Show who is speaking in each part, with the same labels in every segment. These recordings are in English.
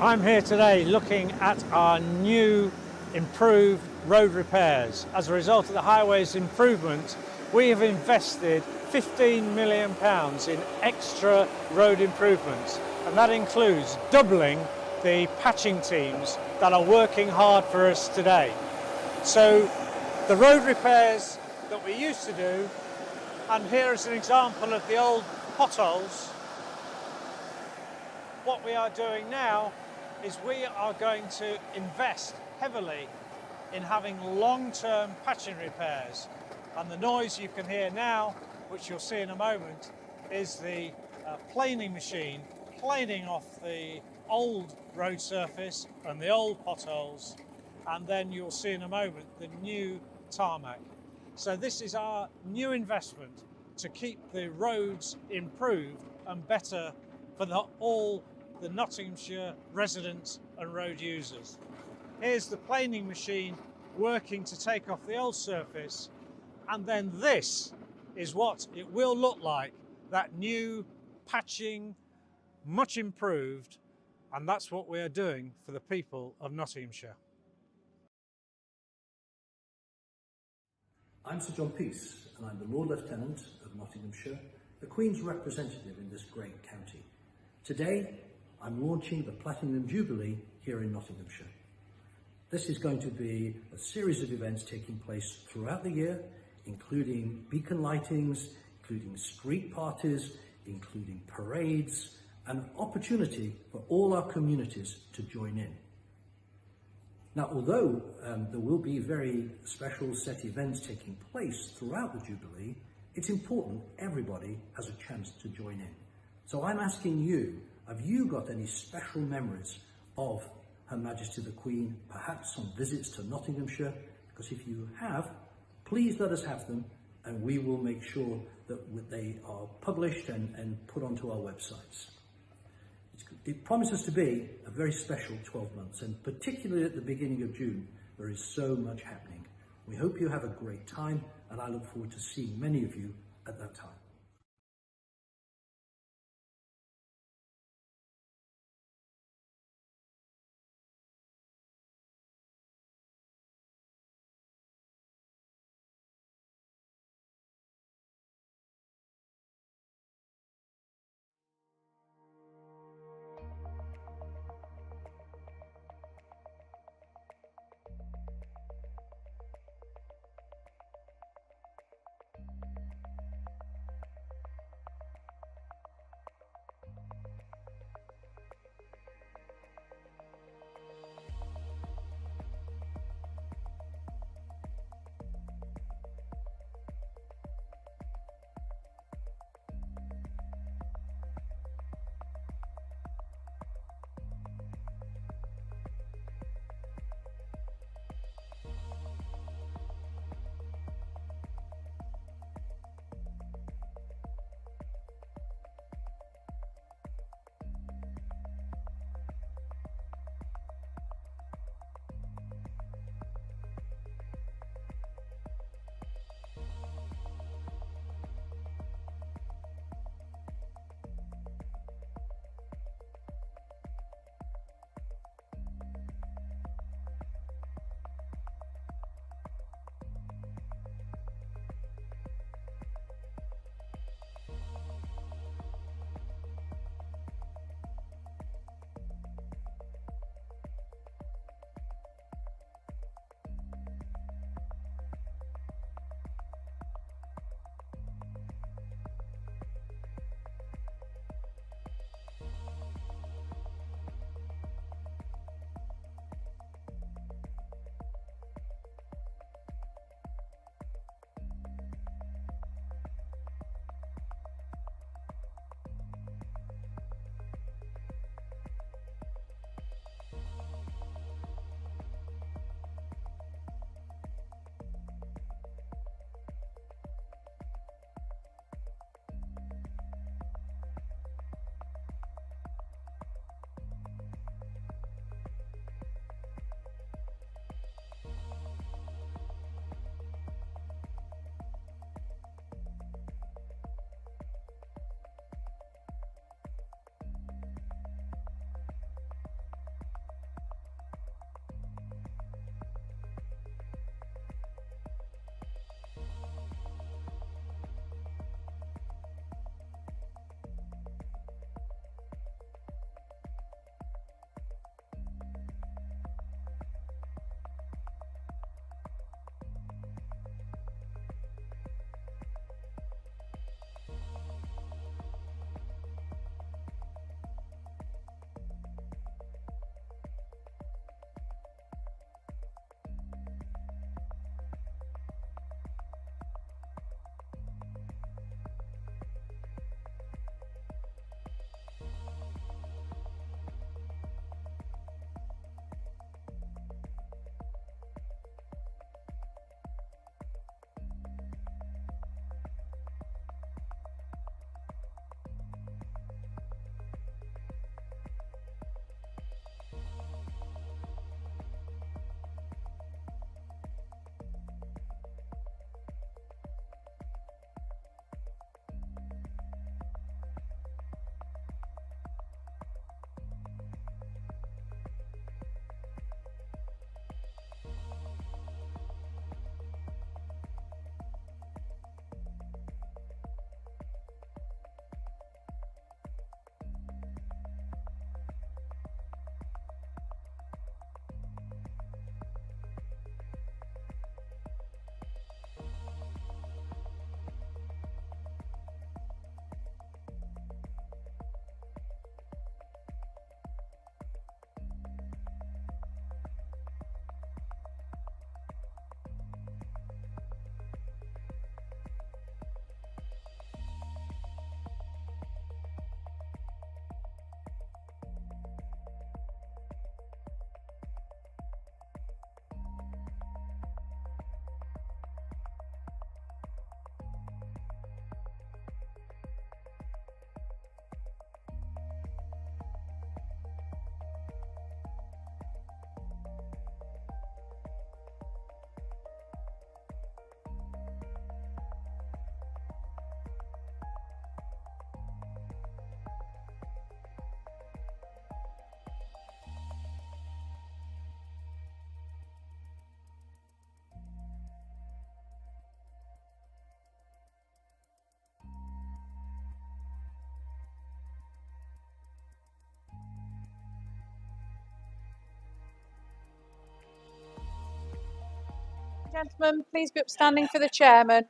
Speaker 1: I'm here today looking at our new improved road repairs. As a result of the highways improvement, we have invested £15 million in extra road improvements, and that includes doubling the patching teams that are working hard for us today. So the road repairs that we used to do, and here is an example of the old potholes. What we are doing now is we are going to invest heavily in having long-term patching repairs. And the noise you can hear now, which you'll see in a moment, is the planing machine planing off the old road surface and the old potholes, and then you'll see in a moment the new tarmac. So this is our new investment to keep the roads improved and better for all the Nottinghamshire residents and road users. Here's the planing machine working to take off the old surface, and then this is what it will look like, that new patching, much improved, and that's what we are doing for the people of Nottinghamshire.
Speaker 2: I'm Sir John Peace, and I'm the Lord Lieutenant of Nottinghamshire, the Queen's representative in this great county. Today, I'm launching the Platinum Jubilee here in Nottinghamshire. This is going to be a series of events taking place throughout the year, including beacon lightings, including street parties, including parades, and an opportunity for all our communities to join in. Now, although there will be very special set events taking place throughout the Jubilee, it's important everybody has a chance to join in. So I'm asking you, have you got any special memories of Her Majesty the Queen, perhaps some visits to Nottinghamshire? Because if you have, please let us have them, and we will make sure that they are published and put onto our websites. It promises to be a very special 12 months, and particularly at the beginning of June, there is so much happening. We hope you have a great time, and I look forward to seeing many of you at that time.
Speaker 3: Gentlemen, please be upstanding for the chairman.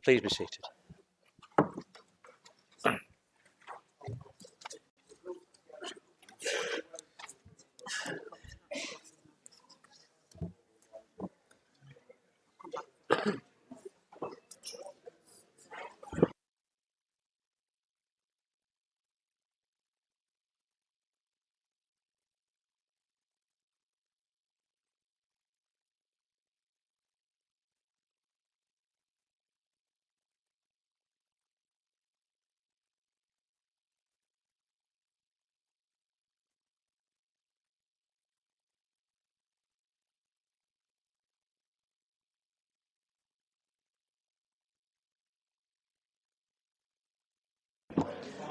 Speaker 4: Please be seated.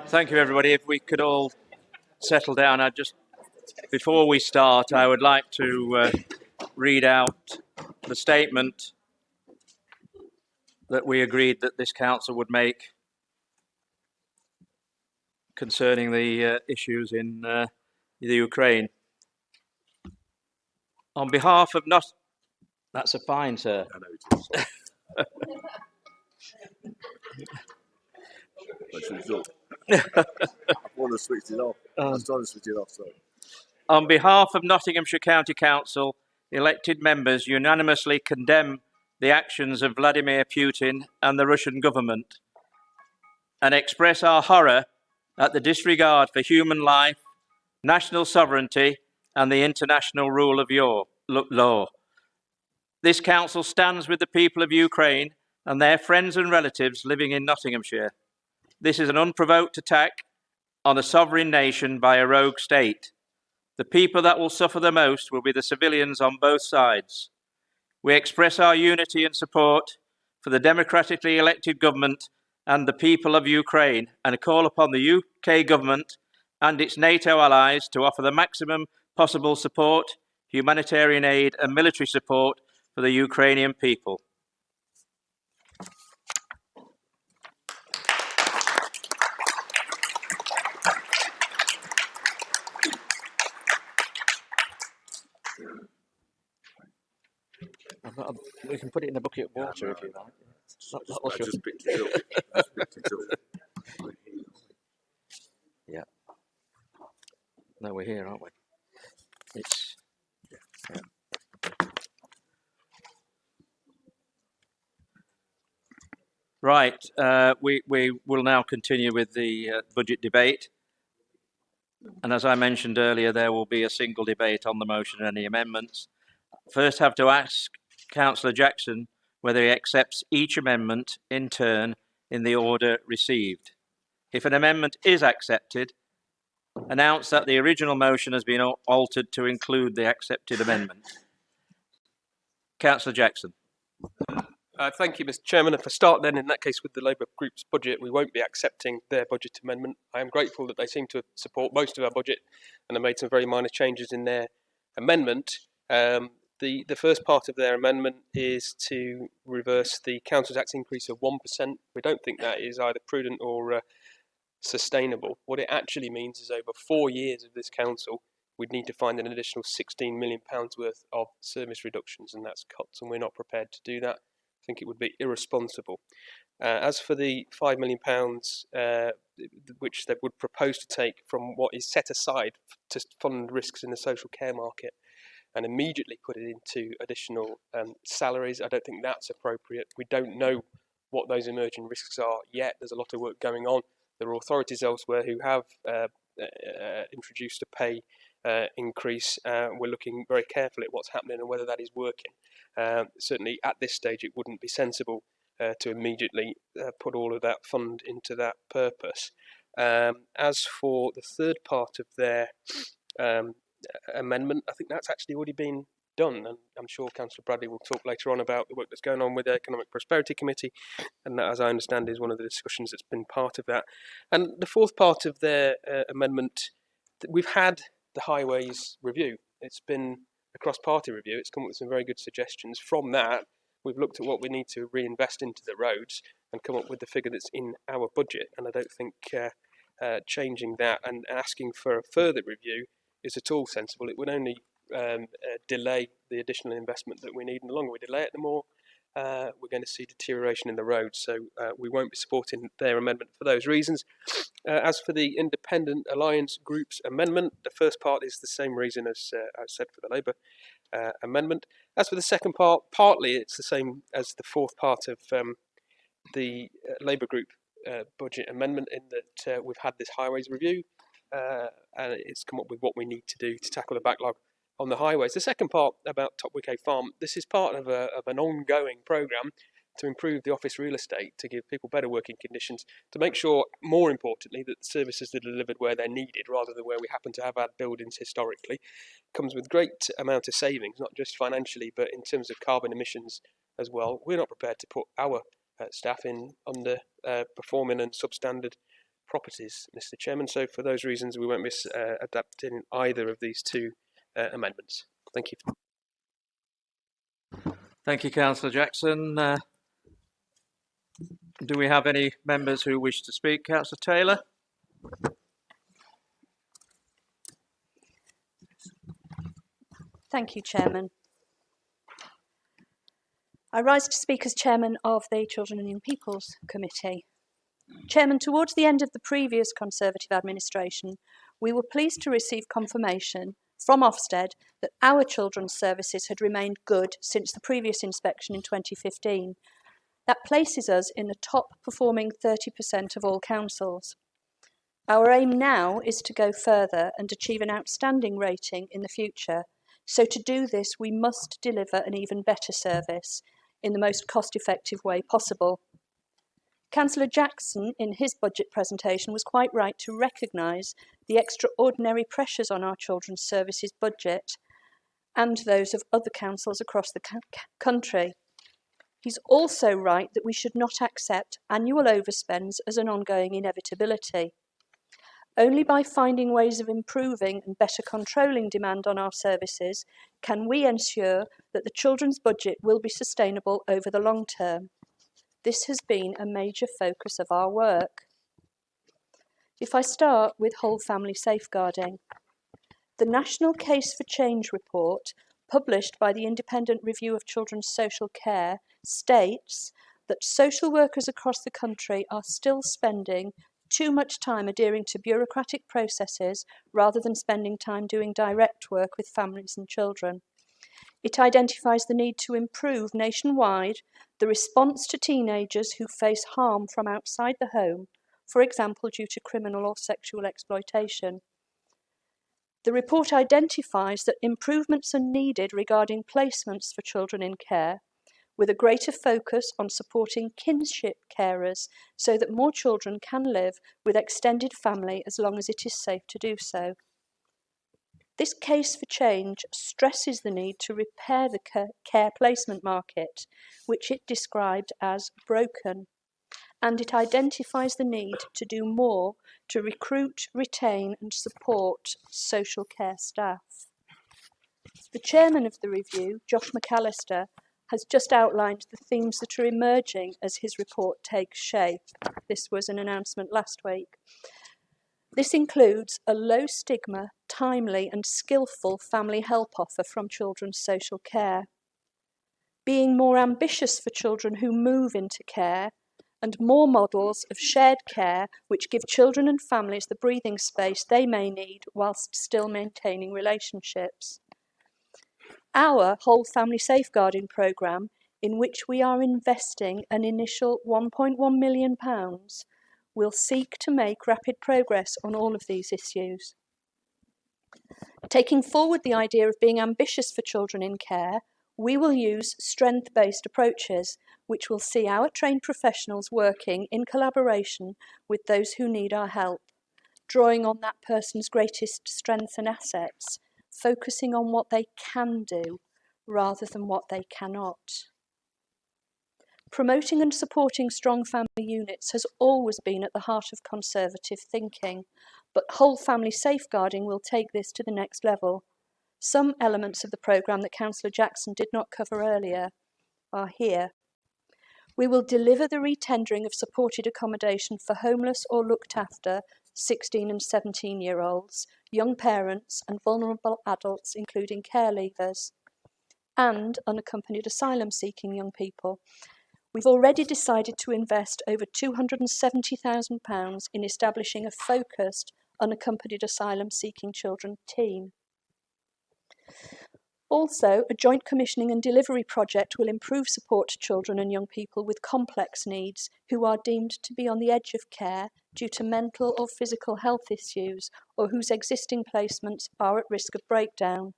Speaker 4: Thank you, everybody. If we could all settle down, before we start, I would like to read out the statement that we agreed that this council would make concerning the issues in the Ukraine. On behalf of That's a fine, sir.
Speaker 5: I know it is. I should have thought. I want to switch it off. I was trying to switch it off, sorry.
Speaker 4: On behalf of Nottinghamshire County Council, elected members unanimously condemn the actions of Vladimir Putin and the Russian government and express our horror at the disregard for human life, national sovereignty and the international rule of law. This council stands with the people of Ukraine and their friends and relatives living in Nottinghamshire. This is an unprovoked attack on a sovereign nation by a rogue state. The people that will suffer the most will be the civilians on both sides. We express our unity and support for the democratically elected government and the people of Ukraine and call upon the UK government and its NATO allies to offer the maximum possible support, humanitarian aid and military support for the Ukrainian people. We can put it in a bucket of water if you like.
Speaker 5: I just picked it up.
Speaker 4: Yeah. No, we're here, aren't we? It's. Yeah. Right. We will now continue with the budget debate. And as I mentioned earlier, there will be a single debate on the motion and any amendments. First, have to ask Councillor Jackson whether he accepts each amendment in turn in the order received. If an amendment is accepted, announce that the original motion has been altered to include the accepted amendment. Councillor Jackson.
Speaker 6: Thank you, Mr. Chairman. If I start then, in that case, with the Labour Group's budget, we won't be accepting their budget amendment. I am grateful that they seem to support most of our budget and have made some very minor changes in their amendment. The first part of their amendment is to reverse the council tax increase of 1%. We don't think that is either prudent or sustainable. What it actually means is over 4 years of this council, we'd need to find an additional £16 million worth of service reductions, and that's cuts, and we're not prepared to do that. I think it would be irresponsible. As for the £5 million which they would propose to take from what is set aside to fund risks in the social care market and immediately put it into additional salaries, I don't think that's appropriate. We don't know what those emerging risks are yet. There's a lot of work going on. There are authorities elsewhere who have introduced a pay increase. We're looking very carefully at what's happening and whether that is working. Certainly at this stage it wouldn't be sensible to immediately put all of that fund into that purpose. As for the third part of their amendment, I think that's actually already been done, and I'm sure Councillor Bradley will talk later on about the work that's going on with the Economic Prosperity Committee, and that, as I understand, is one of the discussions that's been part of that. And the fourth part of their amendment, we've had the highways review. It's been a cross-party review. It's come up with some very good suggestions. From that, we've looked at what we need to reinvest into the roads and come up with the figure that's in our budget. And I don't think changing that and asking for a further review is at all sensible. It would only delay the additional investment that we need, and the longer we delay it, the more we're going to see deterioration in the roads. So we won't be supporting their amendment for those reasons. As for the Independent Alliance Group's amendment, the first part is the same reason as I said for the Labour amendment. As for the second part, partly it's the same as the fourth part of the Labour Group budget amendment, in that we've had this highways review and it's come up with what we need to do to tackle the backlog on the highways. The second part about Topwick Farm, this is part of an ongoing programme to improve the office real estate, to give people better working conditions, to make sure, more importantly, that the services are delivered where they're needed rather than where we happen to have had buildings historically. Comes with great amount of savings, not just financially, but in terms of carbon emissions as well. We're not prepared to put our staff in under performing and substandard properties, Mr. Chairman. So for those reasons, we won't be adapting either of these two amendments. Thank you.
Speaker 4: Thank you, Councillor Jackson. Do we have any members who wish to speak? Councillor Taylor?
Speaker 7: Thank you, Chairman. I rise to speak as Chairman of the Children and Young People's Committee. Chairman, towards the end of the previous Conservative administration, we were pleased to receive confirmation from Ofsted that our children's services had remained good since the previous inspection in 2015. That places us in the top performing 30% of all councils. Our aim now is to go further and achieve an outstanding rating in the future. So to do this, we must deliver an even better service in the most cost-effective way possible. Councillor Jackson, in his budget presentation, was quite right to recognise the extraordinary pressures on our children's services budget and those of other councils across the country. He's also right that we should not accept annual overspends as an ongoing inevitability. Only by finding ways of improving and better controlling demand on our services can we ensure that the children's budget will be sustainable over the long term. This has been a major focus of our work. If I start with whole family safeguarding, the National Case for Change report, published by the Independent Review of Children's Social Care, states that social workers across the country are still spending too much time adhering to bureaucratic processes rather than spending time doing direct work with families and children. It identifies the need to improve nationwide the response to teenagers who face harm from outside the home, for example, due to criminal or sexual exploitation. The report identifies that improvements are needed regarding placements for children in care, with a greater focus on supporting kinship carers so that more children can live with extended family as long as it is safe to do so. This case for change stresses the need to repair the care placement market, which it described as broken, and it identifies the need to do more to recruit, retain and support social care staff. The chairman of the review, Josh McAllister, has just outlined the themes that are emerging as his report takes shape. This was an announcement last week. This includes a low stigma, timely and skillful family help offer from children's social care, being more ambitious for children who move into care, and more models of shared care which give children and families the breathing space they may need whilst still maintaining relationships. Our whole family safeguarding programme, in which we are investing an initial £1.1 million, will seek to make rapid progress on all of these issues. Taking forward the idea of being ambitious for children in care, we will use strength-based approaches, which will see our trained professionals working in collaboration with those who need our help, drawing on that person's greatest strengths and assets, focusing on what they can do rather than what they cannot. Promoting and supporting strong family units has always been at the heart of Conservative thinking, but whole family safeguarding will take this to the next level. Some elements of the programme that Councillor Jackson did not cover earlier are here. We will deliver the retendering of supported accommodation for homeless or looked after 16 and 17-year-olds, young parents and vulnerable adults, including care leavers, and unaccompanied asylum-seeking young people. We've already decided to invest over £270,000 in establishing a focused unaccompanied asylum-seeking children team. Also, a joint commissioning and delivery project will improve support to children and young people with complex needs who are deemed to be on the edge of care due to mental or physical health issues or whose existing placements are at risk of breakdown.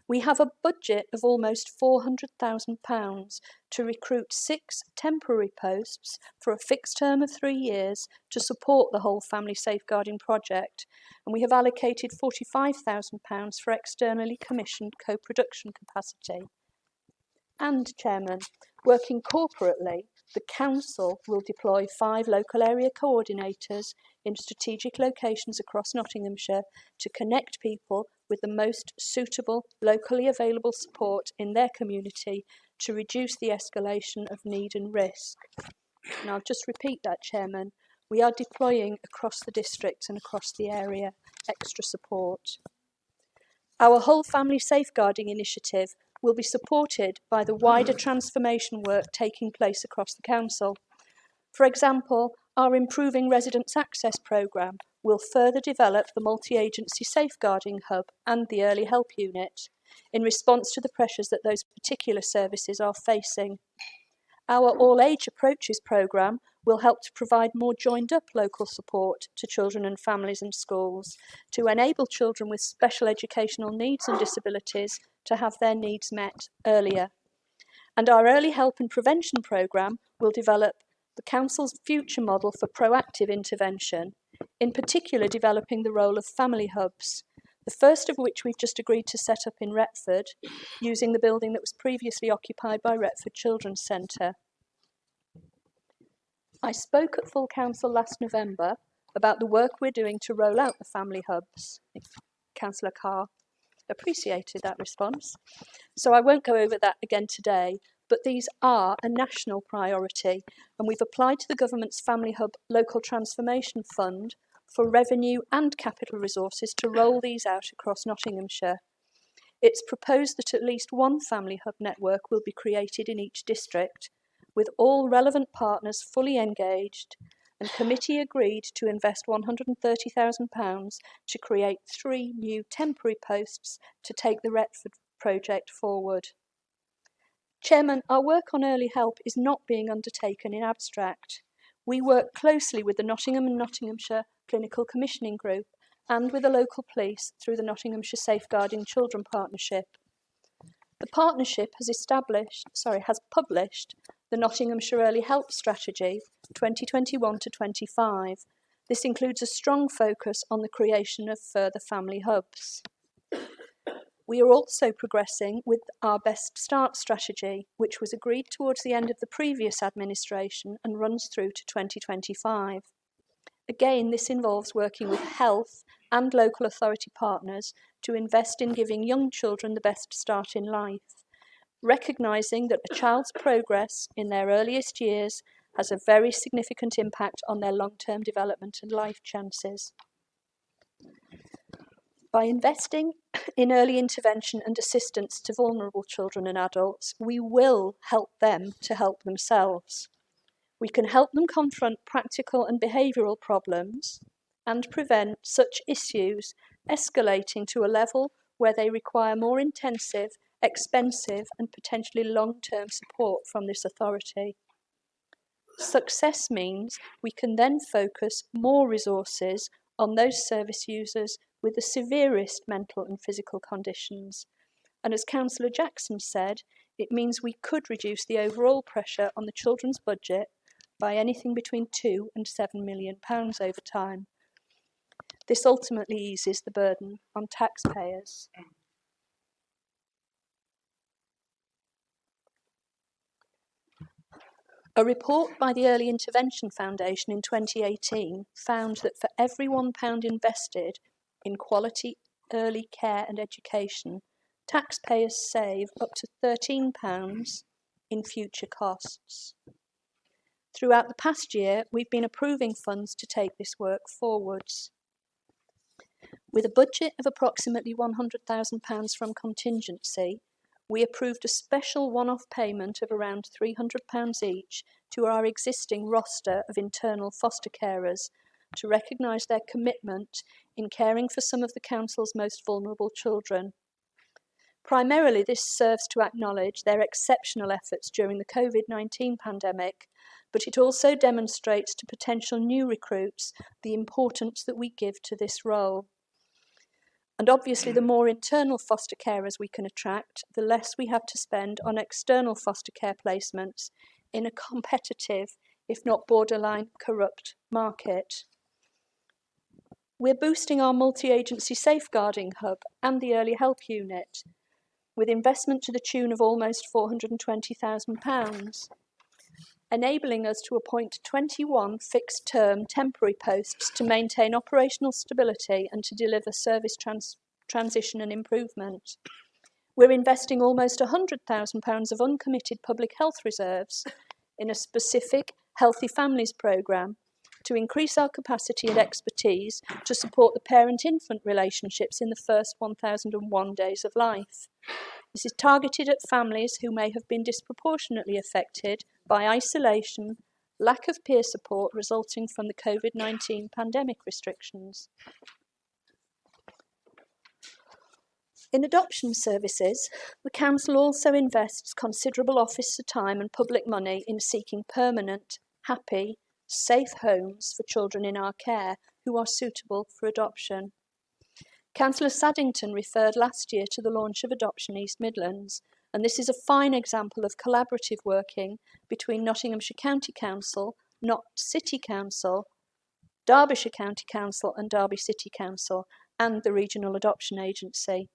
Speaker 7: We have a budget of almost £400,000 to recruit 6 temporary posts for a fixed term of 3 years to support the whole family safeguarding project, and we have allocated £45,000 for externally commissioned co-production capacity. And, Chairman, working corporately, the Council will deploy 5 local area coordinators in strategic locations across Nottinghamshire to connect people with the most suitable locally available support in their community to reduce the escalation of need and risk. And I'll just repeat that, Chairman. We are deploying across the district and across the area extra support. Our whole family safeguarding initiative will be supported by the wider transformation work taking place across the Council. For example, our Improving Residents Access programme will further develop the multi-agency safeguarding hub and the early help unit in response to the pressures that those particular services are facing. Our All Age Approaches programme will help to provide more joined-up local support to children and families and schools to enable children with special educational needs and disabilities to have their needs met earlier. And our Early Help and Prevention programme will develop the Council's future model for proactive intervention, in particular developing the role of family hubs, the first of which we've just agreed to set up in Retford, using the building that was previously occupied by Retford Children's Centre. I spoke at full council last November about the work we're doing to roll out the family hubs. Councillor Carr appreciated that response, so I won't go over that again today, but these are a national priority, and we've applied to the Government's Family Hub Local Transformation Fund for revenue and capital resources to roll these out across Nottinghamshire. It's proposed that at least one family hub network will be created in each district, with all relevant partners fully engaged, and committee agreed to invest £130,000 to create 3 new temporary posts to take the Retford project forward. Chairman, our work on early help is not being undertaken in abstract. We work closely with the Nottingham and Nottinghamshire Clinical Commissioning Group and with the local police through the Nottinghamshire Safeguarding Children Partnership. The partnership has published the Nottinghamshire Early Help Strategy 2021 to 25. This includes a strong focus on the creation of further family hubs. We are also progressing with our Best Start strategy, which was agreed towards the end of the previous administration and runs through to 2025. Again, this involves working with health and local authority partners to invest in giving young children the best start in life, recognising that a child's progress in their earliest years has a very significant impact on their long-term development and life chances. By investing in early intervention and assistance to vulnerable children and adults, we will help them to help themselves. We can help them confront practical and behavioural problems and prevent such issues escalating to a level where they require more intensive, expensive and potentially long-term support from this authority. Success means we can then focus more resources on those service users with the severest mental and physical conditions. And as Councillor Jackson said, it means we could reduce the overall pressure on the children's budget by anything between £2 and £7 million over time. This ultimately eases the burden on taxpayers. A report by the Early Intervention Foundation in 2018 found that for every £1 invested in quality early care and education, taxpayers save up to £13 in future costs. Throughout the past year, we've been approving funds to take this work forwards. With a budget of approximately £100,000 from contingency, we approved a special one-off payment of around £300 each to our existing roster of internal foster carers to recognise their commitment in caring for some of the Council's most vulnerable children. Primarily, this serves to acknowledge their exceptional efforts during the COVID-19 pandemic, but it also demonstrates to potential new recruits the importance that we give to this role. And obviously, the more internal foster carers we can attract, the less we have to spend on external foster care placements in a competitive, if not borderline corrupt, market. We're boosting our multi-agency safeguarding hub and the early help unit, with investment to the tune of almost £420,000, enabling us to appoint 21 fixed-term temporary posts to maintain operational stability and to deliver service transition and improvement. We're investing almost £100,000 of uncommitted public health reserves in a specific Healthy Families programme to increase our capacity and expertise to support the parent-infant relationships in the first 1001 days of life. This is targeted at families who may have been disproportionately affected by isolation, lack of peer support resulting from the COVID-19 pandemic restrictions. In adoption services, the Council also invests considerable officer time and public money in seeking permanent, happy, safe homes for children in our care who are suitable for adoption. Councillor Saddington referred last year to the launch of Adoption East Midlands, and this is a fine example of collaborative working between Nottinghamshire County Council, Nott City Council, Derbyshire County Council and Derby City Council, and the Regional Adoption Agency,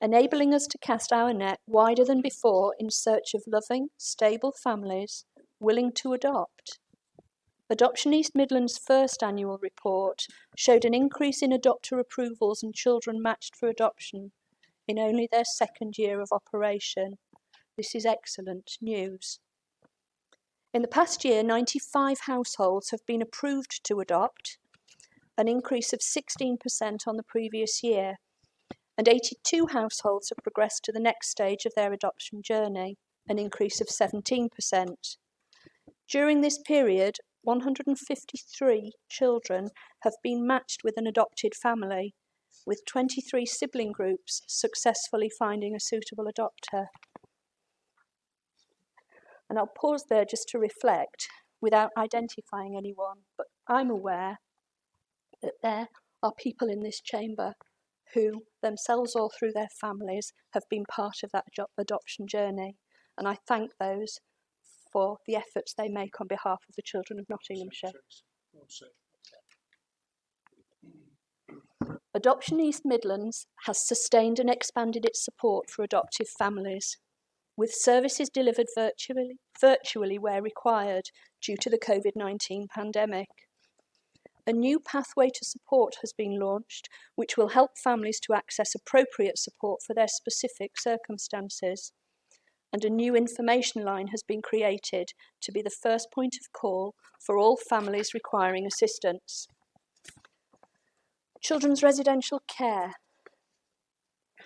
Speaker 7: enabling us to cast our net wider than before in search of loving, stable families willing to adopt. Adoption East Midlands' first annual report showed an increase in adopter approvals and children matched for adoption in only their second year of operation. This is excellent news. In the past year, 95 households have been approved to adopt, an increase of 16% on the previous year, and 82 households have progressed to the next stage of their adoption journey, an increase of 17%. During this period, 153 children have been matched with an adopted family, with 23 sibling groups successfully finding a suitable adopter. And I'll pause there just to reflect without identifying anyone, but I'm aware that there are people in this chamber who themselves or through their families have been part of that adoption journey, and I thank those for the efforts they make on behalf of the children of Nottinghamshire. Adoption East Midlands has sustained and expanded its support for adoptive families, with services delivered virtually where required due to the COVID-19 pandemic. A new pathway to support has been launched, which will help families to access appropriate support for their specific circumstances. And a new information line has been created to be the first point of call for all families requiring assistance. Children's residential care.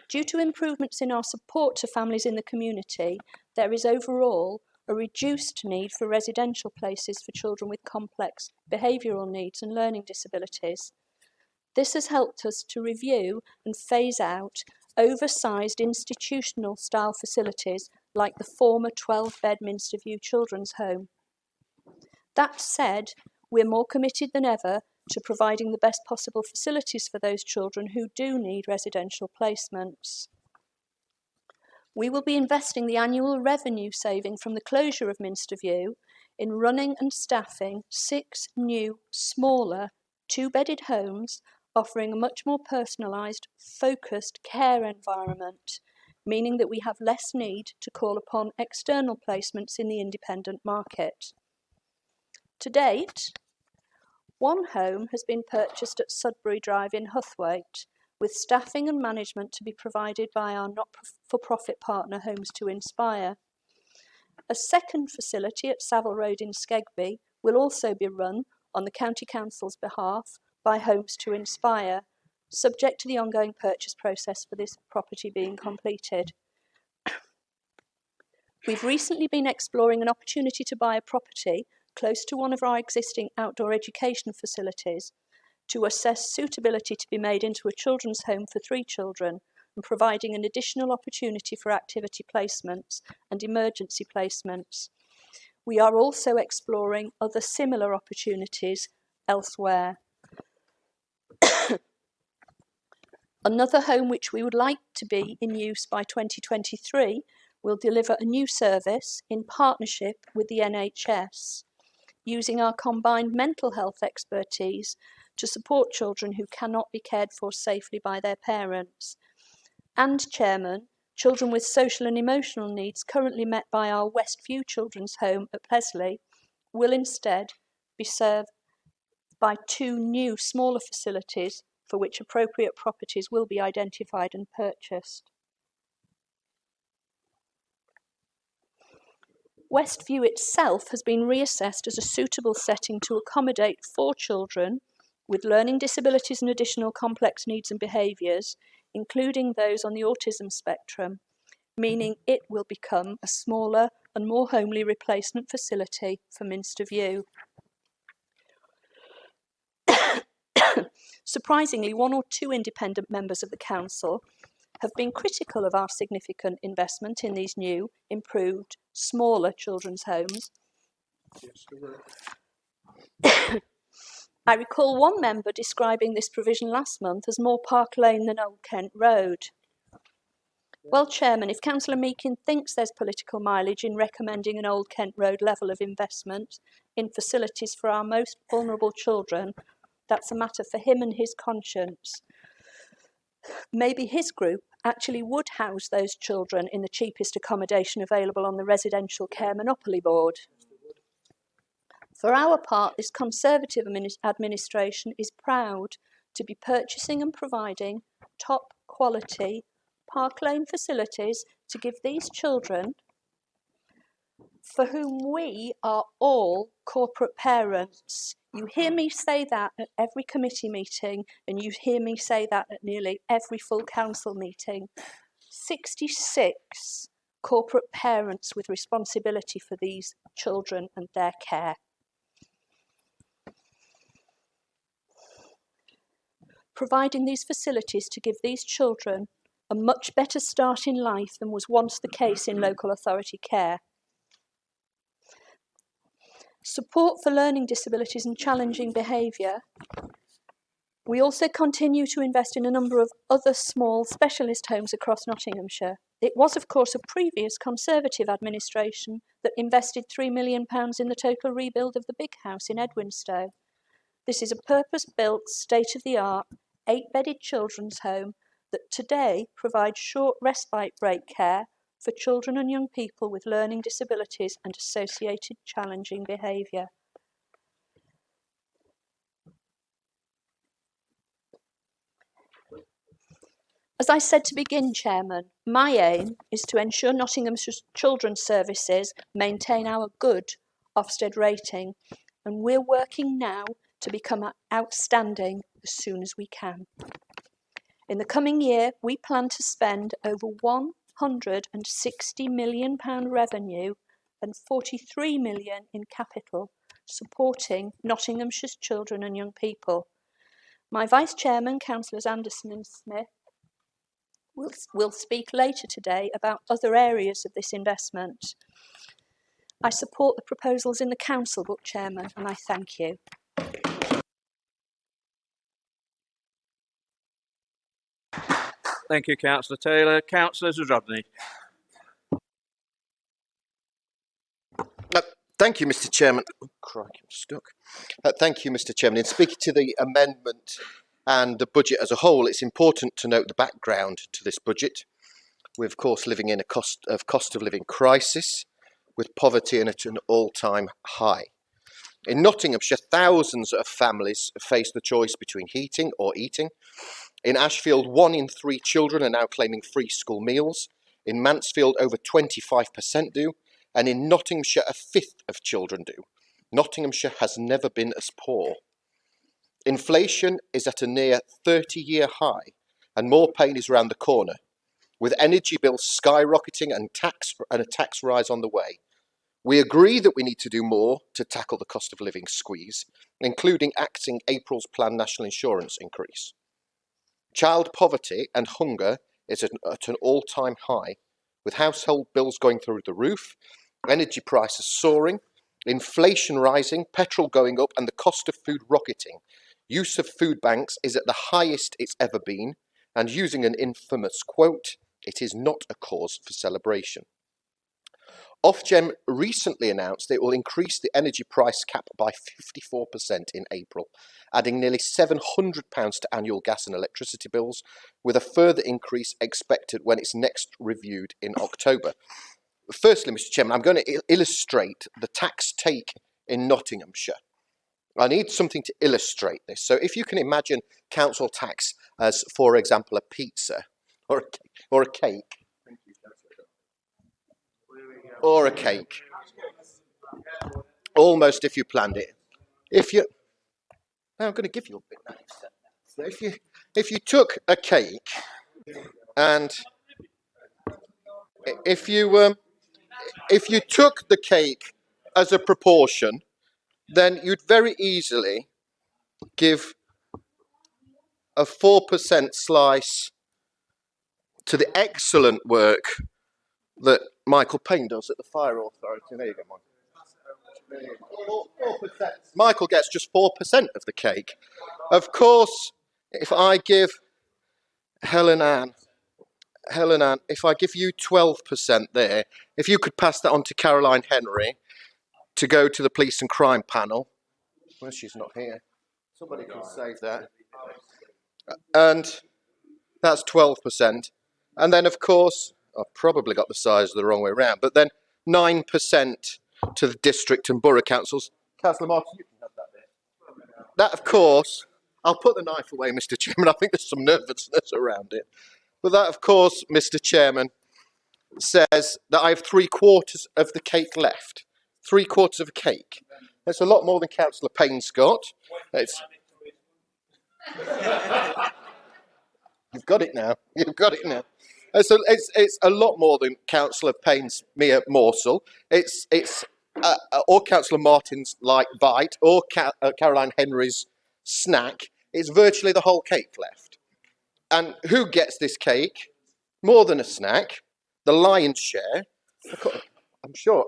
Speaker 7: Due to improvements in our support to families in the community, there is overall a reduced need for residential places for children with complex behavioural needs and learning disabilities. This has helped us to review and phase out oversized institutional style facilities like the former 12-bed Minsterview Children's Home. That said, we're more committed than ever to providing the best possible facilities for those children who do need residential placements. We will be investing the annual revenue saving from the closure of Minsterview in running and staffing 6 new, smaller, 2-bedded homes offering a much more personalised, focused care environment, meaning that we have less need to call upon external placements in the independent market. To date, 1 home has been purchased at Sudbury Drive in Huthwaite, with staffing and management to be provided by our not-for-profit partner Homes to Inspire. A second facility at Savile Road in Skegby will also be run on the County Council's behalf by Homes to Inspire, subject to the ongoing purchase process for this property being completed. We've recently been exploring an opportunity to buy a property close to one of our existing outdoor education facilities to assess suitability to be made into a children's home for 3 children and providing an additional opportunity for activity placements and emergency placements. We are also exploring other similar opportunities elsewhere. Another home which we would like to be in use by 2023 will deliver a new service in partnership with the NHS, using our combined mental health expertise to support children who cannot be cared for safely by their parents. And, Chairman, children with social and emotional needs currently met by our Westview Children's Home at Plesley will instead be served by 2 new smaller facilities for which appropriate properties will be identified and purchased. Westview itself has been reassessed as a suitable setting to accommodate 4 children with learning disabilities and additional complex needs and behaviours, including those on the autism spectrum, meaning it will become a smaller and more homely replacement facility for Minster View. Surprisingly, 1 or 2 independent members of the council have been critical of our significant investment in these new, improved, smaller children's homes. I recall one member describing this provision last month as more Park Lane than Old Kent Road. Well, Chairman, if Councillor Meakin thinks there's political mileage in recommending an Old Kent Road level of investment in facilities for our most vulnerable children, that's a matter for him and his conscience. Maybe his group actually would house those children in the cheapest accommodation available on the Residential Care Monopoly Board. For our part, this Conservative administration is proud to be purchasing and providing top quality Park Lane facilities to give these children, for whom we are all corporate parents. You hear me say that at every committee meeting, and you hear me say that at nearly every full council meeting. 66 corporate parents with responsibility for these children and their care. Providing these facilities to give these children a much better start in life than was once the case in local authority care. Support for learning disabilities and challenging behaviour. We also continue to invest in a number of other small specialist homes across Nottinghamshire. It was, of course, a previous Conservative administration that invested £3 million in the total rebuild of the Big House in Edwinstowe. This is a purpose-built, state-of-the-art, 8-bedded children's home that today provides short respite break care for children and young people with learning disabilities and associated challenging behaviour. As I said to begin, Chairman, my aim is to ensure Nottingham's Children's Services maintain our good Ofsted rating, and we're working now to become outstanding as soon as we can. In the coming year, we plan to spend over £160 million revenue and £43 million in capital supporting Nottinghamshire's children and young people. My Vice Chairman, Councillors Anderson and Smith, will speak later today about other areas of this investment. I support the proposals in the Council Book, Chairman, and I thank you.
Speaker 4: Thank you, Councillor Taylor. Councillor Rodney.
Speaker 8: Thank you, Mr. Chairman. Oh, crikey, I'm stuck. Thank you, Mr. Chairman. In speaking to the amendment and the budget as a whole, it's important to note the background to this budget. We're, of course, living in a cost of living crisis, with poverty at an all-time high. In Nottinghamshire, thousands of families face the choice between heating or eating. In Ashfield, 1 in 3 children are now claiming free school meals. In Mansfield, over 25% do. and in Nottinghamshire a fifth of children do. Nottinghamshire has never been as poor. Inflation is at a near 30-year high, and more pain is round the corner, with energy bills skyrocketing and a tax rise on the way. We agree that we need to do more to tackle the cost of living squeeze, including axing April's planned national insurance increase. Child poverty and hunger is at an all-time high, with household bills going through the roof, energy prices soaring, inflation rising, petrol going up, and the cost of food rocketing. Use of food banks is at the highest it's ever been, and using an infamous quote, it is not a cause for celebration. Ofgem recently announced it will increase the energy price cap by 54% in April, adding nearly £700 to annual gas and electricity bills, with a further increase expected when it's next reviewed in October. Firstly, Mr. Chairman, I'm going to illustrate the tax take in Nottinghamshire. I need something to illustrate this. So if you can imagine council tax as, for example, a pizza or a cake. Or a cake. Almost if you planned it. I'm going to give you a bit now. So if you took a cake and if you took the cake as a proportion, then you'd very easily give a 4% slice to the excellent work that Michael Payne does at the Fire Authority. There you go, Michael. 4%. Michael gets just 4% of the cake. Of course, if I give Helen Ann, if I give you 12% there, if you could pass that on to Caroline Henry to go to the police and crime panel. Well, she's not here. Somebody can save that. And that's 12%. And then, of course, I've probably got the size the wrong way around, but then 9% to the district and borough councils. Councillor Martin, you can have that there. That, of course, I'll put the knife away, Mr. Chairman. I think there's some nervousness around it. But that, of course, Mr. Chairman, says that I have 3/4 of the cake left. 3/4 of a cake. That's a lot more than Councillor Payne's got. You've got it now. You've got it now. It's a lot more than Councillor Payne's mere morsel. It's or Councillor Martin's light bite, or Caroline Henry's snack. It's virtually the whole cake left. And who gets this cake? More than a snack. The lion's share. I'm sure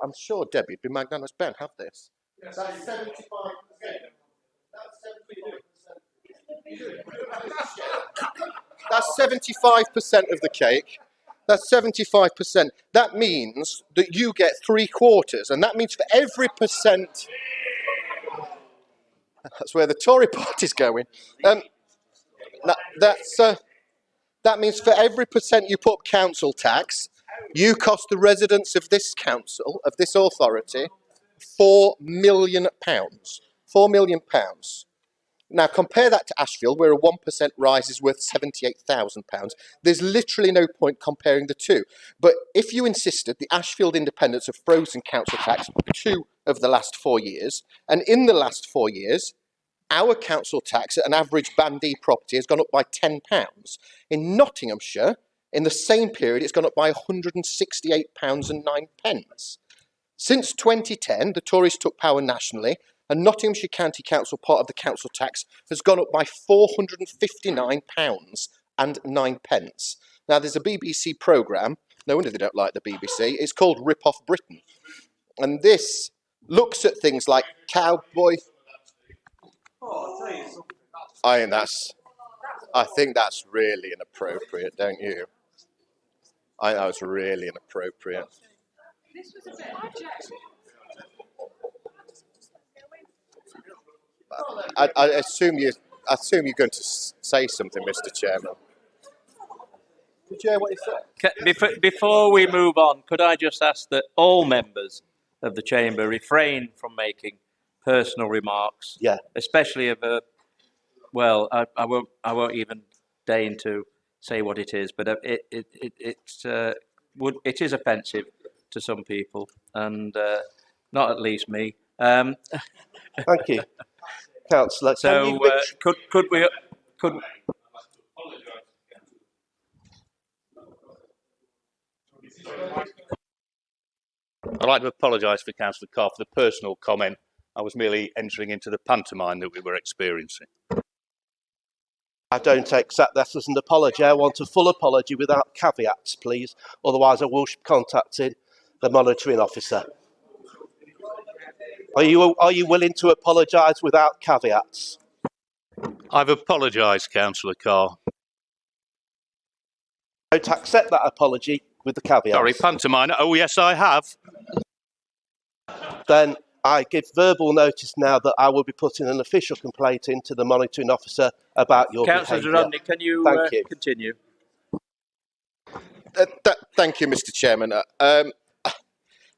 Speaker 8: Debbie would be magnanimous. Ben, have this. That's 75%. That's 75% of the cake. That's 75%. That means that you get 3/4, and that means for every percent. That's where the Tory party's going. That means for every percent you put up council tax, you cost the residents of this council, of this authority, £4 million. £4 million. Now, compare that to Ashfield, where a 1% rise is worth £78,000. There's literally no point comparing the two. But if you insisted, the Ashfield Independents have frozen council tax for 2 of the last 4 years, and in the last 4 years, our council tax at an average Band E property has gone up by £10. In Nottinghamshire, in the same period, it's gone up by £168.09. Since 2010, the Tories took power nationally, and Nottinghamshire County Council, part of the council tax, has gone up by £459.09. Now, there's a BBC programme, no wonder they don't like the BBC, it's called Rip Off Britain. And this looks at things like cowboy... I think that's really inappropriate, don't you? I think that was really inappropriate. I assume you're going to say something, Mr. Chairman. Did you hear what he said?
Speaker 4: Before we move on, could I just ask that all members of the chamber refrain from making personal remarks?
Speaker 8: Yeah.
Speaker 4: Especially of a, well, I won't even deign to say what it is, but it is offensive to some people, and not at least me.
Speaker 9: Thank you, Councillor.
Speaker 4: So could we?
Speaker 10: I'd like to apologise for Councillor Carr for the personal comment. I was merely entering into the pantomime that we were experiencing.
Speaker 9: I don't accept that as an apology. I want a full apology without caveats, please. Otherwise, I will be contacting the monitoring officer. Are you willing to apologise without caveats?
Speaker 10: I've apologised, Councillor Carr.
Speaker 9: I don't accept that apology with the caveats.
Speaker 10: Sorry, pantomime. Oh, yes, I have.
Speaker 9: Then I give verbal notice now that I will be putting an official complaint into the monitoring officer about your behaviour.
Speaker 4: Councillor Rodney, can you, continue?
Speaker 8: Thank you, Mr. Chairman.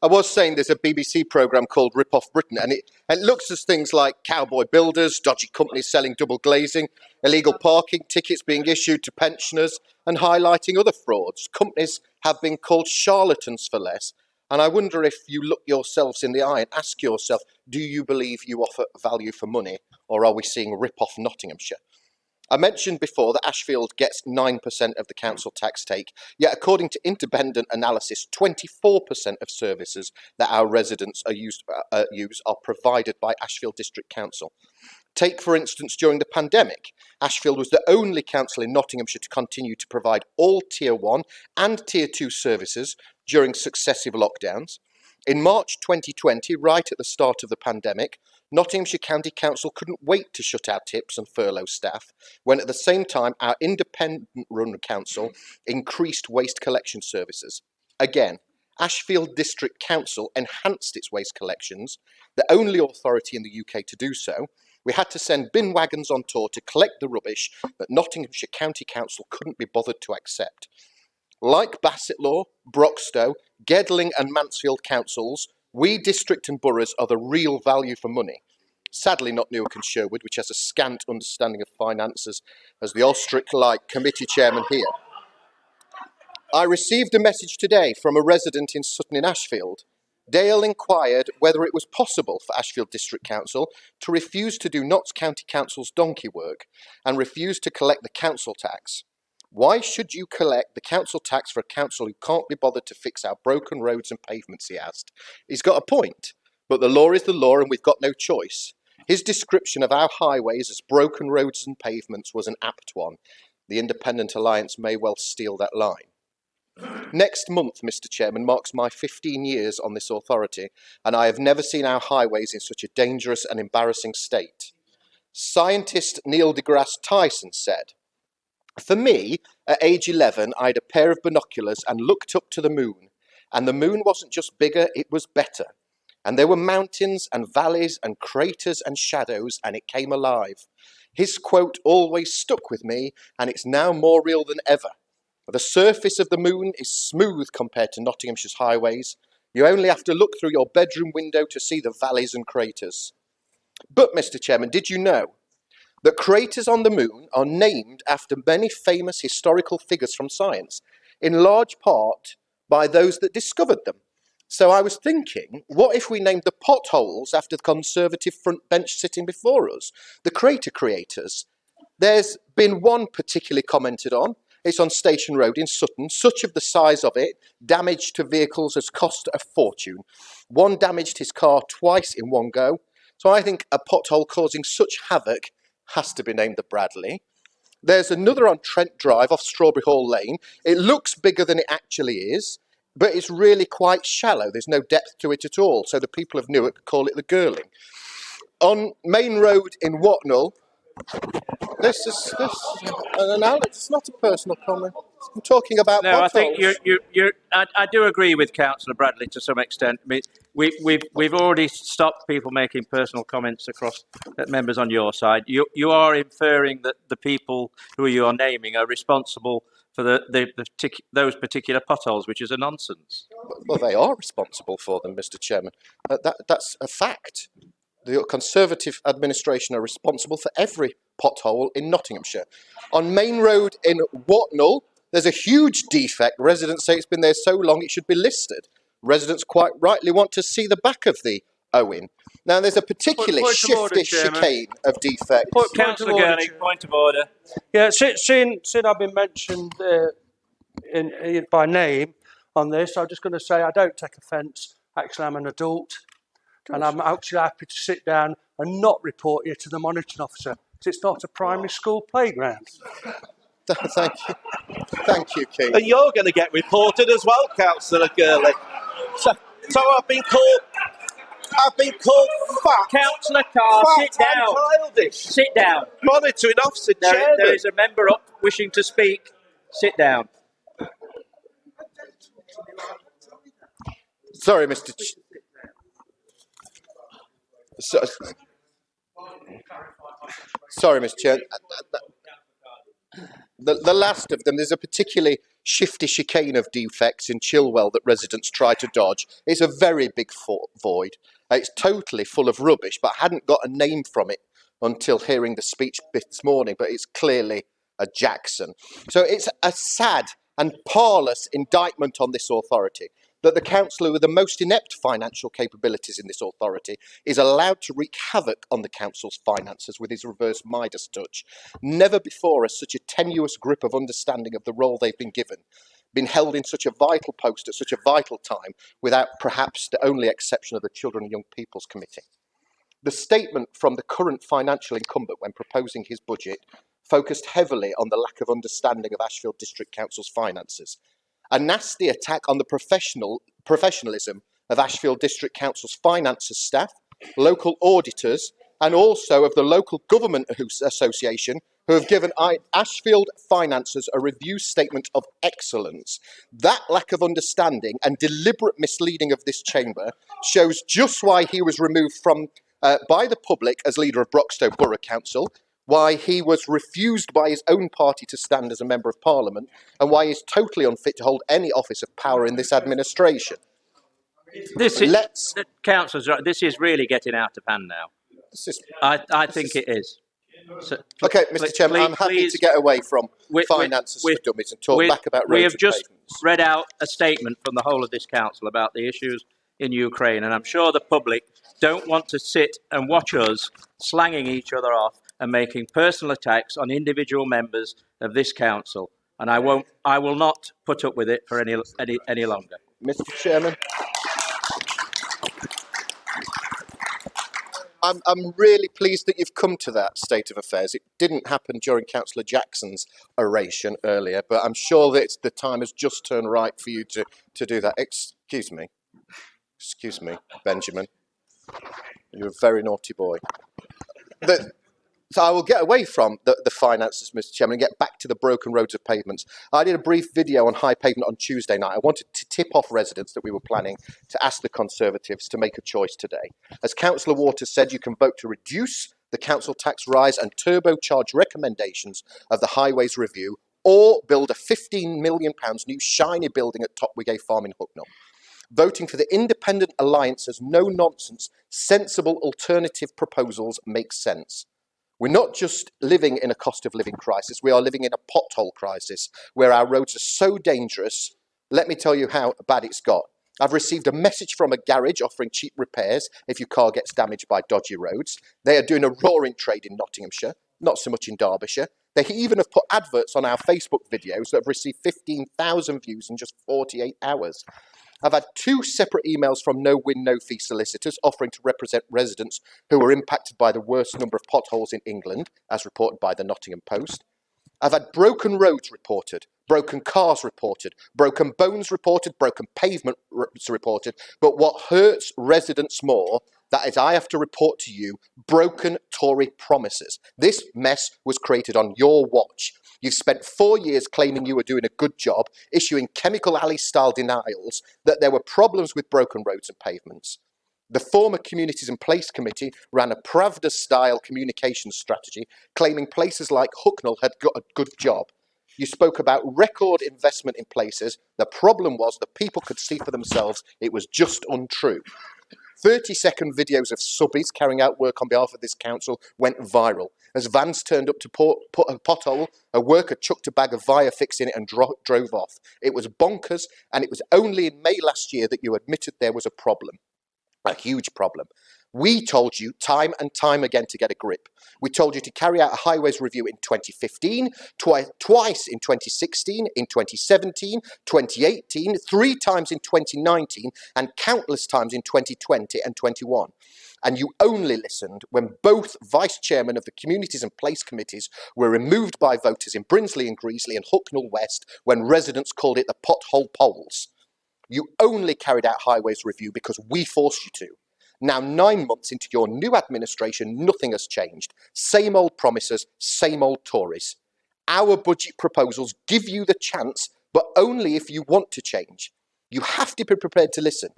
Speaker 8: I was saying there's a BBC programme called Rip Off Britain, and it looks at things like cowboy builders, dodgy companies selling double glazing, illegal parking tickets being issued to pensioners, and highlighting other frauds. Companies have been called charlatans for less, and I wonder if you look yourselves in the eye and ask yourself, do you believe you offer value for money, or are we seeing Rip Off Nottinghamshire? I mentioned before that Ashfield gets 9% of the council tax take, yet according to independent analysis, 24% of services that our residents use are provided by Ashfield District Council. Take, for instance, during the pandemic, Ashfield was the only council in Nottinghamshire to continue to provide all Tier 1 and Tier 2 services during successive lockdowns. In March 2020, right at the start of the pandemic, Nottinghamshire County Council couldn't wait to shut our tips and furlough staff, when at the same time our independent-run council increased waste collection services. Again, Ashfield District Council enhanced its waste collections, the only authority in the UK to do so. We had to send bin wagons on tour to collect the rubbish that Nottinghamshire County Council couldn't be bothered to accept. Like Bassetlaw, Broxtowe, Gedling and Mansfield councils, we district and boroughs are the real value for money. Sadly not Newark and Sherwood, which has a scant understanding of finances, as the ostrich-like committee chairman here. I received a message today from a resident in Sutton in Ashfield. Dale inquired whether it was possible for Ashfield District Council to refuse to do Notts County Council's donkey work and refuse to collect the council tax. Why should you collect the council tax for a council who can't be bothered to fix our broken roads and pavements, he asked. He's got a point, but the law is the law and we've got no choice. His description of our highways as broken roads and pavements was an apt one. The Independent Alliance may well steal that line. Next month, Mr. Chairman, marks my 15 years on this authority, and I have never seen our highways in such a dangerous and embarrassing state. Scientist Neil deGrasse Tyson said, "For me, at age 11, I had a pair of binoculars and looked up to the moon. And the moon wasn't just bigger, it was better. And there were mountains and valleys and craters and shadows, and it came alive." His quote always stuck with me, and it's now more real than ever. The surface of the moon is smooth compared to Nottinghamshire's highways. You only have to look through your bedroom window to see the valleys and craters. But, Mr. Chairman, did you know that craters on the moon are named after many famous historical figures from science, in large part by those that discovered them? So I was thinking, what if we named the potholes after the Conservative front bench sitting before us, the crater creators? There's been one particularly commented on. It's on Station Road in Sutton. Such of the size of it, damage to vehicles has cost a fortune. One damaged his car twice in one go. So I think a pothole causing such havoc has to be named the Bradley. There's another on Trent Drive off Strawberry Hall Lane. It looks bigger than it actually is, but it's really quite shallow. There's no depth to it at all. So the people of Newark call it the Girling. On Main Road in Watnell, it's not a personal comment. I'm talking about potholes.
Speaker 4: I think I do agree with Councillor Bradley to some extent. I mean, we've already stopped people making personal comments across members on your side. You are inferring that the people who you are naming are responsible for those particular potholes, which is a nonsense.
Speaker 8: Well, they are responsible for them, Mr. Chairman. That's a fact. The Conservative administration are responsible for every pothole in Nottinghamshire. On Main Road in Watnell, there's a huge defect. Residents say it's been there so long it should be listed. Residents quite rightly want to see the back of the Owen. Now, there's a particularly
Speaker 9: Point of order,
Speaker 8: shifty
Speaker 9: Chairman.
Speaker 8: chicane of defects.
Speaker 4: Councillor Gurney, point of order.
Speaker 9: Yeah, since I've been mentioned by name on this, I'm just going to say I don't take offence. Actually, I'm an adult, and I'm actually happy to sit down and not report you to the monitoring officer, because it's not a primary school playground.
Speaker 8: Thank you. Thank you, Keith.
Speaker 9: And you're going to get reported as well, Councillor Gurley. So I've been called fat.
Speaker 4: Councillor Carr,
Speaker 9: Fat
Speaker 4: sit down.
Speaker 9: and childish.
Speaker 4: Sit down.
Speaker 9: Monitoring officer, Chairman.
Speaker 4: There is a member up wishing to speak. Sit down.
Speaker 8: Sorry, Mr. Sorry, Mr. Chair. The last of them, there's a particularly shifty chicane of defects in Chilwell that residents try to dodge. It's a very big void. It's totally full of rubbish, but I hadn't got a name from it until hearing the speech this morning, but it's clearly a Jackson. So it's a sad and parlous indictment on this authority that the councillor with the most inept financial capabilities in this authority is allowed to wreak havoc on the council's finances with his reverse Midas touch. Never before has such a tenuous grip of understanding of the role they've been given been held in such a vital post at such a vital time, without perhaps the only exception of the Children and Young People's Committee. The statement from the current financial incumbent when proposing his budget focused heavily on the lack of understanding of Ashfield District Council's finances. A nasty attack on the professionalism of Ashfield District Council's finances staff, local auditors, and also of the Local Government Association, who have given Ashfield finances a review statement of excellence. That lack of understanding and deliberate misleading of this chamber shows just why he was removed from by the public as leader of Broxtowe Borough Council, why he was refused by his own party to stand as a Member of Parliament, and why he's totally unfit to hold any office of power in this administration.
Speaker 4: Councillors, this is really getting out of hand now. I think it is. So,
Speaker 8: okay, Mr. Chairman, I'm happy to get away from finances for dummies and talk back about roads and pavements.
Speaker 4: We have just read out a statement from the whole of this council about the issues in Ukraine, and I'm sure the public don't want to sit and watch us slanging each other off and making personal attacks on individual members of this council, and I will not put up with it for any longer.
Speaker 8: Mr. Chairman, I'm really pleased that you've come to that state of affairs. It didn't happen during Councillor Jackson's oration earlier, but I'm sure that the time has just turned right for you to do that. Excuse me, Benjamin. You're a very naughty boy. So I will get away from the finances, Mr. Chairman, and get back to the broken roads of pavements. I did a brief video on high pavement on Tuesday night. I wanted to tip off residents that we were planning to ask the Conservatives to make a choice today. As Councillor Waters said, you can vote to reduce the council tax rise and turbocharge recommendations of the Highways Review, or build a £15 million new shiny building at Topwigay Farm in Hucknall. Voting for the Independent Alliance's no-nonsense, sensible alternative proposals makes sense. We're not just living in a cost of living crisis, we are living in a pothole crisis where our roads are so dangerous. Let me tell you how bad it's got. I've received a message from a garage offering cheap repairs if your car gets damaged by dodgy roads. They are doing a roaring trade in Nottinghamshire, not so much in Derbyshire. They even have put adverts on our Facebook videos that have received 15,000 views in just 48 hours. I've had 2 separate emails from no-win, no-fee solicitors offering to represent residents who were impacted by the worst number of potholes in England, as reported by the Nottingham Post. I've had broken roads reported, broken cars reported, broken bones reported, broken pavement reported, but what hurts residents more, that is, I have to report to you broken Tory promises. This mess was created on your watch. You've spent 4 years claiming you were doing a good job, issuing Chemical Alley-style denials that there were problems with broken roads and pavements. The former Communities and Place Committee ran a Pravda-style communications strategy, claiming places like Hucknall had got a good job. You spoke about record investment in places. The problem was that people could see for themselves it was just untrue. 30-second videos of subbies carrying out work on behalf of this council went viral. as vans turned up to put a pothole, a worker chucked a bag of Via fixing it and drove off. It was bonkers, and it was only in May last year that you admitted there was a problem, a huge problem. We told you time and time again to get a grip. We told you to carry out a highways review in 2015, twice in 2016, in 2017, 2018, 3 times in 2019, and countless times in 2020 and 21. And you only listened when both vice chairmen of the communities and place committees were removed by voters in Brinsley and Greasley and Hucknall West when residents called it the pothole polls. You only carried out highways review because we forced you to. Now, 9 months into your new administration, nothing has changed. Same old promises, same old Tories. Our budget proposals give you the chance, but only if you want to change. You have to be prepared to listen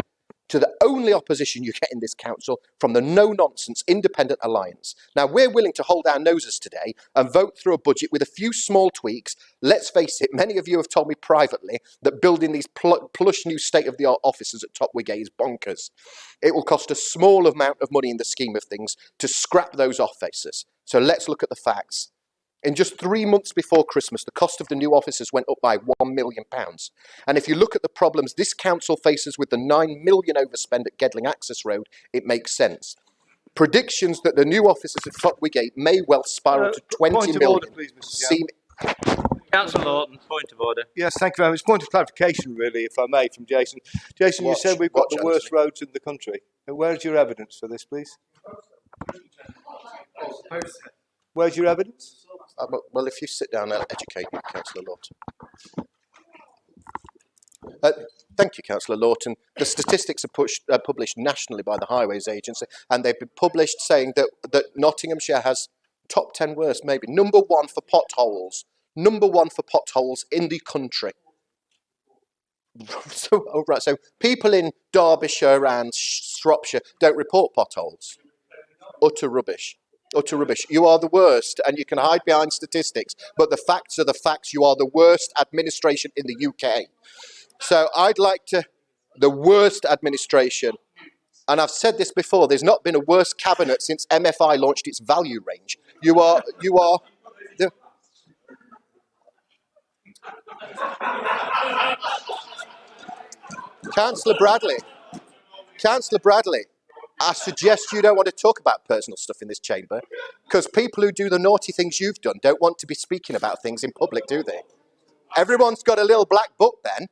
Speaker 8: to the only opposition you get in this council from the no-nonsense Independent Alliance. Now, we're willing to hold our noses today and vote through a budget with a few small tweaks. Let's face it, many of you have told me privately that building these plush new state-of-the-art offices at Top Wigate is bonkers. It will cost a small amount of money in the scheme of things to scrap those offices. So let's look at the facts. In just 3 months before Christmas, the cost of the new offices went up by £1 million. And if you look at the problems this council faces with the £9 million overspend at Gedling Access Road, it makes sense. Predictions that the new offices at Fotwigate may well spiral to 20
Speaker 5: point
Speaker 8: million
Speaker 5: of order, please, Mr.
Speaker 8: seem...
Speaker 4: Councillor Lawton, point of order.
Speaker 5: Yes, thank you very much. Point of clarification, really, if I may, from Jason. Jason, you said we've got the worst roads in the country. Where's your evidence for this, please? Where's your evidence?
Speaker 8: Well, if you sit down, I'll educate you, Councillor Lawton. Thank you, Councillor Lawton. The statistics are published nationally by the Highways Agency, and they've been published saying that Nottinghamshire has top 10 worst, maybe. Number 1 for potholes. Number 1 for potholes in the country. So people in Derbyshire and Shropshire don't report potholes. Utter rubbish. Utter rubbish. You are the worst, and you can hide behind statistics, but the facts are the facts. You are the worst administration in the UK. So I'd like to, the worst administration, and I've said this before, there's not been a worse cabinet since MFI launched its value range. You are the... Councillor Bradley, I suggest you don't want to talk about personal stuff in this chamber, because people who do the naughty things you've done don't want to be speaking about things in public, do they? Everyone's got a little black book then,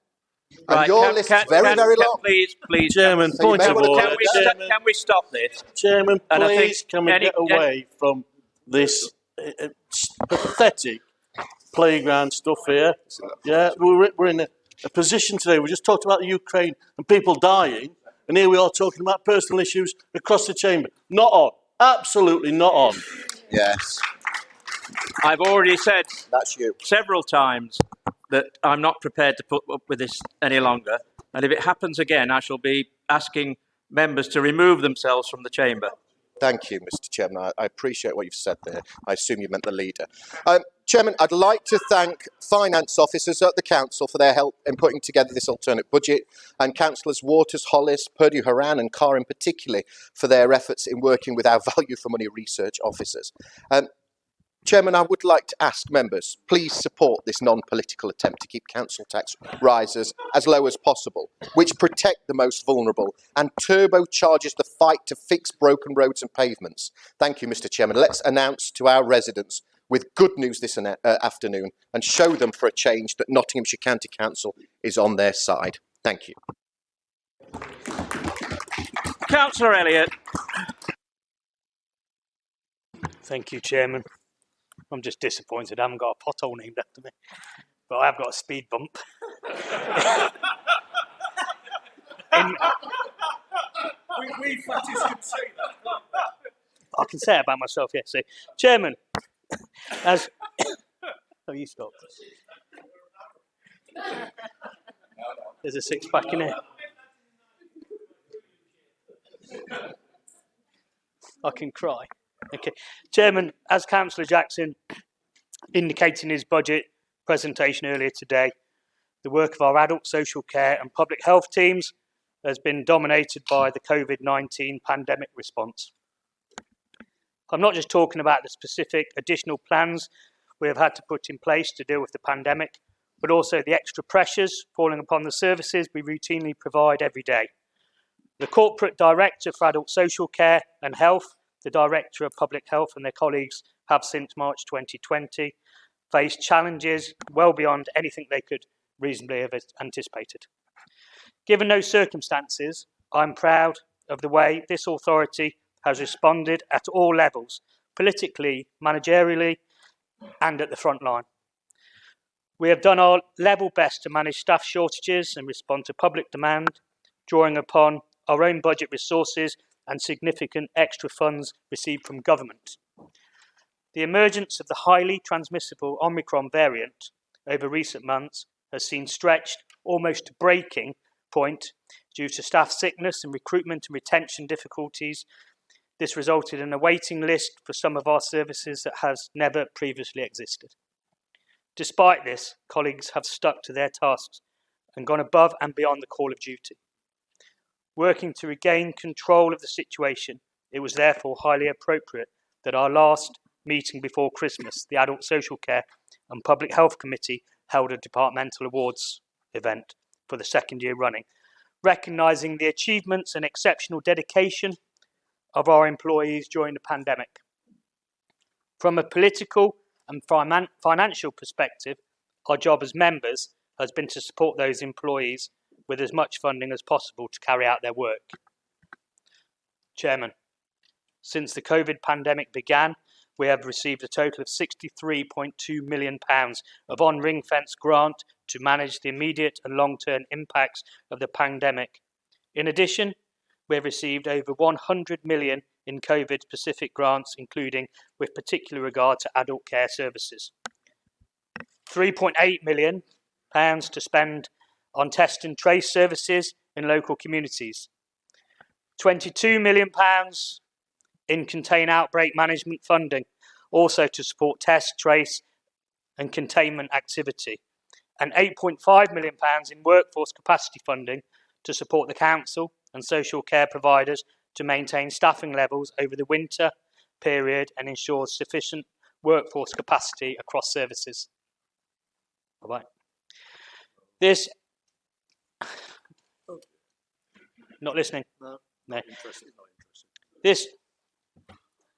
Speaker 8: and
Speaker 4: right,
Speaker 8: your list is very long.
Speaker 4: Please,
Speaker 10: Chairman,
Speaker 8: So
Speaker 10: point of order.
Speaker 4: Can we stop this?
Speaker 10: Chairman,
Speaker 4: And I think
Speaker 10: please can we get away from this pathetic playground stuff here? Yeah, we're in a position today. We just talked about the Ukraine and people dying, and here we are talking about personal issues across the chamber. Not on. Absolutely not on.
Speaker 8: Yes.
Speaker 4: I've already said
Speaker 8: That's you.
Speaker 4: several times that I'm not prepared to put up with this any longer. And if it happens again, I shall be asking members to remove themselves from the chamber.
Speaker 8: Thank you, Mr. Chairman. I appreciate what you've said there. I assume you meant the leader. Chairman, I'd like to thank finance officers at the council for their help in putting together this alternate budget, and councillors Waters, Hollis, Purdue Haran and Carr in particular for their efforts in working with our value for money research officers. Chairman, I would like to ask members, please support this non-political attempt to keep council tax rises as low as possible, which protect the most vulnerable and turbocharges the fight to fix broken roads and pavements. Thank you, Mr. Chairman. Let's announce to our residents with good news this afternoon and show them for a change that Nottinghamshire County Council is on their side. Thank you.
Speaker 4: Councillor Elliott.
Speaker 11: Thank you, Chairman. I'm just disappointed I haven't got a pothole named after me, but I have got a speed bump.
Speaker 5: We fatties can say that.
Speaker 11: I can say it about myself, yes. See, Chairman, as oh, you stop. There's a six-pack in here. I can cry. Okay, Chairman, as Councillor Jackson indicated in his budget presentation earlier today, the work of our adult social care and public health teams has been dominated by the COVID-19 pandemic response. I'm not just talking about the specific additional plans we have had to put in place to deal with the pandemic, but also the extra pressures falling upon the services we routinely provide every day. The Corporate Director for Adult Social Care and Health, the Director of Public Health and their colleagues have since March 2020 faced challenges well beyond anything they could reasonably have anticipated. Given those circumstances, I'm proud of the way this authority has responded at all levels, politically, managerially, and at the front line. We have done our level best to manage staff shortages and respond to public demand, drawing upon our own budget resources and significant extra funds received from government. The emergence of the highly transmissible Omicron variant over recent months has seen stretched almost to breaking point due to staff sickness and recruitment and retention difficulties. This resulted in a waiting list for some of our services that has never previously existed. Despite this, colleagues have stuck to their tasks and gone above and beyond the call of duty. Working to regain control of the situation, it was therefore highly appropriate that our last meeting before Christmas, the Adult Social Care and Public Health Committee held a departmental awards event for the second year running, recognising the achievements and exceptional dedication of our employees during the pandemic. From a political and financial perspective, our job as members has been to support those employees with as much funding as possible to carry out their work. Chairman, since the COVID pandemic began, we have received a total of £63.2 million of on-ring-fence grant to manage the immediate and long-term impacts of the pandemic. In addition, we have received over 100 million in COVID-specific grants, including with particular regard to adult care services. £3.8 million to spend on test and trace services in local communities. £22 million in contain outbreak management funding, also to support test, trace and containment activity. And £8.5 million in workforce capacity funding to support the council and social care providers to maintain staffing levels over the winter period and ensure sufficient workforce capacity across services. All right. This... Not listening? No. Interesting. This...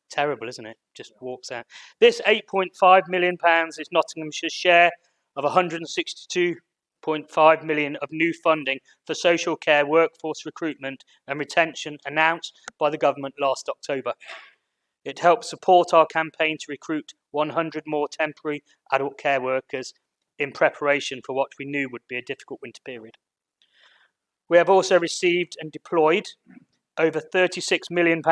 Speaker 11: Terrible, isn't it? Just walks out. This £8.5 million is Nottinghamshire's share of £162.5 million of new funding for social care workforce recruitment and retention announced by the government last October. It helps support our campaign to recruit 100 more temporary adult care workers in preparation for what we knew would be a difficult winter period. We have also received and deployed over £36 million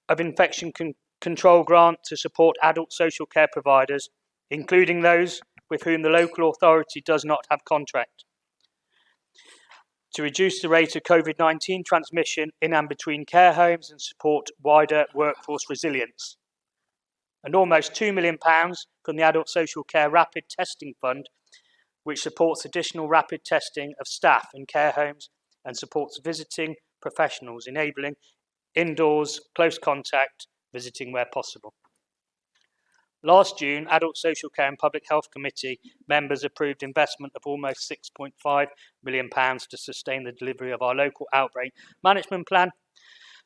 Speaker 11: of infection control grant to support adult social care providers, including those with whom the local authority does not have contract, to reduce the rate of COVID-19 transmission in and between care homes and support wider workforce resilience. And almost £2 million from the Adult Social Care Rapid Testing Fund, which supports additional rapid testing of staff in care homes and supports visiting professionals, enabling indoors, close contact, visiting where possible. Last June, Adult Social Care and Public Health Committee members approved investment of almost £6.5 million to sustain the delivery of our local outbreak management plan,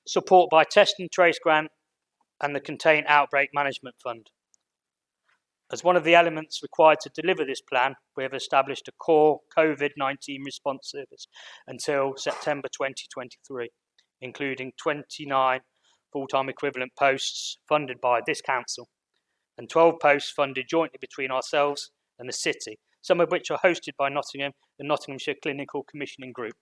Speaker 11: support by Test and Trace grant and the Contain Outbreak Management Fund. As one of the elements required to deliver this plan, we have established a core COVID-19 response service until September 2023. Including 29 full-time equivalent posts funded by this council and 12 posts funded jointly between ourselves and the city, some of which are hosted by Nottingham and Nottinghamshire Clinical Commissioning Group.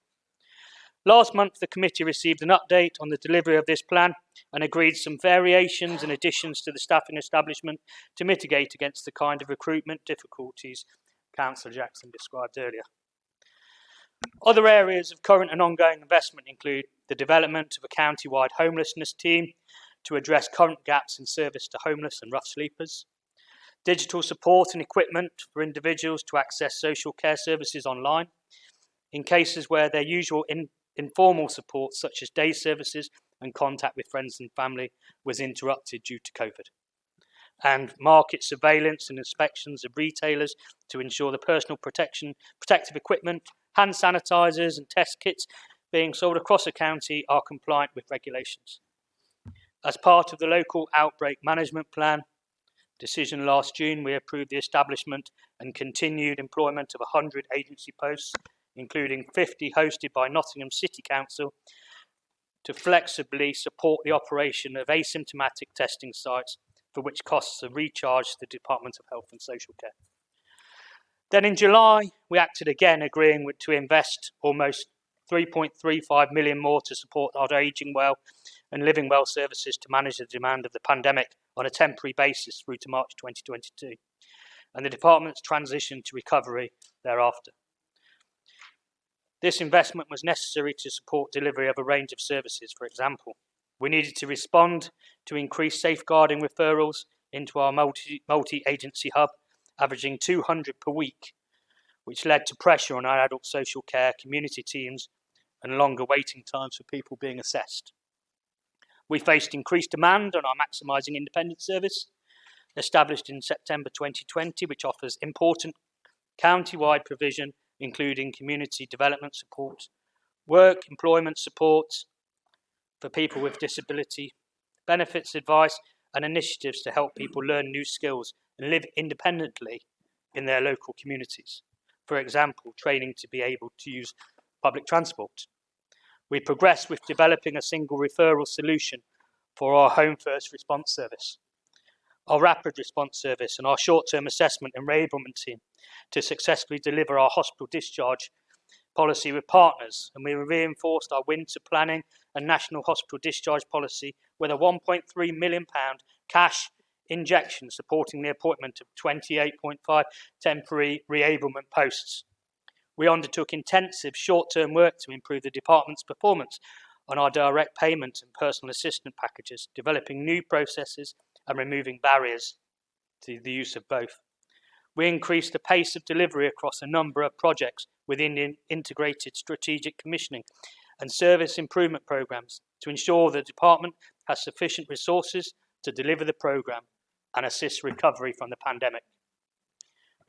Speaker 11: Last month, the committee received an update on the delivery of this plan and agreed some variations and additions to the staffing establishment to mitigate against the kind of recruitment difficulties Councillor Jackson described earlier. Other areas of current and ongoing investment include the development of a county-wide homelessness team to address current gaps in service to homeless and rough sleepers, digital support and equipment for individuals to access social care services online, in cases where their usual informal support, such as day services and contact with friends and family was interrupted due to COVID. And market surveillance and inspections of retailers to ensure the personal protective equipment, hand sanitisers and test kits being sold across the county are compliant with regulations. As part of the local outbreak management plan decision last June, we approved the establishment and continued employment of 100 agency posts, including 50 hosted by Nottingham City Council, to flexibly support the operation of asymptomatic testing sites, for which costs are recharged to the Department of Health and Social Care. Then in July, we acted again, agreeing to invest almost 3.35 million more to support our ageing well and living well services to manage the demand of the pandemic on a temporary basis through to March 2022, and the department's transition to recovery thereafter. This investment was necessary to support delivery of a range of services. For example, we needed to respond to increased safeguarding referrals into our multi-agency hub, averaging 200 per week, which led to pressure on our adult social care community teams and longer waiting times for people being assessed. We faced increased demand on our Maximising Independence service, established in September 2020, which offers important county-wide provision, including community development support, work, employment support for people with disability, benefits advice and initiatives to help people learn new skills and live independently in their local communities. For example, training to be able to use public transport. We progressed with developing a single referral solution for our Home First response service, our rapid response service and our short-term assessment and enablement team to successfully deliver our hospital discharge policy with partners, and we reinforced our winter planning and national hospital discharge policy with a £1.3 million cash injection supporting the appointment of 28.5 temporary reablement posts. We undertook intensive short-term work to improve the department's performance on our direct payment and personal assistant packages, developing new processes and removing barriers to the use of both. We increased the pace of delivery across a number of projects within integrated strategic commissioning and service improvement programs to ensure the department has sufficient resources to deliver the programme and assist recovery from the pandemic.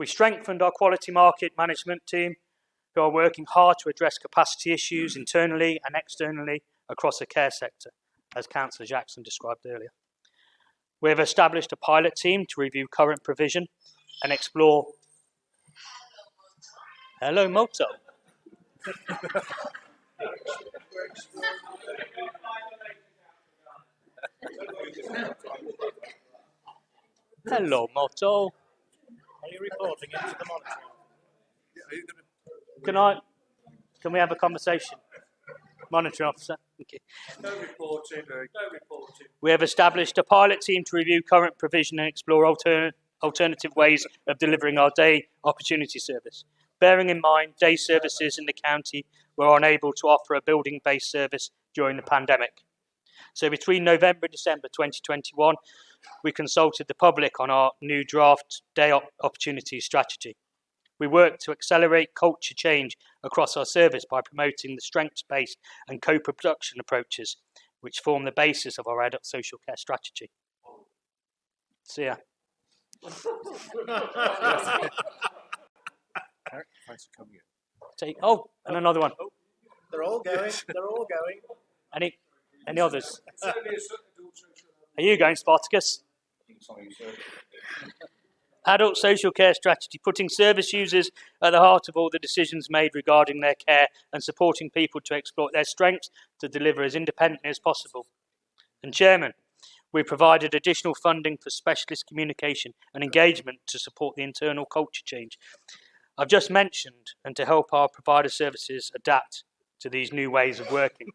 Speaker 11: We strengthened our quality market management team, who are working hard to address capacity issues internally and externally across the care sector, as Councillor Jackson described earlier. We have established a pilot team to review current provision and explore... Hello, Moto. Hello, Moto.
Speaker 10: Are you reporting into the monitor?
Speaker 11: Can we have a conversation? Monitor officer. Okay.
Speaker 10: No reporting. No reporting.
Speaker 11: We have established a pilot team to review current provision and explore alternative ways of delivering our day opportunity service. Bearing in mind, day services in the county were unable to offer a building-based service during the pandemic. So between November and December 2021, we consulted the public on our new draft day opportunity strategy. We worked to accelerate culture change across our service by promoting the strengths-based and co-production approaches, which form the basis of our adult social care strategy. See ya. And another one.
Speaker 10: They're all going. They're all going.
Speaker 11: Any others? Are you going, Spartacus? Adult social care strategy, putting service users at the heart of all the decisions made regarding their care and supporting people to exploit their strengths to deliver as independently as possible. And Chairman, we provided additional funding for specialist communication and engagement to support the internal culture change I've just mentioned, and to help our provider services adapt to these new ways of working.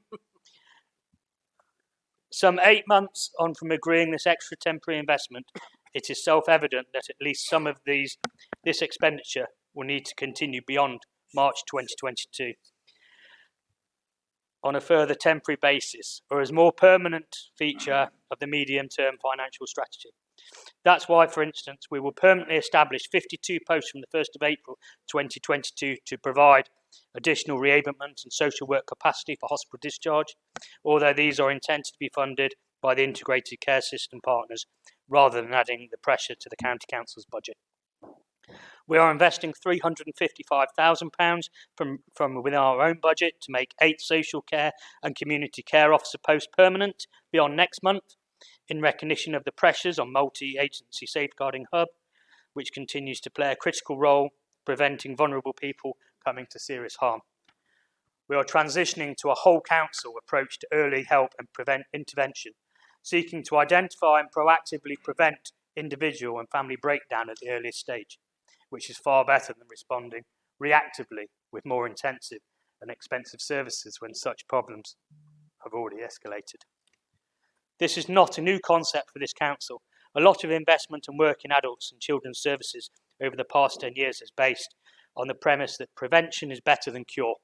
Speaker 11: Some 8 months on from agreeing this extra temporary investment, it is self-evident that at least some of this expenditure will need to continue beyond March 2022 on a further temporary basis, or as more permanent feature of the medium-term financial strategy. That's why, for instance, we will permanently establish 52 posts from the 1st of April 2022 to provide additional reablement and social work capacity for hospital discharge, although these are intended to be funded by the integrated care system partners rather than adding the pressure to the County Council's budget. We are investing £355,000 from within our own budget to make 8 social care and community care officer posts permanent beyond next month, in recognition of the pressures on multi-agency safeguarding hub, which continues to play a critical role preventing vulnerable people coming to serious harm. We are transitioning to a whole council approach to early help and intervention, seeking to identify and proactively prevent individual and family breakdown at the earliest stage, which is far better than responding reactively with more intensive and expensive services when such problems have already escalated. This is not a new concept for this council. A lot of investment and work in adults and children's services over the past 10 years is based on the premise that prevention is better than cure.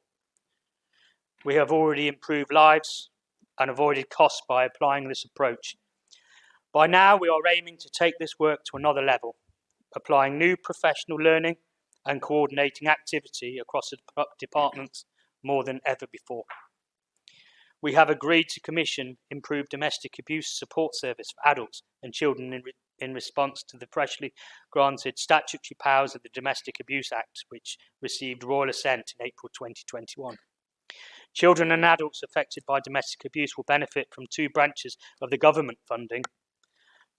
Speaker 11: We have already improved lives and avoided costs by applying this approach. By now, we are aiming to take this work to another level, applying new professional learning and coordinating activity across the departments more than ever before. We have agreed to commission improved domestic abuse support service for adults and children in response to the freshly granted statutory powers of the Domestic Abuse Act, which received royal assent in April 2021. Children and adults affected by domestic abuse will benefit from 2 branches of the government funding,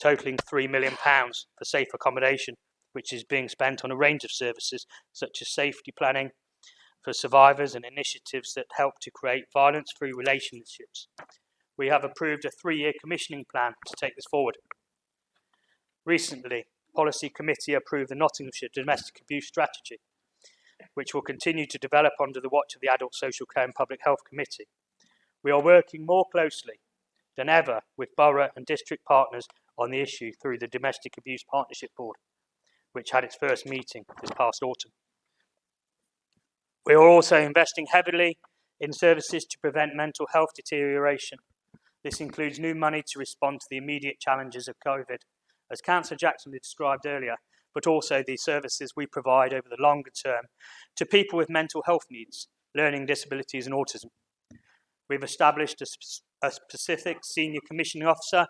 Speaker 11: totalling £3 million for safe accommodation, which is being spent on a range of services such as safety planning for survivors and initiatives that help to create violence-free relationships. We have approved a 3-year commissioning plan to take this forward. Recently, Policy Committee approved the Nottinghamshire Domestic Abuse Strategy, which will continue to develop under the watch of the Adult Social Care and Public Health Committee. We are working more closely than ever with borough and district partners on the issue through the Domestic Abuse Partnership Board, which had its first meeting this past autumn. We are also investing heavily in services to prevent mental health deterioration. This includes new money to respond to the immediate challenges of COVID, as Councillor Jackson described earlier, but also the services we provide over the longer term to people with mental health needs, learning disabilities and autism. We've established a specific senior commissioning officer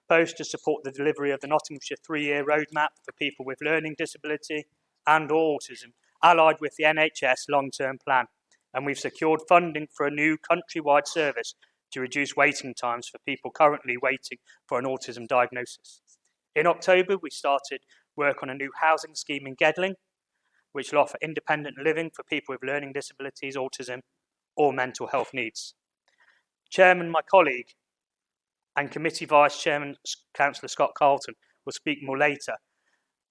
Speaker 11: post to support the delivery of the Nottinghamshire 3-year roadmap for people with learning disability and autism, allied with the NHS long-term plan. And we've secured funding for a new countrywide service to reduce waiting times for people currently waiting for an autism diagnosis. In October, we started work on a new housing scheme in Gedling, which will offer independent living for people with learning disabilities, autism, or mental health needs. Chairman, my colleague, and Committee Vice Chairman, Councillor Scott Carlton, will speak more later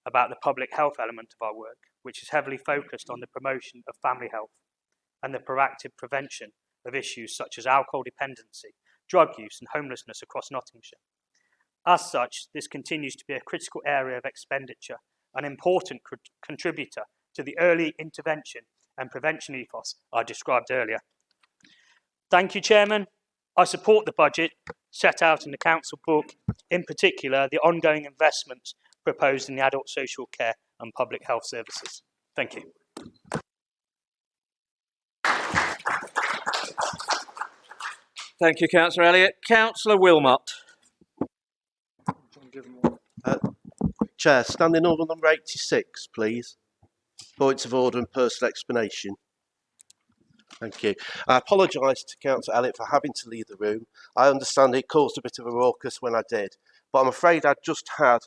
Speaker 11: about the public health element of our work, which is heavily focused on the promotion of family health and the proactive prevention of issues such as alcohol dependency, drug use and homelessness across Nottinghamshire. As such, this continues to be a critical area of expenditure, an important contributor to the early intervention and prevention ethos I described earlier. Thank you, Chairman. I support the budget set out in the Council book, in particular the ongoing investments proposed in the adult social care and public health services. Thank you.
Speaker 4: Thank you, Councillor Elliott. Councillor Wilmot.
Speaker 10: Chair, standing order number 86, please. Points of order and personal explanation. Thank you. I apologise to Councillor Elliott for having to leave the room. I understand it caused a bit of a raucous when I did, but I'm afraid I'd just had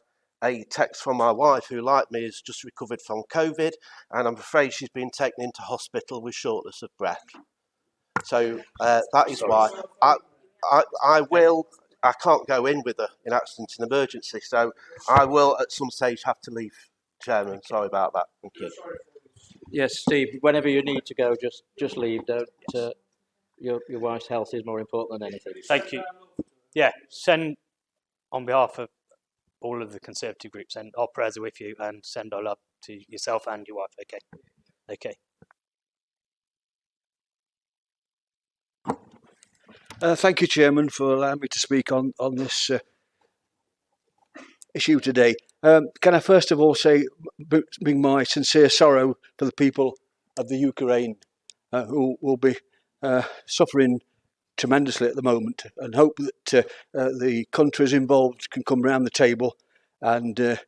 Speaker 10: a text from my wife, who, like me, has just recovered from COVID, and I'm afraid she's been taken into hospital with shortness of breath. So that is why I can't go in with her in accident and emergency, so I will at some stage have to leave, Chairman. Sorry about that. Thank you.
Speaker 4: Yes, Steve, whenever you need to go, just leave. Don't. Your wife's health is more important than anything.
Speaker 11: Thank you. Yeah, send on behalf of all of the Conservative groups, and our prayers are with you, and send our love to yourself and your wife. Okay. Okay.
Speaker 12: Thank you, Chairman, for allowing me to speak on this issue today. Can I first of all say, bring my sincere sorrow for the people of the Ukraine who will be suffering tremendously at the moment, and hope that the countries involved can come around the table and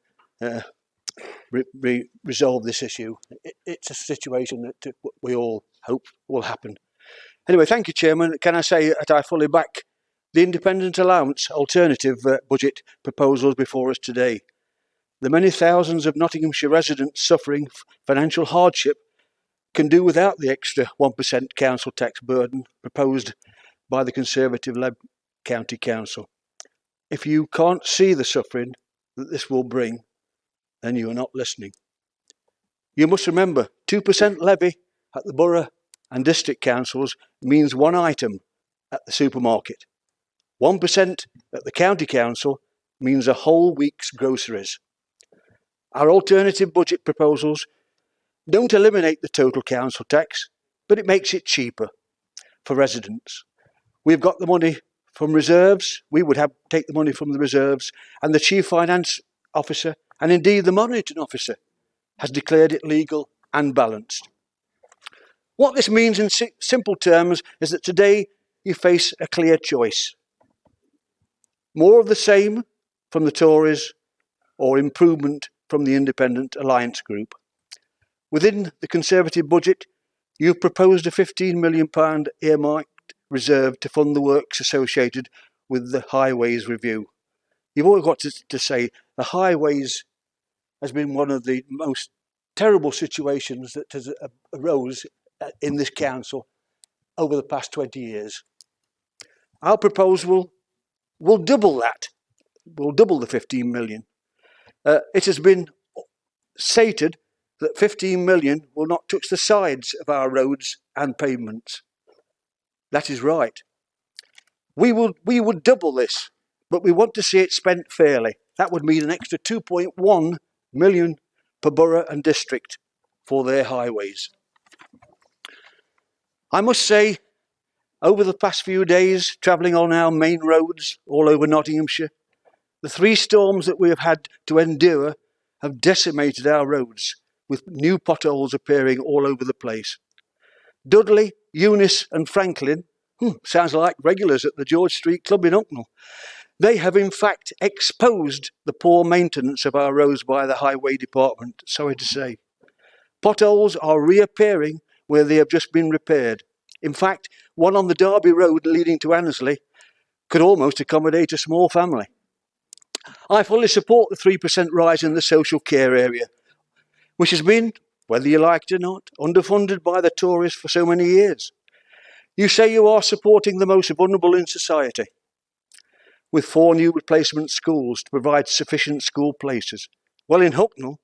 Speaker 12: resolve this issue. It's a situation that we all hope will happen. Anyway, thank you, Chairman. Can I say that I fully back the independent allowance alternative budget proposals before us today. The many thousands of Nottinghamshire residents suffering financial hardship can do without the extra 1% council tax burden proposed by the Conservative-led County Council. If you can't see the suffering that this will bring, then you are not listening. You must remember, 2% levy at the borough and district councils means one item at the supermarket. 1% at the county council means a whole week's groceries. Our alternative budget proposals don't eliminate the total council tax, but it makes it cheaper for residents. We've got the money from reserves. We would take the money from the reserves, and the Chief Finance Officer, and indeed the Monitoring Officer, has declared it legal and balanced. What this means in simple terms is that today you face a clear choice. More of the same from the Tories or improvement from the Independent Alliance Group. Within the Conservative budget, you've proposed a £15 million earmarked reserve to fund the works associated with the Highways Review. You've always got to say the Highways has been one of the most terrible situations that has arose in this council over the past 20 years. Our proposal will double that. We'll double the 15 million. It has been stated that 15 million will not touch the sides of our roads and pavements. That is right. We would double this, but we want to see it spent fairly. That would mean an extra 2.1 million per borough and district for their highways. I must say, over the past few days, travelling on our main roads all over Nottinghamshire, the 3 storms that we have had to endure have decimated our roads, with new potholes appearing all over the place. Dudley, Eunice and Franklin, sounds like regulars at the George Street Club in Hucknall. They have in fact exposed the poor maintenance of our roads by the Highway Department, sorry to say. Potholes are reappearing where they have just been repaired. In fact, one on the Derby Road leading to Annesley could almost accommodate a small family. I fully support the 3% rise in the social care area, which has been, whether you like it or not, underfunded by the Tories for so many years. You say you are supporting the most vulnerable in society, with 4 new replacement schools to provide sufficient school places. Well, in Hucknall,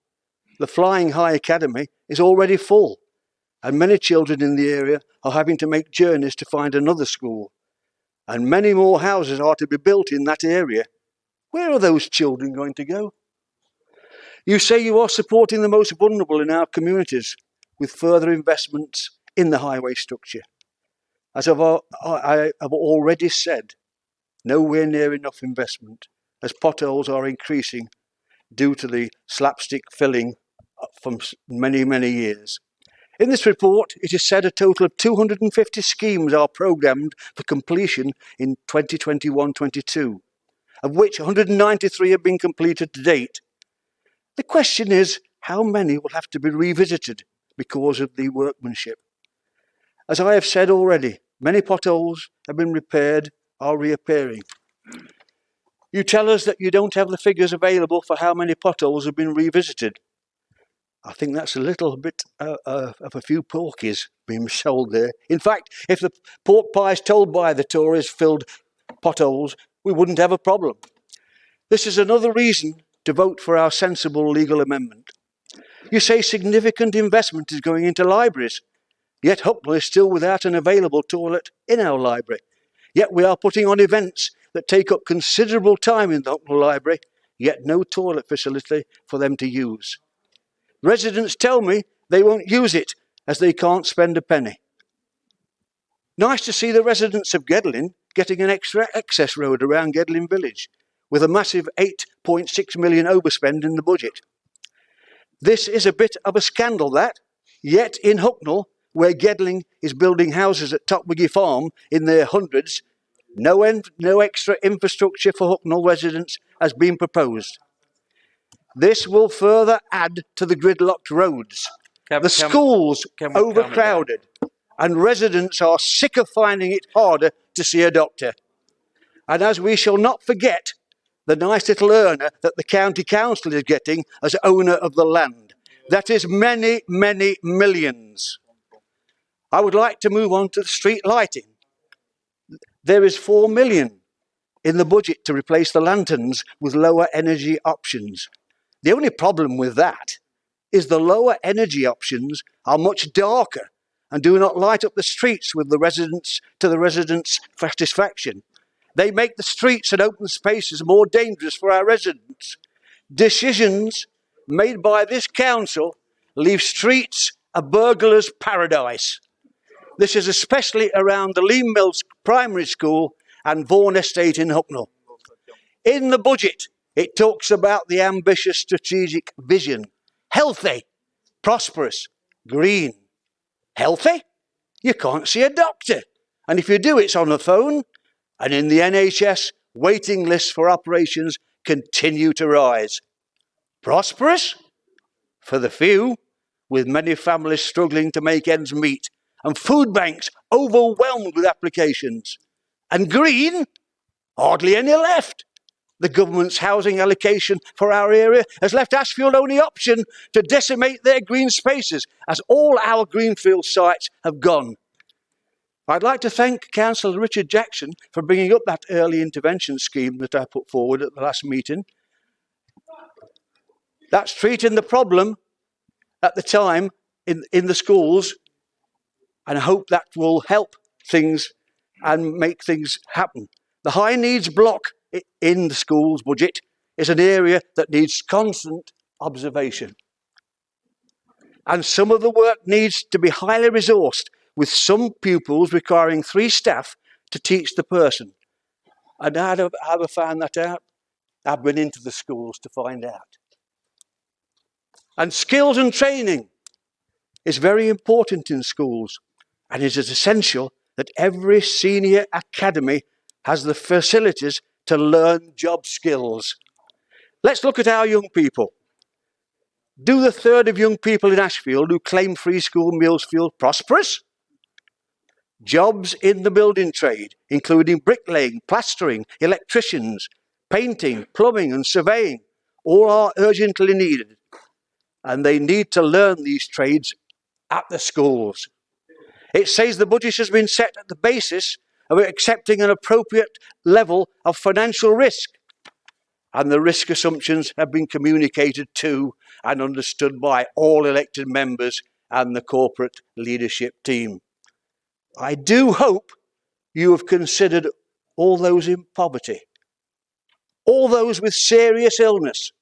Speaker 12: the Flying High Academy is already full, and many children in the area are having to make journeys to find another school. And many more houses are to be built in that area. Where are those children going to go? You say you are supporting the most vulnerable in our communities with further investments in the highway structure. As I have already said, nowhere near enough investment, as potholes are increasing due to the slapstick filling from many, many years. In this report, it is said a total of 250 schemes are programmed for completion in 2021-22, of which 193 have been completed to date. The question is, how many will have to be revisited because of the workmanship? As I have said already, many potholes have been repaired, are reappearing. You tell us that you don't have the figures available for how many potholes have been revisited. I think that's a little bit of a few porkies being sold there. In fact, if the pork pies told by the Tories filled potholes, we wouldn't have a problem. This is another reason to vote for our sensible legal amendment. You say significant investment is going into libraries, yet Hucknall is still without an available toilet in our library. Yet we are putting on events that take up considerable time in the Hucknall Library, yet no toilet facility for them to use. Residents tell me they won't use it as they can't spend a penny. Nice to see the residents of Gedling getting an extra access road around Gedling Village, with a massive 8.6 million overspend in the budget. This is a bit of a scandal that, yet in Hucknall, where Gedling is building houses at Topwiggy Farm in their hundreds, no extra infrastructure for Hucknall residents has been proposed. This will further add to the gridlocked roads. The schools overcrowded, and residents are sick of finding it harder to see a doctor. And as we shall not forget the nice little earner that the county council is getting as owner of the land. That is many, many millions. I would like to move on to the street lighting. There is 4 million in the budget to replace the lanterns with lower energy options. The only problem with that is the lower energy options are much darker and do not light up the streets with the residents to the residents' satisfaction. They make the streets and open spaces more dangerous for our residents. Decisions made by this council leave streets a burglar's paradise. This is especially around the Lean Mills Primary School and Vaughan Estate in Hucknall. In the budget, it talks about the ambitious strategic vision. Healthy, prosperous, green. Healthy? You can't see a doctor. And if you do, it's on the phone. And in the NHS, waiting lists for operations continue to rise. Prosperous? For the few, with many families struggling to make ends meet, and food banks overwhelmed with applications. And green? Hardly any left. The government's housing allocation for our area has left Ashfield only option to decimate their green spaces, as all our greenfield sites have gone. I'd like to thank Councillor Richard Jackson for bringing up that early intervention scheme that I put forward at the last meeting. That's treating the problem at the time in the schools, and I hope that will help things and make things happen. The high needs block in the school's budget is an area that needs constant observation. And some of the work needs to be highly resourced, with some pupils requiring 3 staff to teach the person. And how have I found that out? I've been into the schools to find out. And skills and training is very important in schools, and it is essential that every senior academy has the facilities to learn job skills. Let's look at our young people. Do the third of young people in Ashfield who claim free school meals feel prosperous? Jobs in the building trade, including bricklaying, plastering, electricians, painting, plumbing and surveying, all are urgently needed. And they need to learn these trades at the schools. It says the budget has been set at the basis of accepting an appropriate level of financial risk. And the risk assumptions have been communicated to and understood by all elected members and the corporate leadership team. I do hope you have considered all those in poverty, all those with serious illness,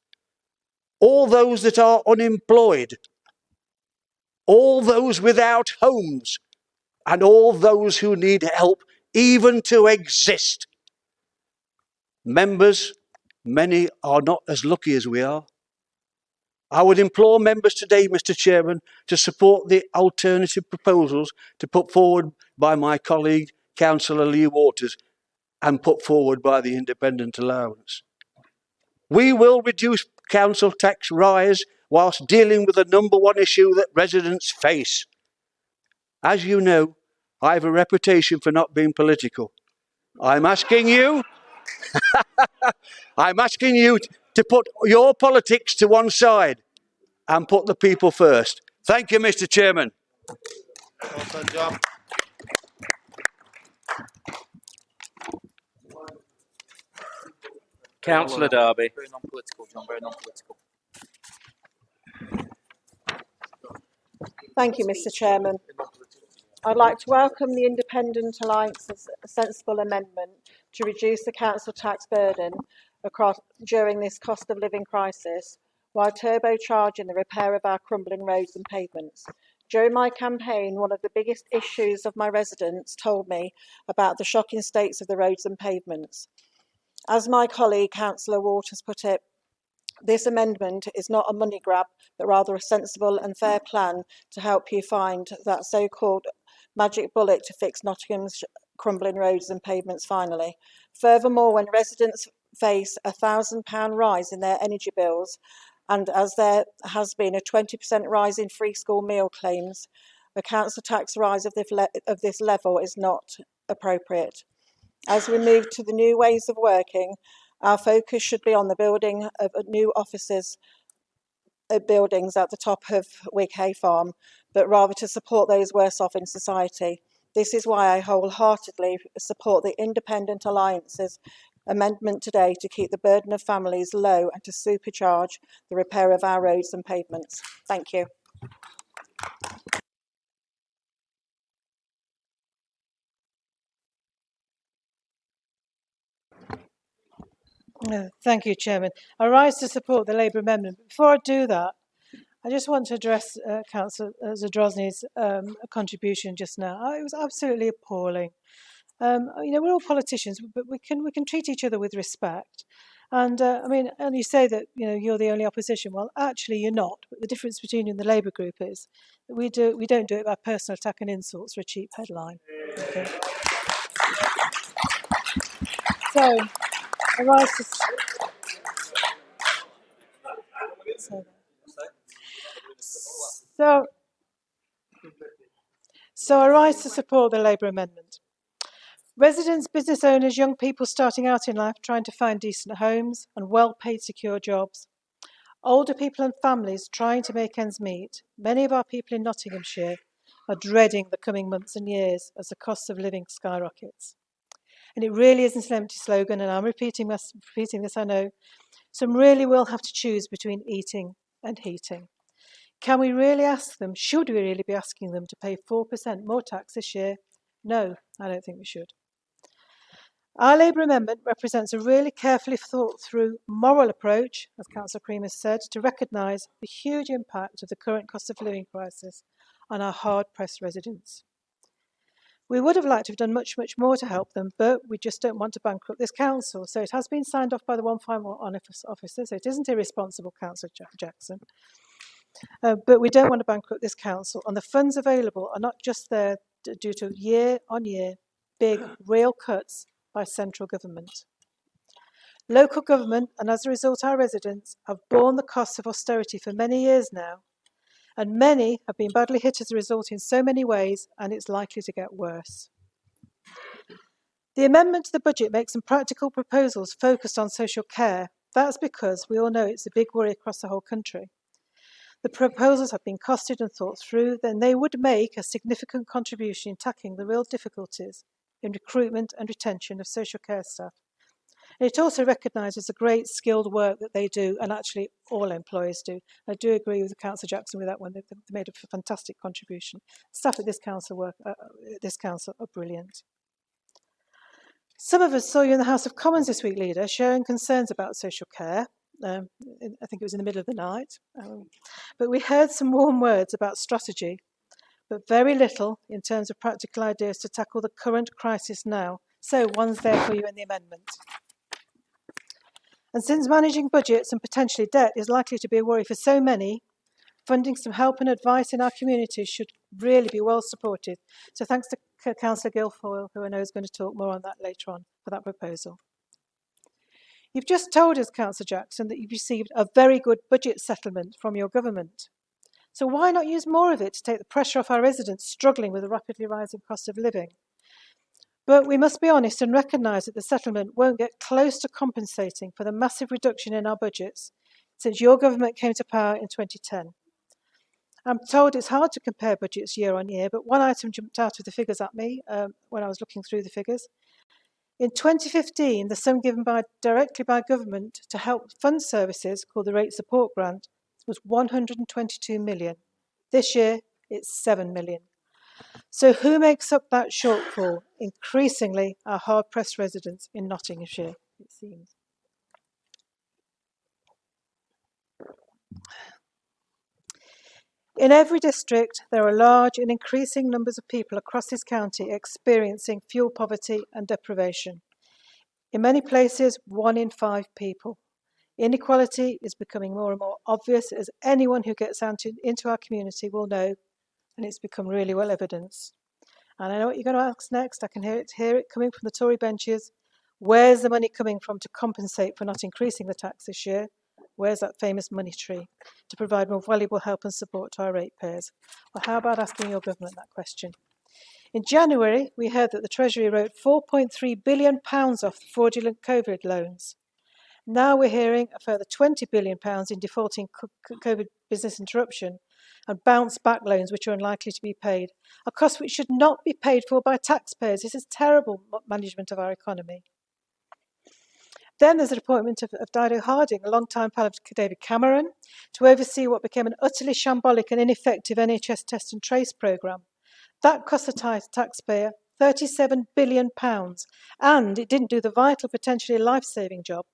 Speaker 12: all those that are unemployed, all those without homes, and all those who need help even to exist. Members, many are not as lucky as we are. I would implore members today, Mr. Chairman, to support the alternative proposals to put forward by my colleague, Councillor Lee Waters, and put forward by the Independent Allowance. We will reduce council tax rise whilst dealing with the number one issue that residents face. As you know, I have a reputation for not being political. I'm asking you, to put your politics to one side and put the people first. Thank you, Mr. Chairman.
Speaker 10: Well done, John.
Speaker 4: Councillor Darby.
Speaker 13: Very non-political, John, very non-political.
Speaker 14: Thank you, Mr. Chairman. I'd like to welcome the Independent Alliance's sensible amendment to reduce the council tax burden during this cost of living crisis, while turbocharging the repair of our crumbling roads and pavements. During my campaign, one of the biggest issues of my residents told me about the shocking states of the roads and pavements. As my colleague, Councillor Waters, put it, This amendment is not a money grab, but rather a sensible and fair plan to help you find that so-called magic bullet to fix Nottingham's crumbling roads and pavements finally. Furthermore, when residents face a £1,000 rise in their energy bills, and as there has been a 20% rise in free school meal claims, a council tax rise of this level is not appropriate. As we move to the new ways of working, our focus should be on the building of new offices, buildings at the top of Wig Hay Farm, but rather to support those worse off in society. This is why I wholeheartedly support the Independent Alliance's amendment today to keep the burden of families low and to supercharge the repair of our roads and pavements. Thank you.
Speaker 15: Thank you, Chairman. I rise to support the Labour amendment. Before I do that, I just want to address Councillor Zadrozny's contribution just now. It was absolutely appalling. You know, we're all politicians, but we can treat each other with respect. And I mean, and you say that you're the only opposition. Well, actually, you're not. But the difference between you and the Labour group is that we don't do it by personal attack and insults for a cheap headline. Okay. So I rise to. So I rise to support the Labour amendment. Residents, business owners, young people starting out in life trying to find decent homes and well-paid secure jobs. Older people and families trying to make ends meet. Many of our people in Nottinghamshire are dreading the coming months and years as the cost of living skyrockets. And it really isn't an empty slogan, and I'm repeating this, I know. Some really will have to choose between eating and heating. Can we really ask them, should we really be asking them to pay 4% more tax this year? No, I don't think we should. Our Labour amendment represents a really carefully thought through moral approach, as Councillor Cream has said, to recognise the huge impact of the current cost of living crisis on our hard-pressed residents. We would have liked to have done much, much more to help them, but we just don't want to bankrupt this council. So it has been signed off by the One Fine officer, so it isn't irresponsible, Councillor Jackson. But we don't want to bankrupt this council, and the funds available are not just there due to year-on-year big, real cuts by central government. Local government, and as a result our residents, have borne the costs of austerity for many years now, and many have been badly hit as a result in so many ways, and it's likely to get worse. The amendment to the budget makes some practical proposals focused on social care. That's because we all know it's a big worry across the whole country. The proposals have been costed and thought through, then they would make a significant contribution in tackling the real difficulties in recruitment and retention of social care staff. And it also recognises the great skilled work that they do, and actually all employers do. I do agree with Councillor Jackson with that one. They've made a fantastic contribution. Staff at this council are brilliant. Some of us saw you in the House of Commons this week, Leader, sharing concerns about social care. I think it was in the middle of the night. But we heard some warm words about strategy, but very little in terms of practical ideas to tackle the current crisis now. So one's there for you in the amendment. And since managing budgets and potentially debt is likely to be a worry for so many, funding some help and advice in our communities should really be well supported. So thanks to Councillor Guilfoyle, who I know is going to talk more on that later on, for that proposal. You've just told us, Councillor Jackson, that you've received a very good budget settlement from your government. So why not use more of it to take the pressure off our residents struggling with the rapidly rising cost of living? But we must be honest and recognise that the settlement won't get close to compensating for the massive reduction in our budgets since your government came to power in 2010. I'm told it's hard to compare budgets year on year, but one item jumped out of the figures at me when I was looking through the figures. In 2015, the sum given directly by government to help fund services, called the Rate Support Grant, was 122 million. This year, it's 7 million. So who makes up that shortfall? Increasingly, our hard-pressed residents in Nottinghamshire, it seems. In every district, there are large and increasing numbers of people across this county experiencing fuel poverty and deprivation. In many places, 1 in 5 people. Inequality is becoming more and more obvious, as anyone who gets into our community will know, and it's become really well evidenced. And I know what you're going to ask next. I can hear it coming from the Tory benches. Where's the money coming from to compensate for not increasing the tax this year? Where's that famous money tree to provide more valuable help and support to our ratepayers? Well, how about asking your government that question? In January, we heard that the Treasury wrote £4.3 billion off fraudulent COVID loans. Now we're hearing a further £20 billion in defaulting COVID business interruption and bounce back loans which are unlikely to be paid, a cost which should not be paid for by taxpayers. This is terrible management of our economy. Then there's the appointment of Dido Harding, a long-time pal of David Cameron, to oversee what became an utterly shambolic and ineffective NHS test and trace programme. That cost the taxpayer £37 billion, and it didn't do the vital, potentially life-saving job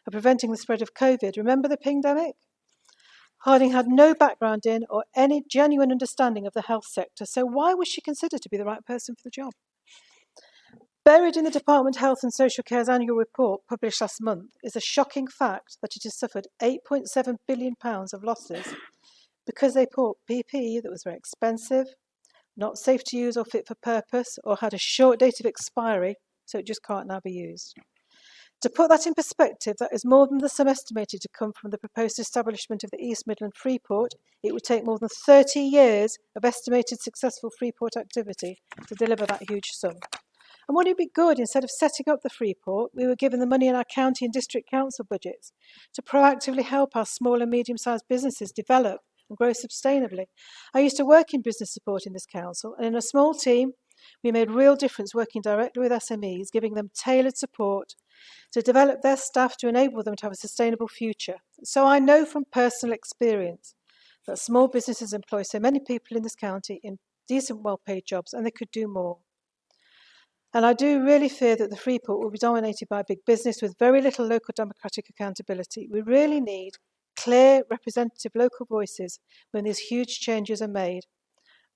Speaker 15: of preventing the spread of COVID. Remember the pandemic? Harding had no background in or any genuine understanding of the health sector, so why was she considered to be the right person for the job? Buried in the Department of Health and Social Care's annual report published last month is a shocking fact that it has suffered £8.7 billion of losses because they bought PPE that was very expensive, not safe to use or fit for purpose, or had a short date of expiry, so it just can't now be used. To put that in perspective, that is more than the sum estimated to come from the proposed establishment of the East Midland Freeport. It would take more than 30 years of estimated successful Freeport activity to deliver that huge sum. And wouldn't it be good, instead of setting up the Freeport, we were given the money in our county and district council budgets to proactively help our small and medium-sized businesses develop and grow sustainably? I used to work in business support in this council, and in a small team, we made real difference working directly with SMEs, giving them tailored support to develop their staff to enable them to have a sustainable future. So I know from personal experience that small businesses employ so many people in this county in decent, well-paid jobs, and they could do more. And I do really fear that the Freeport will be dominated by big business with very little local democratic accountability. We really need clear, representative local voices when these huge changes are made,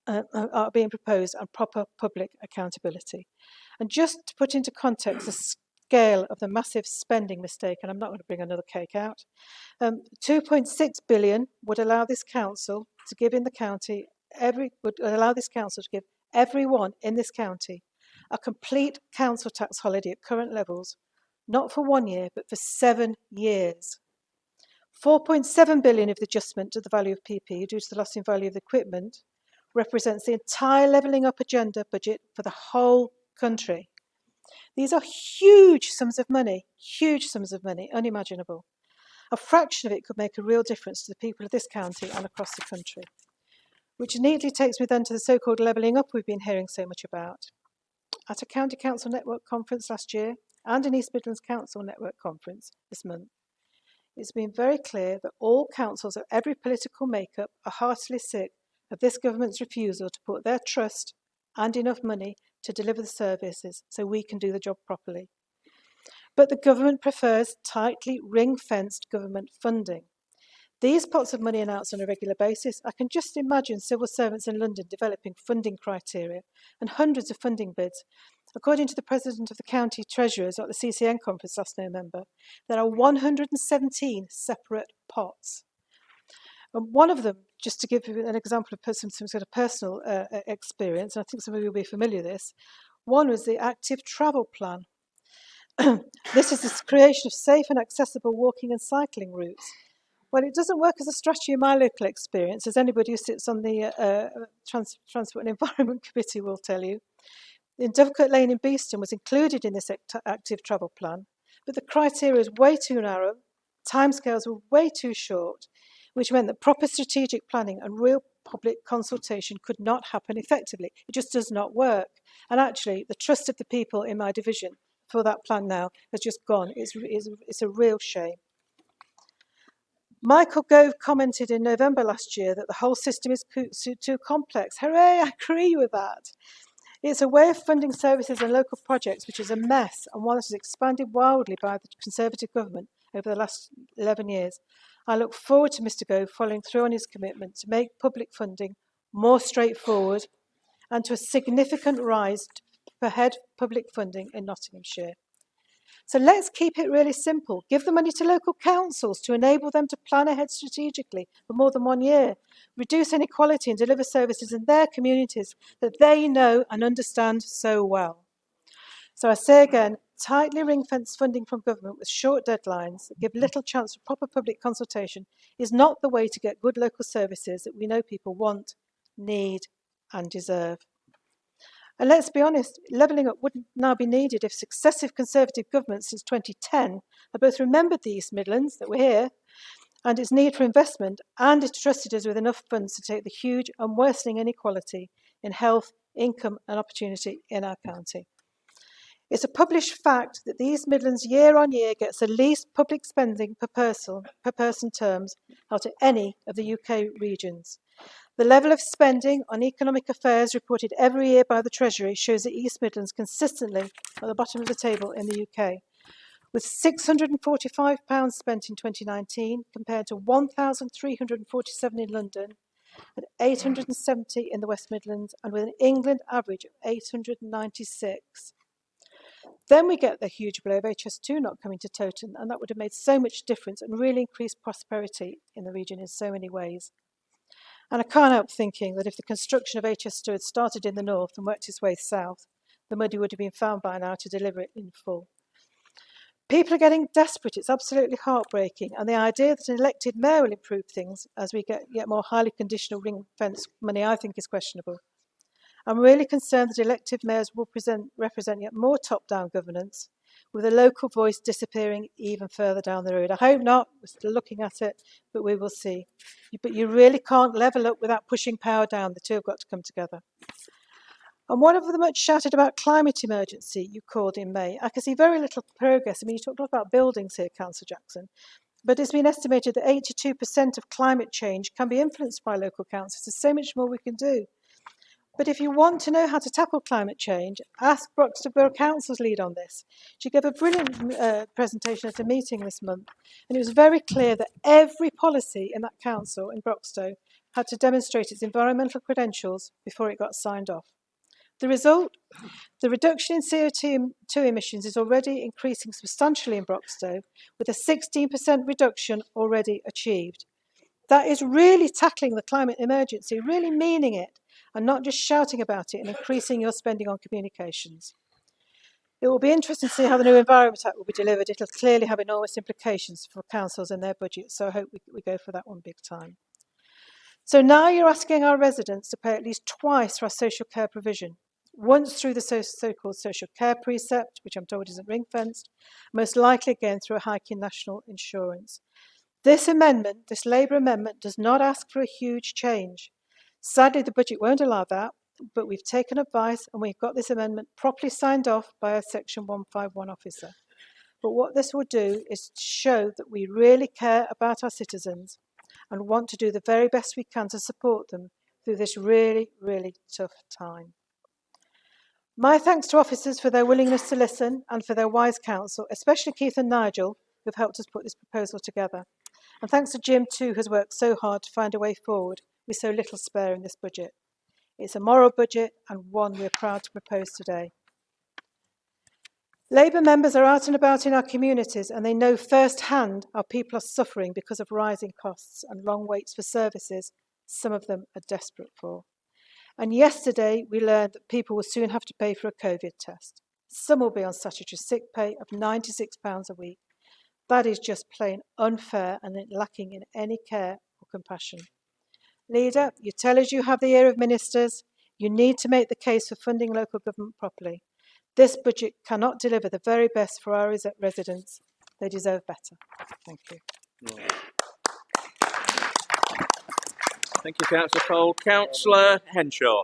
Speaker 15: are being proposed, and proper public accountability. And just to put into context the scale of the massive spending mistake, and I'm not going to bring another cake out, 2.6 billion would allow this council to give in the county, everyone in this county a complete council tax holiday at current levels, not for 1 year, but for 7 years. 4.7 billion of the adjustment to the value of PPE due to the loss in value of the equipment represents the entire levelling up agenda budget for the whole country. These are huge sums of money, unimaginable. A fraction of it could make a real difference to the people of this county and across the country. Which neatly takes me then to the so-called levelling up we've been hearing so much about. At a County Council Network conference last year and an East Midlands Council Network conference this month, it's been very clear that all councils of every political makeup are heartily sick of this government's refusal to put their trust and enough money to deliver the services so we can do the job properly. But the government prefers tightly ring-fenced government funding. These pots of money announced on a regular basis. I can just imagine civil servants in London developing funding criteria and hundreds of funding bids. According to the President of the County Treasurers at the CCN conference last November, there are 117 separate pots. And one of them, just to give you an example of some sort of personal experience, and I think some of you will be familiar with this, one was the active travel plan. This is the creation of safe and accessible walking and cycling routes. Well, it doesn't work as a strategy in my local experience, as anybody who sits on the Transport and Environment Committee will tell you. In Dovecote Lane in Beeston was included in this active travel plan, but the criteria was way too narrow, timescales were way too short, which meant that proper strategic planning and real public consultation could not happen effectively. It just does not work. And actually, the trust of the people in my division for that plan now has just gone. It's a real shame. Michael Gove commented in November last year that the whole system is too complex. Hooray, I agree with that. It's a way of funding services and local projects which is a mess, and one that has expanded wildly by the Conservative government over the last 11 years. I look forward to Mr Gove following through on his commitment to make public funding more straightforward and to a significant rise per head public funding in Nottinghamshire. So let's keep it really simple. Give the money to local councils to enable them to plan ahead strategically for more than 1 year, reduce inequality and deliver services in their communities that they know and understand so well. So I say again, tightly ring-fence funding from government with short deadlines that give little chance for proper public consultation is not the way to get good local services that we know people want, need and deserve. And let's be honest, levelling up wouldn't now be needed if successive Conservative governments since 2010 have both remembered the East Midlands, that we're here, and its need for investment, and it trusted us with enough funds to take the huge and worsening inequality in health, income and opportunity in our county. It's a published fact that the East Midlands year on year gets the least public spending per person terms out of any of the UK regions. The level of spending on economic affairs reported every year by the Treasury shows the East Midlands consistently at the bottom of the table in the UK, with £645 spent in 2019 compared to 1,347 in London and 870 in the West Midlands, and with an England average of 896. Then we get the huge blow of HS2 not coming to Toton, and that would have made so much difference and really increased prosperity in the region in so many ways. And I can't help thinking that if the construction of HS2 had started in the north and worked its way south, the money would have been found by now to deliver it in full. People are getting desperate. It's absolutely heartbreaking. And the idea that an elected mayor will improve things as we get yet more highly conditional ring-fence money, I think is questionable. I'm really concerned that elected mayors will represent yet more top-down governance, with a local voice disappearing even further down the road. I hope not. We're still looking at it, but we will see. But you really can't level up without pushing power down. The two have got to come together. And one of the much shouted about climate emergency you called in May, I can see very little progress. I mean, you talked a lot about buildings here, Councillor Jackson, but it's been estimated that 82% of climate change can be influenced by local councils. There's so much more we can do. But if you want to know how to tackle climate change, ask Broxton Borough Council's lead on this. She gave a brilliant presentation at a meeting this month, and it was very clear that every policy in that council in Broxton had to demonstrate its environmental credentials before it got signed off. The result? The reduction in CO2 emissions is already increasing substantially in Broxton, with a 16% reduction already achieved. That is really tackling the climate emergency, really meaning it, and not just shouting about it and increasing your spending on communications. It will be interesting to see how the new Environment Act will be delivered. It will clearly have enormous implications for councils and their budgets, so I hope we go for that one big time. So now you're asking our residents to pay at least twice for our social care provision, once through the so-called social care precept, which I'm told isn't ring-fenced, most likely again through a hike in national insurance. This amendment, this Labour amendment, does not ask for a huge change. Sadly, the budget won't allow that, but we've taken advice and we've got this amendment properly signed off by a Section 151 officer. But what this will do is show that we really care about our citizens and want to do the very best we can to support them through this really, really tough time. My thanks to officers for their willingness to listen and for their wise counsel, especially Keith and Nigel, who've helped us put this proposal together. And thanks to Jim too, who has worked so hard to find a way forward with so little spare in this budget. It's a moral budget and one we're proud to propose today. Labour members are out and about in our communities and they know firsthand how people are suffering because of rising costs and long waits for services some of them are desperate for. And yesterday we learned that people will soon have to pay for a COVID test. Some will be on statutory sick pay of £96 a week. That is just plain unfair and lacking in any care or compassion. Leader, you tell us you have the ear of ministers. You need to make the case for funding local government properly. This budget cannot deliver the very best for our residents. They deserve better. Thank you.
Speaker 4: Thank you, Councillor Cole. Councillor Henshaw.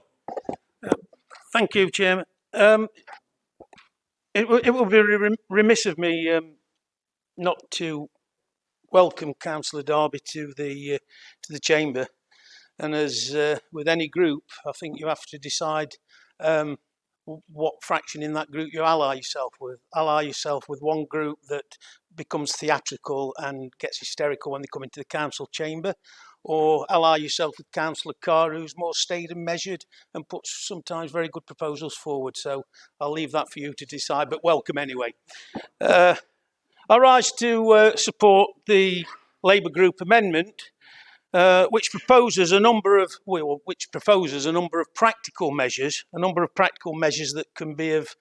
Speaker 9: Thank you, Chairman. It will be remiss of me not to welcome Councillor Darby to the chamber. And as with any group, I think you have to decide what fraction in that group you ally yourself with. Ally yourself with one group that becomes theatrical and gets hysterical when they come into the council chamber, or ally yourself with Councillor Carr, who's more staid and measured and puts sometimes very good proposals forward. So I'll leave that for you to decide, but welcome anyway. I rise to support the Labour Group amendment, which proposes a number of practical measures, that can be of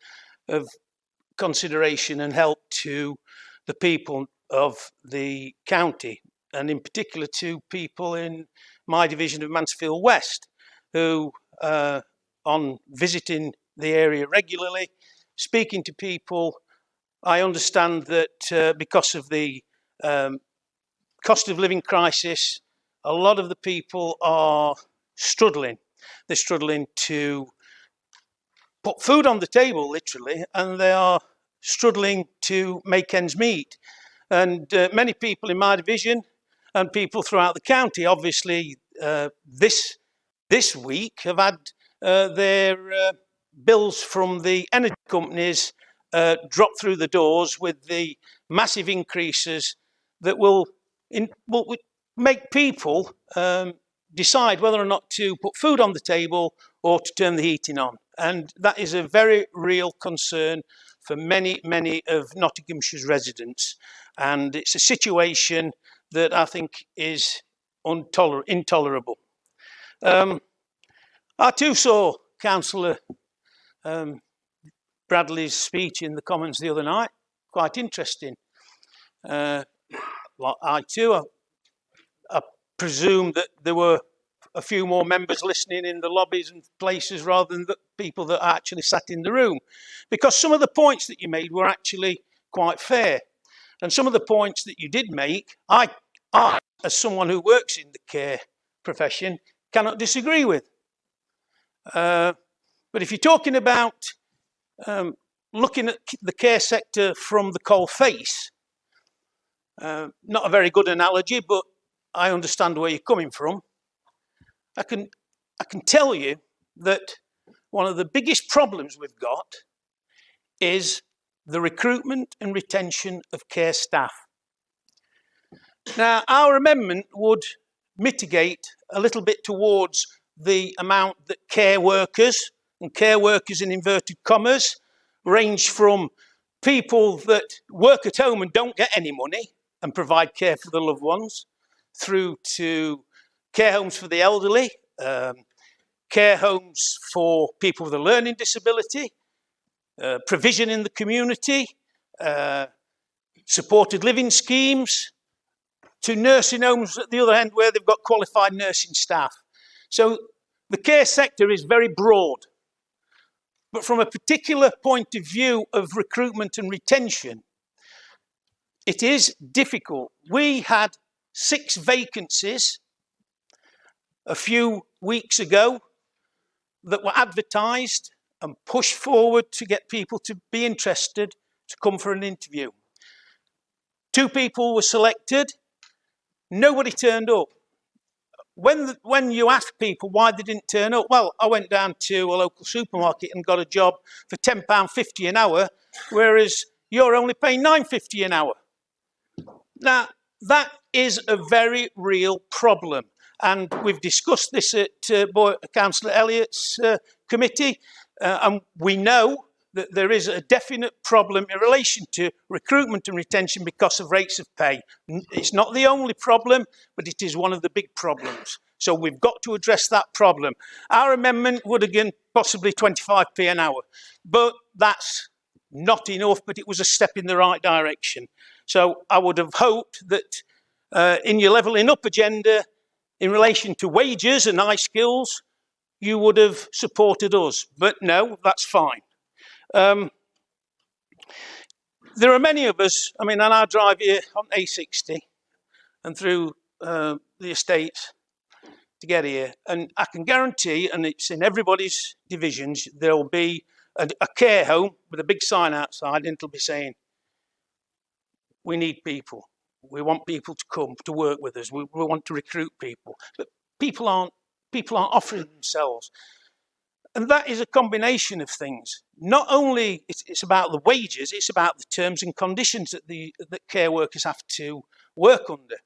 Speaker 9: consideration and help to the people of the county, and in particular to people in my division of Mansfield West, who, on visiting the area regularly, speaking to people, I understand that because of the cost of living crisis, a lot of the people are struggling. They're struggling to put food on the table, literally, and they are struggling to make ends meet. And many people in my division and people throughout the county, obviously, this week have had their bills from the energy companies drop through the doors with the massive increases that will make people decide whether or not to put food on the table or to turn the heating on. And that is a very real concern for many, many of Nottinghamshire's residents. And it's a situation that I think is intolerable. I too saw Councillor Bradley's speech in the Commons the other night. Quite interesting. I presume that there were a few more members listening in the lobbies and places rather than the people that actually sat in the room, because some of the points that you made were actually quite fair, and some of the points that you did make, I as someone who works in the care profession, cannot disagree with. But if you're talking about looking at the care sector from the coal face, not a very good analogy, but I understand where you're coming from. I can tell you that one of the biggest problems we've got is the recruitment and retention of care staff. Now, our amendment would mitigate a little bit towards the amount that care workers, and care workers in inverted commas, range from people that work at home and don't get any money and provide care for the loved ones, through to care homes for the elderly, care homes for people with a learning disability, provision in the community, supported living schemes, to nursing homes at the other end where they've got qualified nursing staff. So the care sector is very broad. But from a particular point of view of recruitment and retention, it is difficult. We had 6 vacancies a few weeks ago that were advertised and pushed forward to get people to be interested to come for an interview. 2 people were selected. Nobody turned up. When you ask people why they didn't turn up, well, I went down to a local supermarket and got a job for £10.50 an hour, whereas you're only paying £9.50 an hour. Now, that is a very real problem. And we've discussed this at Councillor Elliott's committee, and we know that there is a definite problem in relation to recruitment and retention because of rates of pay. It's not the only problem, but it is one of the big problems. So we've got to address that problem. Our amendment would again possibly 25p an hour, but that's not enough, but it was a step in the right direction. So I would have hoped that in your levelling up agenda, in relation to wages and high skills, you would have supported us. But no, that's fine. There are many of us, I mean, and I drive here on A60 and through the estates to get here, and I can guarantee, and it's in everybody's divisions, there will be a care home with a big sign outside, and it'll be saying, we need people. We want people to come to work with us. We want to recruit people. But people aren't offering themselves. And that is a combination of things. Not only it's about the wages, it's about the terms and conditions that care workers have to work under.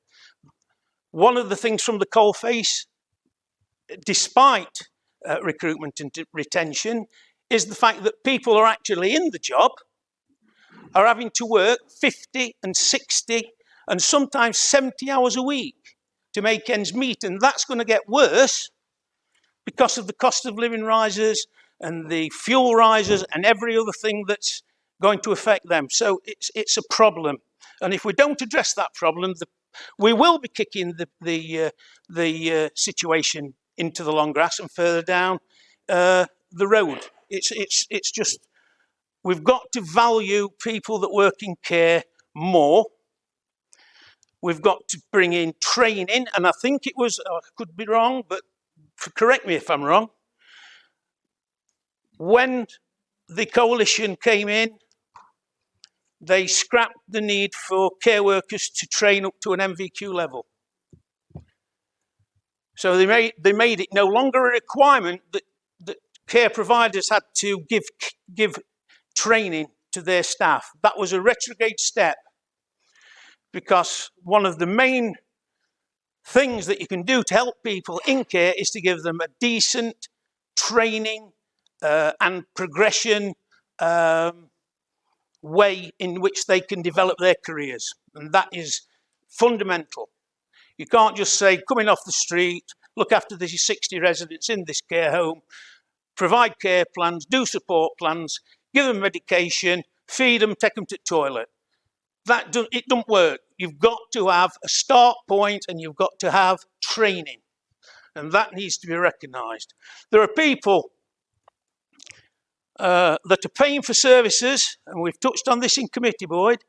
Speaker 9: one of the things from the coalface, despite recruitment and retention, is the fact that people are actually in the job are having to work 50 and 60 and sometimes 70 hours a week to make ends meet. And that's going to get worse because of the cost of living rises and the fuel rises and every other thing that's going to affect them. So it's a problem. And if we don't address that problem, we will be kicking the situation into the long grass and further down the road. It's just, we've got to value people that work in care more. We've got to bring in training, and I think it was, I could be wrong, but correct me if I'm wrong, when the coalition came in, they scrapped the need for care workers to train up to an MVQ level. So they made it no longer a requirement that care providers had to give training to their staff. That was a retrograde step, because one of the main things that you can do to help people in care is to give them a decent training and progression way in which they can develop their careers. And that is fundamental. You can't just say, come in off the street, look after the 60 residents in this care home, provide care plans, do support plans, give them medication, feed them, take them to the toilet. It don't work. You've got to have a start point and you've got to have training. And that needs to be recognised. There are people that are paying for services, and we've touched on this in committee, Boyd,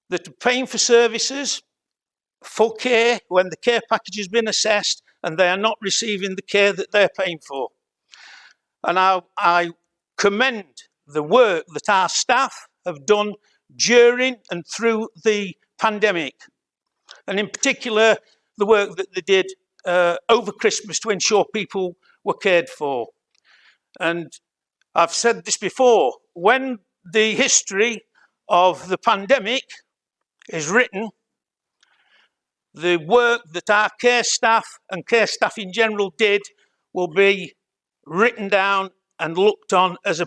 Speaker 9: that are paying for services for care when the care package has been assessed and they are not receiving the care that they're paying for. And I commend the work that our staff have done during and through the pandemic, and in particular the work that they did over Christmas to ensure people were cared for. And I've said this before, when the history of the pandemic is written, the work that our care staff and care staff in general did will be written down and looked on as a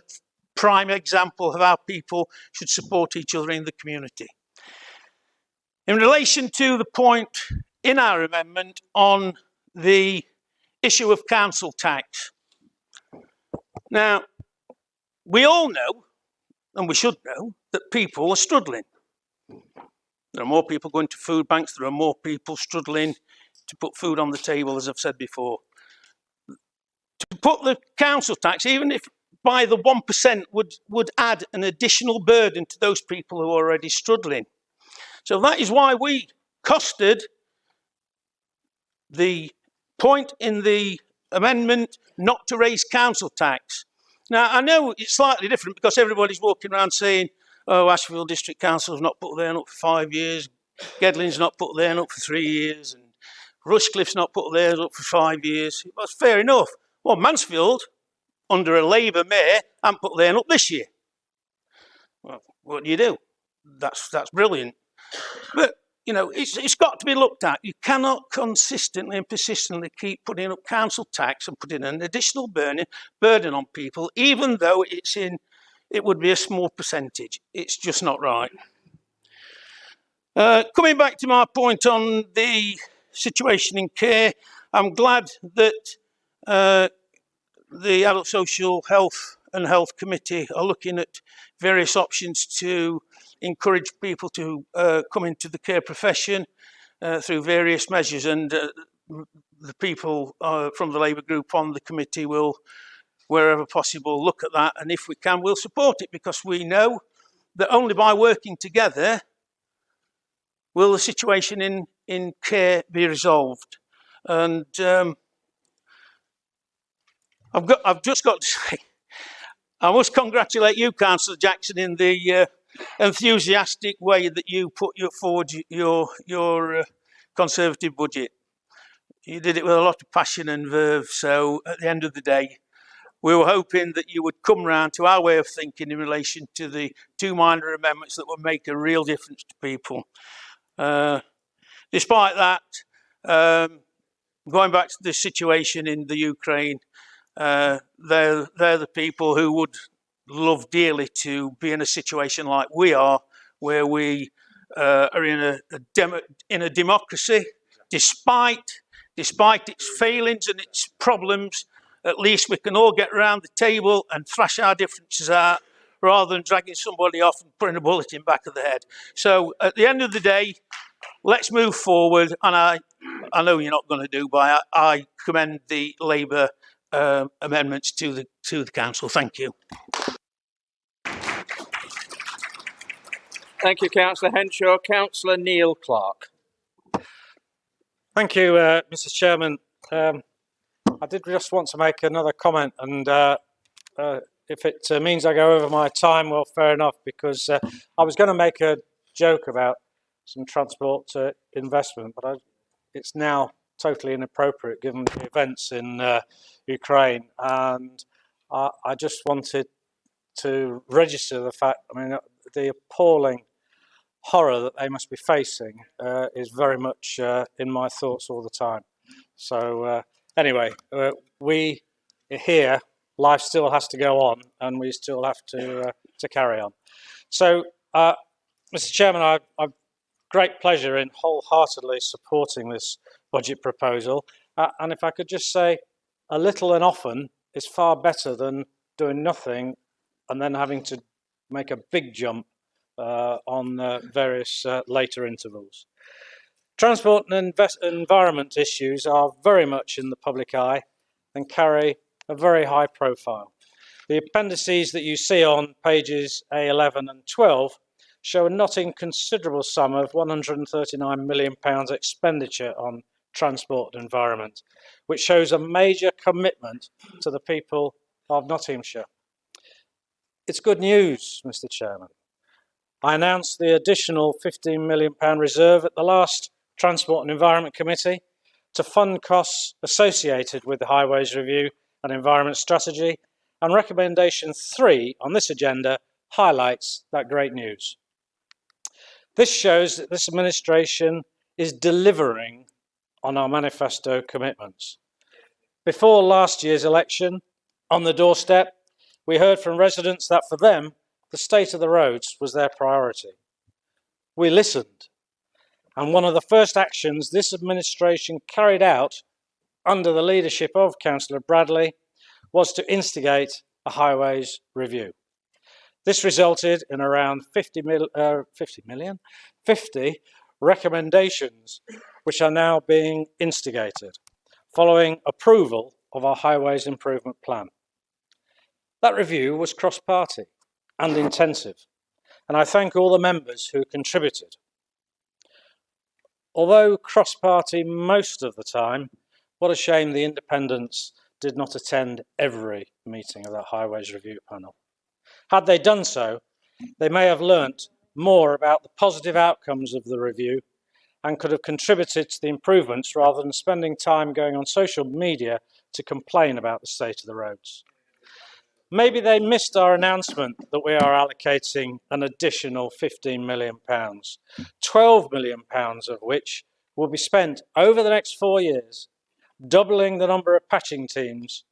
Speaker 9: prime example of how people should support each other in the community. In relation to the point in our amendment on the issue of council tax. Now, we all know, and we should know, that people are struggling. There are more people going to food banks, there are more people struggling to put food on the table, as I've said before. To put the council tax, even if by the 1%, would add an additional burden to those people who are already struggling. So that is why we costed the point in the amendment not to raise council tax. Now, I know it's slightly different because everybody's walking around saying, oh, Ashfield District Council's not put theirs up for 5 years, Gedling's not put theirs up for 3 years, and Rushcliffe's not put theirs up for 5 years. That's fair enough. Well, Mansfield, under a Labour mayor, haven't put theirs up this year. Well, what do? That's brilliant. But, you know, it's got to be looked at. You cannot consistently and persistently keep putting up council tax and putting an additional burden on people, even though it would be a small percentage. It's just not right. Coming back to my point on the situation in care, I'm glad that the Adult Social Health and Health Committee are looking at various options to encourage people to come into the care profession through various measures, and the people from the Labour group on the committee will, wherever possible, look at that, and if we can, we'll support it, because we know that only by working together will the situation in care be resolved. And I've just got to say, I must congratulate you, Councillor Jackson, in the enthusiastic way that you put forward your Conservative budget. You did it with a lot of passion and verve, so at the end of the day, we were hoping that you would come round to our way of thinking in relation to the 2 minor amendments that would make a real difference to people. Despite that, Going back to the situation in the Ukraine, they're the people who would love dearly to be in a situation like we are, where we are in a democracy, despite its failings and its problems. At least we can all get around the table and thrash our differences out, rather than dragging somebody off and putting a bullet in the back of the head. So at the end of the day, let's move forward. And I know you're not going to do, but I commend the Labour amendments to the council. Thank you.
Speaker 4: Thank you, Councillor Henshaw. Councillor Neil Clark.
Speaker 1: Thank you, Mr. Chairman. I did just want to make another comment, and if it means I go over my time, well, fair enough, because I was going to make a joke about some transport investment, but it's now totally inappropriate given the events in Ukraine, and I just wanted to register the fact, I mean, the appalling horror that they must be facing is very much in my thoughts all the time. So anyway, we here, life still has to go on, and we still have to carry on. So, Mr. Chairman, I've great pleasure in wholeheartedly supporting this budget proposal. And if I could just say, a little and often is far better than doing nothing and then having to make a big jump on various later intervals. Transport and environment issues are very much in the public eye and carry a very high profile. The appendices that you see on pages A11 and 12 show a not inconsiderable sum of £139 million expenditure on transport and environment, which shows a major commitment to the people of Nottinghamshire. It's good news, Mr. Chairman. I announced the additional £15 million reserve at the last Transport and Environment Committee to fund costs associated with the Highways Review and Environment Strategy, and recommendation 3 on this agenda highlights that great news. This shows that this administration is delivering on our manifesto commitments. Before last year's election, on the doorstep, we heard from residents that for them, the state of the roads was their priority. We listened, and one of the first actions this administration carried out under the leadership of Councillor Bradley was to instigate a highways review. This resulted in around 50 recommendations which are now being instigated, following approval of our Highways Improvement Plan. That review was cross-party and intensive, and I thank all the members who contributed. Although cross-party most of the time, what a shame the independents did not attend every meeting of that Highways Review panel. Had they done so, they may have learnt more about the positive outcomes of the review and could have contributed to the improvements rather than spending time going on social media to complain about the state of the roads. Maybe they missed our announcement that we are allocating an additional £15 million, £12 million of which will be spent over the next 4 years, doubling the number of patching teams.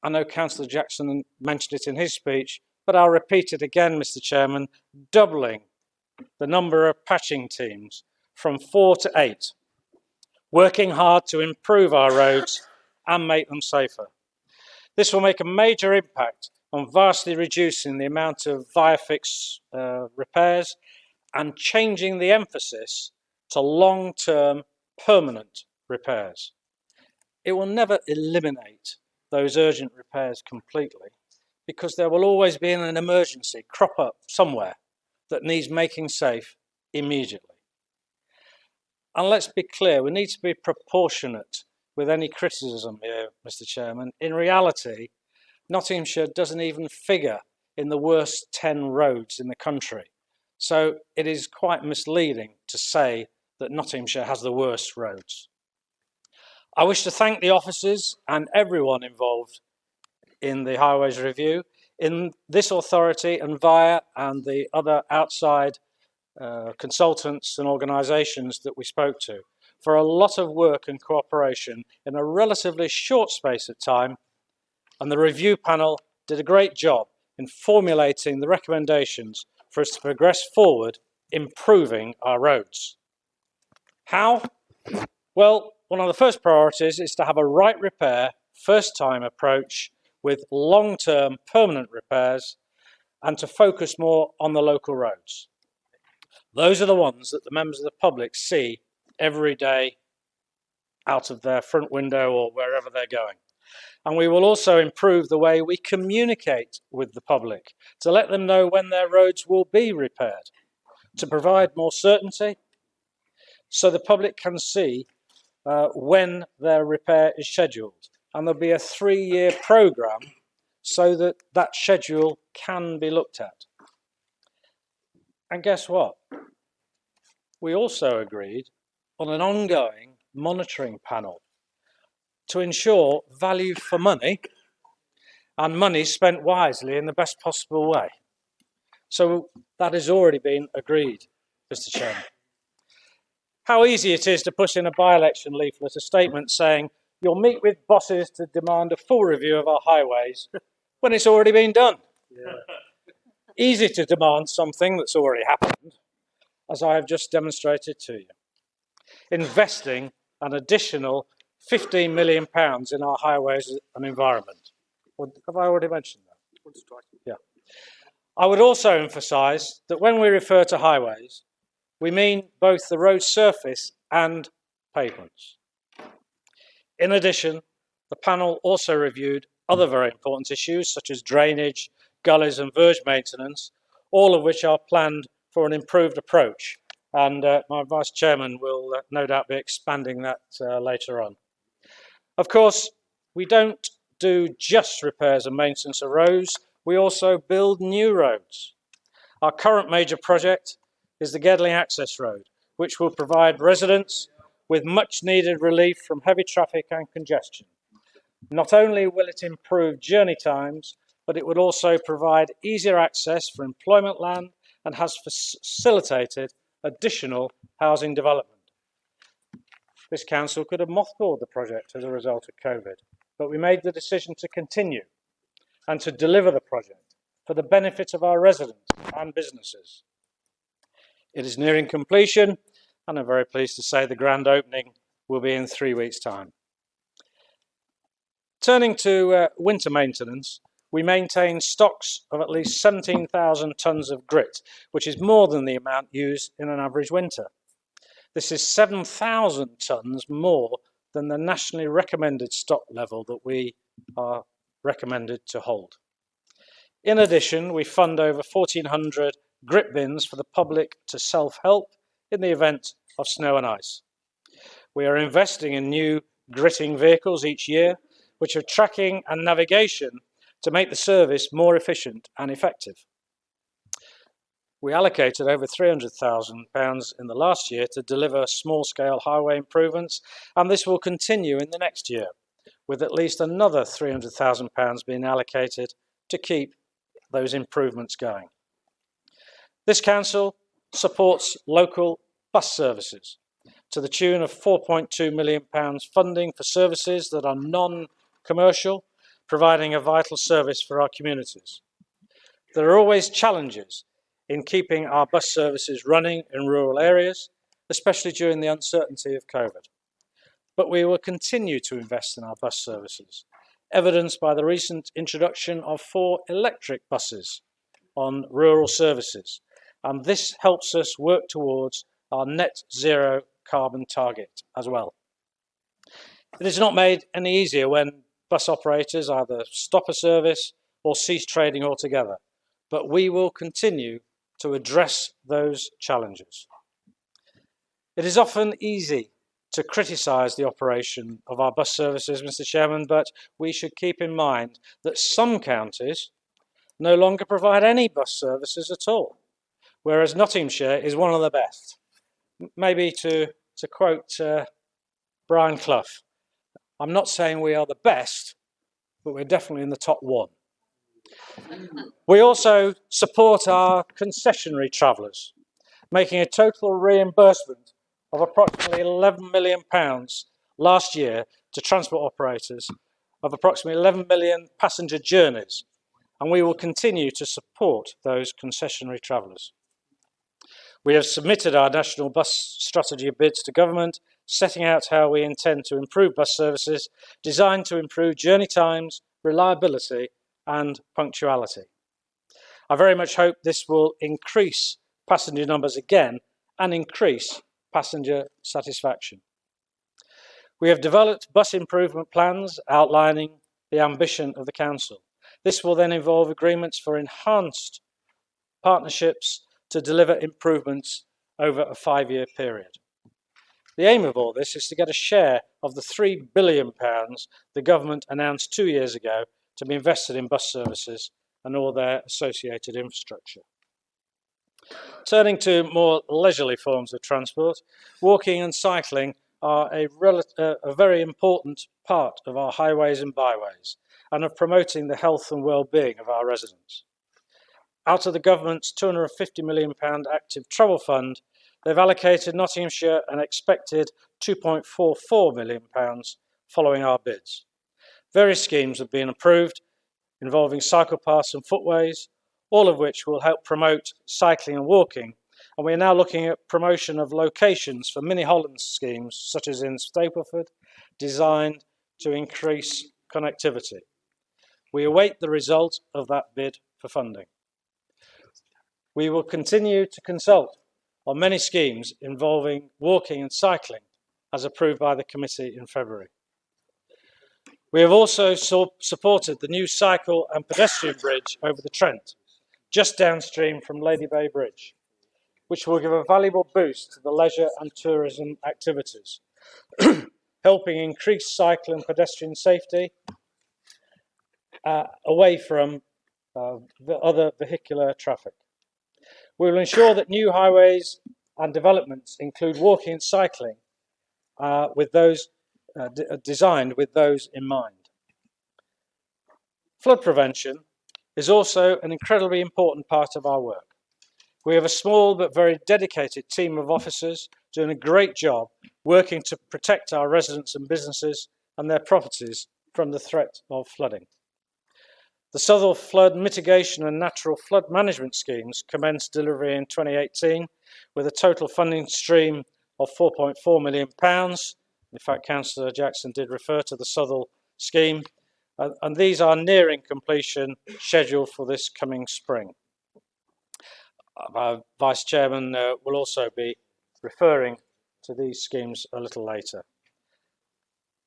Speaker 1: I know Councillor Jackson mentioned it in his speech, but I'll repeat it again, Mr. Chairman, doubling the number of patching teams from 4 to 8, working hard to improve our roads and make them safer. This will make a major impact on vastly reducing the amount of VIAFIX repairs and changing the emphasis to long-term permanent repairs. It will never eliminate those urgent repairs completely, because there will always be an emergency crop up somewhere that needs making safe immediately. And let's be clear, we need to be proportionate with any criticism here, Mr. Chairman. In reality, Nottinghamshire doesn't even figure in the worst 10 roads in the country. So it is quite misleading to say that Nottinghamshire has the worst roads. I wish to thank the officers and everyone involved in the Highways Review, in this authority and via and the other outside consultants and organisations that we spoke to, for a lot of work and cooperation in a relatively short space of time, and the review panel did a great job in formulating the recommendations for us to progress forward, improving our roads. How? Well, one of the first priorities is to have a right repair, first-time approach with long-term permanent repairs and to focus more on the local roads. Those are the ones that the members of the public see every day out of their front window or wherever they're going. And we will also improve the way we communicate with the public to let them know when their roads will be repaired, to provide more certainty so the public can see when their repair is scheduled. And there'll be a 3-year programme so that that schedule can be looked at. And guess what? We also agreed on an ongoing monitoring panel to ensure value for money and money spent wisely in the best possible way. So that has already been agreed, Mr. Chairman. How easy it is to put in a by-election leaflet a statement saying you'll meet with bosses to demand a full review of our highways when it's already been done. Yeah. Easy to demand something that's already happened, as I have just demonstrated to you. Investing an additional £15 million in our highways and environment. Have I already mentioned that? Yeah. I would also emphasise that when we refer to highways, we mean both the road surface and pavements. In addition, the panel also reviewed other very important issues such as drainage, gullies and verge maintenance, all of which are planned for an improved approach. And my Vice Chairman will no doubt be expanding that later on. Of course, we don't do just repairs and maintenance of roads, we also build new roads. Our current major project is the Gedling Access Road, which will provide residents with much needed relief from heavy traffic and congestion. Not only will it improve journey times, but it would also provide easier access for employment land and has facilitated additional housing development. This council could have mothballed the project as a result of COVID, but we made the decision to continue and to deliver the project for the benefit of our residents and businesses. It is nearing completion, and I'm very pleased to say the grand opening will be in 3 weeks' time. Turning to winter maintenance, we maintain stocks of at least 17,000 tonnes of grit, which is more than the amount used in an average winter. This is 7,000 tonnes more than the nationally recommended stock level that we are recommended to hold. In addition, we fund over 1,400 grit bins for the public to self-help in the event of snow and ice. We are investing in new gritting vehicles each year, which have tracking and navigation to make the service more efficient and effective. We allocated over £300,000 in the last year to deliver small-scale highway improvements, and this will continue in the next year, with at least another £300,000 being allocated to keep those improvements going. This council supports local bus services to the tune of £4.2 million funding for services that are non-commercial, providing a vital service for our communities. There are always challenges in keeping our bus services running in rural areas, especially during the uncertainty of COVID. But we will continue to invest in our bus services, evidenced by the recent introduction of 4 electric buses on rural services, and this helps us work towards our net zero carbon target as well. It is not made any easier when bus operators either stop a service or cease trading altogether, but we will continue to address those challenges. It is often easy to criticise the operation of our bus services, Mr. Chairman, but we should keep in mind that some counties no longer provide any bus services at all, whereas Nottinghamshire is one of the best. Maybe to quote Brian Clough, I'm not saying we are the best, but we're definitely in the top 1. We also support our concessionary travellers, making a total reimbursement of approximately £11 million last year to transport operators of approximately 11 million passenger journeys, and we will continue to support those concessionary travellers. We have submitted our national bus strategy bids to government, setting out how we intend to improve bus services designed to improve journey times, reliability and punctuality. I very much hope this will increase passenger numbers again and increase passenger satisfaction. We have developed bus improvement plans outlining the ambition of the Council. This will then involve agreements for enhanced partnerships to deliver improvements over a 5-year period. The aim of all this is to get a share of the £3 billion the government announced 2 years ago to be invested in bus services and all their associated infrastructure. Turning to more leisurely forms of transport, walking and cycling are a very important part of our highways and byways and of promoting the health and well-being of our residents. Out of the government's £250 million active travel fund, they've allocated Nottinghamshire an expected £2.44 million following our bids. Various schemes have been approved involving cycle paths and footways, all of which will help promote cycling and walking, and we are now looking at promotion of locations for mini Holland schemes such as in Stapleford, designed to increase connectivity. We await the result of that bid for funding. We will continue to consult on many schemes involving walking and cycling as approved by the committee in February. We have also supported the new cycle and pedestrian bridge over the Trent, just downstream from Lady Bay Bridge, which will give a valuable boost to the leisure and tourism activities, helping increase cycle and pedestrian safety away from the other vehicular traffic. We will ensure that new highways and developments include walking and cycling with those designed with those in mind. Flood prevention is also an incredibly important part of our work. We have a small but very dedicated team of officers doing a great job working to protect our residents and businesses and their properties from the threat of flooding. The Southall Flood Mitigation and Natural Flood Management Schemes commenced delivery in 2018 with a total funding stream of £4.4 million. In fact, Councillor Jackson did refer to the Southall scheme, and these are nearing completion, scheduled for this coming spring. Our Vice Chairman will also be referring to these schemes a little later.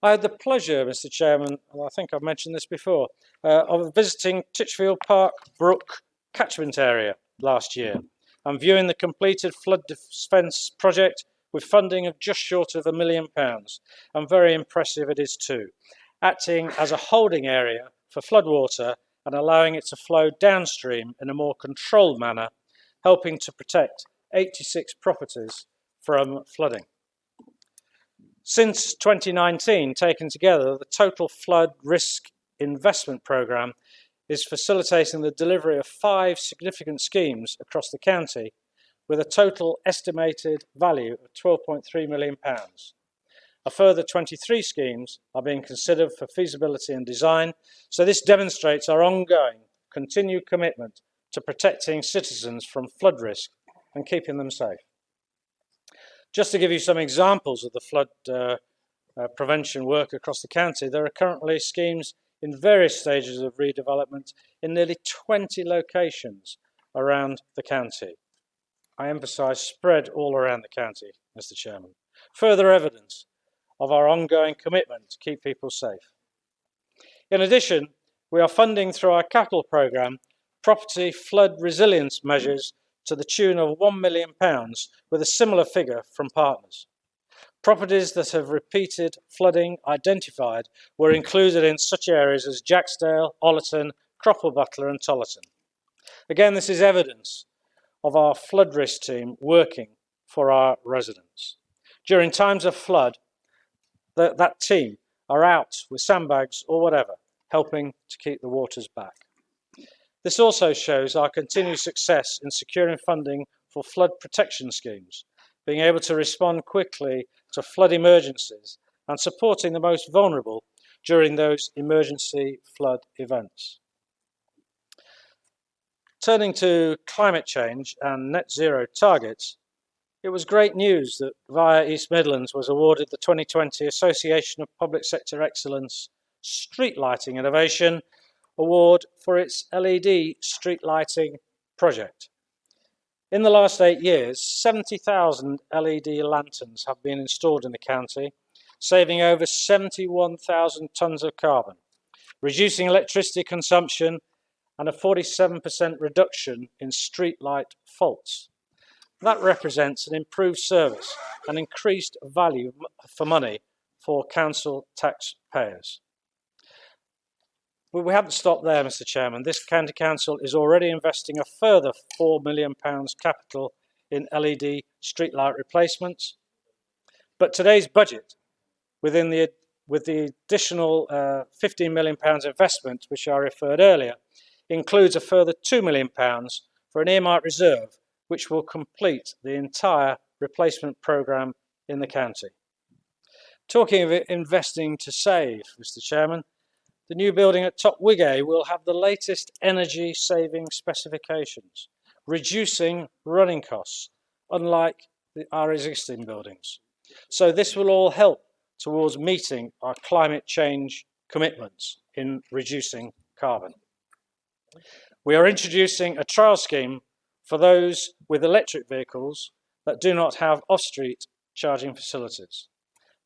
Speaker 1: I had the pleasure, Mr. Chairman, and I think I've mentioned this before, of visiting Titchfield Park Brook catchment area last year and viewing the completed flood defence project with funding of just short of £1 million, and very impressive it is too, acting as a holding area for floodwater and allowing it to flow downstream in a more controlled manner, helping to protect 86 properties from flooding. Since 2019, taken together, the total flood risk investment programme is facilitating the delivery of 5 significant schemes across the county with a total estimated value of £12.3 million. A further 23 schemes are being considered for feasibility and design, so this demonstrates our ongoing, continued commitment to protecting citizens from flood risk and keeping them safe. Just to give you some examples of the flood prevention work across the county, there are currently schemes in various stages of redevelopment in nearly 20 locations around the county. I emphasise spread all around the county, Mr. Chairman. Further evidence of our ongoing commitment to keep people safe. In addition, we are funding through our capital programme property flood resilience measures to the tune of £1 million with a similar figure from partners. Properties that have repeated flooding identified were included in such areas as Jacksdale, Ollerton, Cropple Butler and Tollerton. Again, this is evidence of our flood risk team working for our residents. During times of flood, that team are out with sandbags or whatever, helping to keep the waters back. This also shows our continued success in securing funding for flood protection schemes, being able to respond quickly to flood emergencies and supporting the most vulnerable during those emergency flood events. Turning to climate change and net zero targets, it was great news that via East Midlands was awarded the 2020 Association of Public Sector Excellence Street Lighting Innovation Award for its LED street lighting project. In the last 8 years, 70,000 LED lanterns have been installed in the county, saving over 71,000 tonnes of carbon, reducing electricity consumption and a 47% reduction in street light faults. That represents an improved service and increased value for money for council taxpayers. But we haven't stopped there, Mr. Chairman. This county council is already investing a further £4 million capital in LED streetlight replacements. But today's budget, with the additional £15 million investment, which I referred earlier, includes a further £2 million for an earmarked reserve, which will complete the entire replacement programme in the county. Talking of investing to save, Mr. Chairman, the new building at Top Wigay will have the latest energy saving specifications, reducing running costs, unlike our existing buildings. So this will all help towards meeting our climate change commitments in reducing carbon. We are introducing a trial scheme for those with electric vehicles that do not have off-street charging facilities.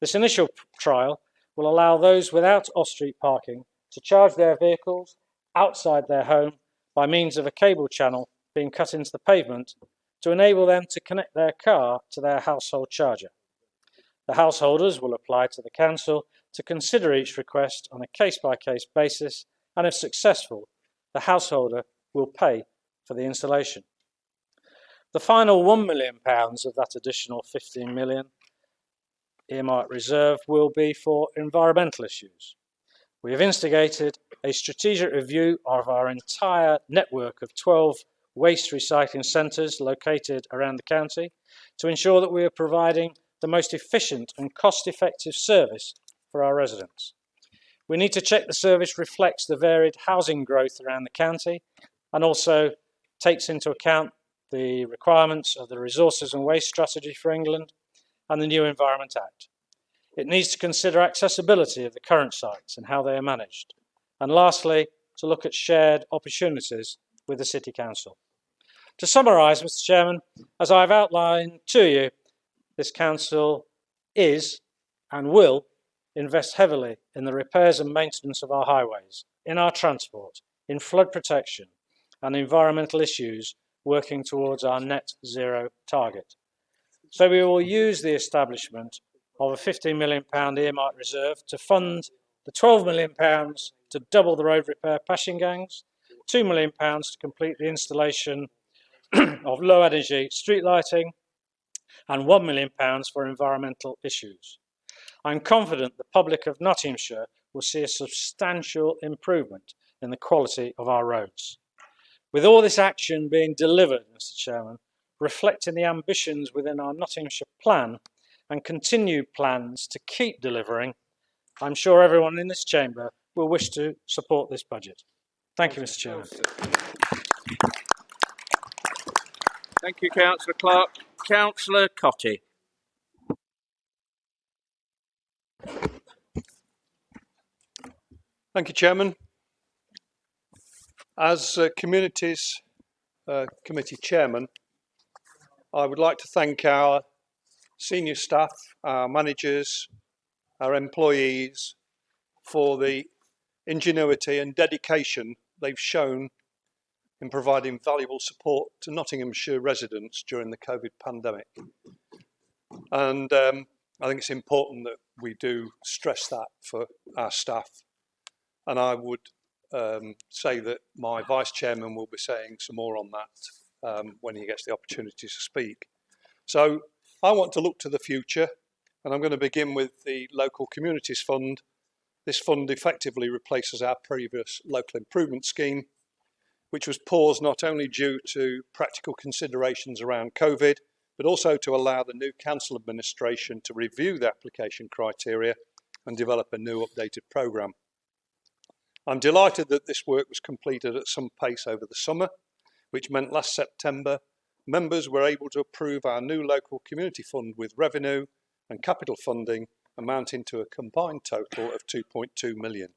Speaker 1: This initial trial will allow those without off-street parking to charge their vehicles outside their home by means of a cable channel being cut into the pavement to enable them to connect their car to their household charger. The householders will apply to the council to consider each request on a case-by-case basis, and if successful, the householder will pay for the installation. The final £1 million of that additional £15 million earmarked reserve will be for environmental issues. We have instigated a strategic review of our entire network of 12 waste recycling centres located around the county to ensure that we are providing the most efficient and cost-effective service for our residents. We need to check the service reflects the varied housing growth around the county and also takes into account the requirements of the Resources and Waste Strategy for England and the new Environment Act. It needs to consider accessibility of the current sites and how they are managed. And lastly, to look at shared opportunities with the City Council. To summarise, Mr. Chairman, as I've outlined to you, this council is and will invest heavily in the repairs and maintenance of our highways, in our transport, in flood protection and environmental issues, working towards our net zero target. So we will use the establishment of a £15 million earmarked reserve to fund the £12 million to double the road repair passing gangs, £2 million to complete the installation of low energy street lighting, and £1 million for environmental issues. I'm confident the public of Nottinghamshire will see a substantial improvement in the quality of our roads. With all this action being delivered, Mr. Chairman, reflecting the ambitions within our Nottinghamshire plan and continued plans to keep delivering, I'm sure everyone in this chamber will wish to support this budget. Thank you, Mr. Chairman.
Speaker 4: Thank you, Councillor Clark. Councillor Cotty.
Speaker 9: Thank you, Chairman. As Communities Committee Chairman, I would like to thank our senior staff, our managers, our employees for the ingenuity and dedication they've shown in providing valuable support to Nottinghamshire residents during the COVID pandemic. And I think it's important that we do stress that for our staff. And I would say that my Vice Chairman will be saying some more on that when he gets the opportunity to speak. So I want to look to the future, and I'm going to begin with the Local Communities Fund. This fund effectively replaces our previous local improvement scheme, which was paused not only due to practical considerations around COVID,
Speaker 16: but also to allow the new council administration to review the application criteria and develop a new updated programme. I'm delighted that this work was completed at some pace over the summer, which meant last September members were able to approve our new local community fund with revenue and capital funding amounting to a combined total of 2.2 million,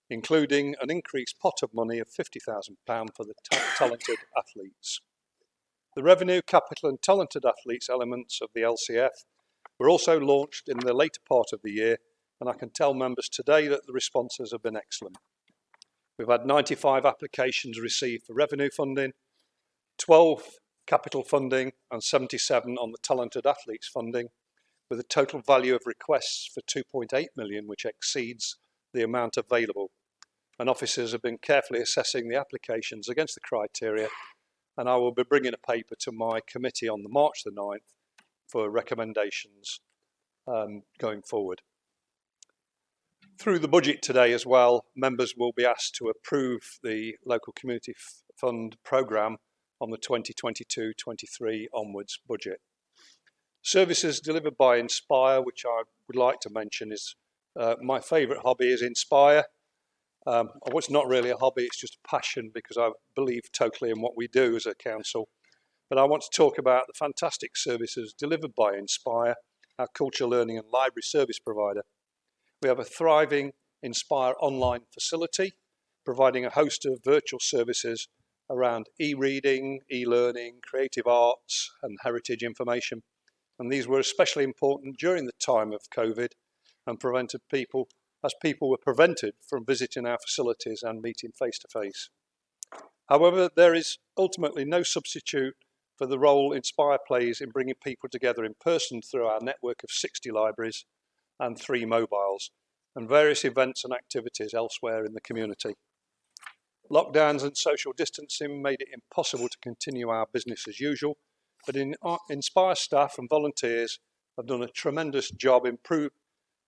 Speaker 16: including an increased pot of money of £50,000 for the talented athletes. The revenue, capital and talented athletes elements of the LCF were also launched in the later part of the year, and I can tell members today that the responses have been excellent. We've had 95 applications received for revenue funding, 12 capital funding and 77 on the talented athletes funding, with a total value of requests for 2.8 million, which exceeds the amount available. And officers have been carefully assessing the applications against the criteria, and I will be bringing a paper to my committee on March the 9th for recommendations going forward. Through the budget today as well, members will be asked to approve the local community fund programme on the 2022-23 onwards budget. Services delivered by Inspire, which I would like to mention, is my favourite hobby is Inspire. It's not really a hobby, it's just a passion because I believe totally in what we do as a council. But I want to talk about the fantastic services delivered by Inspire, our culture, learning and library service provider. We have a thriving Inspire online facility, providing a host of virtual services around e-reading, e-learning, creative arts and heritage information. And these were especially important during the time of COVID and prevented people were prevented from visiting our facilities and meeting face to face. However, there is ultimately no substitute for the role Inspire plays in bringing people together in person through our network of 60 libraries and 3 mobiles and various events and activities elsewhere in the community. Lockdowns and social distancing made it impossible to continue our business as usual, but Inspire staff and volunteers have done a tremendous job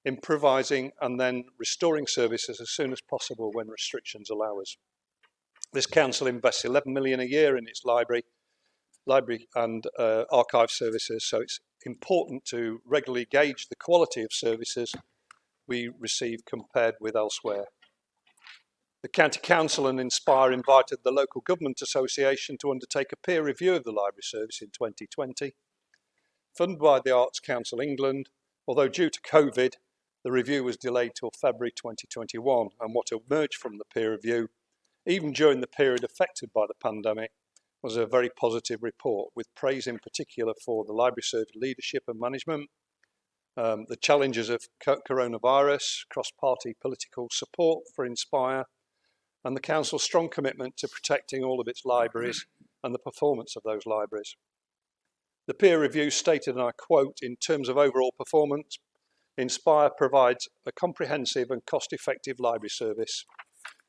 Speaker 16: improvising and then restoring services as soon as possible when restrictions allow us. This council invests 11 million a year in its library and archive services, so it's important to regularly gauge the quality of services we receive compared with elsewhere. The County Council and Inspire invited the Local Government Association to undertake a peer review of the library service in 2020. Funded by the Arts Council England, although due to COVID, the review was delayed till February 2021, and what emerged from the peer review, even during the period affected by the pandemic, was a very positive report, with praise in particular for the library service leadership and management, the challenges of coronavirus, cross-party political support for Inspire, and the Council's strong commitment to protecting all of its libraries and the performance of those libraries. The peer review stated, and I quote, "In terms of overall performance, Inspire provides a comprehensive and cost-effective library service."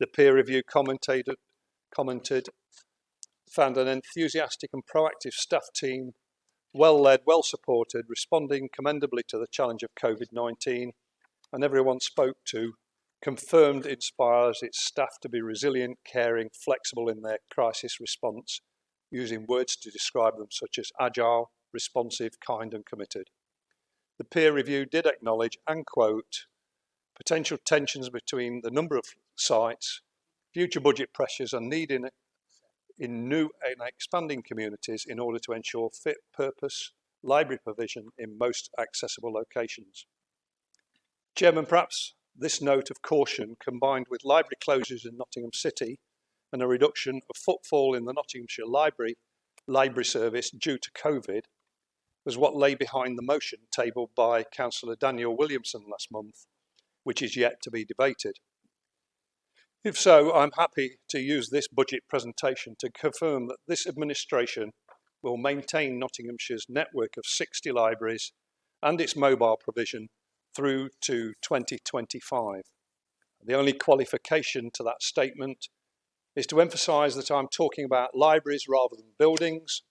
Speaker 16: The peer review commented, found an enthusiastic and proactive staff team, well-led, well-supported, responding commendably to the challenge of COVID-19, and everyone spoke to confirmed Inspires its staff to be resilient, caring, flexible in their crisis response, using words to describe them such as agile, responsive, kind and committed. The peer review did acknowledge and quote potential tensions between the number of sites, future budget pressures and need in new and expanding communities in order to ensure fit purpose library provision in most accessible locations. Chairman, perhaps this note of caution, combined with library closures in Nottingham City and a reduction of footfall in the Nottinghamshire library service due to COVID, was what lay behind the motion tabled by Councillor Daniel Williamson last month, which is yet to be debated. If so, I'm happy to use this budget presentation to confirm that this administration will maintain Nottinghamshire's network of 60 libraries and its mobile provision through to 2025. The only qualification to that statement is to emphasise that I'm talking about libraries rather than buildings,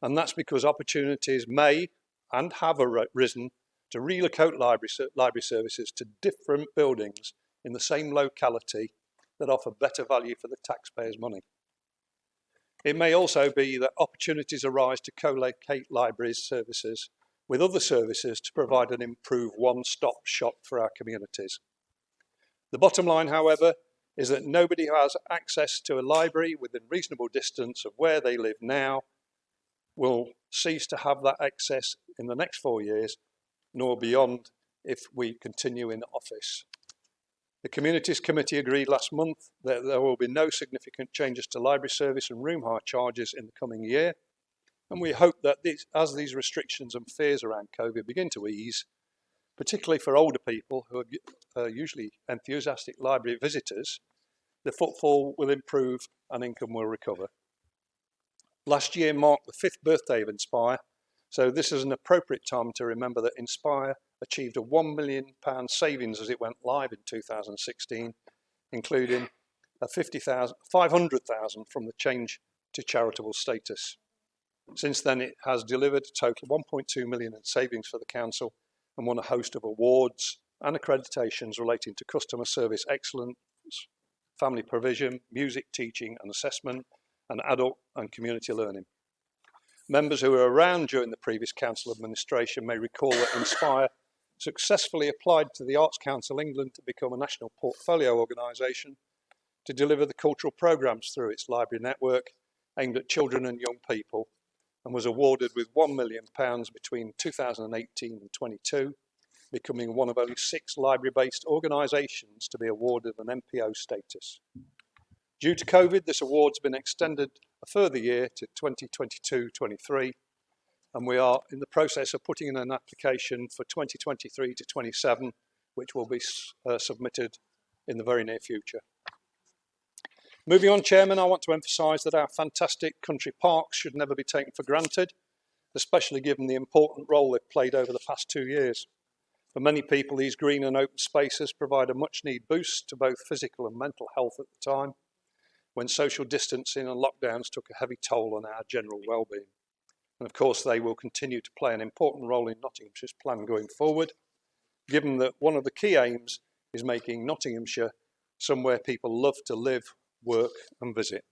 Speaker 16: and that's because opportunities may and have arisen to relocate library services to different buildings in the same locality that offer better value for the taxpayers' money. It may also be that opportunities arise to co-locate libraries services with other services to provide an improved one-stop shop for our communities. The bottom line, however, is that nobody who has access to a library within reasonable distance of where they live now will cease to have that access in the next 4 years, nor beyond if we continue in office. The Communities Committee agreed last month that there will be no significant changes to library service and room hire charges in the coming year, and we hope that as these restrictions and fears around COVID begin to ease, particularly for older people who are usually enthusiastic library visitors, the footfall will improve and income will recover. Last year marked the 5th birthday of Inspire, so this is an appropriate time to remember that Inspire achieved a £1 million savings as it went live in 2016, including a 500,000 from the change to charitable status. Since then, it has delivered a total of 1.2 million in savings for the council and won a host of awards and accreditations relating to customer service excellence, family provision, music teaching and assessment, and adult and community learning. Members who were around during the previous council administration may recall that Inspire successfully applied to the Arts Council England to become a national portfolio organisation to deliver the cultural programmes through its library network aimed at children and young people, and was awarded with £1 million between 2018 and 22, becoming one of only 6 library-based organisations to be awarded an MPO status. Due to COVID, this award's been extended a further year to 2022-23, and we are in the process of putting in an application for 2023 to 27, which will be submitted in the very near future. Moving on, Chairman, I want to emphasise that our fantastic country parks should never be taken for granted, especially given the important role they've played over the past 2 years. For many people, these green and open spaces provide a much-needed boost to both physical and mental health at the time, when social distancing and lockdowns took a heavy toll on our general well-being. And of course, they will continue to play an important role in Nottinghamshire's plan going forward, given that one of the key aims is making Nottinghamshire somewhere people love to live, work and visit.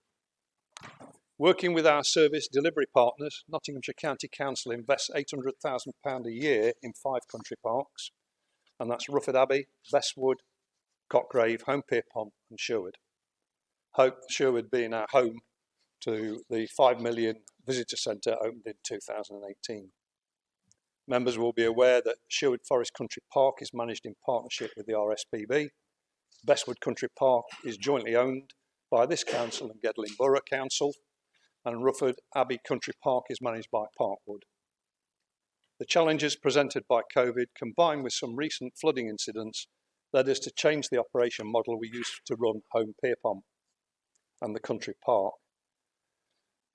Speaker 16: Working with our service delivery partners, Nottinghamshire County Council invests £800,000 a year in 5 country parks, and that's Rufford Abbey, Bestwood, Cockgrave, Home Pierpont and Sherwood. Sherwood being our home to the 5 million visitor centre opened in 2018. Members will be aware that Sherwood Forest Country Park is managed in partnership with the RSPB. Bestwood Country Park is jointly owned by this council and Gedling Borough Council, and Rufford Abbey Country Park is managed by Parkwood. The challenges presented by COVID, combined with some recent flooding incidents, led us to change the operation model we used to run Home Pierpont and the country park.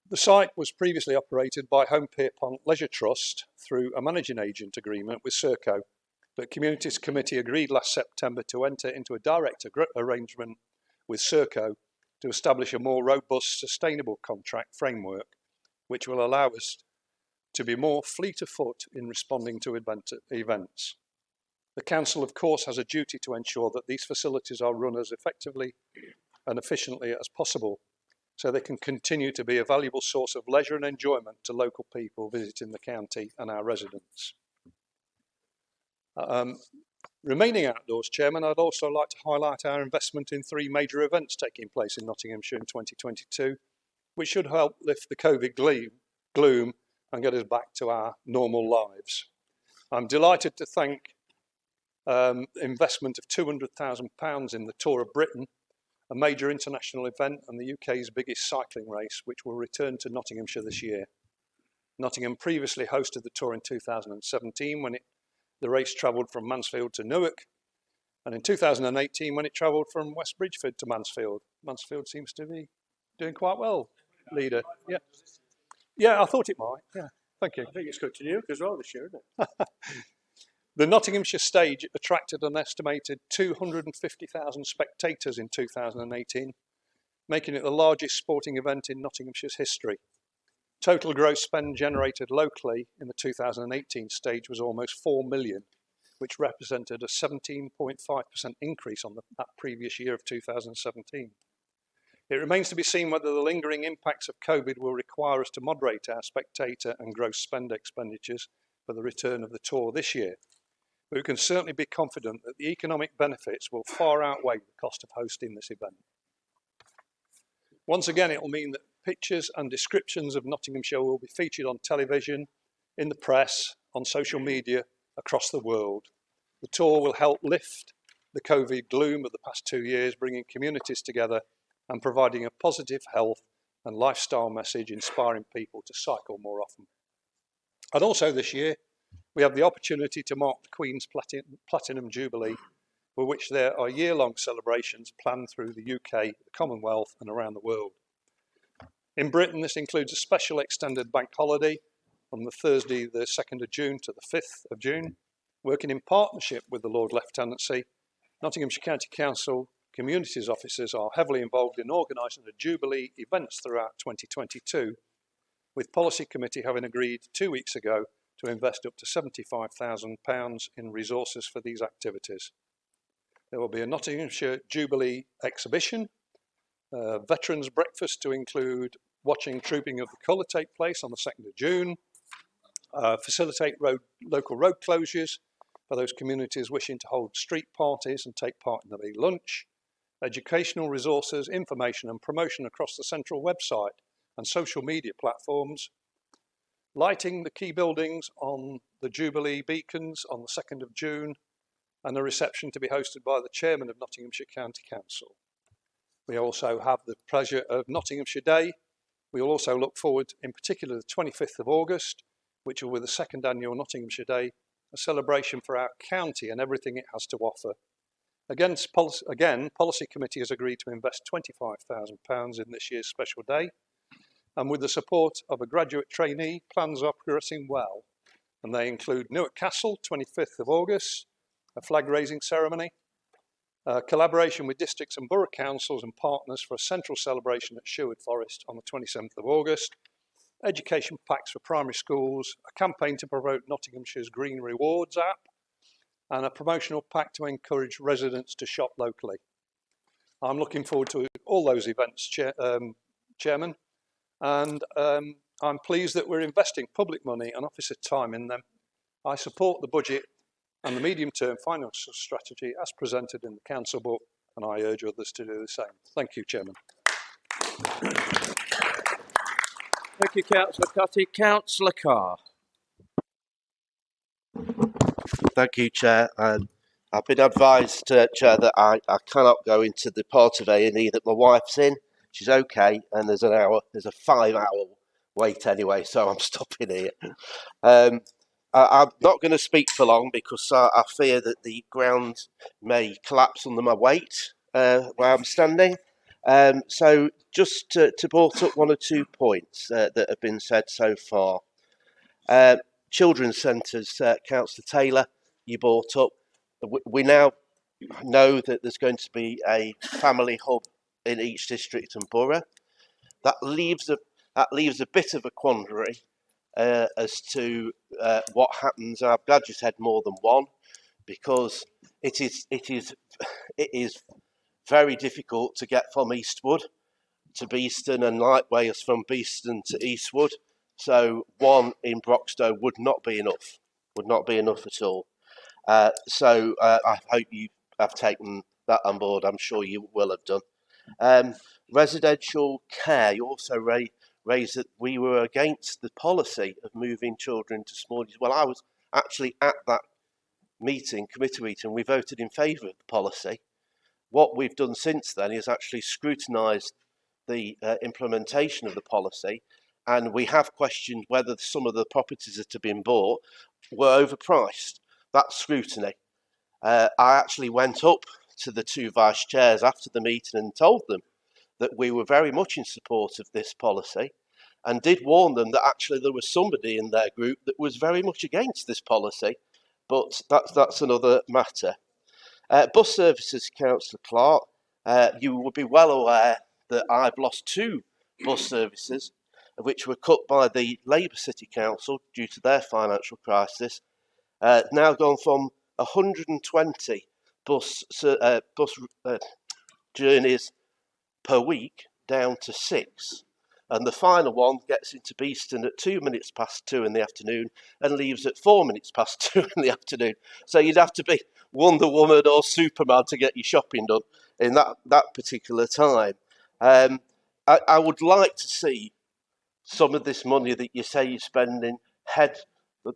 Speaker 16: The site was previously operated by Home Pierpont Leisure Trust through a managing agent agreement with Serco, but Communities Committee agreed last September to enter into a direct arrangement with Serco to establish a more robust, sustainable contract framework, which will allow us to be more fleet of foot in responding to events. The Council, of course, has a duty to ensure that these facilities are run as effectively and efficiently as possible, so they can continue to be a valuable source of leisure and enjoyment to local people visiting the county and our residents. Remaining outdoors, Chairman, I'd also like to highlight our investment in 3 major events taking place in Nottinghamshire in 2022, which should help lift the COVID gloom and get us back to our normal lives. I'm delighted to thank investment of £200,000 in the Tour of Britain, a major international event and the UK's biggest cycling race, which will return to Nottinghamshire this year. Nottingham previously hosted the Tour in 2017 when the race travelled from Mansfield to Newark, and in 2018 when it travelled from West Bridgeford to Mansfield. Mansfield seems to be doing quite well, leader. Yeah, yeah, I thought it might. Yeah, thank you.
Speaker 9: I think it's good to Newark as well this year, isn't it?
Speaker 16: The Nottinghamshire stage attracted an estimated 250,000 spectators in 2018, making it the largest sporting event in Nottinghamshire's history. Total gross spend generated locally in the 2018 stage was almost 4 million, which represented a 17.5% increase on that previous year of 2017. It remains to be seen whether the lingering impacts of COVID will require us to moderate our spectator and gross spend expenditures for the return of the tour this year. But we can certainly be confident that the economic benefits will far outweigh the cost of hosting this event. Once again, it will mean that pictures and descriptions of Nottinghamshire will be featured on television, in the press, on social media across the world. The tour will help lift the COVID gloom of the past 2 years, bringing communities together and providing a positive health and lifestyle message, inspiring people to cycle more often. And also this year, we have the opportunity to mark the Queen's Platinum Jubilee, for which there are year-long celebrations planned through the UK, the Commonwealth and around the world. In Britain, this includes a special extended bank holiday from the Thursday the 2nd of June to the 5th of June. Working in partnership with the Lord Lieutenancy, Nottinghamshire County Council Communities officers are heavily involved in organising the Jubilee events throughout 2022, with Policy Committee having agreed 2 weeks ago to invest up to £75,000 in resources for these activities. There will be a Nottinghamshire Jubilee exhibition, veterans breakfast to include watching Trooping of the Colour take place on the 2nd of June, facilitate local road closures for those communities wishing to hold street parties and take part in the big lunch, educational resources, information and promotion across the central website and social media platforms, lighting the key buildings on the Jubilee beacons on the 2nd of June, and a reception to be hosted by the Chairman of Nottinghamshire County Council. We also have the pleasure of Nottinghamshire Day. We will also look forward, in particular, the 25th of August, which will be the second annual Nottinghamshire Day, a celebration for our county and everything it has to offer. Again, Policy Committee has agreed to invest £25,000 in this year's special day, and with the support of a graduate trainee, plans are progressing well, and they include Newark Castle, 25th of August, a flag raising ceremony, collaboration with districts and borough councils and partners for a central celebration at Sherwood Forest on the 27th of August, education packs for primary schools, a campaign to promote Nottinghamshire's Green Rewards app, and a promotional pack to encourage residents to shop locally. I'm looking forward to all those events, Chairman, and I'm pleased that we're investing public money and officer time in them. I support the budget and the medium-term financial strategy as presented in the Council book, and I urge others to do the same. Thank you, Chairman.
Speaker 4: Thank you, Councillor Cutty. Councillor Carr.
Speaker 17: Thank you, Chair. I've been advised, Chair, that I cannot go into the part of A&E that my wife's in. She's okay, and there's a 5-hour wait anyway, so I'm stopping here. I'm not going to speak for long because I fear that the ground may collapse under my weight where I'm standing. So just to brought up one or 2 points that have been said so far. Children's centres, Councillor Taylor, you brought up. We now know that there's going to be a family hub in each district and borough. That leaves a bit of a quandary as to what happens. I'm glad you said more than one, because it is very difficult to get from Eastwood to Beeston, and likewise from Beeston to Eastwood. So one in Broxtowe would not be enough. Would not be enough at all. So I hope you have taken that on board. I'm sure you will have done. Residential care. You also raised that we were against the policy of moving children to smaller. Well, I was actually at that committee meeting. We voted in favour of the policy. What we've done since then is actually scrutinised the implementation of the policy, and we have questioned whether some of the properties that have been bought were overpriced. That scrutiny. I actually went up to the 2 vice chairs after the meeting and told them that we were very much in support of this policy, and did warn them that actually there was somebody in their group that was very much against this policy, but that's another matter. Bus services, Councillor Clark, you will be well aware that I've lost 2 bus services, which were cut by the Labour City Council due to their financial crisis, now gone from 120 bus journeys per week down to 6. And the final one gets into Beeston at 2 minutes past 2 in the afternoon and leaves at 4 minutes past 2 in the afternoon. So you'd have to be Wonder Woman or Superman to get your shopping done in that particular time. I would like to see some of this money that you say you're spending head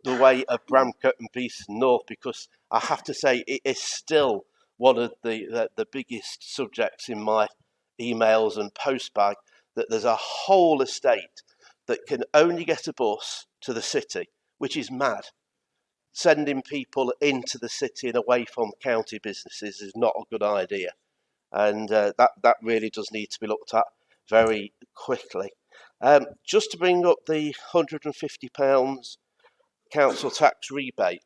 Speaker 17: the way of Bramcote and Beeston North, because I have to say it is still one of the biggest subjects in my emails and postbag, that there's a whole estate that can only get a bus to the city, which is mad. Sending people into the city and away from county businesses is not a good idea. And that really does need to be looked at very quickly. Just to bring up the £150 council tax rebate.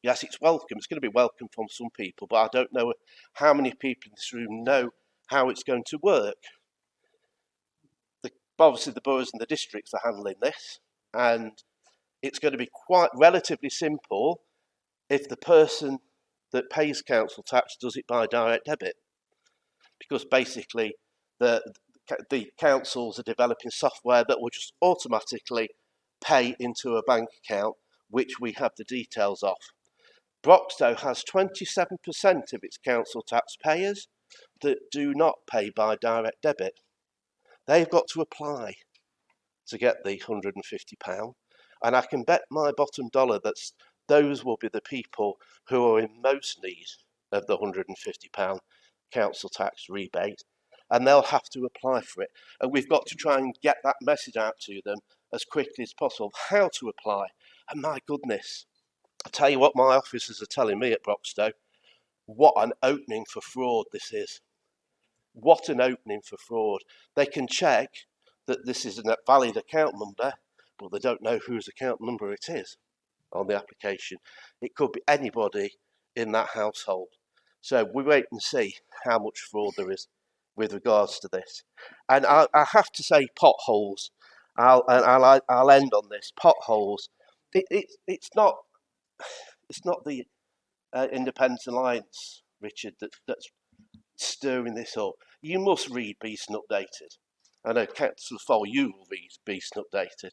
Speaker 17: Yes, it's welcome. It's going to be welcome from some people, but I don't know how many people in this room know how it's going to work. Obviously, the boroughs and the districts are handling this, and it's going to be quite relatively simple if the person that pays council tax does it by direct debit, because basically the councils are developing software that will just automatically pay into a bank account, which we have the details of. Broxtowe has 27% of its council taxpayers that do not pay by direct debit. They've got to apply to get the £150, and I can bet my bottom dollar that those will be the people who are in most need of the £150 council tax rebate, and they'll have to apply for it. And we've got to try and get that message out to them as quickly as possible, how to apply. And my goodness, I tell you what my officers are telling me at Broxtowe, what an opening for fraud this is. What an opening for fraud. They can check that this is a valid account number, but they don't know whose account number it is on the application. It could be anybody in that household. So we wait and see how much fraud there is with regards to this. And I have to say potholes. I'll end on this. Potholes. It's not the Independent Alliance, Richard, that's stirring this up. You must read Beeston Updated. I know Councillor Foll, you will read Beeston Updated.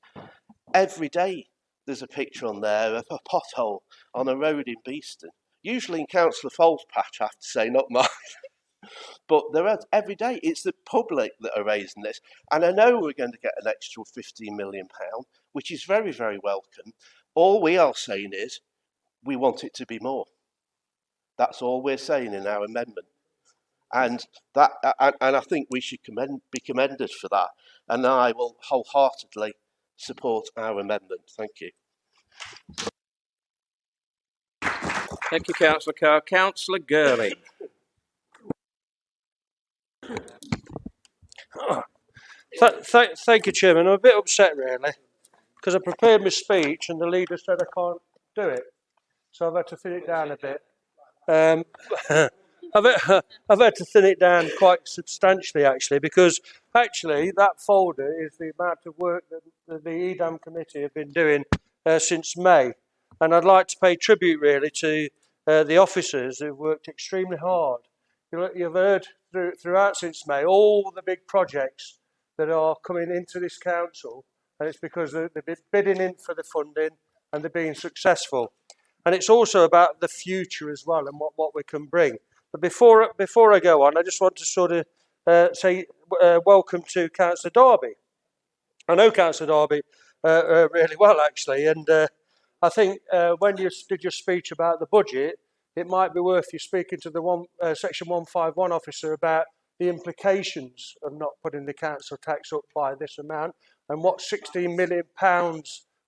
Speaker 17: Every day there's a picture on there of a pothole on a road in Beeston. Usually in Councillor Foll's patch, I have to say, not mine. But there are every day. It's the public that are raising this. And I know we're going to get an extra £15 million, which is very, very welcome. All we are saying is we want it to be more. That's all we're saying in our amendment. And I think we should be commended for that. And I will wholeheartedly support our amendment. Thank you.
Speaker 4: Thank you, Councillor Carr. Councillor Gurley.
Speaker 9: Thank you, Chairman. I'm a bit upset, really, because I prepared my speech and the leader said I can't do it. So I've had to thin it down a bit. I've had to thin it down quite substantially, actually, because actually that folder is the amount of work that the EDAM committee have been doing since May. And I'd like to pay tribute, really, to the officers who've worked extremely hard. You've heard throughout since May all the big projects that are coming into this council, and it's because they've been bidding in for the funding and they're being successful. And it's also about the future as well and what we can bring. But before I go on, I just want to sort of say welcome to Councillor Darby. I know Councillor Darby really well, actually, and I think when you did your speech about the budget, it might be worth you speaking to the Section 151 officer about the implications of not putting the council tax up by this amount and what £16 million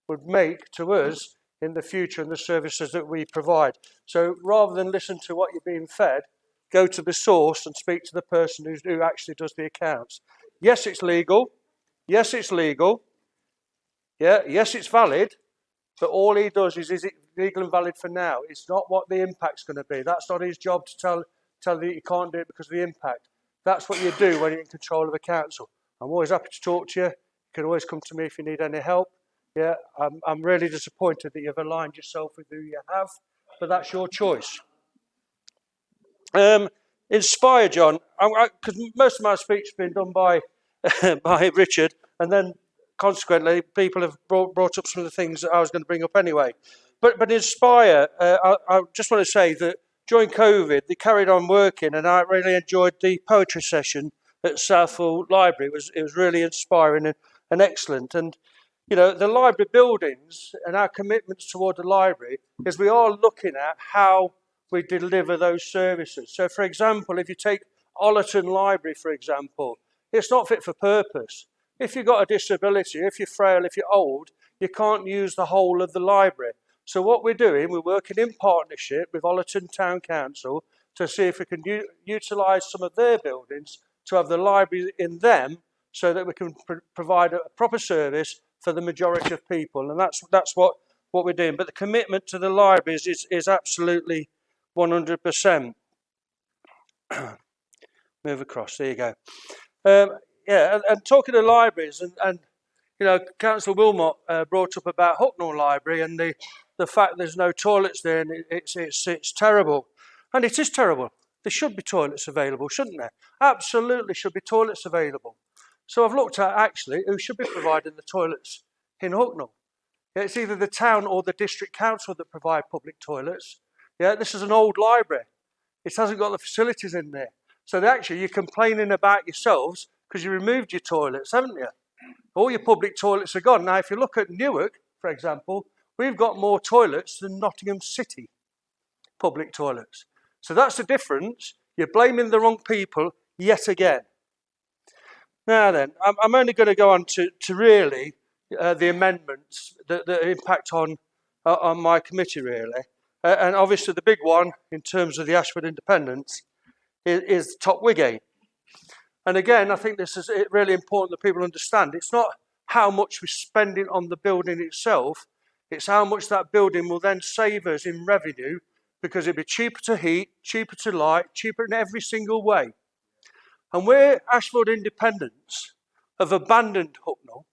Speaker 9: would make to us in the future and the services that we provide. So rather than listen to what you're being fed, go to the source and speak to the person who actually does the accounts. Yes, it's legal. Yes, it's legal. Yeah, yes, it's valid. But all he does is it legal and valid for now? It's not what the impact's going to be. That's not his job to tell that you can't do it because of the impact. That's what you do when you're in control of a council. I'm always happy to talk to you. You can always come to me if you need any help. Yeah, I'm really disappointed that you've aligned yourself with who you have, but that's your choice. Inspire, John, because most of my speech has been done by by Richard, and then consequently people have brought up some of the things that I was going to bring up anyway. But Inspire, I just want to say that during COVID they carried on working, and I really enjoyed the poetry session at Southall Library. It was really inspiring and excellent. And you know, the library buildings and our commitments toward the library is we are looking at how we deliver those services. So, for example, if you take Ollerton Library, for example, it's not fit for purpose. If you've got a disability, if you're frail, if you're old, you can't use the whole of the library. So what we're doing, we're working in partnership with Ollerton Town Council to see if we can utilise some of their buildings to have the library in them so that we can provide a proper service for the majority of people. And that's what we're doing. But the commitment to the libraries is absolutely 100%. Move across, there you go. And talking to libraries, and you know, Councillor Wilmot brought up about Hucknall Library and the fact there's no toilets there, and it's terrible. And it is terrible. There should be toilets available, shouldn't there? Absolutely should be toilets available. So I've looked at actually who should be providing the toilets in Hucknall. Yeah, it's either the town or the district council that provide public toilets. Yeah, this is an old library. It hasn't got the facilities in there. So actually you're complaining about yourselves because you removed your toilets, haven't you? All your public toilets are gone. Now, if you look at Newark, for example, we've got more toilets than Nottingham City public toilets. So that's the difference. You're blaming the wrong people yet again. Now then, I'm only going to go on to really the amendments that impact on my committee, really. And obviously the big one, in terms of the Ashford Independents, is Top Wigate. And again, I think this is really important that people understand. It's not how much we're spending on the building itself, it's how much that building will then save us in revenue, because it'll be cheaper to heat, cheaper to light, cheaper in every single way. And where Ashford Independents have abandoned Hucknall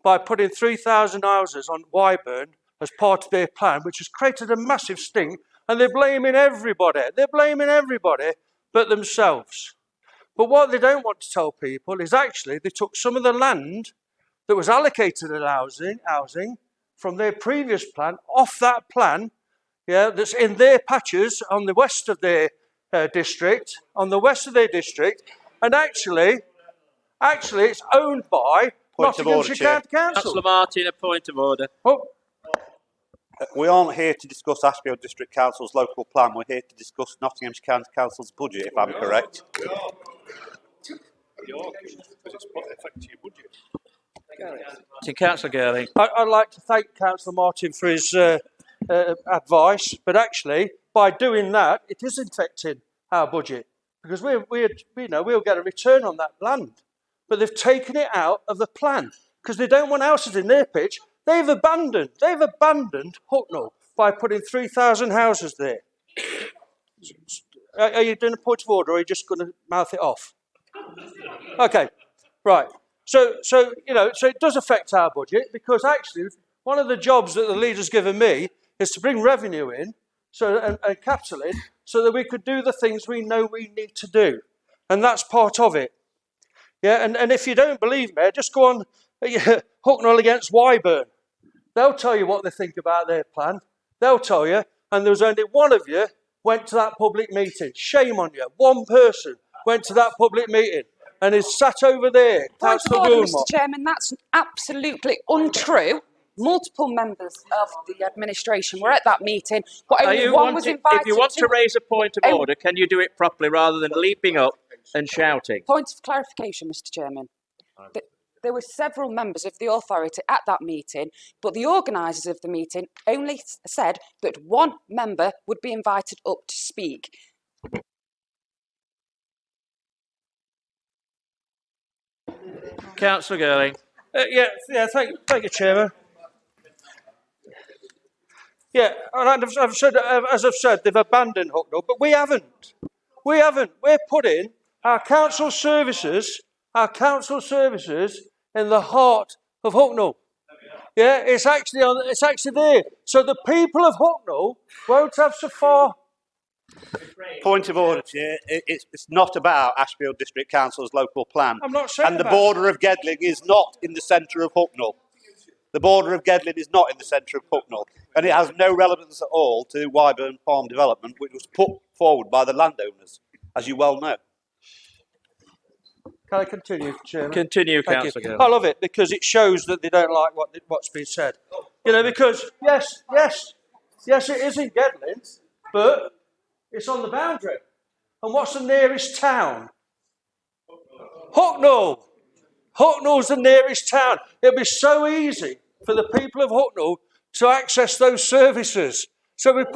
Speaker 9: by putting 3,000 houses on Wyburn as part of their plan, which has created a massive stink, and they're blaming everybody. They're blaming everybody but themselves. But what they don't want to tell people is actually they took some of the land that was allocated at housing from their previous plan, off that plan, yeah, that's in their patches on the west of their district, and actually it's owned by Nottinghamshire County Council.
Speaker 4: Councillor Martin, a point of order.
Speaker 9: Oh.
Speaker 18: We aren't here to discuss Ashfield District Council's local plan. We're here to discuss Nottinghamshire County Council's budget, if I'm correct.
Speaker 4: Councillor Gurley.
Speaker 9: I'd like to thank Councillor Martin for his advice, but actually, by doing that, it is infecting our budget, because we'll get a return on that land. But they've taken it out of the plan because they don't want houses in their pitch. They've abandoned Hucknall by putting 3,000 houses there. Are you doing a point of order, or are you just going to mouth it off? Okay, right. So it does affect our budget, because actually one of the jobs that the leader's given me is to bring revenue in, and capital in, so that we could do the things we know we need to do, and that's part of it. Yeah, and if you don't believe me, just go on Hucknall against Wyburn. They'll tell you what they think about their plan. They'll tell you, and there was only one of you went to that public meeting. Shame on you. One person went to that public meeting and is sat over there.
Speaker 19: Point of order, Mr. Chairman, that's absolutely untrue. Multiple members of the administration were at that meeting, but only one was invited.
Speaker 4: If you want to raise a point of order, can you do it properly rather than leaping up and shouting?
Speaker 19: Point of clarification, Mr. Chairman. There were several members of the authority at that meeting, but the organisers of the meeting only said that one member would be invited up to speak.
Speaker 4: Councillor Gurley.
Speaker 9: Thank you, Chairman. Yeah, and I've said, as I've said, they've abandoned Hucknall, but we haven't. We're putting our council services in the heart of Hucknall. Yeah, it's actually there. So the people of Hucknall won't have so far
Speaker 18: Point of order, Chair. It's not about Ashfield District Council's local plan.
Speaker 9: I'm not saying
Speaker 18: And the
Speaker 9: that.
Speaker 18: border of Gedling is not in the centre of Hucknall. The border of Gedling is not in the centre of Hucknall. And it has no relevance at all to Wyburn Farm development, which was put forward by the landowners, as you well know.
Speaker 9: Can I continue, Chairman?
Speaker 4: Continue,
Speaker 9: Thank you.
Speaker 4: Councillor
Speaker 9: I
Speaker 4: Gill.
Speaker 9: love it because it shows that they don't like what's been said. You know, because yes, it is in Gedling, but it's on the boundary. And what's the nearest town? Hucknall. Hucknall's the nearest town. It'll be so easy for the people of Hucknall to access those services. So we're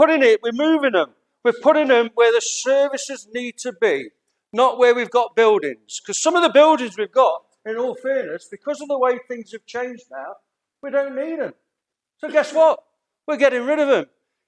Speaker 9: moving them. We're putting them where the services need to be, not where we've got buildings. Because some of the buildings we've got, in all fairness, because of the way things have changed now, we don't need them. So guess what? We're getting rid of them.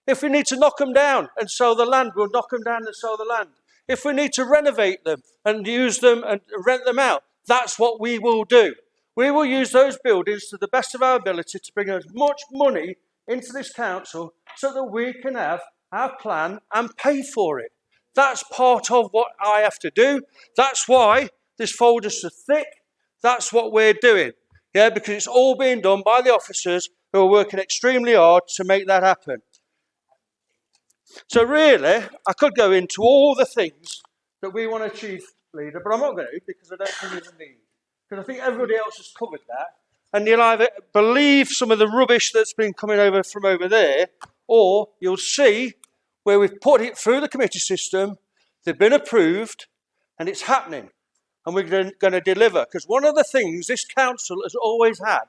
Speaker 9: If we need to knock them down and sell the land, we'll knock them down and sell the land. If we need to renovate them and use them and rent them out, that's what we will do. We will use those buildings to the best of our ability to bring as much money into this council so that we can have our plan and pay for it. That's part of what I have to do. That's why this folder's so thick. That's what we're doing. Yeah, because it's all being done by the officers who are working extremely hard to make that happen. So really, I could go into all the things that we want to achieve, Leader, but I'm not going to because I don't think there's a need. Because I think everybody else has covered that. And you'll either believe some of the rubbish that's been coming over from over there, or you'll see where we've put it through the committee system, they've been approved, and it's happening. And we're going to deliver. Because one of the things this council has always had,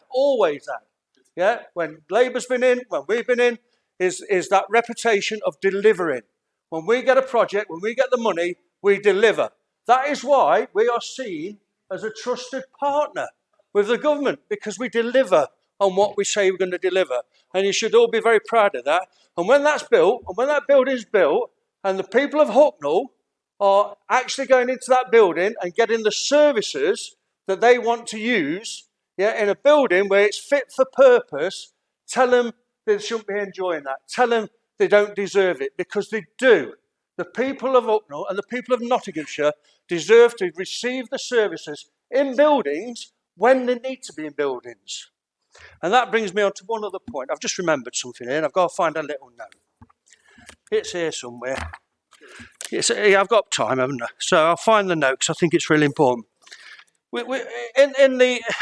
Speaker 9: yeah, when Labour's been in, when we've been in, is that reputation of delivering. When we get a project, when we get the money, we deliver. That is why we are seen as a trusted partner with the government, because we deliver on what we say we're going to deliver. And you should all be very proud of that. And when that's built, and when that building's built, and the people of Hucknall are actually going into that building and getting the services that they want to use, yeah, in a building where it's fit for purpose, tell them they shouldn't be enjoying that. Tell them they don't deserve it, because they do. The people of Hucknall and the people of Nottinghamshire deserve to receive the services in buildings when they need to be in buildings. And that brings me on to one other point. I've just remembered something here, and I've got to find a little note. It's here somewhere. I've got time, haven't I? So I'll find the note because I think it's really important. I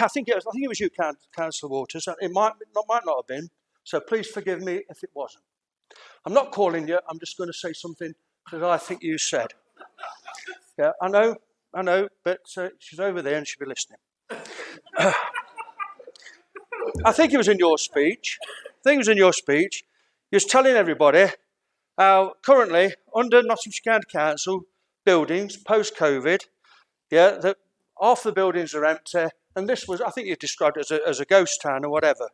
Speaker 9: think it was you, Councillor Waters. It might not have been. So please forgive me if it wasn't. I'm not calling you. I'm just going to say something that I think you said. Yeah, I know, but she's over there and she'll be listening. I think it was in your speech. You was telling everybody how currently under Nottinghamshire County Council buildings post-COVID, yeah, that half the buildings are empty, and this was, I think you described it as a ghost town or whatever.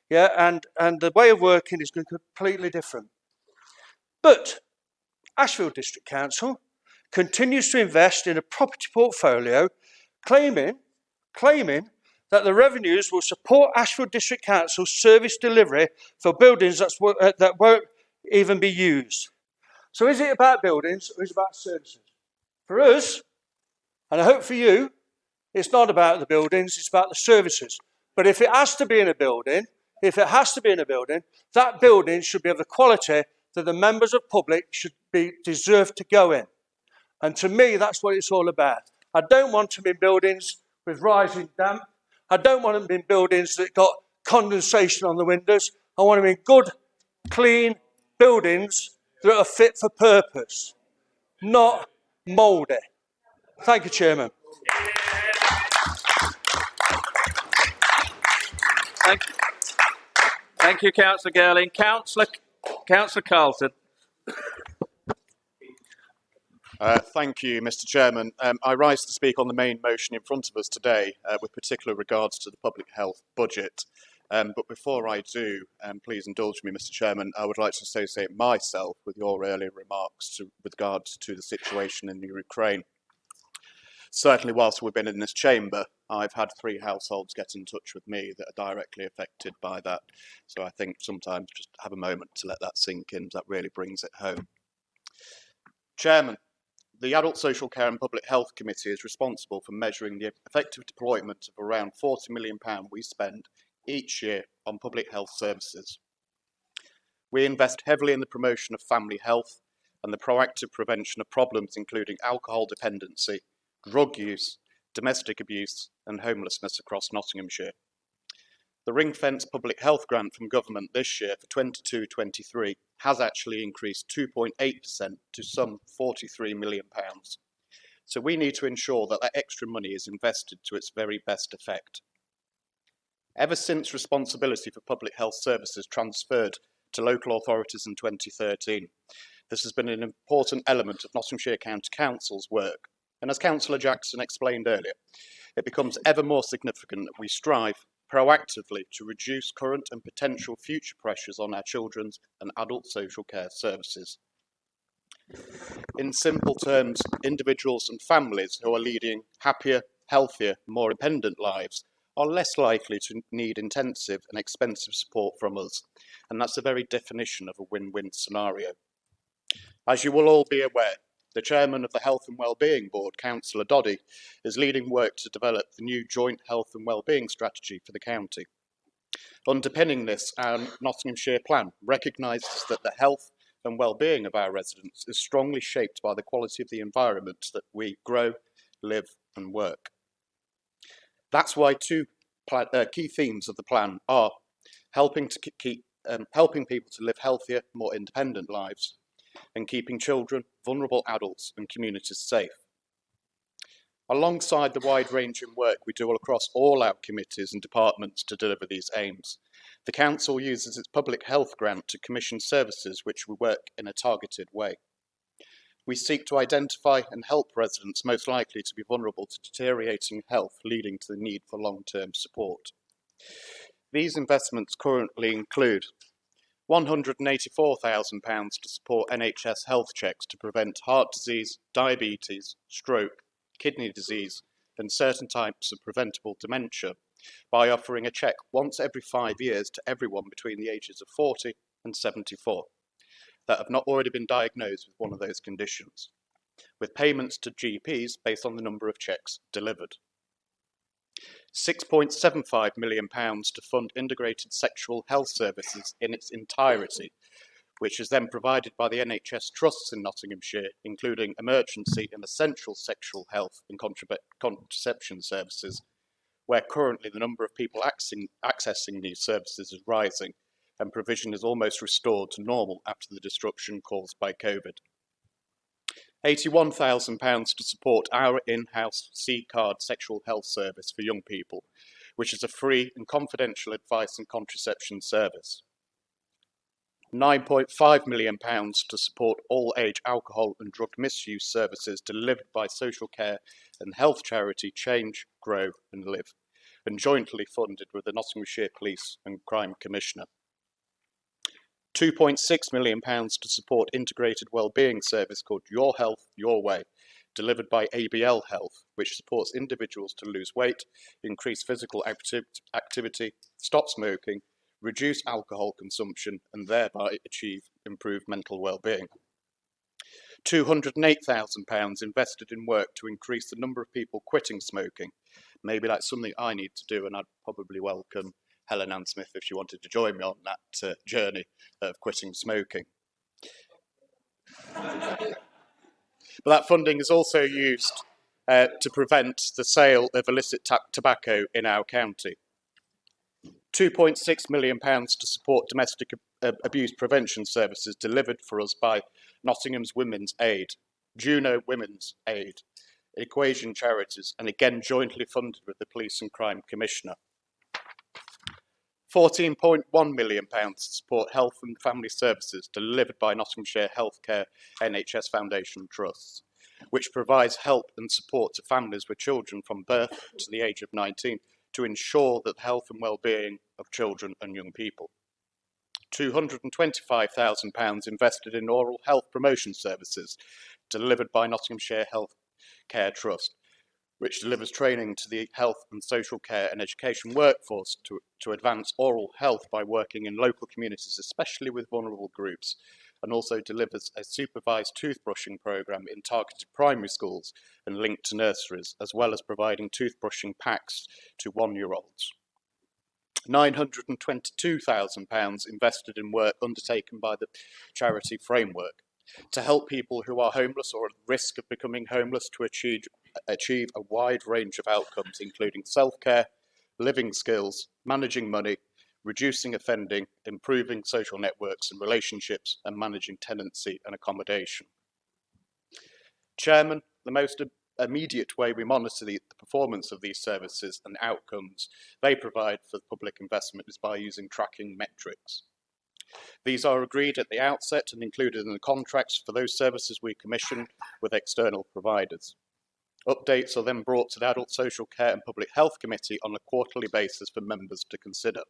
Speaker 9: Yeah, and the way of working is completely different. But Ashfield District Council continues to invest in a property portfolio, claiming that the revenues will support Ashfield District Council's service delivery for buildings that won't even be used. So is it about buildings or is it about services? For us, and I hope for you, it's not about the buildings, it's about the services. But if it has to be in a building, that building should be of the quality that the members of public deserve to go in. And to me, that's what it's all about. I don't want them in buildings with rising damp. I don't want them in buildings that got condensation on the windows. I want them in good, clean buildings that are fit for purpose, not mouldy. Thank you, Chairman.
Speaker 4: Thank you, Councillor Girling. Councillor Carlton.
Speaker 20: Thank you, Mr. Chairman. I rise to speak on the main motion in front of us today with particular regards to the public health budget. But before I do, please indulge me, Mr. Chairman, I would like to associate myself with your earlier remarks with regards to the situation in Ukraine. Certainly, whilst we've been in this chamber, I've had 3 households get in touch with me that are directly affected by that. So I think sometimes just have a moment to let that sink in. That really brings it home. Chairman, the Adult Social Care and Public Health Committee is responsible for measuring the effective deployment of around £40 million we spend each year on public health services. We invest heavily in the promotion of family health and the proactive prevention of problems including alcohol dependency, drug use, domestic abuse and homelessness across Nottinghamshire. The ring-fence public health grant from government this year for 22-23 has actually increased 2.8% to some £43 million. So we need to ensure that that extra money is invested to its very best effect. Ever since responsibility for public health services transferred to local authorities in 2013, this has been an important element of Nottinghamshire County Council's work. And as Councillor Jackson explained earlier, it becomes ever more significant that we strive proactively to reduce current and potential future pressures on our children's and adult social care services. In simple terms, individuals and families who are leading happier, healthier, more independent lives are less likely to need intensive and expensive support from us, and that's the very definition of a win-win scenario. As you will all be aware, the chairman of the Health and Wellbeing Board, Councillor Doddy, is leading work to develop the new joint health and wellbeing strategy for the county. Underpinning this, our Nottinghamshire plan recognises that the health and well-being of our residents is strongly shaped by the quality of the environment that we grow, live and work. That's why two key themes of the plan are helping people to live healthier, more independent lives and keeping children, vulnerable adults and communities safe. Alongside the wide-ranging work we do across all our committees and departments to deliver these aims, the Council uses its public health grant to commission services which we work in a targeted way. We seek to identify and help residents most likely to be vulnerable to deteriorating health, leading to the need for long-term support. These investments currently include £184,000 to support NHS health checks to prevent heart disease, diabetes, stroke, kidney disease and certain types of preventable dementia by offering a check once every 5 years to everyone between the ages of 40 and 74 that have not already been diagnosed with one of those conditions, with payments to GPs based on the number of checks delivered. £6.75 million to fund integrated sexual health services in its entirety, which is then provided by the NHS trusts in Nottinghamshire, including emergency and essential sexual health and contraception services, where currently the number of people accessing these services is rising and provision is almost restored to normal after the disruption caused by COVID. £81,000 to support our in-house C-Card sexual health service for young people, which is a free and confidential advice and contraception service. £9.5 million to support all-age alcohol and drug misuse services delivered by social care and health charity Change, Grow and Live, and jointly funded with the Nottinghamshire Police and Crime Commissioner. £2.6 million to support integrated wellbeing service called Your Health, Your Way, delivered by ABL Health, which supports individuals to lose weight, increase physical activity, stop smoking, reduce alcohol consumption and thereby achieve improved mental well-being. £208,000 invested in work to increase the number of people quitting smoking. Maybe that's something I need to do, and I'd probably welcome Helen Ann Smith if she wanted to join me on that journey of quitting smoking. But that funding is also used to prevent the sale of illicit tobacco in our county. £2.6 million to support domestic abuse prevention services delivered for us by Nottingham's Women's Aid, Juno Women's Aid, Equation Charities, and again jointly funded with the Police and Crime Commissioner. £14.1 million to support health and family services delivered by Nottinghamshire Healthcare NHS Foundation Trusts, which provides help and support to families with children from birth to the age of 19 to ensure that the health and well-being of children and young people. £225,000 invested in oral health promotion services delivered by Nottinghamshire Healthcare Trust, which delivers training to the health and social care and education workforce to advance oral health by working in local communities, especially with vulnerable groups, and also delivers a supervised toothbrushing programme in targeted primary schools and linked to nurseries, as well as providing toothbrushing packs to 1-year-olds. £922,000 invested in work undertaken by the charity Framework to help people who are homeless or at risk of becoming homeless to achieve a wide range of outcomes, including self-care, living skills, managing money, reducing offending, improving social networks and relationships, and managing tenancy and accommodation. Chairman, the most immediate way we monitor the performance of these services and outcomes they provide for public investment is by using tracking metrics. These are agreed at the outset and included in the contracts for those services we commission with external providers. Updates are then brought to the Adult Social Care and Public Health Committee on a quarterly basis for members to consider.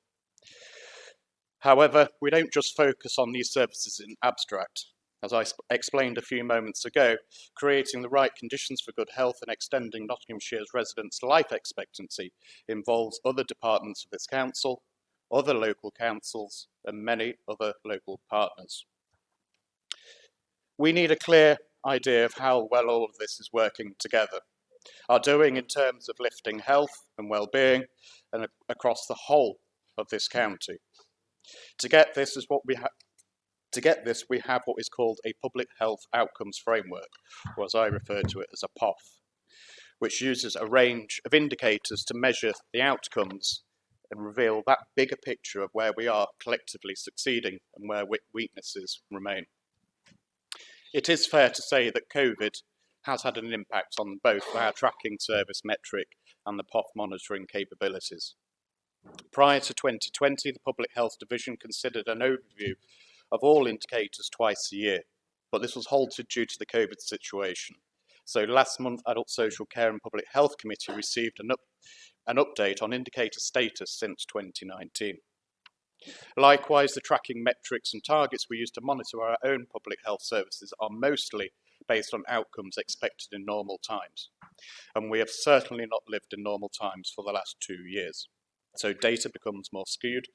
Speaker 20: However, we don't just focus on these services in abstract. As I explained a few moments ago, creating the right conditions for good health and extending Nottinghamshire's residents' life expectancy involves other departments of this council, other local councils, and many other local partners. We need a clear idea of how well all of this is working together, are doing in terms of lifting health and well-being and across the whole of this county. To get this, we have what is called a Public Health Outcomes Framework, or as I refer to it as a POF, which uses a range of indicators to measure the outcomes and reveal that bigger picture of where we are collectively succeeding and where weaknesses remain. It is fair to say that COVID has had an impact on both our tracking service metric and the POF monitoring capabilities. Prior to 2020, the Public Health Division considered an overview of all indicators twice a year, but this was halted due to the COVID situation. So last month, Adult Social Care and Public Health Committee received an update on indicator status since 2019. Likewise, the tracking metrics and targets we use to monitor our own public health services are mostly based on outcomes expected in normal times. And we have certainly not lived in normal times for the last 2 years. So data becomes more skewed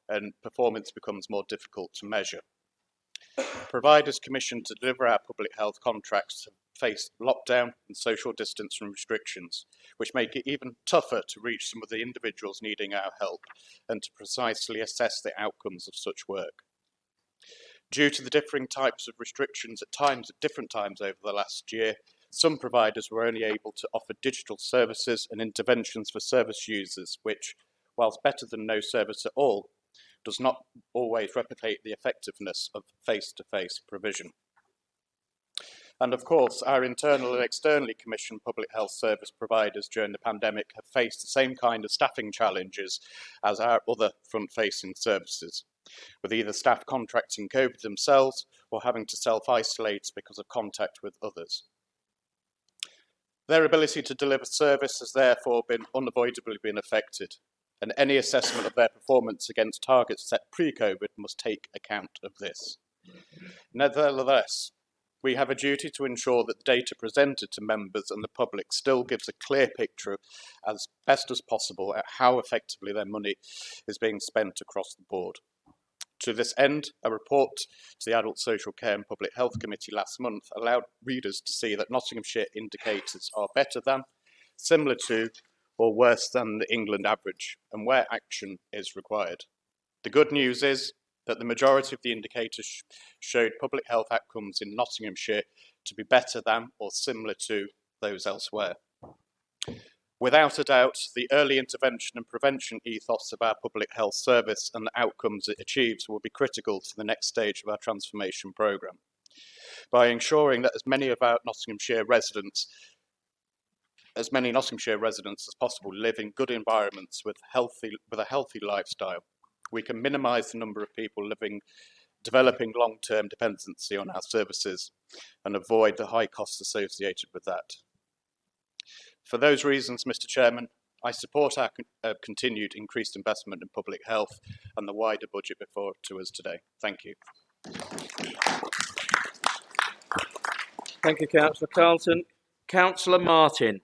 Speaker 20: and performance becomes more difficult to measure. Providers commissioned to deliver our public health contracts have faced lockdown and social distance and restrictions, which make it even tougher to reach some of the individuals needing our help and to precisely assess the outcomes of such work. Due to the differing types of restrictions at different times over the last year, some providers were only able to offer digital services and interventions for service users, which, whilst better than no service at all, does not always replicate the effectiveness of face-to-face provision. And of course, our internal and externally commissioned public health service providers during the pandemic have faced the same kind of staffing challenges as our other front-facing services, with either staff contracting COVID themselves or having to self-isolate because of contact with others. Their ability to deliver service has therefore unavoidably been affected, and any assessment of their performance against targets set pre-COVID must take account of this. Nevertheless, we have a duty to ensure that the data presented to members and the public still gives a clear picture as best as possible at how effectively their money is being spent across the board. To this end, a report to the Adult Social Care and Public Health Committee last month allowed readers to see that Nottinghamshire indicators are better than, similar to, or worse than the England average, and where action is required. The good news is that the majority of the indicators showed public health outcomes in Nottinghamshire to be better than or similar to those elsewhere. Without a doubt, the early intervention and prevention ethos of our public health service and the outcomes it achieves will be critical to the next stage of our transformation programme. By ensuring that as many Nottinghamshire residents as possible live in good environments with a healthy lifestyle, we can minimise the number of people developing long-term dependency on our services and avoid the high costs associated with that. For those reasons, Mr. Chairman, I support our continued increased investment in public health and the wider budget before to us today. Thank you.
Speaker 4: Thank you, Councillor Carlton. Councillor Martin.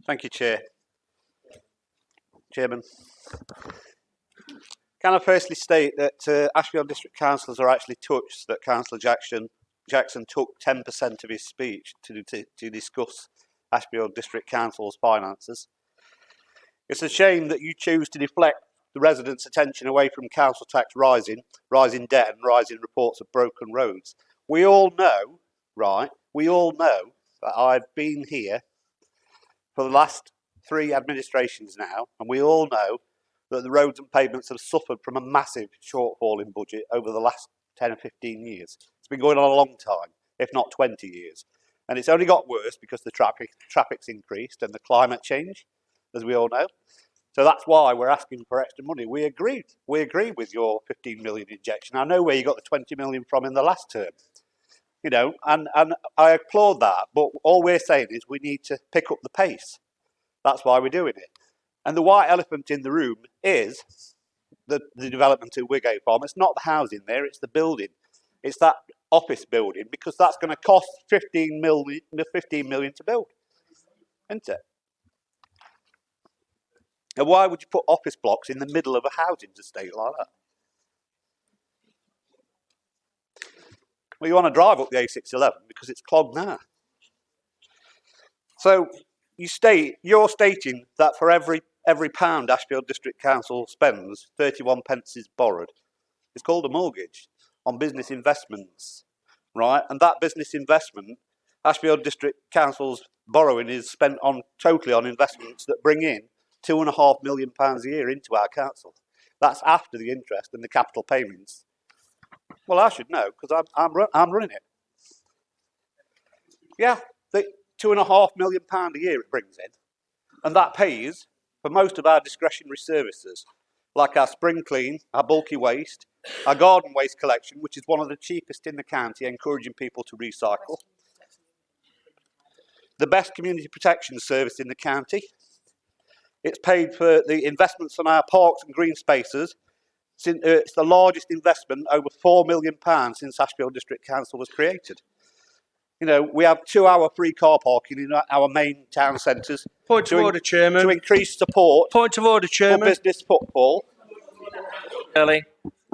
Speaker 18: Thank you, Chairman. Can I firstly state that Ashfield District Councillors are actually touched that Councillor Jackson took 10% of his speech to discuss Ashfield District Council's finances. It's a shame that you choose to deflect the residents' attention away from council tax rising debt and rising reports of broken roads. We all know, right, that I've been here for the last 3 administrations now, and we all know that the roads and pavements have suffered from a massive shortfall in budget over the last 10 or 15 years. It's been going on a long time, if not 20 years. And it's only got worse because the traffic's increased and the climate change, as we all know. So that's why we're asking for extra money. We agree with your 15 million injection. I know where you got the 20 million from in the last term. You know, and I applaud that, but all we're saying is we need to pick up the pace. That's why we're doing it. And the white elephant in the room is the development of Wiggate Farm. It's not the housing there, it's the building. It's that office building, because that's going to cost 15 million to build, isn't it? And why would you put office blocks in the middle of a housing estate like that? Well, you want to drive up the A611 because it's clogged now. So you're stating that for every pound Ashfield District Council spends, 31 pence is borrowed. It's called a mortgage on business investments, right? And that business investment, Ashfield District Council's borrowing is spent totally on investments that bring in £2.5 million a year into our council. That's after the interest and the capital payments. Well, I should know because I'm running it. Yeah, the £2.5 million a year it brings in, and that pays for most of our discretionary services, like our spring clean, our bulky waste, our garden waste collection, which is one of the cheapest in the county, encouraging people to recycle. The best community protection service in the county. It's paid for the investments on our parks and green spaces. It's the largest investment, over £4 million since Ashfield District Council was created. You know, we have 2-hour free car parking in our main town centres.
Speaker 9: Point of order, Chairman.
Speaker 18: To increase support.
Speaker 9: Point of order, Chairman.
Speaker 18: For business footfall.
Speaker 4: Early.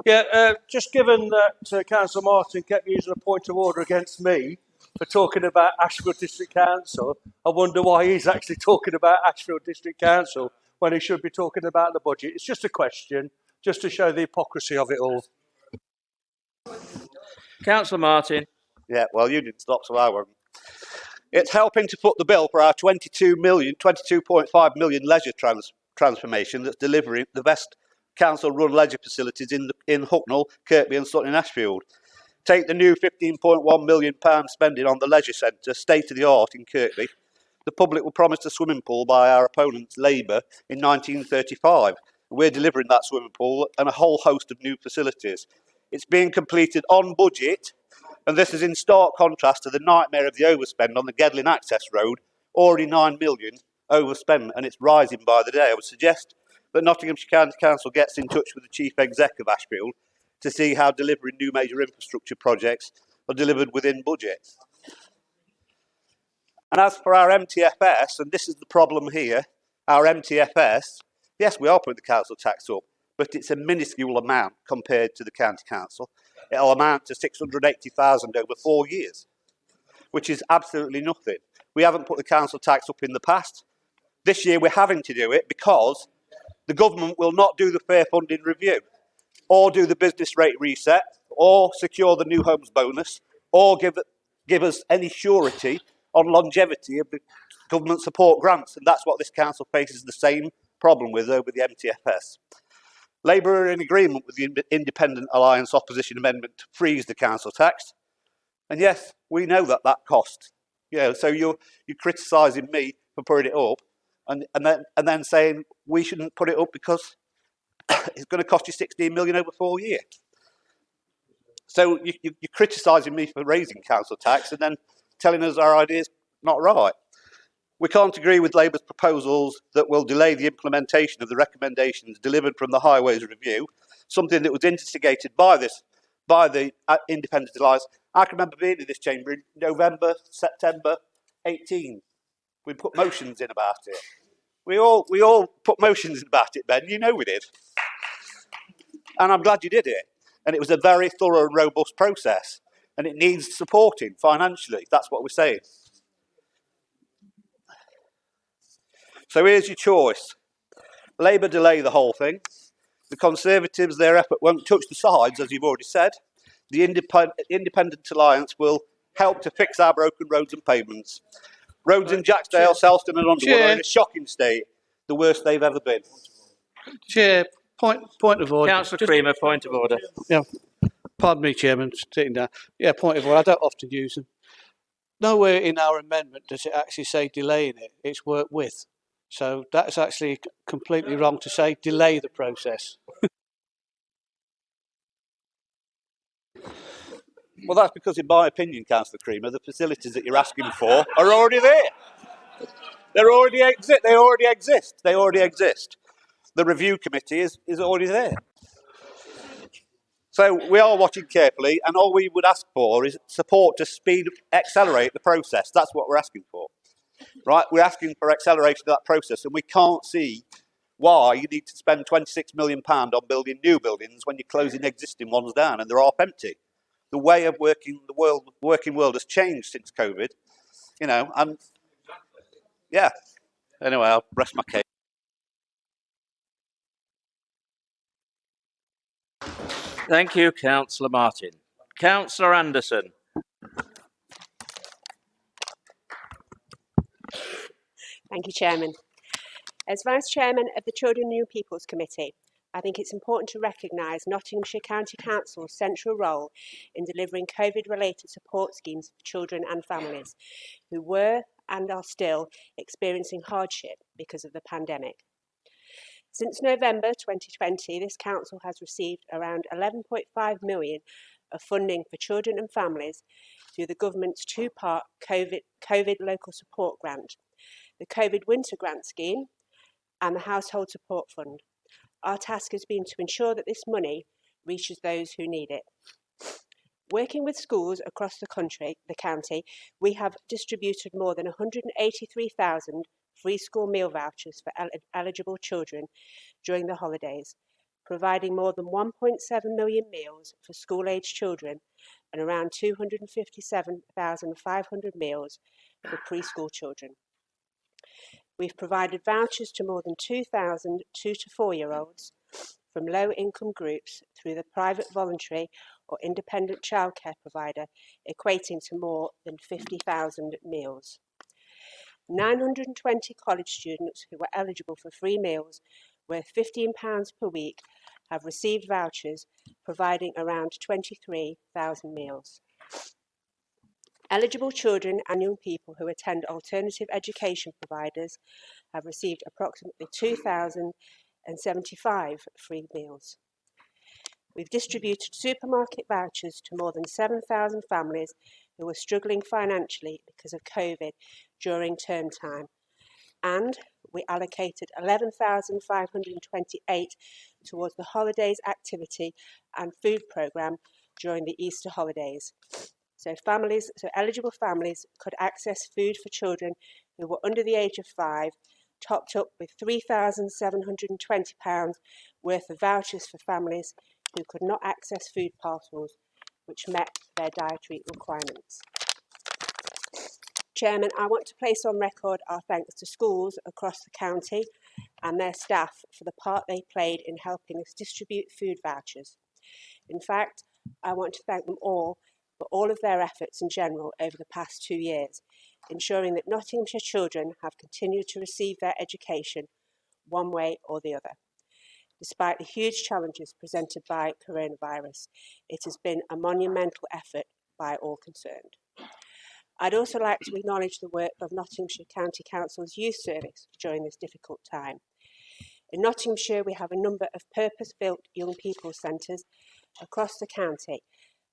Speaker 9: Yeah, just given that Councillor Martin kept using a point of order against me for talking about Ashfield District Council, I wonder why he's actually talking about Ashfield District Council when he should be talking about the budget. It's just a question, just to show the hypocrisy of it all.
Speaker 4: Councillor Martin.
Speaker 18: Yeah, well, you didn't stop, so I won't. It's helping to foot the bill for our 22.5 million leisure transformation that's delivering the best council-run leisure facilities in Hucknall, Kirkby and Sutton and Ashfield. Take the new £15.1 million spending on the leisure centre, state-of-the-art in Kirkby. The public were promised a swimming pool by our opponents, Labour, in 1935. We're delivering that swimming pool and a whole host of new facilities. It's being completed on budget, and this is in stark contrast to the nightmare of the overspend on the Gedlin Access Road, already 9 million overspent, and it's rising by the day. I would suggest that Nottinghamshire County Council gets in touch with the Chief Exec of Ashfield to see how delivering new major infrastructure projects are delivered within budget. And as for our MTFS, and this is the problem here, our MTFS, yes, we are putting the council tax up, but it's a minuscule amount compared to the county council. It'll amount to 680,000 over 4 years, which is absolutely nothing. We haven't put the council tax up in the past. This year we're having to do it because the government will not do the fair funding review, or do the business rate reset, or secure the new homes bonus, or give us any surety on longevity of the government support grants. And that's what this council faces the same problem with over the MTFS. Labour are in agreement with the Independent Alliance opposition amendment to freeze the council tax. And yes, we know that cost. Yeah, so you're criticising me for putting it up and then saying we shouldn't put it up because it's going to cost you 16 million over 4 years. So you're criticising me for raising council tax and then telling us our idea's not right. We can't agree with Labour's proposals that will delay the implementation of the recommendations delivered from the Highways Review, something that was instigated by the Independent Alliance. I can remember being in this chamber in November, September 18, We put motions in about it. We all put motions in about it, Ben. You know we did. And I'm glad you did it. And it was a very thorough and robust process. And it needs supporting financially. That's what we're saying. So here's your choice. Labour delay the whole thing. The Conservatives, their effort won't touch the sides, as you've already said. The Independent Alliance will help to fix our broken roads and pavements. Roads in Jacksdale, Selston and Underwood are in a shocking state, the worst they've ever been.
Speaker 9: Chair, point of order.
Speaker 4: Councillor Creamer, point of order.
Speaker 9: Yeah, pardon me, Chairman, sitting down. Yeah, point of order. I don't often use them. Nowhere in our amendment does it actually say delaying it. It's work with. So that's actually completely wrong to say delay the process.
Speaker 18: Well, that's because, in my opinion, Councillor Creamer, the facilities that you're asking for are already there. They already exist. They already exist. The review committee is already there. So we are watching carefully, and all we would ask for is support to accelerate the process. That's what we're asking for. Right? We're asking for acceleration of that process, and we can't see why you need to spend £26 million on building new buildings when you're closing existing ones down and they're half empty. The way of working, the working world has changed since COVID, you know, and yeah. Anyway, I'll rest my case.
Speaker 4: Thank you, Councillor Martin. Councillor Anderson.
Speaker 21: Thank you, Chairman. As Vice Chairman of the Children and Young People's Committee, I think it's important to recognise Nottinghamshire County Council's central role in delivering COVID-related support schemes for children and families who were and are still experiencing hardship because of the pandemic. Since November 2020, this council has received around £11.5 million of funding for children and families through the government's two-part COVID local support grant, the COVID Winter Grant Scheme and the Household Support Fund. Our task has been to ensure that this money reaches those who need it. Working with schools across the county, we have distributed more than 183,000 free school meal vouchers for eligible children during the holidays, providing more than 1.7 million meals for school-aged children and around 257,500 meals for preschool children. We've provided vouchers to more than 2,000 2 to 4-year-olds from low-income groups through the private voluntary or independent childcare provider, equating to more than 50,000 meals. 920 college students who were eligible for free meals worth £15 per week have received vouchers, providing around 23,000 meals. Eligible children and young people who attend alternative education providers have received approximately 2,075 free meals. We've distributed supermarket vouchers to more than 7,000 families who were struggling financially because of COVID during term time, and we allocated 11,528 towards the holidays activity and food programme during the Easter holidays. So eligible families could access food for children who were under the age of 5, topped up with £3,720 worth of vouchers for families who could not access food parcels, which met their dietary requirements. Chairman, I want to place on record our thanks to schools across the county and their staff for the part they played in helping us distribute food vouchers. In fact, I want to thank them all for all of their efforts in general over the past 2 years, ensuring that Nottinghamshire children have continued to receive their education one way or the other. Despite the huge challenges presented by coronavirus, it has been a monumental effort by all concerned. I'd also like to acknowledge the work of Nottinghamshire County Council's youth service during this difficult time. In Nottinghamshire, we have a number of purpose-built young people centres across the county,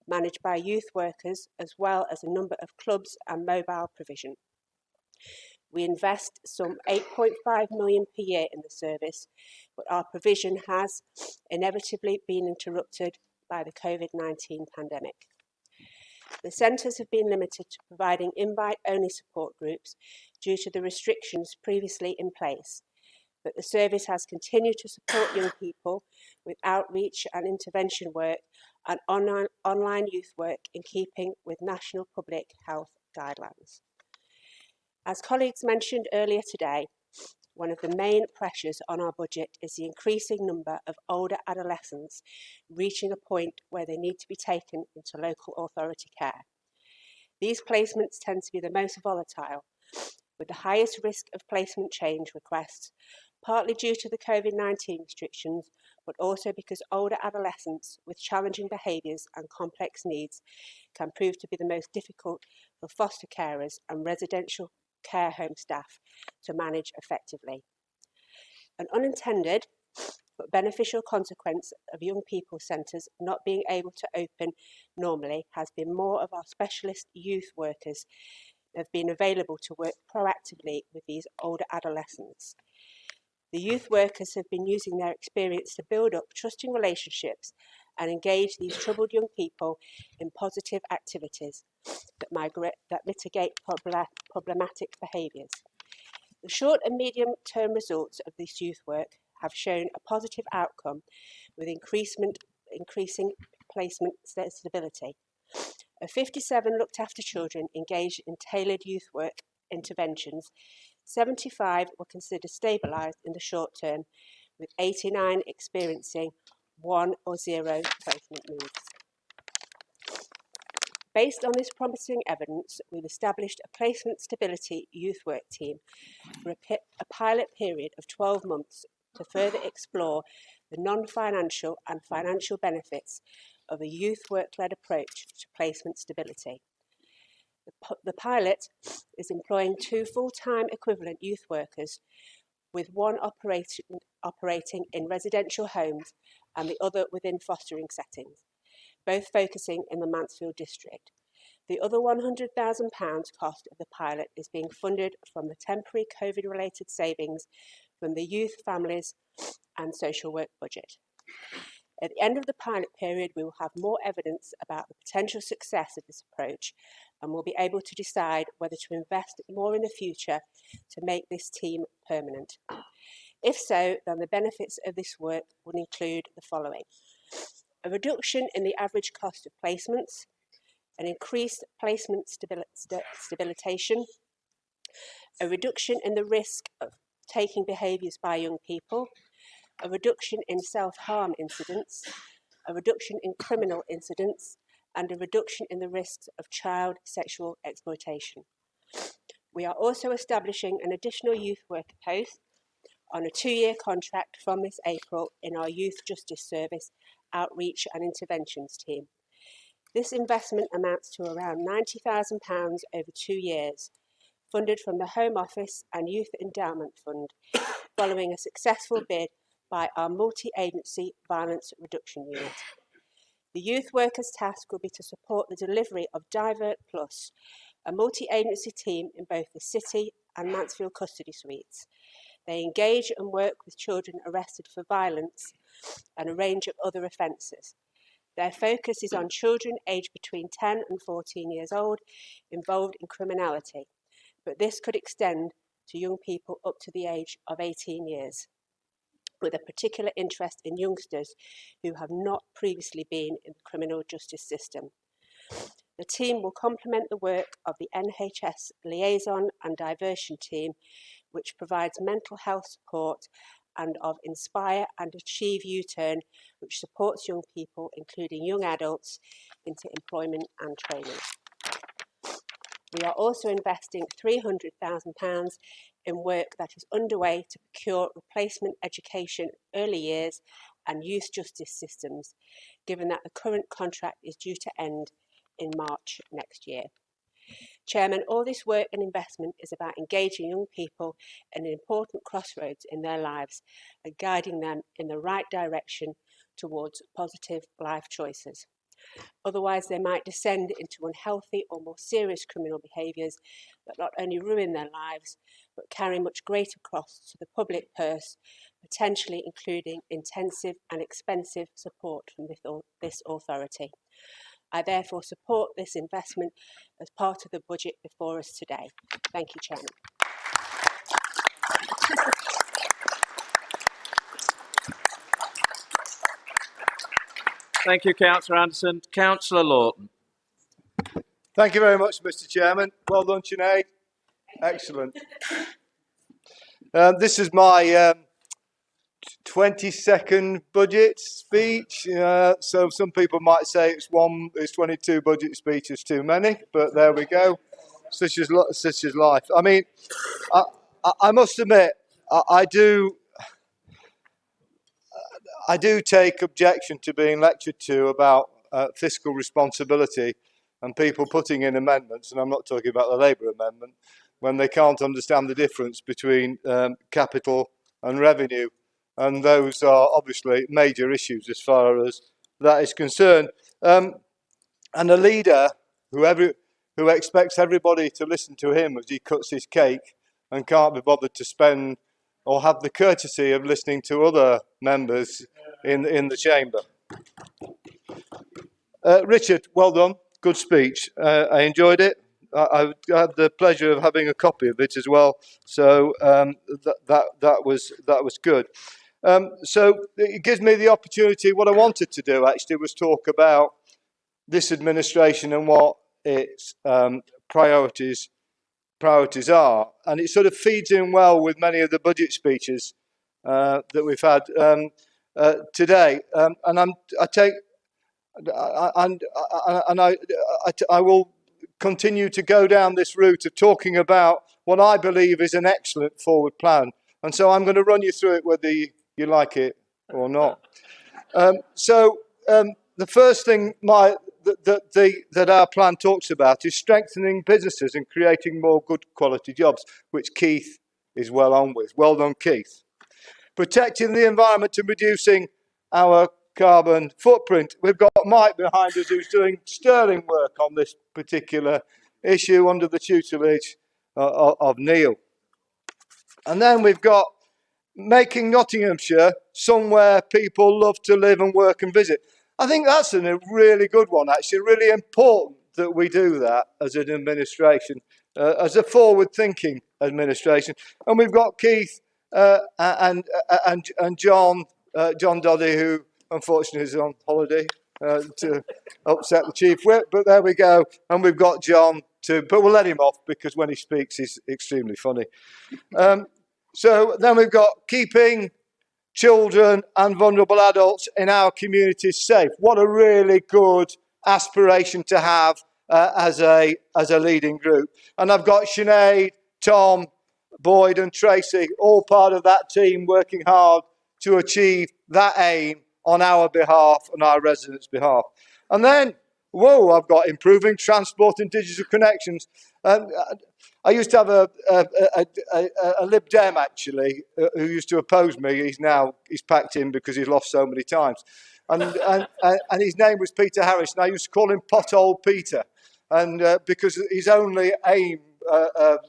Speaker 21: managed by youth workers, as well as a number of clubs and mobile provision. We invest some £8.5 million per year in the service, but our provision has inevitably been interrupted by the COVID-19 pandemic. The centres have been limited to providing invite-only support groups due to the restrictions previously in place, but the service has continued to support young people with outreach and intervention work and online youth work in keeping with national public health guidelines. As colleagues mentioned earlier today, one of the main pressures on our budget is the increasing number of older adolescents reaching a point where they need to be taken into local authority care. These placements tend to be the most volatile, with the highest risk of placement change requests, partly due to the COVID-19 restrictions, but also because older adolescents with challenging behaviours and complex needs can prove to be the most difficult for foster carers and residential care home staff to manage effectively. An unintended but beneficial consequence of young people centres not being able to open normally has been more of our specialist youth workers have been available to work proactively with these older adolescents. The youth workers have been using their experience to build up trusting relationships and engage these troubled young people in positive activities that mitigate problematic behaviours. The short and medium-term results of this youth work have shown a positive outcome with increasing placement stability. Of 57 looked after children engaged in tailored youth work interventions, 75 were considered stabilised in the short term, with 89 experiencing 1 or 0 placement moves. Based on this promising evidence, we've established a placement stability youth work team for a pilot period of 12 months to further explore the non-financial and financial benefits of a youth work-led approach to placement stability. The pilot is employing 2 full-time equivalent youth workers, with one operating in residential homes and the other within fostering settings, both focusing in the Mansfield district. The other £100,000 cost of the pilot is being funded from the temporary COVID-related savings from the Youth, Families and Social Work budget. At the end of the pilot period, we will have more evidence about the potential success of this approach and will be able to decide whether to invest more in the future to make this team permanent. If so, then the benefits of this work would include the following: a reduction in the average cost of placements, an increased placement stabilisation, a reduction in the risk of taking behaviours by young people, a reduction in self-harm incidents, a reduction in criminal incidents, and a reduction in the risks of child sexual exploitation. We are also establishing an additional youth worker post on a 2-year contract from this April in our Youth Justice Service Outreach and Interventions team. This investment amounts to around £90,000 over 2 years, funded from the Home Office and Youth Endowment Fund, following a successful bid by our multi-agency violence reduction unit. The youth workers' task will be to support the delivery of Divert Plus, a multi-agency team in both the City and Mansfield custody suites. They engage and work with children arrested for violence and a range of other offences. Their focus is on children aged between 10 and 14 years old involved in criminality, but this could extend to young people up to the age of 18 years, with a particular interest in youngsters who have not previously been in the criminal justice system. The team will complement the work of the NHS Liaison and Diversion Team, which provides mental health support, and of Inspire and Achieve U-Turn, which supports young people, including young adults, into employment and training. We are also investing £300,000 in work that is underway to procure replacement education, early years and youth justice systems, given that the current contract is due to end in March next year. Chairman, all this work and investment is about engaging young people in an important crossroads in their lives and guiding them in the right direction towards positive life choices. Otherwise, they might descend into unhealthy or more serious criminal behaviours that not only ruin their lives, but carry much greater costs to the public purse, potentially including intensive and expensive support from this authority. I therefore support this investment as part of the budget before us today. Thank you, Chairman.
Speaker 4: Thank you, Councillor Anderson. Councillor Lawton.
Speaker 5: Thank you very much, Mr. Chairman. Well done, Sinead. Excellent. This is my 22nd budget speech. So some people might say it's 22 budget speeches too many, but there we go. Such is life. I mean, I must admit, I do take objection to being lectured to about fiscal responsibility and people putting in amendments, and I'm not talking about the Labour amendment, when they can't understand the difference between capital and revenue. And those are obviously major issues as far as that is concerned. And a leader who expects everybody to listen to him as he cuts his cake and can't be bothered to spend or have the courtesy of listening to other members in the chamber. Richard, well done. Good speech. I enjoyed it. I had the pleasure of having a copy of it as well. So that was good. So it gives me the opportunity. What I wanted to do actually was talk about this administration and what its priorities are, and it sort of feeds in well with many of the budget speeches that we've had today. And I will continue to go down this route of talking about what I believe is an excellent forward plan. And so I'm going to run you through it whether you like it or not. The first thing that our plan talks about is strengthening businesses and creating more good quality jobs, which Keith is well on with. Well done, Keith. Protecting the environment and reducing our carbon footprint. We've got Mike behind us who's doing sterling work on this particular issue under the tutelage of Neil. And then we've got making Nottinghamshire somewhere people love to live and work and visit. I think that's a really good one, actually, really important that we do that as an administration, as a forward-thinking administration. And we've got Keith and John Doddy, who unfortunately is on holiday to upset the Chief Whip, but there we go. And we've got John too, but we'll let him off because when he speaks, he's extremely funny. So then we've got keeping children and vulnerable adults in our communities safe. What a really good aspiration to have as a leading group. And I've got Sinead, Tom, Boyd and Tracy, all part of that team working hard to achieve that aim on our behalf and our residents' behalf. And then, I've got improving transport and digital connections. I used to have a Lib Dem, actually, who used to oppose me. He's packed in because he's lost so many times. And his name was Peter Harris, and I used to call him Pothole Peter. And because his only aim of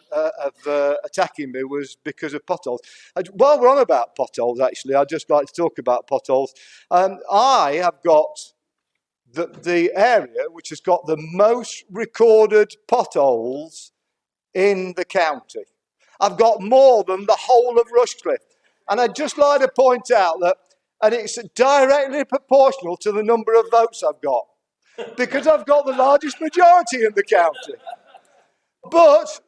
Speaker 5: attacking me was because of potholes. While we're on about potholes, actually, I'd just like to talk about potholes. I have got the area which has got the most recorded potholes in the county. I've got more than the whole of Rushcliffe. And I'd just like to point out that, and it's directly proportional to the number of votes I've got, because I've got the largest majority in the county. But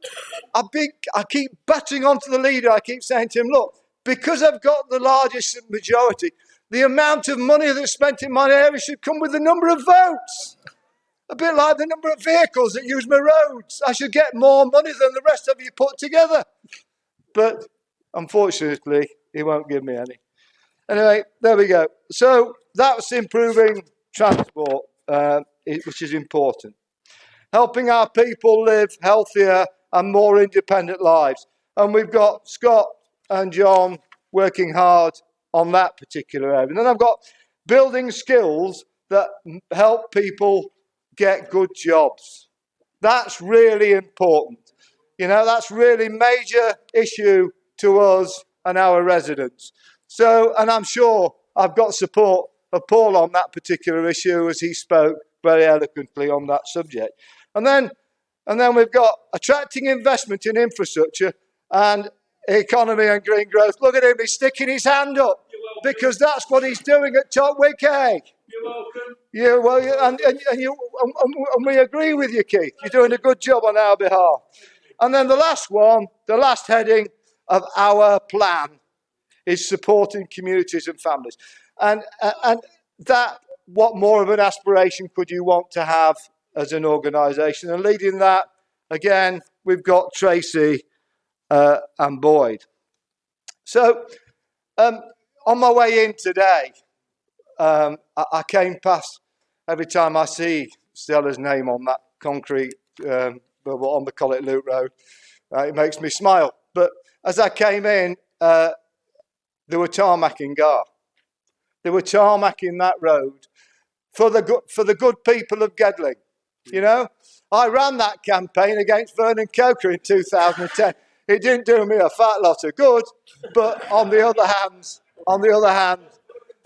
Speaker 5: I keep battering onto the leader. I keep saying to him, look, because I've got the largest majority, the amount of money that's spent in my area should come with the number of votes. A bit like the number of vehicles that use my roads. I should get more money than the rest of you put together. But unfortunately, he won't give me any. Anyway, there we go. So that's improving transport, which is important. Helping our people live healthier and more independent lives. And we've got Scott and John working hard on that particular area. And then I've got building skills that help people get good jobs. That's really important. You know, that's really major issue to us and our residents. So, and I'm sure I've got support of Paul on that particular issue as he spoke very eloquently on that subject. And then we've got attracting investment in infrastructure and economy and green growth. Look at him, he's sticking his hand up because that's what he's doing at Totwick Egg.
Speaker 10: You're welcome.
Speaker 5: Yeah, well, and we agree with you, Keith. You're doing a good job on our behalf. And then the last one, the last heading of our plan is supporting communities and families. And that, what more of an aspiration could you want to have as an organisation? And leading that, again, we've got Tracy and Boyd. So, on my way in today, I came past, every time I see Stella's name on that concrete, on the Collet Loop Road, it makes me smile. But as I came in, they were tarmacking Gar. They were tarmacking that road for the good people of Gedling. You know, I ran that campaign against Vernon Coker in 2010. It didn't do me a fat lot of good, but on the other hand,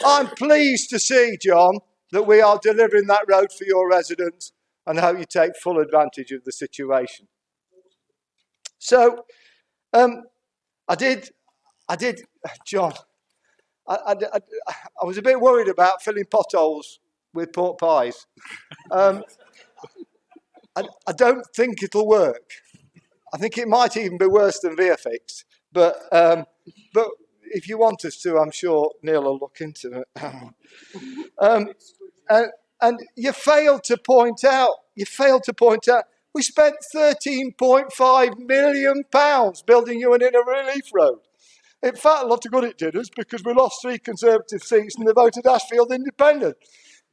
Speaker 5: I'm pleased to see, John, that we are delivering that road for your residents, and hope you take full advantage of the situation. So, I did, John. I was a bit worried about filling potholes with pork pies. I don't think it'll work. I think it might even be worse than VFX. But if you want us to, I'm sure Neil will look into it. And you failed to point out, we spent £13.5 million building you an inner relief road. In fact, a lot of good it did us because we lost 3 Conservative seats and they voted Ashfield independent.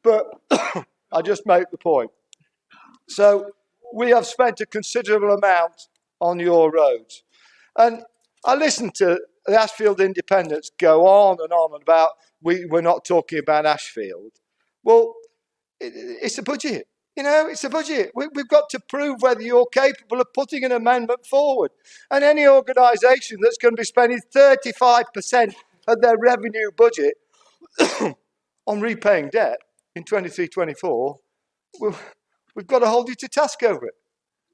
Speaker 5: But I just make the point. So we have spent a considerable amount on your roads. And I listened to the Ashfield independents go on and about, we're not talking about Ashfield. Well, it's a budget. You know, it's a budget. We've got to prove whether you're capable of putting an amendment forward. And any organisation that's going to be spending 35% of their revenue budget on repaying debt in 23-24, we've got to hold you to task over it.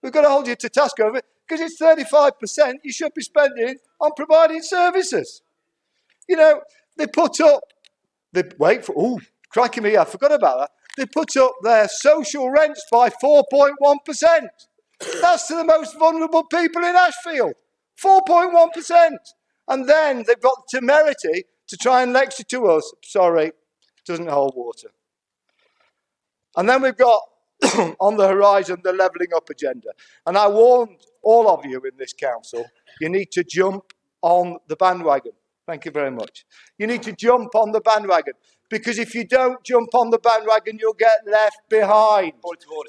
Speaker 5: We've got to hold you to task over it because it's 35% you should be spending on providing services. You know, they put up, crikey me, I forgot about that. They put up their social rents by 4.1%. That's to the most vulnerable people in Ashfield. 4.1%. And then they've got the temerity to try and lecture to us. Sorry, doesn't hold water. And then we've got on the horizon the levelling up agenda. And I warned all of you in this council, you need to jump on the bandwagon. Thank you very much. You need to jump on the bandwagon. Because if you don't jump on the bandwagon, you'll get left behind.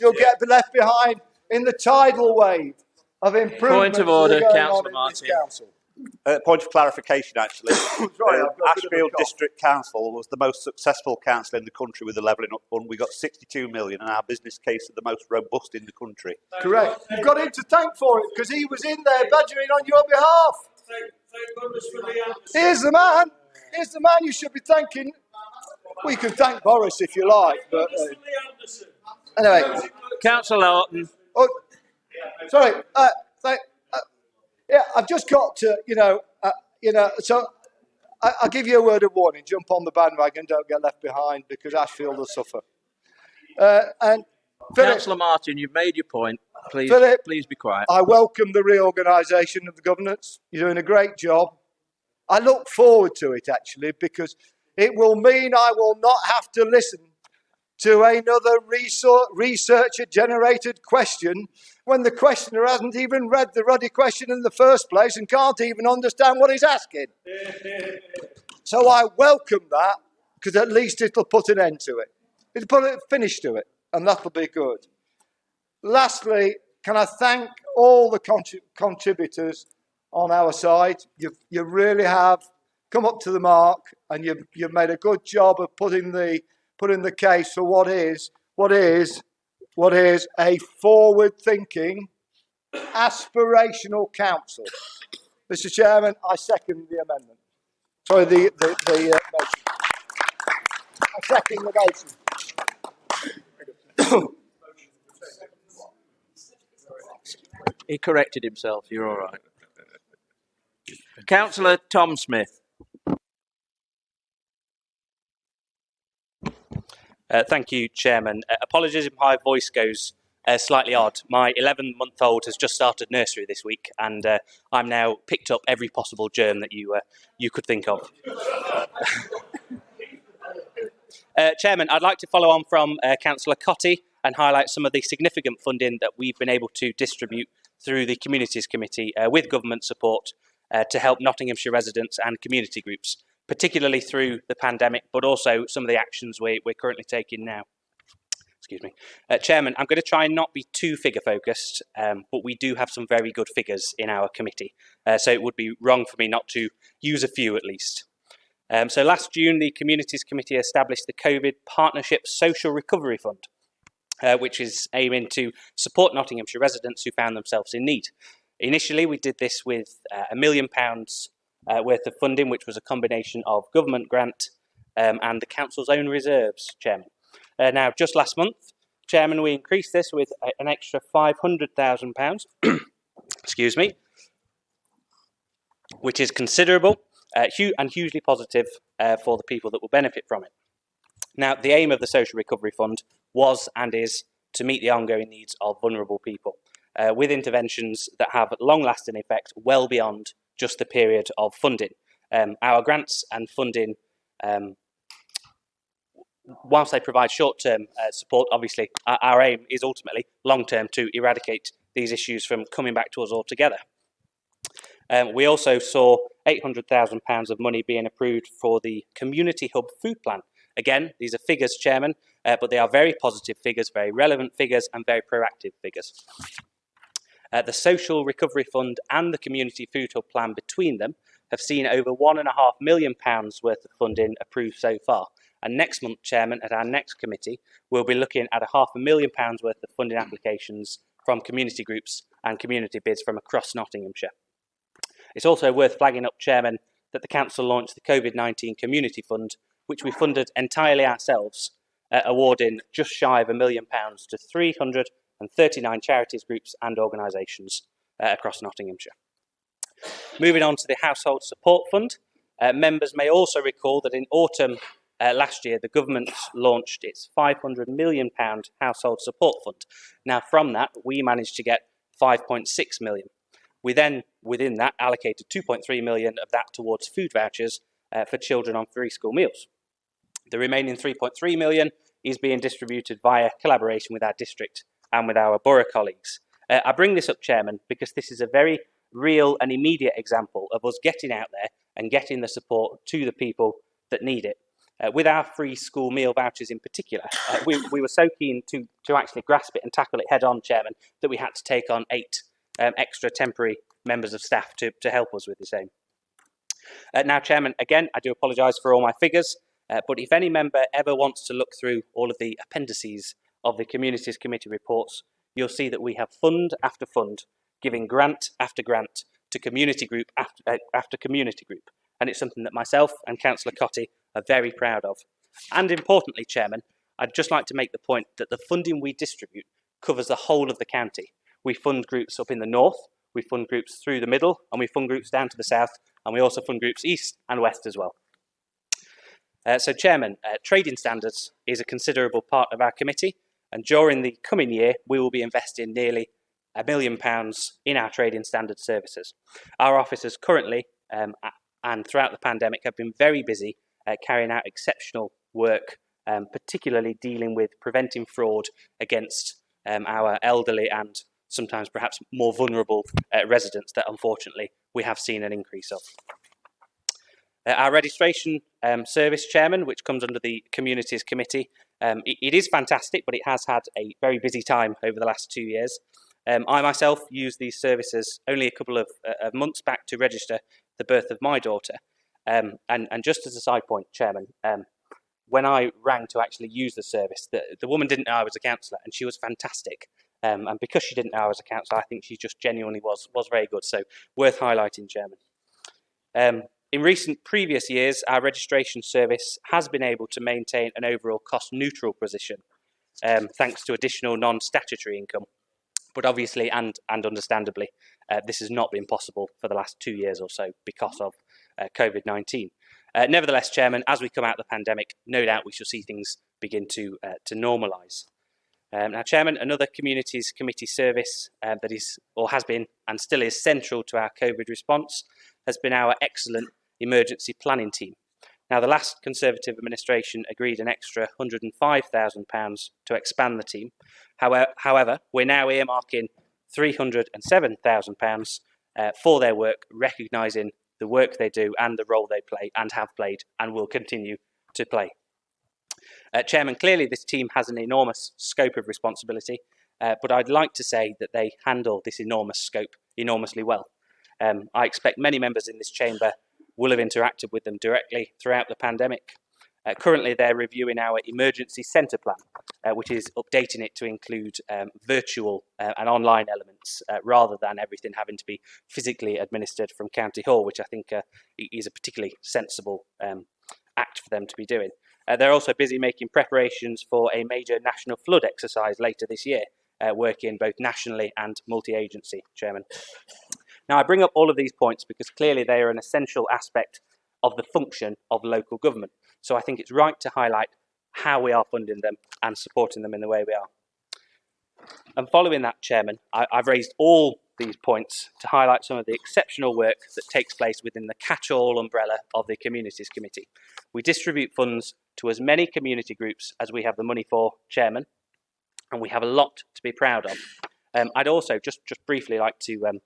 Speaker 5: You'll get left behind in the tidal wave of improvement.
Speaker 4: Point of order, Councillor Martin.
Speaker 18: Point of clarification, actually. Ashfield District Council was the most successful council in the country with the levelling up fund. We got 62 million, and our business case is the most robust in the country.
Speaker 5: Correct. You've got him to thank for it because he was in there badgering on your behalf. Here's the man. Here's the man you should be thanking. Well, you can thank Boris if you like, but anyway.
Speaker 4: Councillor Lawton.
Speaker 5: Oh, sorry. Yeah, I've just got to, so I'll give you a word of warning. Jump on the bandwagon, don't get left behind because Ashfield will suffer. And Philip,
Speaker 4: Councillor Martin, you've made your point. Please,
Speaker 5: Philip,
Speaker 4: please be quiet.
Speaker 5: I welcome the reorganisation of the governance. You're doing a great job. I look forward to it, actually, because it will mean I will not have to listen to another researcher-generated question when the questioner hasn't even read the ruddy question in the first place and can't even understand what he's asking. So I welcome that, because at least it'll put an end to it. It'll put a finish to it, and that'll be good. Lastly, can I thank all the contributors on our side? You really have come up to the mark, and you've made a good job of putting the case for what is a forward-thinking, aspirational council. Mr. Chairman, I second the amendment. Sorry, the motion. I second the motion.
Speaker 4: He corrected himself. You're all right. Councillor Tom Smith.
Speaker 2: Thank you, Chairman. Apologies if my voice goes slightly odd. My 11-month-old has just started nursery this week, and I'm now picked up every possible germ that you could think of. Chairman, I'd like to follow on from Councillor Cotty and highlight some of the significant funding that we've been able to distribute through the Communities Committee with government support to help Nottinghamshire residents and community groups, particularly through the pandemic, but also some of the actions we're currently taking now. Excuse me. Chairman, I'm going to try and not be too figure focused, but we do have some very good figures in our committee, so it would be wrong for me not to use a few at least. So last June, the Communities Committee established the COVID Partnership Social Recovery Fund, which is aiming to support Nottinghamshire residents who found themselves in need. Initially, we did this with £1 million worth of funding, which was a combination of government grant and the council's own reserves, Chairman. Now, just last month, Chairman, we increased this with an extra £500,000, excuse me, which is considerable and hugely positive for the people that will benefit from it. Now, the aim of the Social Recovery Fund was and is to meet the ongoing needs of vulnerable people with interventions that have long-lasting effect well beyond just the period of funding. Our grants and funding, whilst they provide short-term support, obviously our aim is ultimately long-term to eradicate these issues from coming back to us altogether. We also saw £800,000 of money being approved for the Community Hub Food Plan. Again, these are figures, Chairman, but they are very positive figures, very relevant figures and very proactive figures. The Social Recovery Fund and the Community Food Hub Plan between them have seen over £1.5 million worth of funding approved so far. And next month, Chairman, at our next committee, we'll be looking at £500,000 worth of funding applications from community groups and community bids from across Nottinghamshire. It's also worth flagging up, Chairman, that the Council launched the COVID-19 Community Fund, which we funded entirely ourselves, awarding just shy of £1 million to 339 charities, groups and organisations across Nottinghamshire. Moving on to the Household Support Fund, members may also recall that in autumn last year, the government launched its £500 million Household Support Fund. Now, from that, we managed to get £5.6 million. We then, within that, allocated £2.3 million of that towards food vouchers for children on free school meals. The remaining £3.3 million is being distributed via collaboration with our district and with our borough colleagues. I bring this up, Chairman, because this is a very real and immediate example of us getting out there and getting the support to the people that need it. With our free school meal vouchers in particular, we were so keen to actually grasp it and tackle it head on, Chairman, that we had to take on 8 extra temporary members of staff to help us with this aim. Now, Chairman, again, I do apologise for all my figures, but if any member ever wants to look through all of the appendices of the Communities Committee reports, you'll see that we have fund after fund, giving grant after grant to community group after community group. And it's something that myself and Councillor Cotty are very proud of. And importantly, Chairman, I'd just like to make the point that the funding we distribute covers the whole of the county. We fund groups up in the north, we fund groups through the middle, and we fund groups down to the south, and we also fund groups east and west as well. So, Chairman, trading standards is a considerable part of our committee, and during the coming year, we will be investing nearly £1 million in our trading standard services. Our officers currently, and throughout the pandemic, have been very busy carrying out exceptional work, particularly dealing with preventing fraud against our elderly and sometimes perhaps more vulnerable residents that unfortunately we have seen an increase of. Our registration service, Chairman, which comes under the Communities Committee, it is fantastic, but it has had a very busy time over the last 2 years. I myself used these services only a couple of months back to register the birth of my daughter. And just as a side point, Chairman, when I rang to actually use the service, the woman didn't know I was a counsellor, and she was fantastic. And because she didn't know I was a counsellor, I think she just genuinely was very good. So worth highlighting, Chairman. In recent previous years, our registration service has been able to maintain an overall cost-neutral position. thanks to additional non-statutory income. But obviously and understandably, this has not been possible for the last 2 years or so because of COVID-19. Nevertheless, Chairman, as we come out of the pandemic, no doubt we shall see things begin to normalise. Now, Chairman, another Communities Committee service that is, or has been, and still is central to our COVID response has been our excellent emergency planning team. Now, the last Conservative administration agreed an extra £105,000 to expand the team. However, we're now earmarking £307,000 for their work, recognising the work they do and the role they play and have played and will continue to play. Chairman, clearly this team has an enormous scope of responsibility, but I'd like to say that they handle this enormous scope enormously well. I expect many members in this chamber will have interacted with them directly throughout the pandemic. Currently, they're reviewing our emergency centre plan, which is updating it to include virtual and online elements rather than everything having to be physically administered from County Hall, which I think is a particularly sensible act for them to be doing. They're also busy making preparations for a major national flood exercise later this year, working both nationally and multi-agency, Chairman. Now, I bring up all of these points because clearly they are an essential aspect of the function of local government. So I think it's right to highlight how we are funding them and supporting them in the way we are. And following that, Chairman, I've raised all these points to highlight some of the exceptional work that takes place within the catch-all umbrella of the Communities Committee. We distribute funds to as many community groups as we have the money for, Chairman, and we have a lot to be proud of. I'd also just briefly like to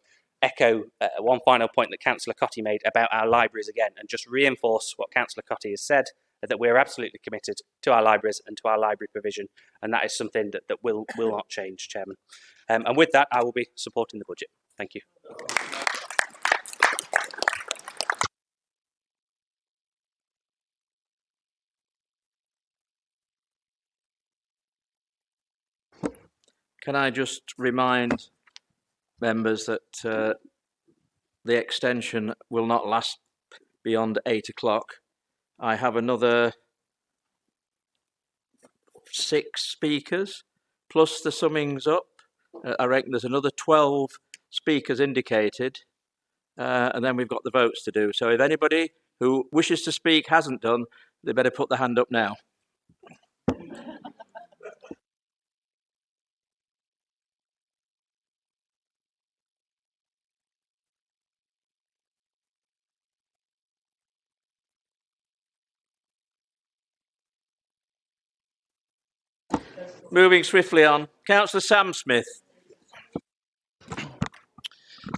Speaker 2: echo one final point that Councillor Cotty made about our libraries again, and just reinforce what Councillor Cotty has said, that we're absolutely committed to our libraries and to our library provision, and that is something that will not change, Chairman. And with that, I will be supporting the budget. Thank you.
Speaker 4: Can I just remind members that the extension will not last beyond 8 o'clock. I have another 6 speakers, plus the summings up. I reckon there's another 12 speakers indicated, and then we've got the votes to do. So if anybody who wishes to speak hasn't done, they better put their hand up now. Moving swiftly on, Councillor Sam Smith.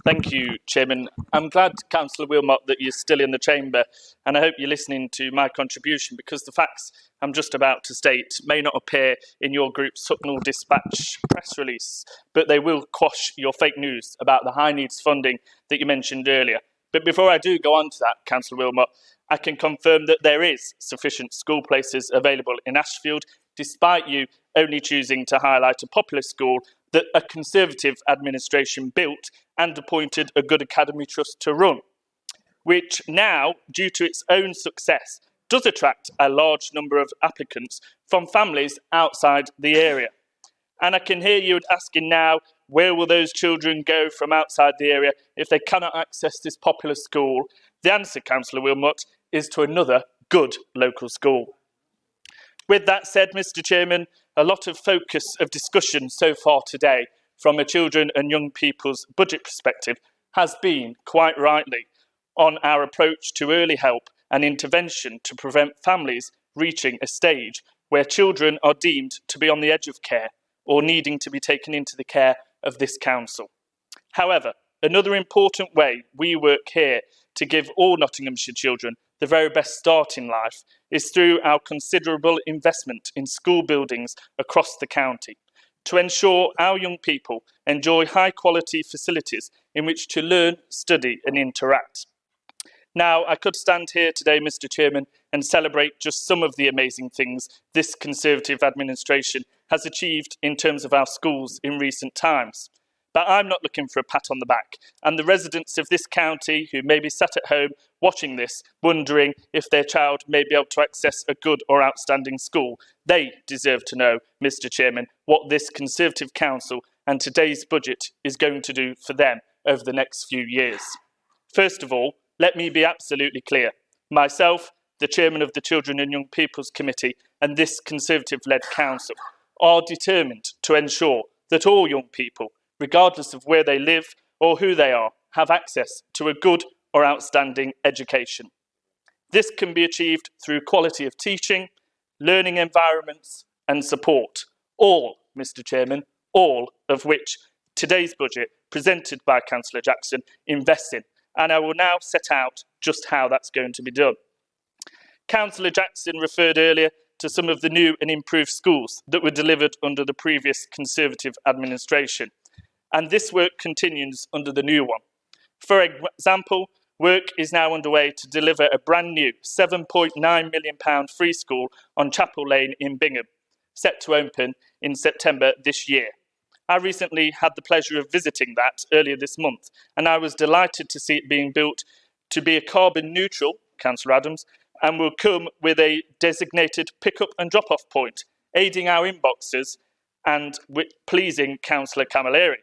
Speaker 3: Thank you, Chairman. I'm glad, Councillor Wilmot, that you're still in the chamber, and I hope you're listening to my contribution, because the facts I'm just about to state may not appear in your group's Hucknall Dispatch press release, but they will quash your fake news about the high needs funding that you mentioned earlier. But before I do go on to that, Councillor Wilmot, I can confirm that there is sufficient school places available in Ashfield, despite you only choosing to highlight a popular school that a Conservative administration built and appointed a Good Academy Trust to run, which now, due to its own success, does attract a large number of applicants from families outside the area. And I can hear you asking now, where will those children go from outside the area if they cannot access this popular school? The answer, Councillor Wilmot, is to another good local school. With that said, Mr Chairman, a lot of focus of discussion so far today from a children and young people's budget perspective has been, quite rightly, on our approach to early help and intervention to prevent families reaching a stage where children are deemed to be on the edge of care or needing to be taken into the care of this council. However, another important way we work here to give all Nottinghamshire children the very best start in life is through our considerable investment in school buildings across the county to ensure our young people enjoy high quality facilities in which to learn, study and interact. Now, I could stand here today, Mr Chairman, and celebrate just some of the amazing things this Conservative administration has achieved in terms of our schools in recent times. But I'm not looking for a pat on the back, and the residents of this county who may be sat at home watching this, wondering if their child may be able to access a good or outstanding school. They deserve to know, Mr. Chairman, what this Conservative Council and today's budget is going to do for them over the next few years. First of all, let me be absolutely clear. Myself, the Chairman of the Children and Young People's Committee, and this Conservative-led Council are determined to ensure that all young people, regardless of where they live or who they are, have access to a good or outstanding education. This can be achieved through quality of teaching, learning environments and support, all, Mr. Chairman, all of which today's budget presented by Councillor Jackson invests in, and I will now set out just how that's going to be done. Councillor Jackson referred earlier to some of the new and improved schools that were delivered under the previous Conservative administration, and this work continues under the new one. For example, work is now underway to deliver a brand new £7.9 million free school on Chapel Lane in Bingham, set to open in September this year. I recently had the pleasure of visiting that earlier this month, and I was delighted to see it being built to be a carbon neutral, Councillor Adams, and will come with a designated pick-up and drop-off point, aiding our inboxes and pleasing Councillor Camilleri.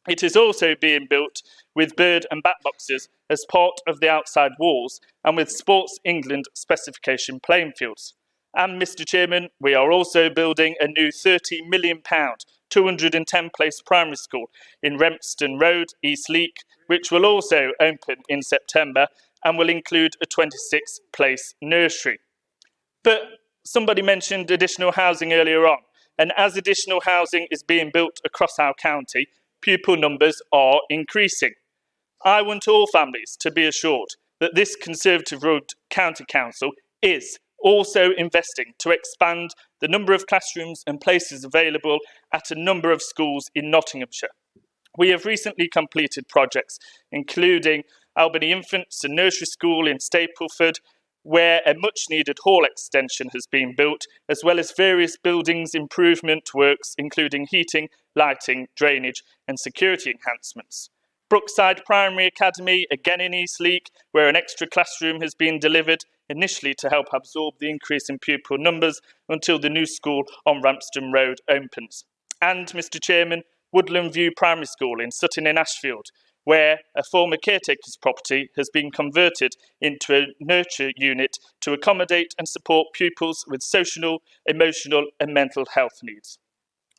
Speaker 3: It is also being built with bird and bat boxes as part of the outside walls and with Sports England specification playing fields. And, Mr. Chairman, we are also building a new £30 million, 210-place primary school in Rempston Road, East Leek, which will also open in September and will include a 26-place nursery. But somebody mentioned additional housing earlier on, and as additional housing is being built across our county, pupil numbers are increasing. I want all families to be assured that this Conservative-run County Council is also investing to expand the number of classrooms and places available at a number of schools in Nottinghamshire. We have recently completed projects including Albany Infants and Nursery School in Stapleford, where a much-needed hall extension has been built, as well as various buildings improvement works, including heating, lighting, drainage and security enhancements. Brookside Primary Academy, again in East Leek, where an extra classroom has been delivered, initially to help absorb the increase in pupil numbers until the new school on Rampston Road opens. And, Mr. Chairman, Woodland View Primary School in Sutton in Ashfield, where a former caretaker's property has been converted into a nurture unit to accommodate and support pupils with social, emotional and mental health needs.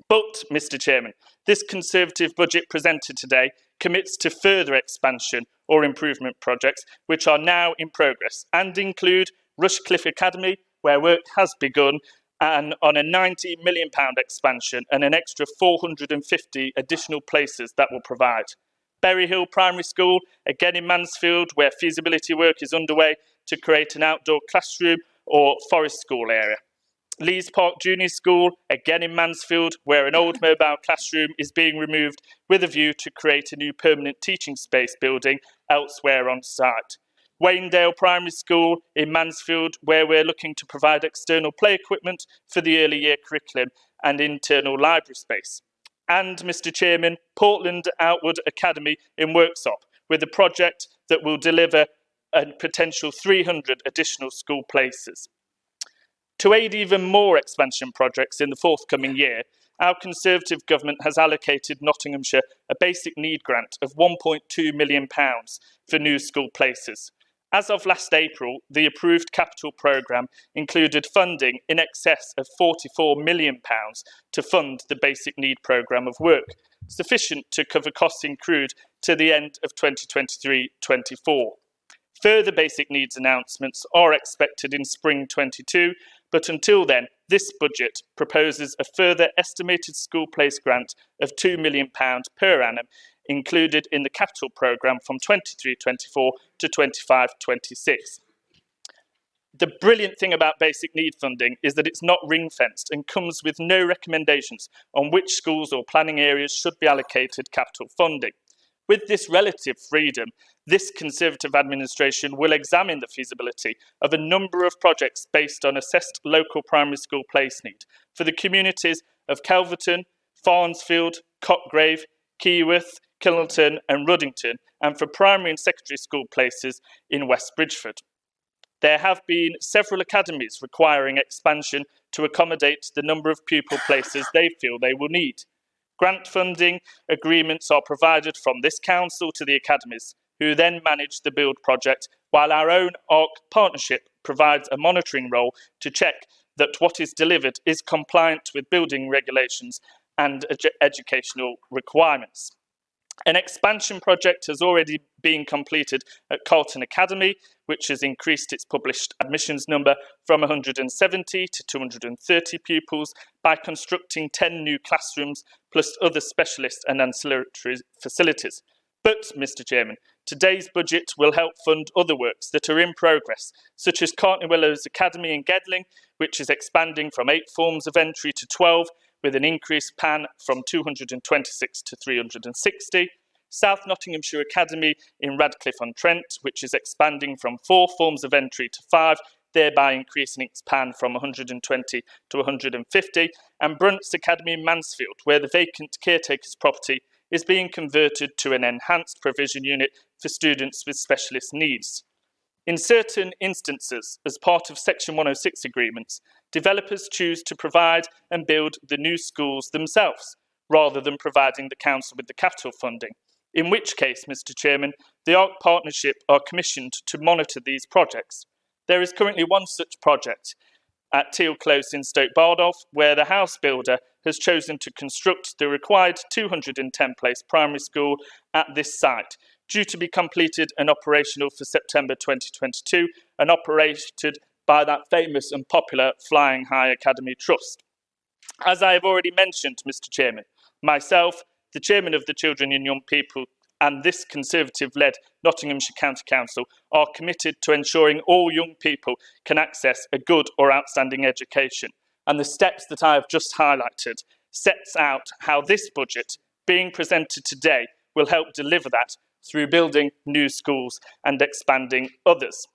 Speaker 3: But, Mr. Chairman, this Conservative budget presented today commits to further expansion or improvement projects which are now in progress and include Rushcliffe Academy, where work has begun, and on a £90 million expansion and an extra 450 additional places that will provide. Berry Hill Primary School, again in Mansfield, where feasibility work is underway to create an outdoor classroom or forest school area. Lees Park Junior School, again in Mansfield, where an old mobile classroom is being removed with a view to create a new permanent teaching space building elsewhere on site. Waynedale Primary School in Mansfield, where we're looking to provide external play equipment for the early year curriculum and internal library space. And, Mr. Chairman, Portland Outwood Academy in Worksop, with a project that will deliver a potential 300 additional school places. To aid even more expansion projects in the forthcoming year, our Conservative government has allocated Nottinghamshire a basic need grant of £1.2 million for new school places. As of last April, the approved capital programme included funding in excess of £44 million to fund the basic need programme of work, sufficient to cover costs incurred to the end of 2023-24. Further basic needs announcements are expected in spring 22, but until then, this budget proposes a further estimated school place grant of £2 million per annum, included in the capital programme from 23-24 to 25-26. The brilliant thing about basic need funding is that it's not ring-fenced and comes with no recommendations on which schools or planning areas should be allocated capital funding. With this relative freedom, this Conservative administration will examine the feasibility of a number of projects based on assessed local primary school place need for the communities of Kelverton, Farnsfield, Cottgrave, Keyworth, Kilnerton and Ruddington, and for primary and secondary school places in West Bridgford. There have been several academies requiring expansion to accommodate the number of pupil places they feel they will need. Grant funding agreements are provided from this council to the academies, who then manage the build project, while our own ARC partnership provides a monitoring role to check that what is delivered is compliant with building regulations and educational requirements. An expansion project has already been completed at Carlton Academy, which has increased its published admissions number from 170 to 230 pupils by constructing 10 new classrooms plus other specialist and ancillary facilities. But, Mr Chairman, today's budget will help fund other works that are in progress, such as Cartney Willows Academy in Gedling, which is expanding from 8 forms of entry to 12, with an increased PAN from 226 to 360. South Nottinghamshire Academy in Radcliffe-on-Trent, which is expanding from 4 forms of entry to 5, thereby increasing its PAN from 120 to 150. And Brunts Academy in Mansfield, where the vacant caretaker's property is being converted to an enhanced provision unit for students with specialist needs. In certain instances, as part of Section 106 agreements, developers choose to provide and build the new schools themselves, rather than providing the council with the capital funding, in which case, Mr Chairman, the ARC Partnership are commissioned to monitor these projects. There is currently one such project at Teal Close in Stoke Bardolph, where the house builder has chosen to construct the required 210-place primary school at this site, due to be completed and operational for September 2022 and operated by that famous and popular Flying High Academy Trust. As I have already mentioned, Mr Chairman, myself, the Chairman of the Children and Young People and this Conservative-led Nottinghamshire County Council are committed to ensuring all young people can access a good or outstanding education. And the steps that I have just highlighted sets out how this budget being presented today will help deliver that through building new schools and expanding others.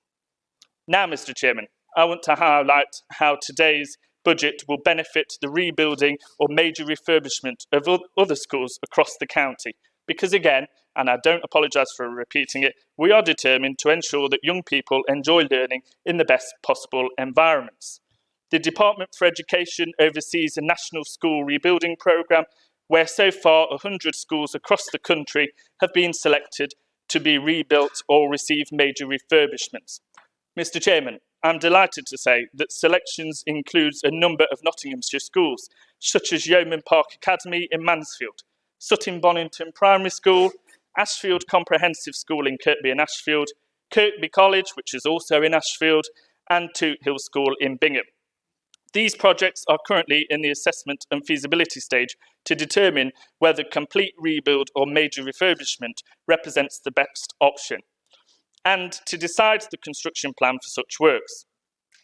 Speaker 3: Now, Mr Chairman, I want to highlight how today's budget will benefit the rebuilding or major refurbishment of other schools across the county. Because again, and I don't apologise for repeating it, we are determined to ensure that young people enjoy learning in the best possible environments. The Department for Education oversees a national school rebuilding programme where so far 100 schools across the country have been selected to be rebuilt or receive major refurbishments. Mr Chairman, I'm delighted to say that selections includes a number of Nottinghamshire schools, such as Yeoman Park Academy in Mansfield, Sutton Bonington Primary School, Ashfield Comprehensive School in Kirkby and Ashfield, Kirkby College, which is also in Ashfield, and Toot Hill School in Bingham. These projects are currently in the assessment and feasibility stage to determine whether complete rebuild or major refurbishment represents the best option, and to decide the construction plan for such works.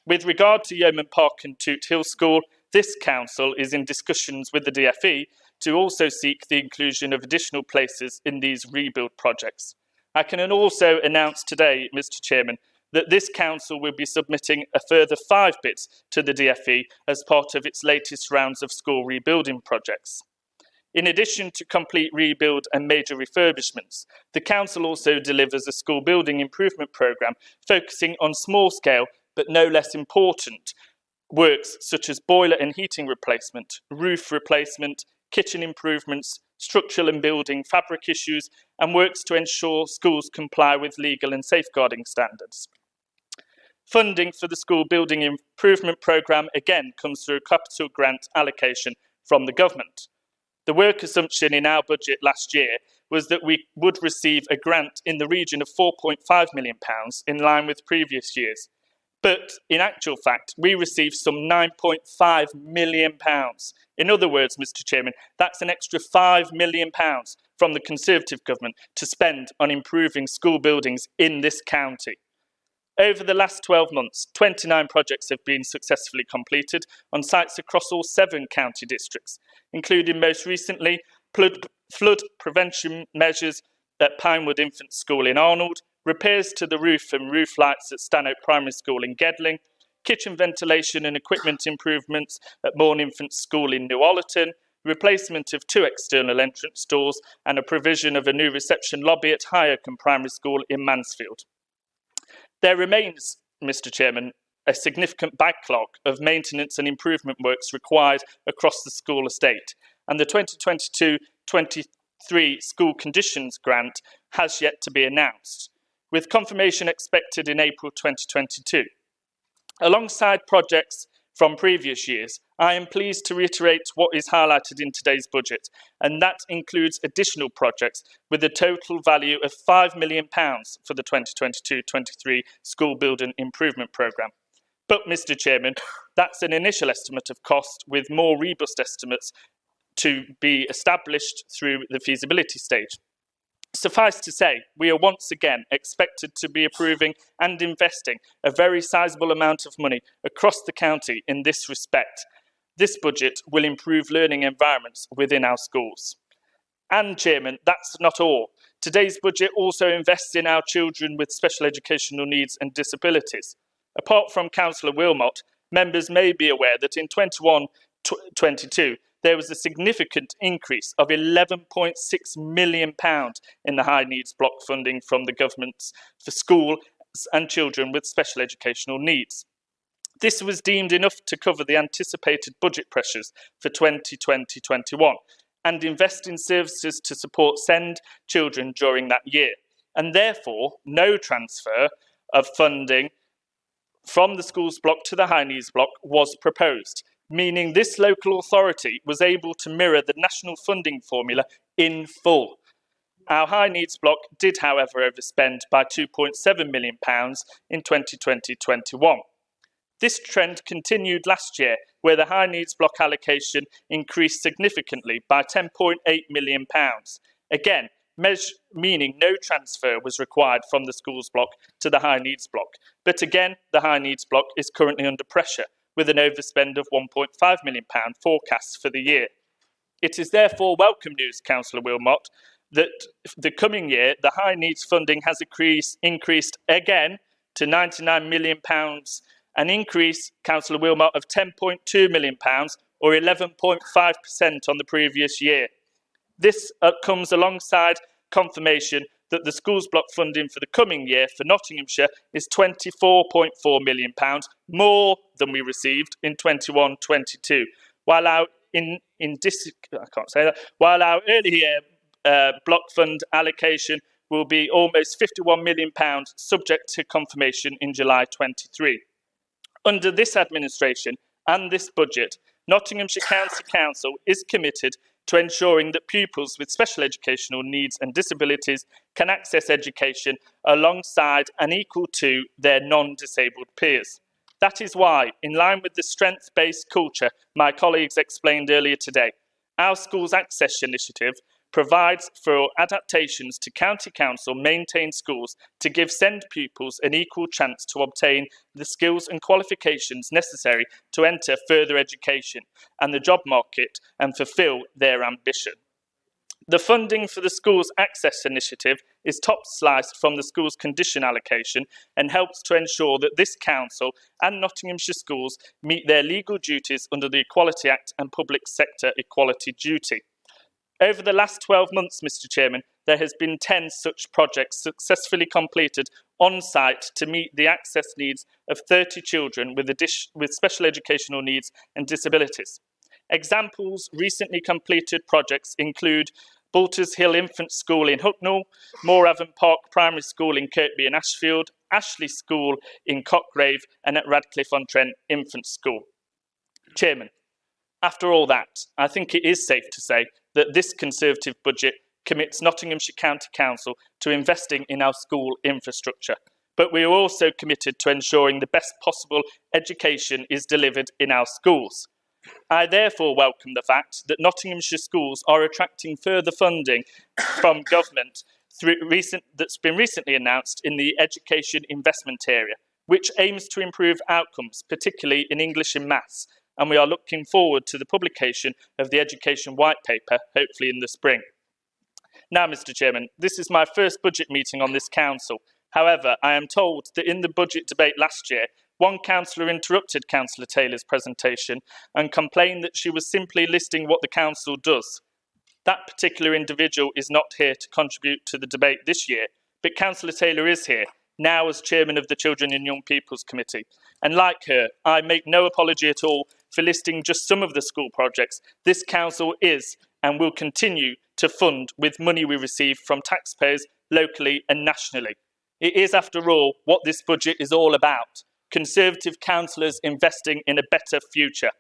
Speaker 3: With regard to Yeoman Park and Toot Hill School, this council is in discussions with the DFE to also seek the inclusion of additional places in these rebuild projects. I can also announce today, Mr Chairman, that this council will be submitting a further 5 bids to the DFE as part of its latest rounds of school rebuilding projects. In addition to complete rebuild and major refurbishments, the council also delivers a school building improvement programme focusing on small-scale but no less important works such as boiler and heating replacement, roof replacement, kitchen improvements, structural and building fabric issues, and works to ensure schools comply with legal and safeguarding standards. Funding for the school building improvement programme again comes through a capital grant allocation from the government. The work assumption in our budget last year was that we would receive a grant in the region of £4.5 million in line with previous years. But in actual fact, we received some £9.5 million. In other words, Mr Chairman, that's an extra £5 million from the Conservative government to spend on improving school buildings in this county. Over the last 12 months, 29 projects have been successfully completed on sites across all 7 county districts, including most recently flood prevention measures at Pinewood Infant School in Arnold, repairs to the roof and roof lights at Stanhope Primary School in Gedling, kitchen ventilation and equipment improvements at Bourne Infant School in New Ollerton, the replacement of 2 external entrance doors and a provision of a new reception lobby at Higher Primary School in Mansfield. There remains, Mr Chairman, a significant backlog of maintenance and improvement works required across the school estate, and the 2022-23 School Conditions Grant has yet to be announced, with confirmation expected in April 2022. Alongside projects from previous years, I am pleased to reiterate what is highlighted in today's budget, and that includes additional projects with a total value of £5 million for the 2022-23 School Building Improvement Programme. But, Mr Chairman, that's an initial estimate of cost, with more robust estimates to be established through the feasibility stage. Suffice to say, we are once again expected to be approving and investing a very sizable amount of money across the county in this respect. This budget will improve learning environments within our schools. And, Chairman, that's not all. Today's budget also invests in our children with special educational needs and disabilities. Apart from Councillor Wilmot, members may be aware that in 21-22 there was a significant increase of £11.6 million in the high needs block funding from the government for schools and children with special educational needs. This was deemed enough to cover the anticipated budget pressures for 2020-21 and invest in services to support SEND children during that year, and therefore no transfer of funding from the schools block to the high needs block was proposed, meaning this local authority was able to mirror the national funding formula in full. Our high needs block did, however, overspend by £2.7 million in 2020-21. This trend continued last year, where the high needs block allocation increased significantly by £10.8 million. Again, meaning no transfer was required from the schools block to the high needs block. But again, the high needs block is currently under pressure, with an overspend of £1.5 million forecast for the year. It is therefore welcome news, Councillor Wilmot, that the coming year the high needs funding has increased again to £99 million, an increase, Councillor Wilmot, of £10.2 million or 11.5% on the previous year. This comes alongside confirmation that the schools block funding for the coming year for Nottinghamshire is £24.4 million, more than we received in 21-22, while our while our early year block fund allocation will be almost £51 million, subject to confirmation in July 23. Under this administration and this budget, Nottinghamshire County Council is committed to ensuring that pupils with special educational needs and disabilities can access education alongside and equal to their non-disabled peers. That is why, in line with the strength-based culture my colleagues explained earlier today, our Schools Access Initiative provides for adaptations to County Council maintained schools to give SEND pupils an equal chance to obtain the skills and qualifications necessary to enter further education and the job market and fulfil their ambition. The funding for the Schools Access Initiative is top sliced from the schools condition allocation and helps to ensure that this council and Nottinghamshire schools meet their legal duties under the Equality Act and Public Sector Equality Duty. Over the last 12 months, Mr Chairman, there has been 10 such projects successfully completed on site to meet the access needs of 30 children with special educational needs and disabilities. Examples recently completed projects include Bulters Hill Infant School in Hucknall, Morehaven Park Primary School in Kirkby and Ashfield, Ashley School in Cockgrave, and at Radcliffe-on-Trent Infant School. Chairman, after all that, I think it is safe to say that this Conservative budget commits Nottinghamshire County Council to investing in our school infrastructure, but we are also committed to ensuring the best possible education is delivered in our schools. I therefore welcome the fact that Nottinghamshire schools are attracting further funding from government that's been recently announced in the education investment area, which aims to improve outcomes, particularly in English and maths, and we are looking forward to the publication of the Education White Paper, hopefully in the spring. Now, Mr Chairman, this is my first budget meeting on this council. However, I am told that in the budget debate last year, One councillor interrupted Councillor Taylor's presentation and complained that she was simply listing what the council does. That particular individual is not here to contribute to the debate this year, but Councillor Taylor is here, now as chairman of the Children and Young People's Committee. And like her, I make no apology at all for listing just some of the school projects this council is and will continue to fund with money we receive from taxpayers locally and nationally. It is, after all, what this budget is all about: Conservative councillors investing in a better future.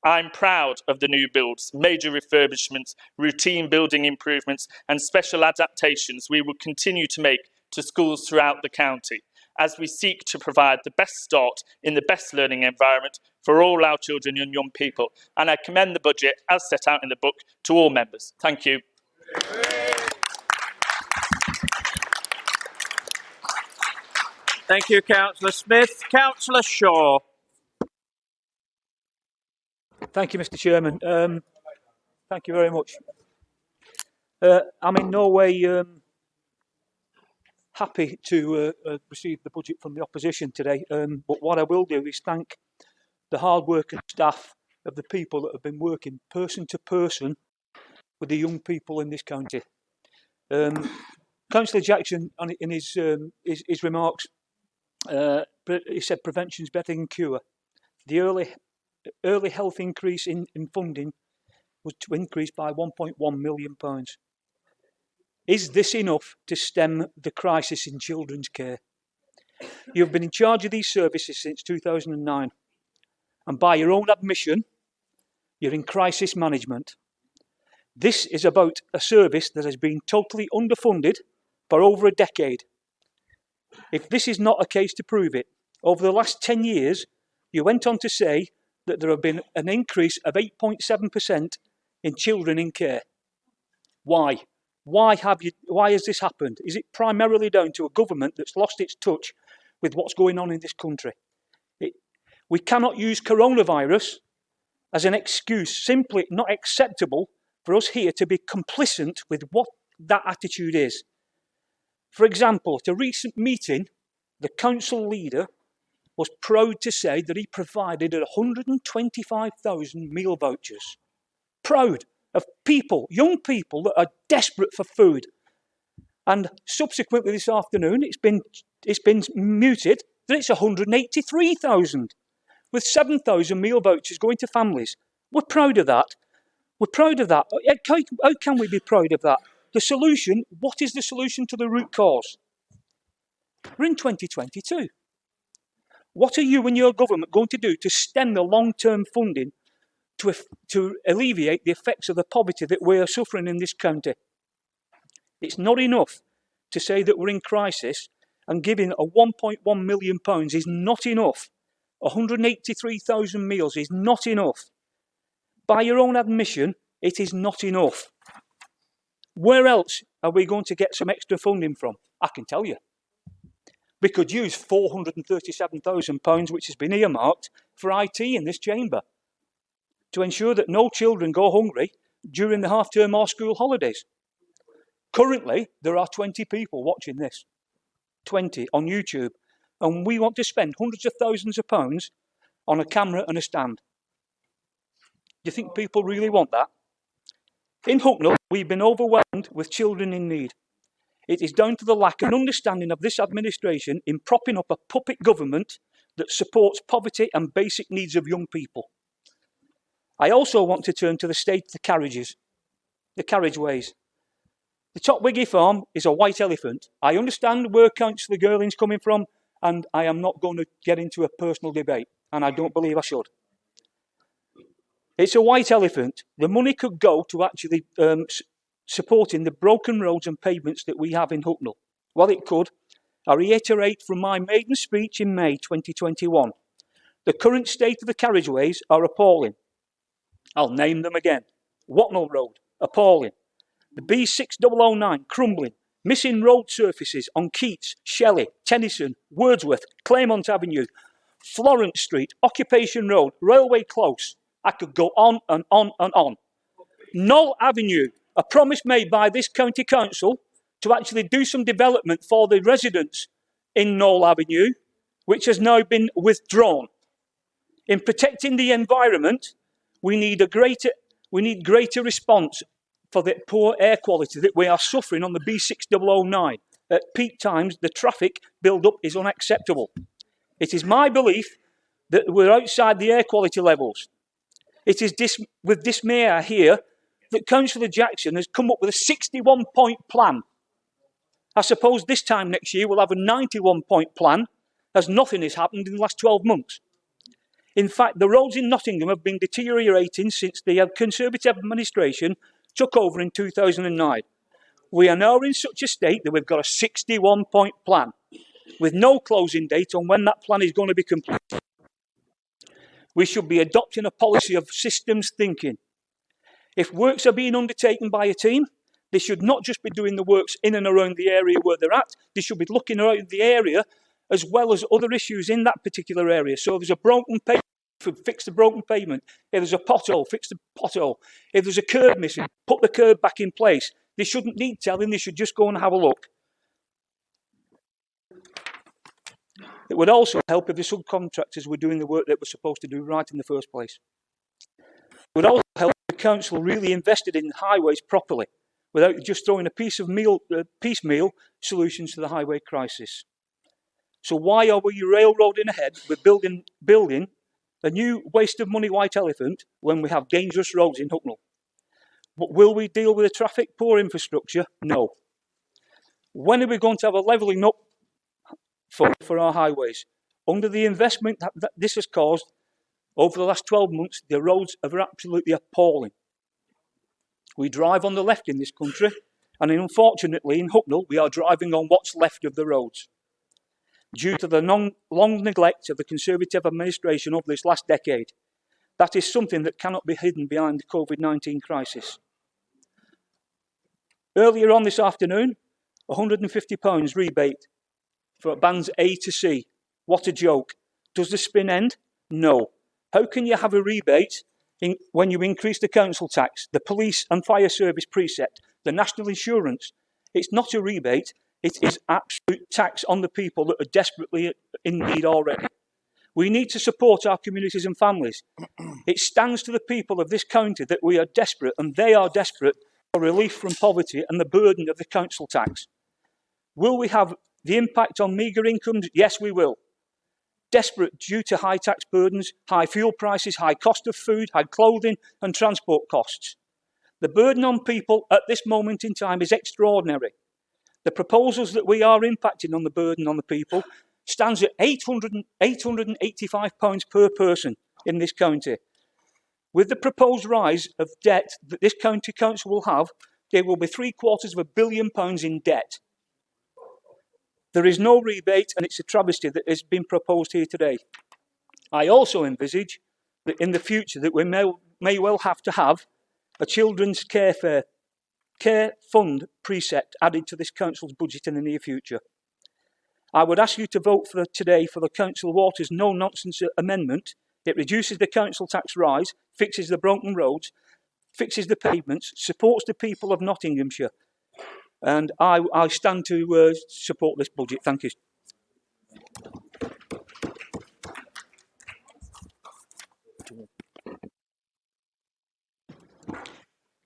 Speaker 3: I'm proud of the new builds, major refurbishments, routine building improvements and special adaptations we will continue to make to schools throughout the county as we seek to provide the best start in the best learning environment for all our children and young people. And I commend the budget, as set out in the book, to all members. Thank you.
Speaker 4: Thank you, Councillor Smith. Councillor Shaw.
Speaker 6: Thank you, Mr. Chairman. Thank you very much. I'm in no way happy to receive the budget from the opposition today, but what I will do is thank the hard work and staff of the people that have been working person to person with the young people in this county. Councillor Jackson, in his remarks, he said prevention is better than cure. The early health increase in funding was to increase by £1.1 million. Is this enough to stem the crisis in children's care? You have been in charge of these services since 2009, and by your own admission, you're in crisis management. This is about a service that has been totally underfunded for over a decade. If this is not a case to prove it, over the last 10 years, you went on to say that there have been an increase of 8.7% in children in care. Why? Why has this happened? Is it primarily down to a government that's lost its touch with what's going on in this country? We cannot use coronavirus as an excuse. Simply not acceptable for us here to be complicit with what that attitude is. For example, at a recent meeting, the council leader was proud to say that he provided 125,000 meal vouchers. Proud of people, young people that are desperate for food. And subsequently this afternoon, it's been mooted that it's 183,000, with 7,000 meal vouchers going to families. We're proud of that. We're proud of that. How can we be proud of that? The solution, what is the solution to the root cause? We're in 2022. What are you and your government going to do to stem the long-term funding to alleviate the effects of the poverty that we are suffering in this county? It's not enough to say that we're in crisis, and giving a £1.1 million is not enough. 183,000 meals is not enough. By your own admission, it is not enough. Where else are we going to get some extra funding from? I can tell you. We could use £437,000, which has been earmarked for IT in this chamber, to ensure that no children go hungry during the half-term or school holidays. Currently, there are 20 people watching this, 20 on YouTube, and we want to spend hundreds of thousands of pounds on a camera and a stand. Do you think people really want that? In Hucknall, we've been overwhelmed with children in need. It is down to the lack of understanding of this administration in propping up a puppet government that supports poverty and basic needs of young people. I also want to turn to the state of the carriageways. The Topwiggy farm is a white elephant. I understand where Councillor Girling's coming from, and I am not going to get into a personal debate, and I don't believe I should. It's a white elephant. The money could go to actually supporting the broken roads and pavements that we have in Hucknall. Well, it could. I reiterate from my maiden speech in May 2021. The current state of the carriageways are appalling. I'll name them again. Watnall Road, appalling. The B6009, crumbling. Missing road surfaces on Keats, Shelley, Tennyson, Wordsworth, Claremont Avenue, Florence Street, Occupation Road, Railway Close. I could go on and on and on. Knoll Avenue, a promise made by this county council to actually do some development for the residents in Knoll Avenue, which has now been withdrawn. In protecting the environment, we need greater response for the poor air quality that we are suffering on the B6009. At peak times, the traffic build-up is unacceptable. It is my belief that we're outside the air quality levels. It is with dismay I hear that Councillor Jackson has come up with a 61-point plan. I suppose this time next year we'll have a 91-point plan, as nothing has happened in the last 12 months. In fact, the roads in Nottingham have been deteriorating since the Conservative administration took over in 2009. We are now in such a state that we've got a 61-point plan, with no closing date on when that plan is going to be completed. We should be adopting a policy of systems thinking. If works are being undertaken by a team, they should not just be doing the works in and around the area where they're at, they should be looking around the area as well as other issues in that particular area. So if there's a broken pavement, fix the broken pavement. If there's a pothole, fix the pothole. If there's a curb missing, put the curb back in place. They shouldn't need telling, they should just go and have a look. It would also help if the subcontractors were doing the work that we're supposed to do right in the first place. It would also help if the council really invested in highways properly, without just throwing a piecemeal solutions to the highway crisis. So why are we railroading ahead with building a new waste of money white elephant when we have dangerous roads in Hucknall? But will we deal with the traffic poor infrastructure? No. When are we going to have a levelling up for our highways? Under the investment that this has caused over the last 12 months, the roads are absolutely appalling. We drive on the left in this country, and unfortunately in Hucknall we are driving on what's left of the roads. Due to the long neglect of the Conservative administration over this last decade, that is something that cannot be hidden behind the COVID-19 crisis. Earlier on this afternoon, £150 rebate for bands A to C. What a joke. Does the spin end? No. How can you have a rebate when you increase the council tax, the police and fire service precept, the national insurance? It's not a rebate, it is absolute tax on the people that are desperately in need already. We need to support our communities and families. It stands to the people of this county that we are desperate, and they are desperate, for relief from poverty and the burden of the council tax. Will we have the impact on meagre incomes? Yes, we will. Desperate due to high tax burdens, high fuel prices, high cost of food, high clothing and transport costs. The burden on people at this moment in time is extraordinary. The proposals that we are impacting on the burden on the people stands at £885 per person in this county. With the proposed rise of debt that this county council will have, there will be £750 million in debt. There is no rebate, and it's a travesty that has been proposed here today. I also envisage that in the future that we may well have to have a children's care fund precept added to this council's budget in the near future. I would ask you to vote today for the Council Waters no-nonsense amendment. It reduces the council tax rise, fixes the broken roads, fixes the pavements, supports the people of Nottinghamshire. And I stand to support this budget. Thank you.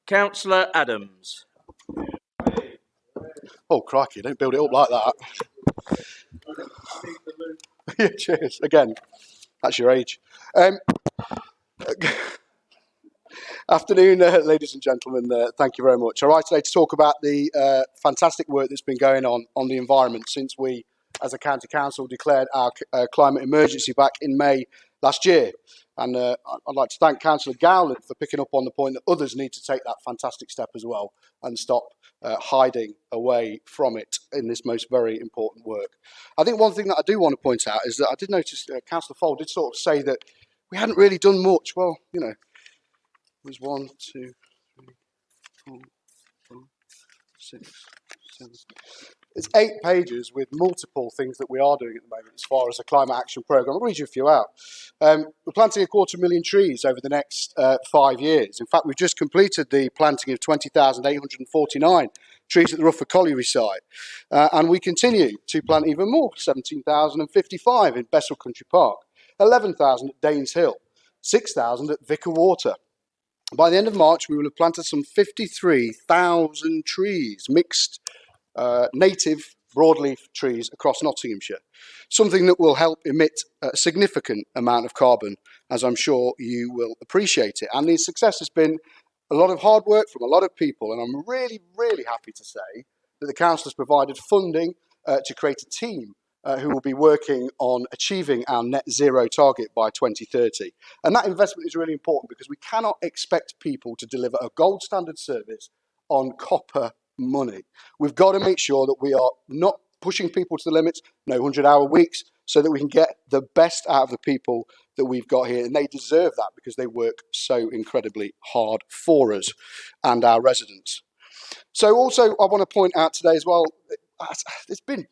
Speaker 4: Councillor Adams.
Speaker 7: Oh, crikey, don't build it up like that. Yeah, cheers. Again, that's your age. Afternoon, ladies and gentlemen. Thank you very much. I rise today to talk about the fantastic work that's been going on the environment since we, as a county council, declared our climate emergency back in May last year. And I'd like to thank Councillor Gowland for picking up on the point that others need to take that fantastic step as well and stop hiding away from it in this most very important work. I think one thing that I do want to point out is that I did notice Councillor Fold did sort of say that we hadn't really done much. Well, you know, there's 1, 2, 3, 4, 5, 6, 7. It's 8 pages with multiple things that we are doing at the moment as far as a climate action programme. I'll read you a few out. We're planting 250,000 trees over the next 5 years. In fact, we've just completed the planting of 20,849 trees at the Rufford Colliery site. And we continue to plant even more, 17,055 in Bessel Country Park, 11,000 at Danes Hill, 6,000 at Vicar Water. By the end of March, we will have planted some 53,000 trees, mixed native broadleaf trees across Nottinghamshire, something that will help emit a significant amount of carbon, as I'm sure you will appreciate it. And the success has been a lot of hard work from a lot of people, and I'm really, really happy to say that the council has provided funding to create a team who will be working on achieving our net zero target by 2030. And that investment is really important because we cannot expect people to deliver a gold standard service on copper money. We've got to make sure that we are not pushing people to the limits, no 100-hour weeks, so that we can get the best out of the people that we've got here. And they deserve that because they work so incredibly hard for us and our residents. So also I want to point out today as well, there's been,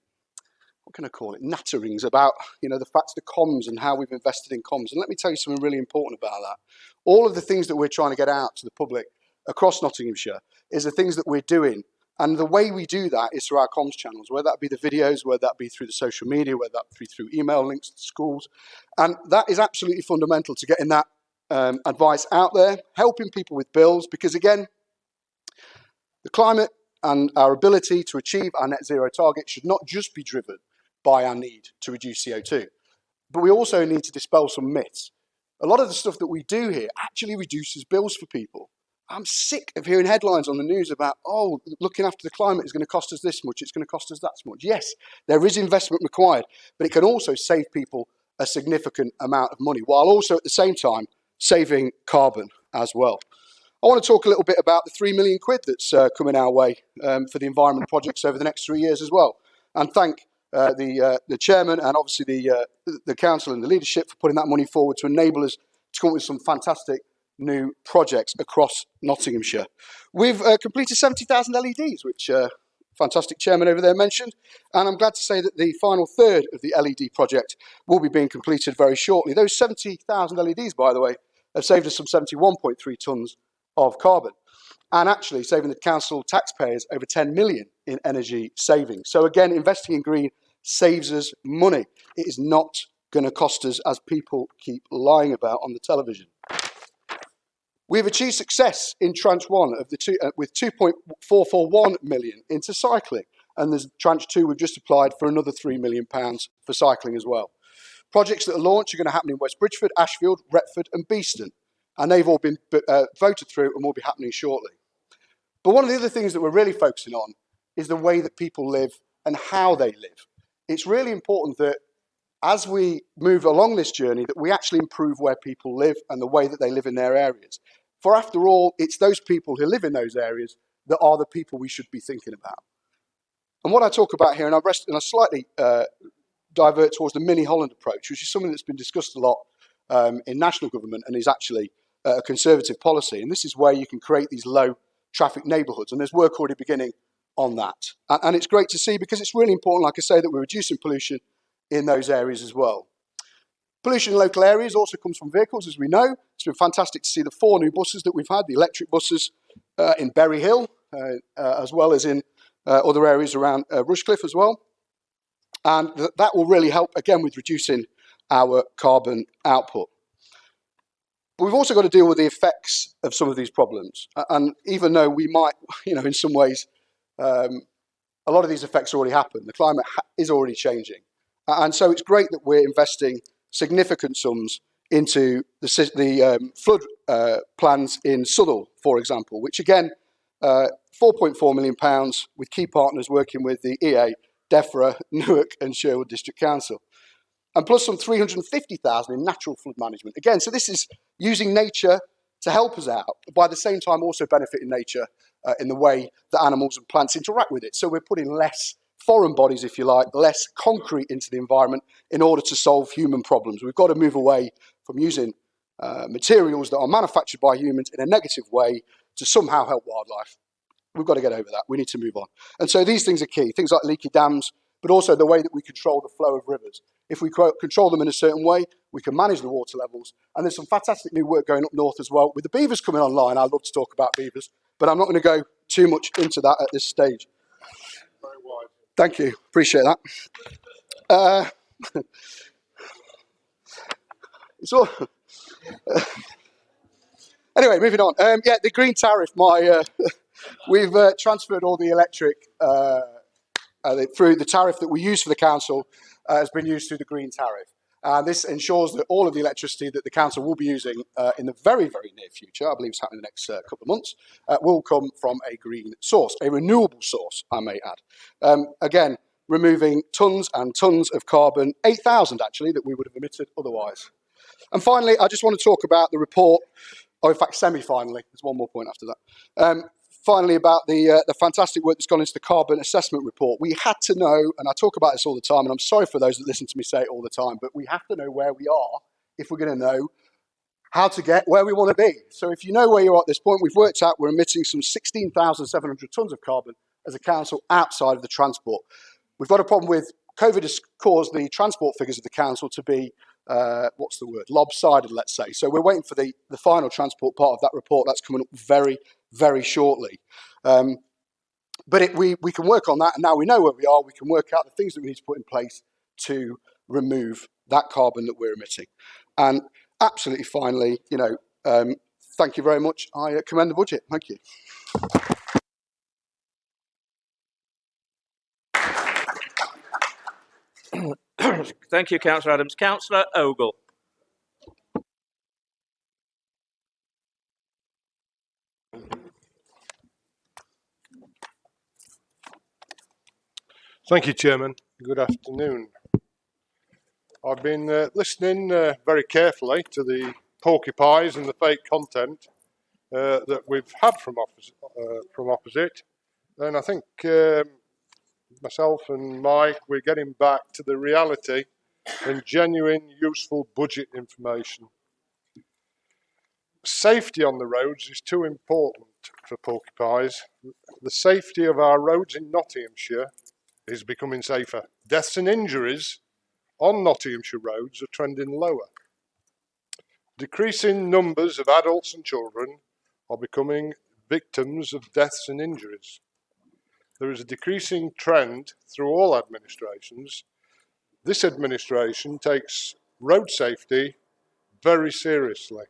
Speaker 7: what can I call it, natterings about, the facts, the comms and how we've invested in comms. And let me tell you something really important about that. All of the things that we're trying to get out to the public across Nottinghamshire is the things that we're doing. And the way we do that is through our comms channels, whether that be the videos, whether that be through the social media, whether that be through email links to schools. And that is absolutely fundamental to getting that advice out there, helping people with bills, because again, the climate and our ability to achieve our net zero target should not just be driven by our need to reduce CO2, but we also need to dispel some myths. A lot of the stuff that we do here actually reduces bills for people. I'm sick of hearing headlines on the news about, oh, looking after the climate is going to cost us this much, it's going to cost us that much. Yes, there is investment required, but it can also save people a significant amount of money, while also at the same time saving carbon as well. I want to talk a little bit about the 3 million quid that's coming our way for the environment projects over the next 3 years as well. And thank the chairman and obviously the council and the leadership for putting that money forward to enable us to come up with some fantastic new projects across Nottinghamshire. We've completed 70,000 LEDs, which fantastic chairman over there mentioned, and I'm glad to say that the final third of the LED project will be being completed very shortly. Those 70,000 LEDs, by the way, have saved us some 71.3 tonnes of carbon, and actually saving the council taxpayers over 10 million in energy savings. So again, investing in green saves us money. It is not going to cost us, as people keep lying about on the television. We've achieved success in tranche one of the with 2.441 million into cycling, and there's tranche two we've just applied for another £3 million for cycling as well. Projects that are launched are going to happen in West Bridgford, Ashfield, Retford and Beeston, and they've all been voted through and will be happening shortly. But one of the other things that we're really focusing on is the way that people live and how they live. It's really important that as we move along this journey, that we actually improve where people live and the way that they live in their areas. For after all, it's those people who live in those areas that are the people we should be thinking about. And what I talk about here, and I slightly divert towards the mini Holland approach, which is something that's been discussed a lot in national government and is actually a Conservative policy. And this is where you can create these low traffic neighbourhoods, and there's work already beginning on that. And it's great to see, because it's really important, like I say, that we're reducing pollution in those areas as well. Pollution in local areas also comes from vehicles, as we know. It's been fantastic to see the 4 new buses that we've had, the electric buses in Berry Hill, as well as in other areas around Rushcliffe as well. And that will really help, again, with reducing our carbon output. But we've also got to deal with the effects of some of these problems. And even though we might, in some ways, a lot of these effects already happen. The climate is already changing. And so it's great that we're investing significant sums into the flood plans in Southall, for example, which again, £4.4 million with key partners working with the EA, DEFRA, Newark and Sherwood District Council. And plus some 350,000 in natural flood management. Again, so this is using nature to help us out, but by the same time also benefiting nature in the way that animals and plants interact with it. So we're putting less foreign bodies, if you like, less concrete into the environment in order to solve human problems. We've got to move away from using materials that are manufactured by humans in a negative way to somehow help wildlife. We've got to get over that. We need to move on. And so these things are key, things like leaky dams, but also the way that we control the flow of rivers. If we control them in a certain way, we can manage the water levels. And there's some fantastic new work going up north as well. With the beavers coming online, I'd love to talk about beavers, but I'm not going to go too much into that at this stage. Thank you, appreciate that. So, anyway, moving on. Yeah, the green tariff. We've transferred all the electric through the tariff that we use for the council has been used through the green tariff. This ensures that all of the electricity that the council will be using in the very, very near future, I believe it's happening in the next couple of months, will come from a green source, a renewable source, I may add. Again, removing tons and tons of carbon, 8,000 actually, that we would have emitted otherwise. And finally, I just want to talk about the report, or in fact, semi-finally, there's one more point after that. Finally, about the fantastic work that's gone into the carbon assessment report. We had to know, and I talk about this all the time, and I'm sorry for those that listen to me say it all the time, but we have to know where we are if we're going to know how to get where we want to be. So if you know where you are at this point, we've worked out we're emitting some 16,700 tonnes of carbon as a council outside of the transport. We've got a problem with COVID has caused the transport figures of the council to be lopsided, let's say. So we're waiting for the final transport part of that report. That's coming up very, very shortly. But we can work on that, and now we know where we are, we can work out the things that we need to put in place to remove that carbon that we're emitting. And absolutely finally, thank you very much. I commend the budget. Thank you.
Speaker 4: Thank you, Councillor Adams. Councillor Ogle.
Speaker 16: Thank you, Chairman. Good afternoon. I've been listening very carefully to the porcupines and the fake content that we've had from opposite. And I think myself and Mike, we're getting back to the reality and genuine, useful budget information. Safety on the roads is too important for porcupines. The safety of our roads in Nottinghamshire is becoming safer. Deaths and injuries on Nottinghamshire roads are trending lower. Decreasing numbers of adults and children are becoming victims of deaths and injuries. There is a decreasing trend through all administrations. This administration takes road safety very seriously.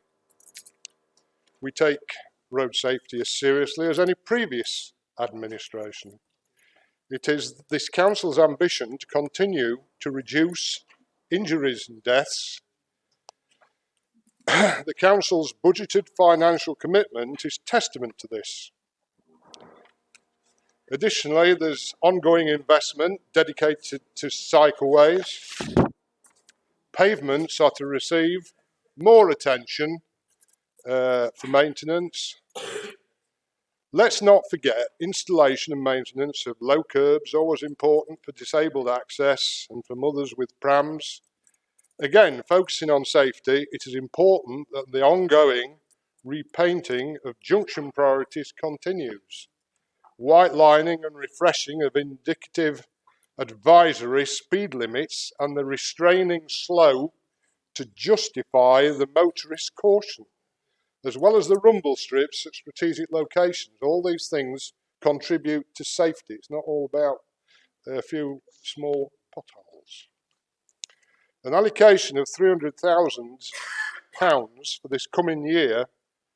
Speaker 16: We take road safety as seriously as any previous administration. It is this council's ambition to continue to reduce injuries and deaths. The council's budgeted financial commitment is testament to this. Additionally, there's ongoing investment dedicated to cycleways. Pavements are to receive more attention for maintenance. Let's not forget, installation and maintenance of low curbs, always important for disabled access and for mothers with prams. Again, focusing on safety, it is important that the ongoing repainting of junction priorities continues. White lining and refreshing of indicative advisory speed limits and the restraining slow to justify the motorist caution, as well as the rumble strips at strategic locations. All these things contribute to safety. It's not all about a few small potholes. An allocation of £300,000 for this coming year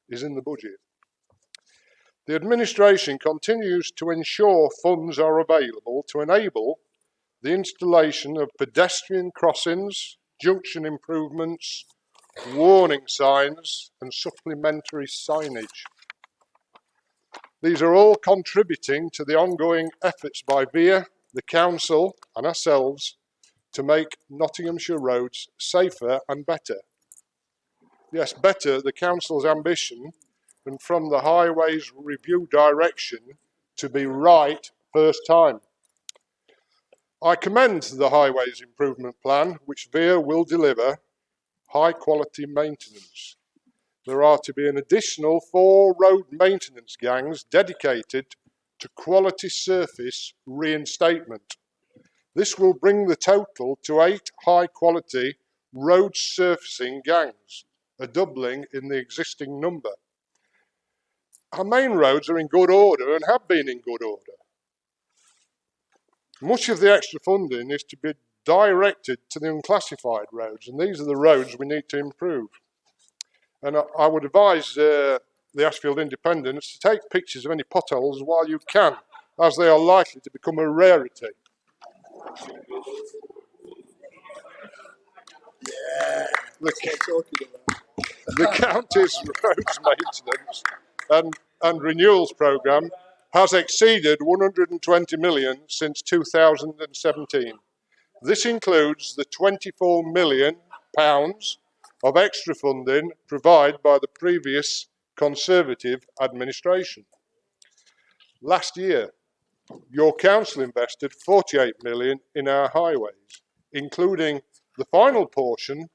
Speaker 16: is in the budget. The administration continues to ensure funds are available to enable the installation of pedestrian crossings, junction improvements, warning signs and supplementary signage. These are all contributing to the ongoing efforts by VIA, the council and ourselves to make Nottinghamshire roads safer and better. Yes, better, the council's ambition, and from the Highways Review direction to be right first time. I commend the Highways Improvement Plan, which VIA will deliver high quality maintenance. There are to be an additional 4 road maintenance gangs dedicated to quality surface reinstatement. This will bring the total to 8 high quality road surfacing gangs, a doubling in the existing number.
Speaker 8: our main roads are in good order and have been in good order. Much of the extra funding is to be directed to the unclassified roads, and these are the roads we need to improve. And I would advise the Ashfield Independents to take pictures of any potholes while you can, as they are likely to become a rarity. The county's roads maintenance and renewals programme has exceeded 120 million since 2017. This includes the £24 million of extra funding provided by the previous Conservative administration. Last year, your council invested 48 million in our highways, including the final portion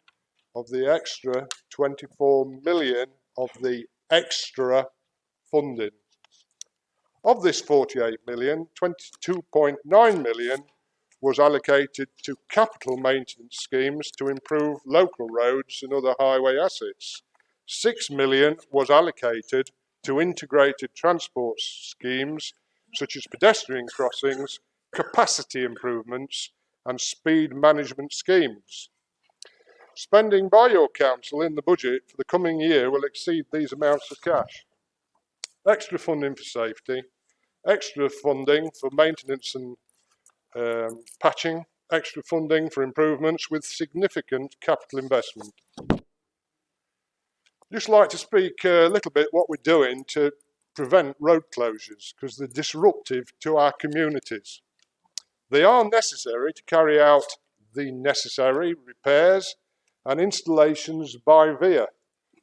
Speaker 8: of the extra 24 million of the extra funding. Of this 48 million, 22.9 million was allocated to capital maintenance schemes to improve local roads and other highway assets. 6 million was allocated to integrated transport schemes such as pedestrian crossings, capacity improvements and speed management schemes. Spending by your council in the budget for the coming year will exceed these amounts of cash. Extra funding for safety, extra funding for maintenance and patching, extra funding for improvements with significant capital investment. Just like to speak a little bit what we're doing to prevent road closures, because they're disruptive to our communities. They are necessary to carry out the necessary repairs and installations by VIA,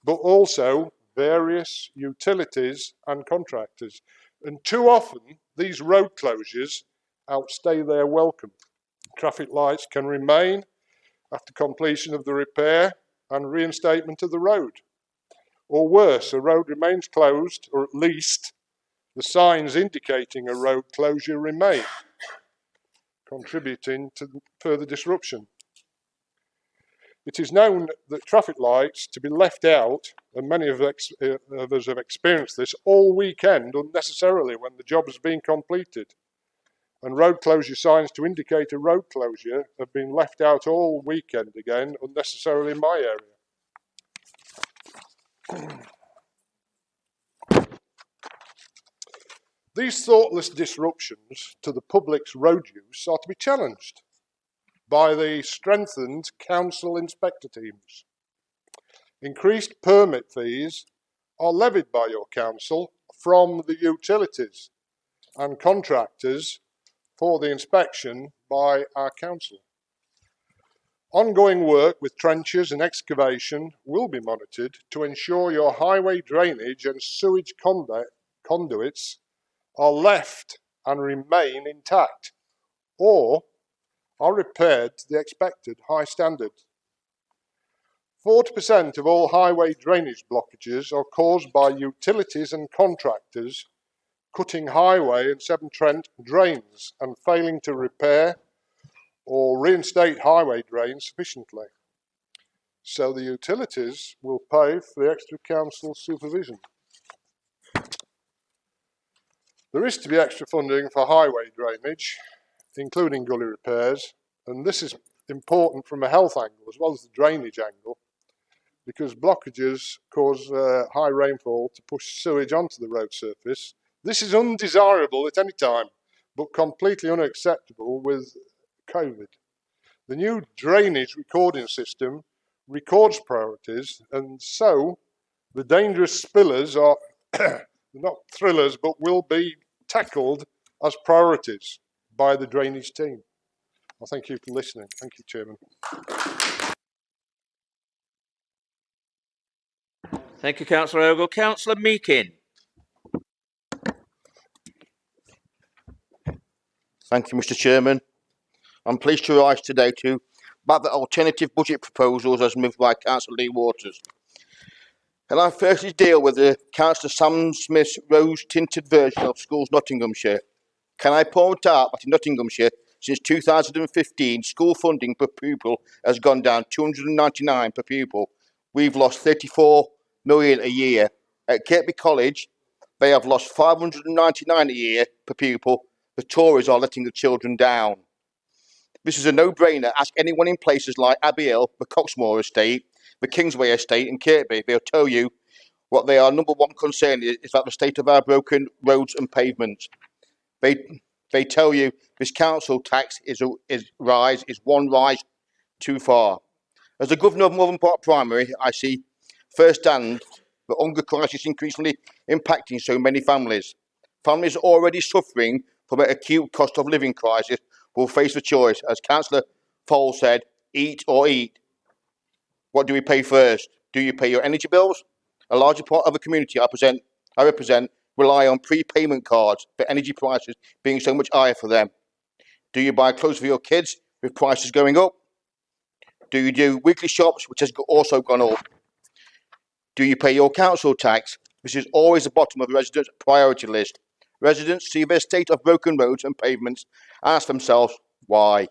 Speaker 8: but also various utilities and contractors. And too often, these road closures outstay their welcome. Traffic lights can remain after completion of the repair and reinstatement of the road. Or worse, a road remains closed, or at least the signs indicating a road closure remain, contributing to further disruption. It is known that traffic lights to be left out, and many of us have experienced this, all weekend unnecessarily when the job has been completed. And road closure signs to indicate a road closure have been left out all weekend again, unnecessarily in my area. These thoughtless disruptions to the public's road use are to be challenged by the strengthened council inspector teams. Increased permit fees are levied by your council from the utilities and contractors for the inspection by our council. Ongoing work with trenches and excavation will be monitored to ensure your highway drainage and sewage conduits are left and remain intact or are repaired to the expected high standard. 40% of all highway drainage blockages are caused by utilities and contractors cutting highway and Severn Trent drains and failing to repair or reinstate highway drains sufficiently. So the utilities will pay for the extra council supervision. There is to be extra funding for highway drainage, including gully repairs, and this is important from a health angle as well as the drainage angle, because blockages cause high rainfall to push sewage onto the road surface. This is undesirable at any time, but completely unacceptable with COVID. The new drainage recording system records priorities, and so the dangerous spillers are not thrillers, but will be tackled as priorities by the drainage team. Well, thank you for listening. Thank you, Chairman.
Speaker 4: Thank you, Councillor Ogle. Councillor Meakin.
Speaker 17: Thank you, Mr. Chairman. I'm pleased to rise today to back the alternative budget proposals as moved by Councillor Lee Waters. And I firstly deal with the Councillor Sam Smith's rose-tinted version of Schools Nottinghamshire. Can I point out that in Nottinghamshire, since 2015, school funding per pupil has gone down 299 per pupil. We've lost 34 million a year. At Kirkby College,
Speaker 11: They have lost £599 a year per pupil. The Tories are letting the children down. This is a no-brainer. Ask anyone in places like Abbey Hill, the Coxmore Estate, the Kingsway Estate and Kirkby. They'll tell you what their number one concern is that the state of our broken roads and pavements. They tell you this council tax is one rise too far. As the governor of Northern Park Primary, I see firsthand the hunger crisis increasingly impacting so many families. Families already suffering from an acute cost of living crisis will face the choice, as Councillor Fowle said, eat or eat. What do we pay first? Do you pay your energy bills? A larger part of the community I represent rely on prepayment cards for energy prices being so much higher for them. Do you buy clothes for your kids with prices going up? Do you do weekly shops, which has also gone up? Do you pay your council tax? This is always the bottom of the residents' priority list. Residents see their state of broken roads and pavements and ask themselves why.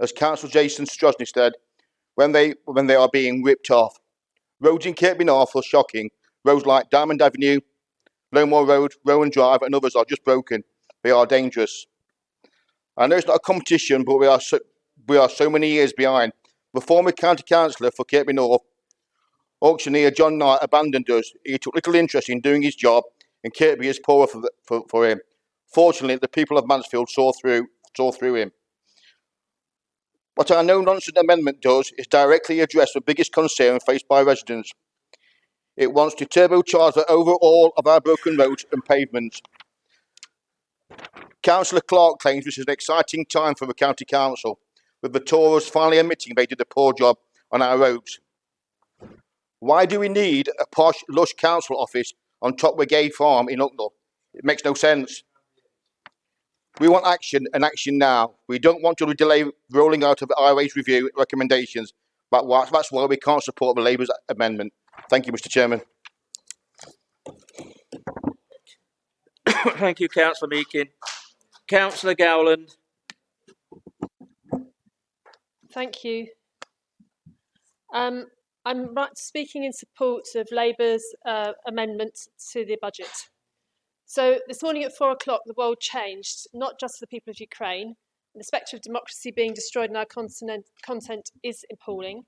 Speaker 11: As Councillor Jason Strosny said, when they are being ripped off. Roads in Kirkby North are shocking. Roads like Diamond Avenue, Lowmore Road, Rowan Drive and others are just broken. They are dangerous. I know it's not a competition, but we are so many years behind. The former county councillor for Kirkby North, auctioneer John Knight, abandoned us. He took little interest in doing his job, and Kirkby is poorer for him. Fortunately, the people of Mansfield saw through him. What our no-nonsense amendment does is directly address the biggest concern faced by residents. It wants to turbocharge the overall of our broken roads and pavements. Councillor Clark claims this is an exciting time for the County Council, with the Tories finally admitting they did a poor job on our roads. Why do we need a posh, lush council office on top of a gay farm in Hucknall? It makes no sense. We want action, and action now. We don't want to delay rolling out of the Highways Review recommendations. That's why we can't support the Labour's amendment. Thank you, Mr. Chairman.
Speaker 4: Thank you, Councillor Meakin. Councillor Gowland.
Speaker 22: Thank you. I'm speaking in support of Labour's amendment to the budget. So this morning at 4 o'clock, the world changed, not just for the people of Ukraine. The spectre of democracy being destroyed in our content is appalling.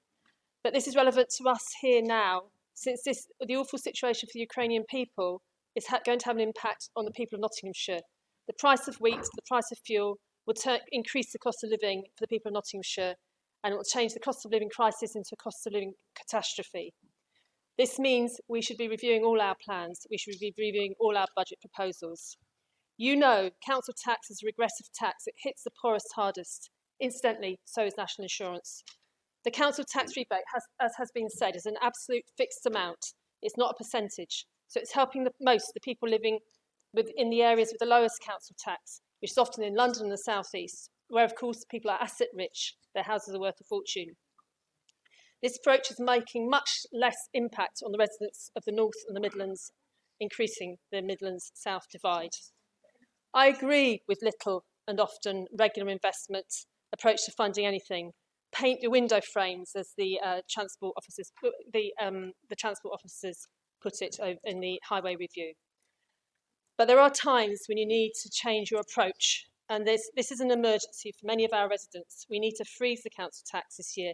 Speaker 22: But this is relevant to us here now, since the awful situation for the Ukrainian people is going to have an impact on the people of Nottinghamshire. The price of wheat, the price of fuel will increase the cost of living for the people of Nottinghamshire, and it will change the cost of living crisis into a cost of living catastrophe. This means we should be reviewing all our plans. We should be reviewing all our budget proposals. You know, council tax is a regressive tax. It hits the poorest hardest. Incidentally, so is national insurance. The council tax rebate, as has been said, is an absolute fixed amount. It's not a percentage. So it's helping the people living in the areas with the lowest council tax, which is often in London and the South East, where, of course, people are asset rich. Their houses are worth a fortune. This approach is making much less impact on the residents of the North and the Midlands, increasing the Midlands-South divide. I agree with little and often regular investment approach to funding anything. Paint your window frames, as the transport officers put it in the Highway Review. But there are times when you need to change your approach, and this is an emergency for many of our residents. We need to freeze the council tax this year.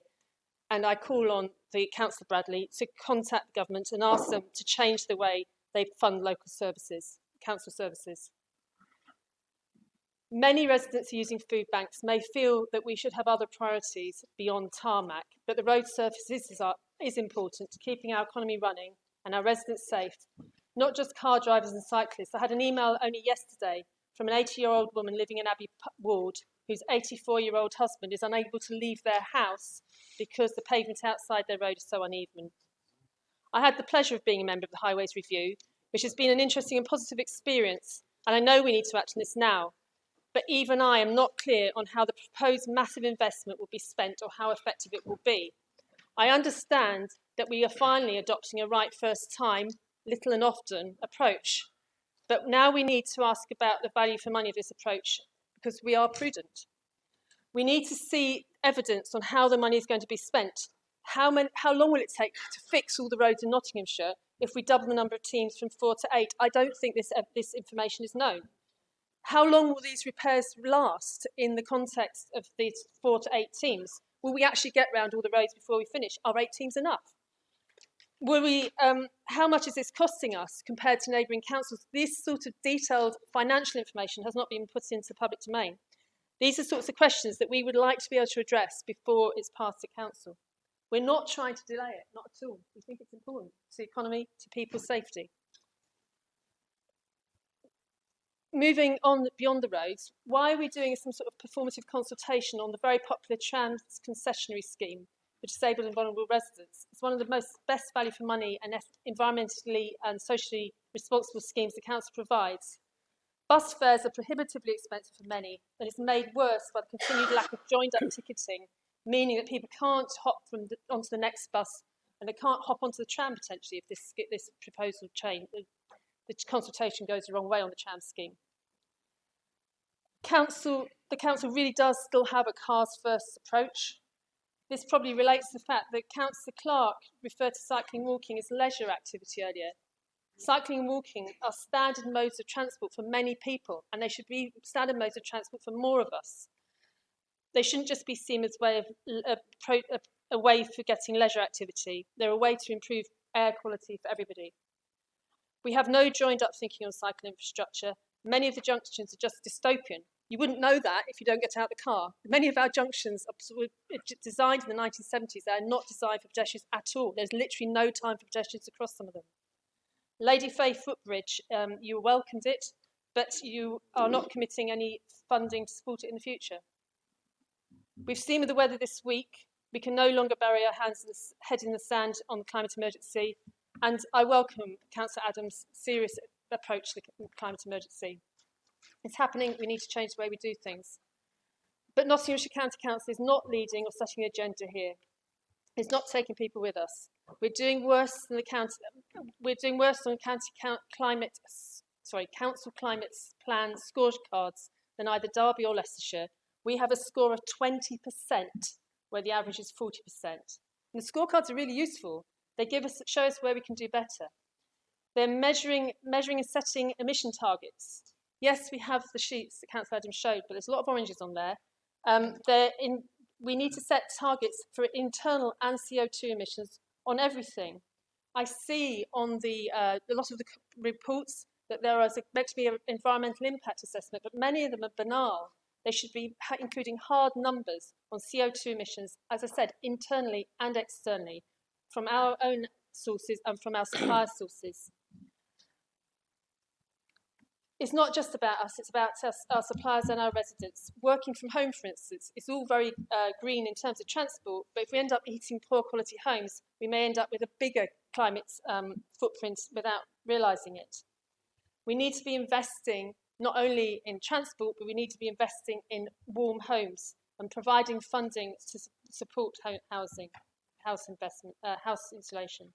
Speaker 22: And I call on the Councillor Bradley to contact the government and ask them to change the way they fund local services, council services. Many residents using food banks may feel that we should have other priorities beyond tarmac, but the road surfaces is important to keeping our economy running and our residents safe, not just car drivers and cyclists. I had an email only yesterday from an 80-year-old woman living in Abbey Ward whose 84-year-old husband is unable to leave their house because the pavement outside their road is so uneven. I had the pleasure of being a member of the Highways Review, which has been an interesting and positive experience, and I know we need to act on this now. But even I am not clear on how the proposed massive investment will be spent or how effective it will be. I understand that we are finally adopting a right first time, little and often approach, but now we need to ask about the value for money of this approach because we are prudent. We need to see evidence on how the money is going to be spent. How long will it take to fix all the roads in Nottinghamshire if we double the number of teams from 4 to 8. I don't think this information is known. How long will these repairs last in the context of these 4 to 8 teams? Will we actually get round all the roads before we finish? Are 8 teams enough? Will we, how much is this costing us compared to neighbouring councils? This sort of detailed financial information has not been put into the public domain. These are sorts of questions that we would like to be able to address before it's passed to council. We're not trying to delay it, not at all. We think it's important to the economy, to people's safety. Moving on beyond the roads, why are we doing some sort of performative consultation on the very popular trans concessionary scheme for disabled and vulnerable residents? It's one of the best value for money and environmentally and socially responsible schemes the council provides. Bus fares are prohibitively expensive for many, and it's made worse by the continued lack of joined-up ticketing, meaning that people can't hop onto the next bus, and they can't hop onto the tram potentially if this proposal change, the consultation goes the wrong way on the tram scheme. The council really does still have a cars-first approach. This probably relates to the fact that Councillor Clark referred to cycling and walking as leisure activity earlier. Cycling and walking are standard modes of transport for many people, and they should be standard modes of transport for more of us. They shouldn't just be seen as a way for getting leisure activity. They're a way to improve air quality for everybody. We have no joined-up thinking on cycle infrastructure. Many of the junctions are just dystopian. You wouldn't know that if you don't get out of the car. Many of our junctions were designed in the 1970s. They are not designed for pedestrians at all. There's literally no time for pedestrians to cross some of them. Lady Faye footbridge, you welcomed it, but you are not committing any funding to support it in the future. We've seen with the weather this week, we can no longer bury our head in the sand on the climate emergency, and I welcome Councillor Adams' serious approach to the climate emergency. It's happening, we need to change the way we do things. But Nottinghamshire County Council is not leading or setting an agenda here. It's not taking people with us. We're doing worse than the county. We're doing worse on council climate plan scorecards than either Derby or Leicestershire. We have a score of 20%, where the average is 40%. And the scorecards are really useful. They show us where we can do better. They're measuring and setting emission targets. Yes, we have the sheets that Councillor Adams showed, but there's a lot of oranges on there. We need to set targets for internal and CO2 emissions on everything. I see on a lot of the reports that there is meant to be an environmental impact assessment, but many of them are banal. They should be including hard numbers on CO2 emissions, as I said, internally and externally, from our own sources and from our supplier sources. It's not just about us, it's about our suppliers and our residents. Working from home, for instance, is all very green in terms of transport, but if we end up heating poor quality homes, we may end up with a bigger climate footprint without realising it. We need to be investing not only in transport, but we need to be investing in warm homes and providing funding to support house insulation.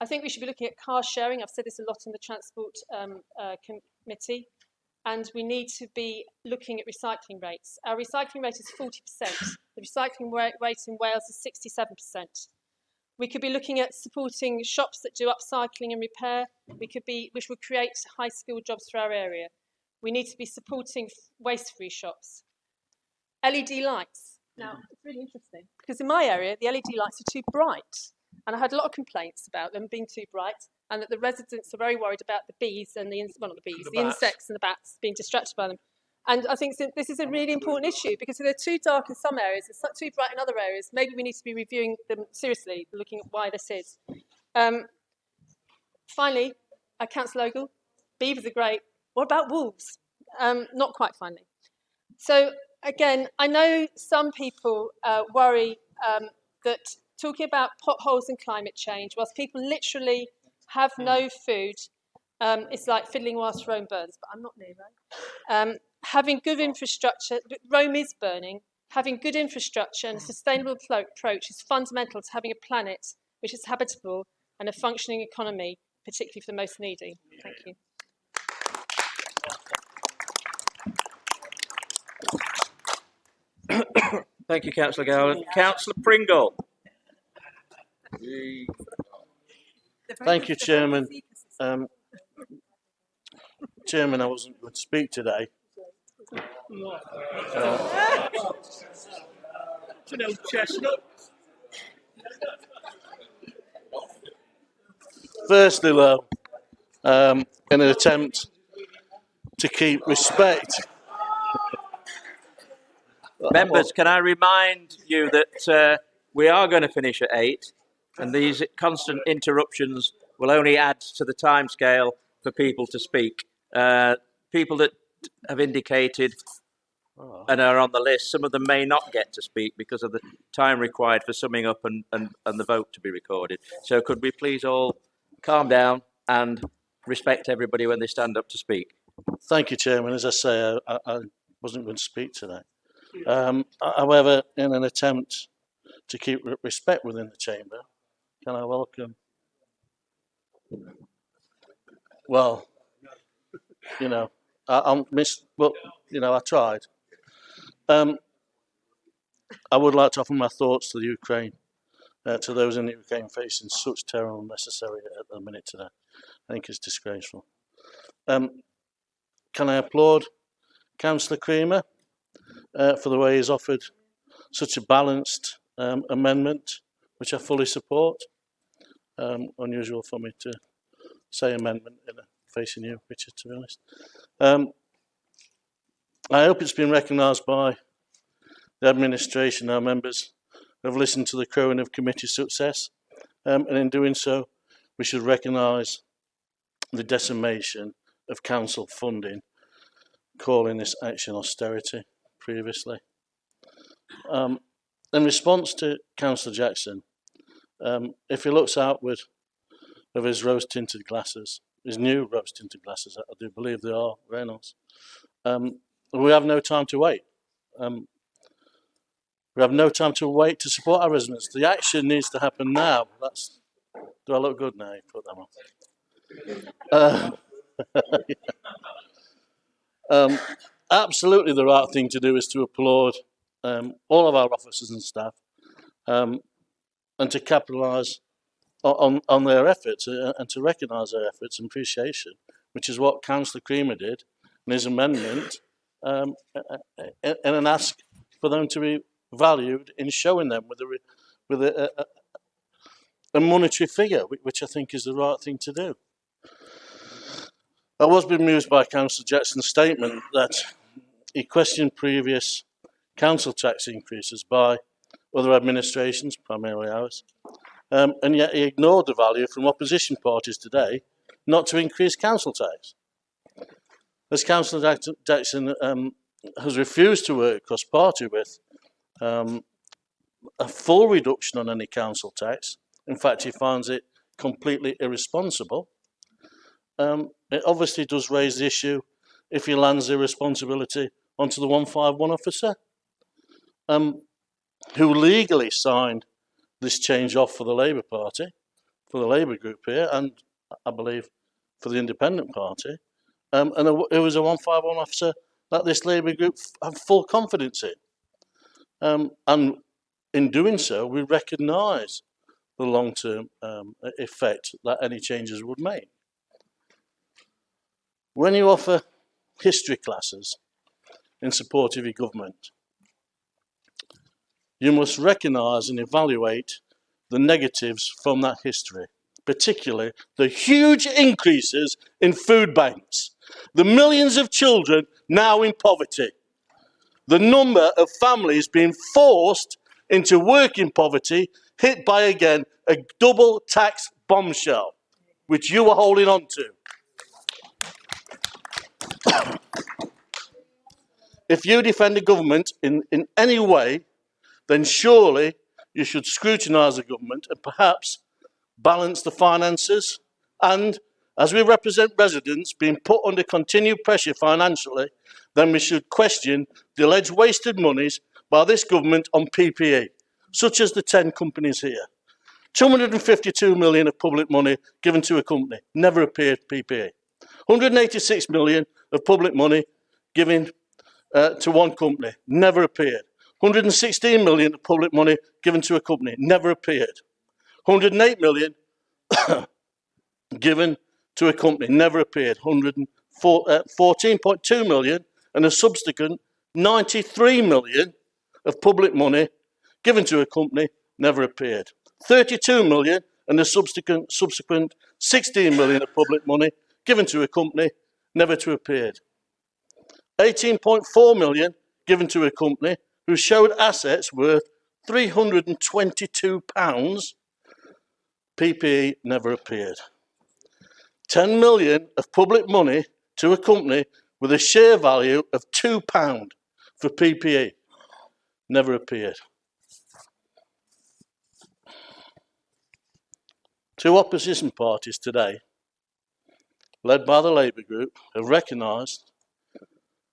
Speaker 22: I think we should be looking at car sharing. I've said this a lot in the Transport Committee. And we need to be looking at recycling rates. Our recycling rate is 40%. The recycling rate in Wales is 67%. We could be looking at supporting shops that do upcycling and repair, which would create high-skilled jobs for our area. We need to be supporting waste-free shops. LED lights. Now, it's really interesting, because in my area, the LED lights are too bright. And I had a lot of complaints about them being too bright, and that the residents are very worried about the bees and the insects and the bats being distracted by them. And I think this is a really important issue, because if they're too dark in some areas, it's too bright in other areas, maybe we need to be reviewing them seriously, looking at why this is. Finally, Councillor Ogle, beavers are great. What about wolves? Not quite finally. So again, I know some people worry that talking about potholes and climate change, whilst people literally have no food, it's like fiddling whilst Rome burns, but I'm not near Rome. Having good infrastructure, Rome is burning, having good infrastructure and a sustainable approach is fundamental to having a planet which is habitable and a functioning economy, particularly for the most needy. Thank you.
Speaker 4: Thank you, Councillor Gowland. Councillor Pringle.
Speaker 10: Thank you, Chairman. Chairman, I wasn't going to speak today.
Speaker 9: It's an old chestnut.
Speaker 10: Firstly, though, in an attempt to keep respect.
Speaker 4: Members, can I remind you that we are going to finish at 8, and these constant interruptions will only add to the timescale for people to speak. People that have indicated and are on the list, some of them may not get to speak because of the time required for summing up and the vote to be recorded. So could we please all calm down and respect everybody when they stand up to speak?
Speaker 10: Thank you, Chairman. As I say, I wasn't going to speak today. However, in an attempt to keep respect within the chamber, can I welcome? Well, you know, I tried. I would like to offer my thoughts to the Ukraine, to those in the Ukraine facing such terror unnecessary at the minute today. I think it's disgraceful. Can I applaud Councillor Creamer for the way he's offered such a balanced amendment, which I fully support. Unusual for me to say amendment facing you, Richard, to be honest. I hope it's been recognised by the administration. Our members have listened to the crowing of committee success, and in doing so, we should recognise the decimation of council funding, calling this action austerity previously. In response to Councillor Jackson, if he looks outward of his rose-tinted glasses, his new rose-tinted glasses, I do believe they are Reynolds, we have no time to wait. We have no time to wait to support our residents. The action needs to happen now. Do I look good now? You put them on. Absolutely the right thing to do is to applaud all of our officers and staff and to capitalise on their efforts and to recognise their efforts and appreciation, which is what Councillor Creamer did in his amendment, in an ask for them to be valued in showing them with a monetary figure, which I think is the right thing to do. I was bemused by Councillor Jackson's statement that he questioned previous council tax increases by other administrations, primarily ours, and yet he ignored the value from opposition parties today not to increase council tax. As Councillor Jackson has refused to work cross-party with a full reduction on any council tax, in fact he finds it completely irresponsible, it obviously does raise the issue if he lands the responsibility onto the 151 officer, who legally signed this change off for the Labour Party, for the Labour group here, and I believe for the Independent Party, and it was a 151 officer that this Labour group have full confidence in. And in doing so, we recognise the long-term effect that any changes would make. When you offer history classes in support of your government, you must recognise and evaluate the negatives from that history, particularly the huge increases in food banks, the millions of children now in poverty, the number of families being forced into working poverty, hit by, again, a double tax bombshell, which you are holding on to. If you defend the government in any way, then surely you should scrutinise the government and perhaps balance the finances. And as we represent residents being put under continued pressure financially, then we should question the alleged wasted monies by this government on PPE, such as the 10 companies here. 252 million of public money given to a company, never appeared PPE. 186 million of public money given to one company, never appeared. 116 million of public money given to a company, never appeared. 108 million given to a company never appeared. 14.2 million and a subsequent 93 million of public money given to a company never appeared. 32 million and the subsequent 16 million of public money given to a company never to appeared. 18.4 million given to a company who showed assets worth £322. PPE never appeared. 10 million of public money to a company with a share value of £2 for PPE never appeared. Two opposition parties today, led by the Labour group, have recognised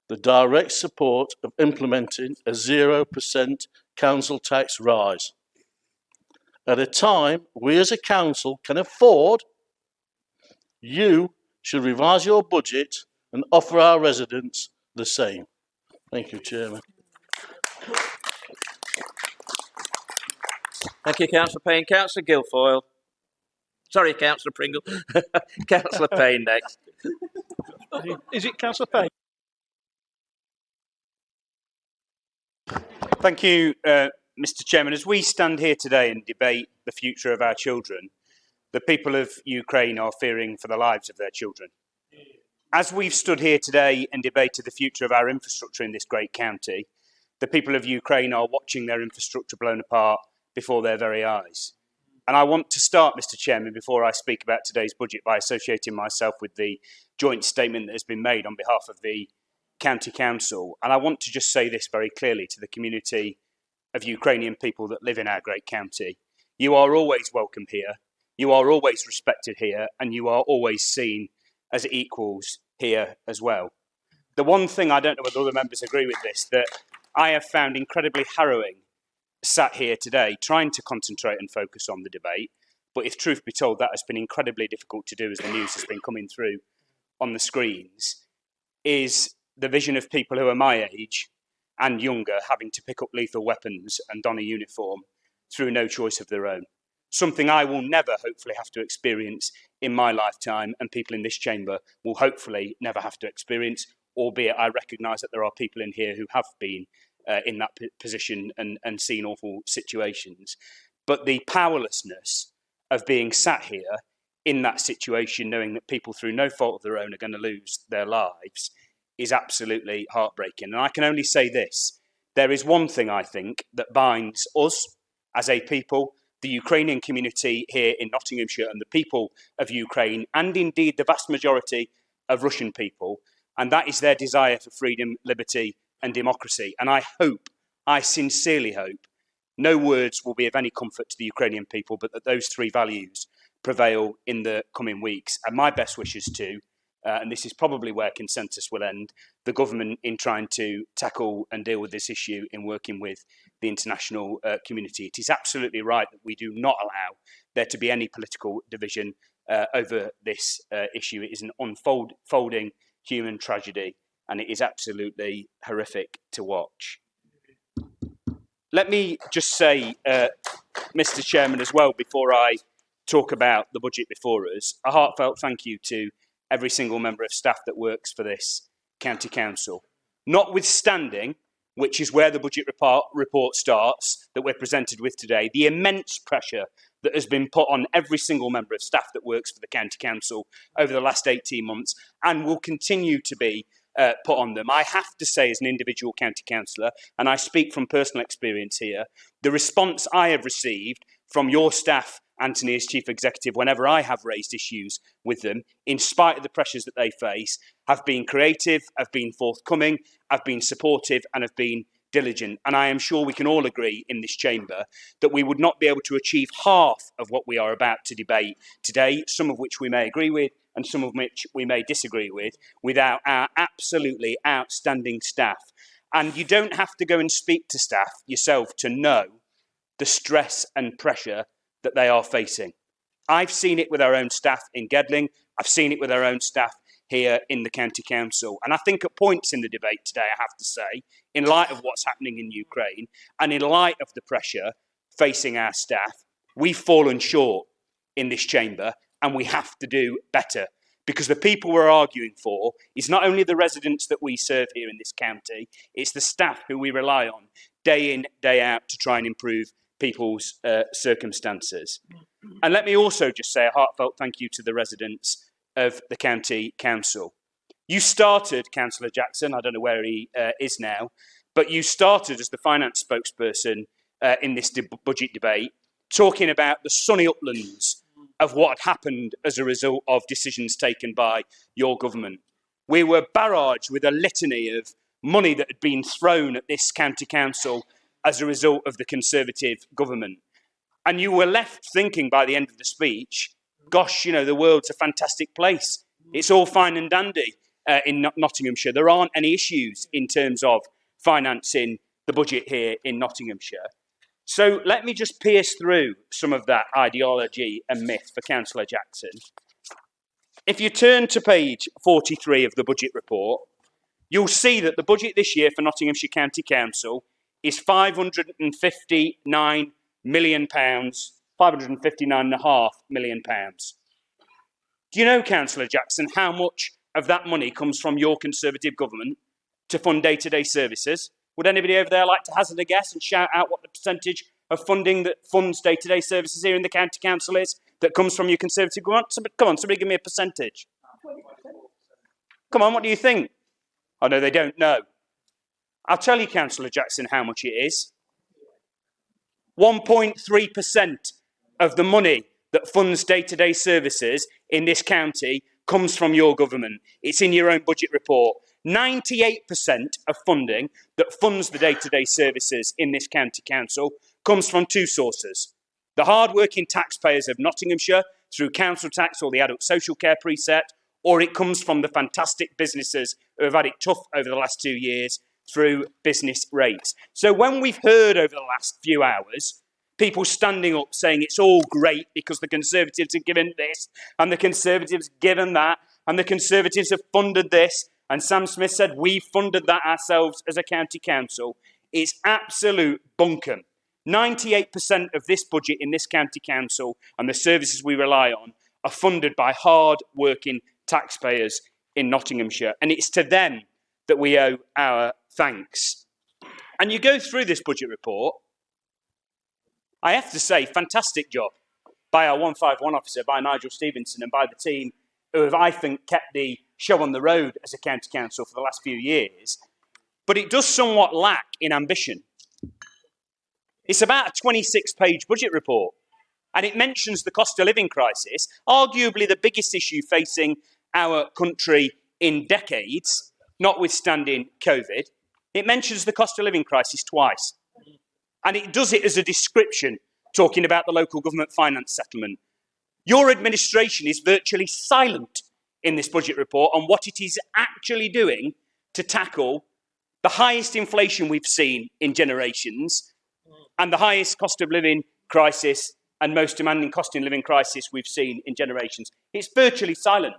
Speaker 10: the direct support of implementing a 0% council tax rise at a time we as a council can afford. You should revise your budget and offer our residents the same. Thank you, Chairman.
Speaker 4: Thank you, Councillor Payne. Councillor Guilfoyle. Sorry, Councillor Pringle. Councillor Payne next.
Speaker 6: Is it Councillor Payne?
Speaker 12: Thank you, Mr. Chairman. As we stand here today and debate the future of our children, the people of Ukraine are fearing for the lives of their children. As we've stood here today and debated the future of our infrastructure in this great county, the people of Ukraine are watching their infrastructure blown apart before their very eyes. And I want to start, Mr. Chairman, before I speak about today's budget, by associating myself with the joint statement that has been made on behalf of the County Council. And I want to just say this very clearly to the community of Ukrainian people that live in our great county. You are always welcome here. You are always respected here, and you are always seen as equals here as well. The one thing, I don't know whether other members agree with this, that I have found incredibly harrowing sat here today trying to concentrate and focus on the debate, but if truth be told, that has been incredibly difficult to do as the news has been coming through on the screens, is the vision of people who are my age and younger having to pick up lethal weapons and don a uniform through no choice of their own. Something I will never hopefully have to experience in my lifetime, and people in this chamber will hopefully never have to experience, albeit I recognise that there are people in here who have been in that position and seen awful situations. But the powerlessness of being sat here in that situation, knowing that people through no fault of their own are going to lose their lives, is absolutely heartbreaking. And I can only say this: there is one thing, I think, that binds us as a people, the Ukrainian community here in Nottinghamshire and the people of Ukraine, and indeed the vast majority of Russian people, and that is their desire for freedom, liberty and democracy. And I sincerely hope, no words will be of any comfort to the Ukrainian people, but that those three values prevail in the coming weeks. And my best wishes to, and this is probably where consensus will end, the government in trying to tackle and deal with this issue in working with the international community. It is absolutely right that we do not allow there to be any political division over this issue. It is an unfolding human tragedy, and it is absolutely horrific to watch. Let me just say, Mr. Chairman, as well, before I talk about the budget before us, a heartfelt thank you to every single member of staff that works for this county council. Notwithstanding, which is where the budget report starts, that we're presented with today, the immense pressure that has been put on every single member of staff that works for the county council over the last 18 months and will continue to be put on them. I have to say, as an individual county councillor, and I speak from personal experience here, the response I have received from your staff, Anthony, as Chief Executive, whenever I have raised issues with them, in spite of the pressures that they face, have been creative, have been forthcoming, have been supportive and have been diligent. And I am sure we can all agree in this chamber that we would not be able to achieve half of what we are about to debate today, some of which we may agree with and some of which we may disagree with, without our absolutely outstanding staff. And you don't have to go and speak to staff yourself to know the stress and pressure that they are facing. I've seen it with our own staff in Gedling. I've seen it with our own staff here in the County Council. And I think at points in the debate today, I have to say, in light of what's happening in Ukraine and in light of the pressure facing our staff, we've fallen short in this chamber and we have to do better, because the people we're arguing for is not only the residents that we serve here in this county, it's the staff who we rely on day in, day out to try and improve people's circumstances. And let me also just say a heartfelt thank you to the residents of the county council. You started, Councillor Jackson, I don't know where he is now, but you started as the finance spokesperson in this budget debate, talking about the sunny uplands of what had happened as a result of decisions taken by your government. We were barraged with a litany of money that had been thrown at this county council as a result of the Conservative government. And you were left thinking by the end of the speech, gosh, you know, the world's a fantastic place. It's all fine and dandy in Nottinghamshire. There aren't any issues in terms of financing the budget here in Nottinghamshire. So let me just pierce through some of that ideology and myth for Councillor Jackson. If you turn to page 43 of the budget report, you'll see that the budget this year for Nottinghamshire County Council is £559 million, £559.5 million. Do you know, Councillor Jackson, how much of that money comes from your Conservative government to fund day-to-day services? Would anybody over there like to hazard a guess and shout out what the percentage of funding that funds day-to-day services here in the County Council is that comes from your Conservative government? Come on, somebody give me a percentage. Come on, what do you think? Oh, no, they don't know. I'll tell you, Councillor Jackson, how much it is. 1.3% of the money that funds day-to-day services in this county comes from your government. It's in your own budget report. 98% of funding that funds the day-to-day services in this county council comes from two sources. The hard-working taxpayers of Nottinghamshire through council tax or the adult social care precept, or it comes from the fantastic businesses who have had it tough over the last 2 years through business rates. So when we've heard over the last few hours people standing up saying it's all great because the Conservatives have given this and the Conservatives have given that and the Conservatives have funded this, and Sam Smith said we funded that ourselves as a county council, it's absolute bunkum. 98% of this budget in this county council and the services we rely on are funded by hard-working taxpayers in Nottinghamshire, and it's to them that we owe our thanks. And you go through this budget report, I have to say, fantastic job by our 151 officer, by Nigel Stevenson, and by the team who have, I think, kept the show on the road as a county council for the last few years. But it does somewhat lack in ambition. It's about a 26-page budget report, and it mentions the cost of living crisis, arguably the biggest issue facing our country in decades, notwithstanding COVID. It mentions the cost of living crisis twice. And it does it as a description, talking about the local government finance settlement. Your administration is virtually silent in this budget report on what it is actually doing to tackle the highest inflation we've seen in generations and the highest cost of living crisis and most demanding cost of living crisis we've seen in generations. It's virtually silent.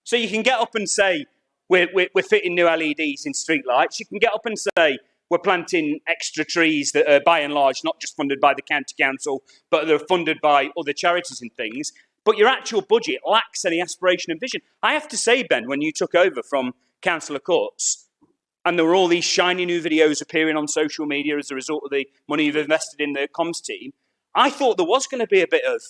Speaker 12: So you can get up and say, we're fitting new LEDs in streetlights. You can get up and say, we're planting extra trees that are, by and large, not just funded by the county council, but they're funded by other charities and things. But your actual budget lacks any aspiration and vision. I have to say, Ben, when you took over from Councillor Coates, and there were all these shiny new videos appearing on social media as a result of the money you've invested in the comms team, I thought there was going to be a bit of,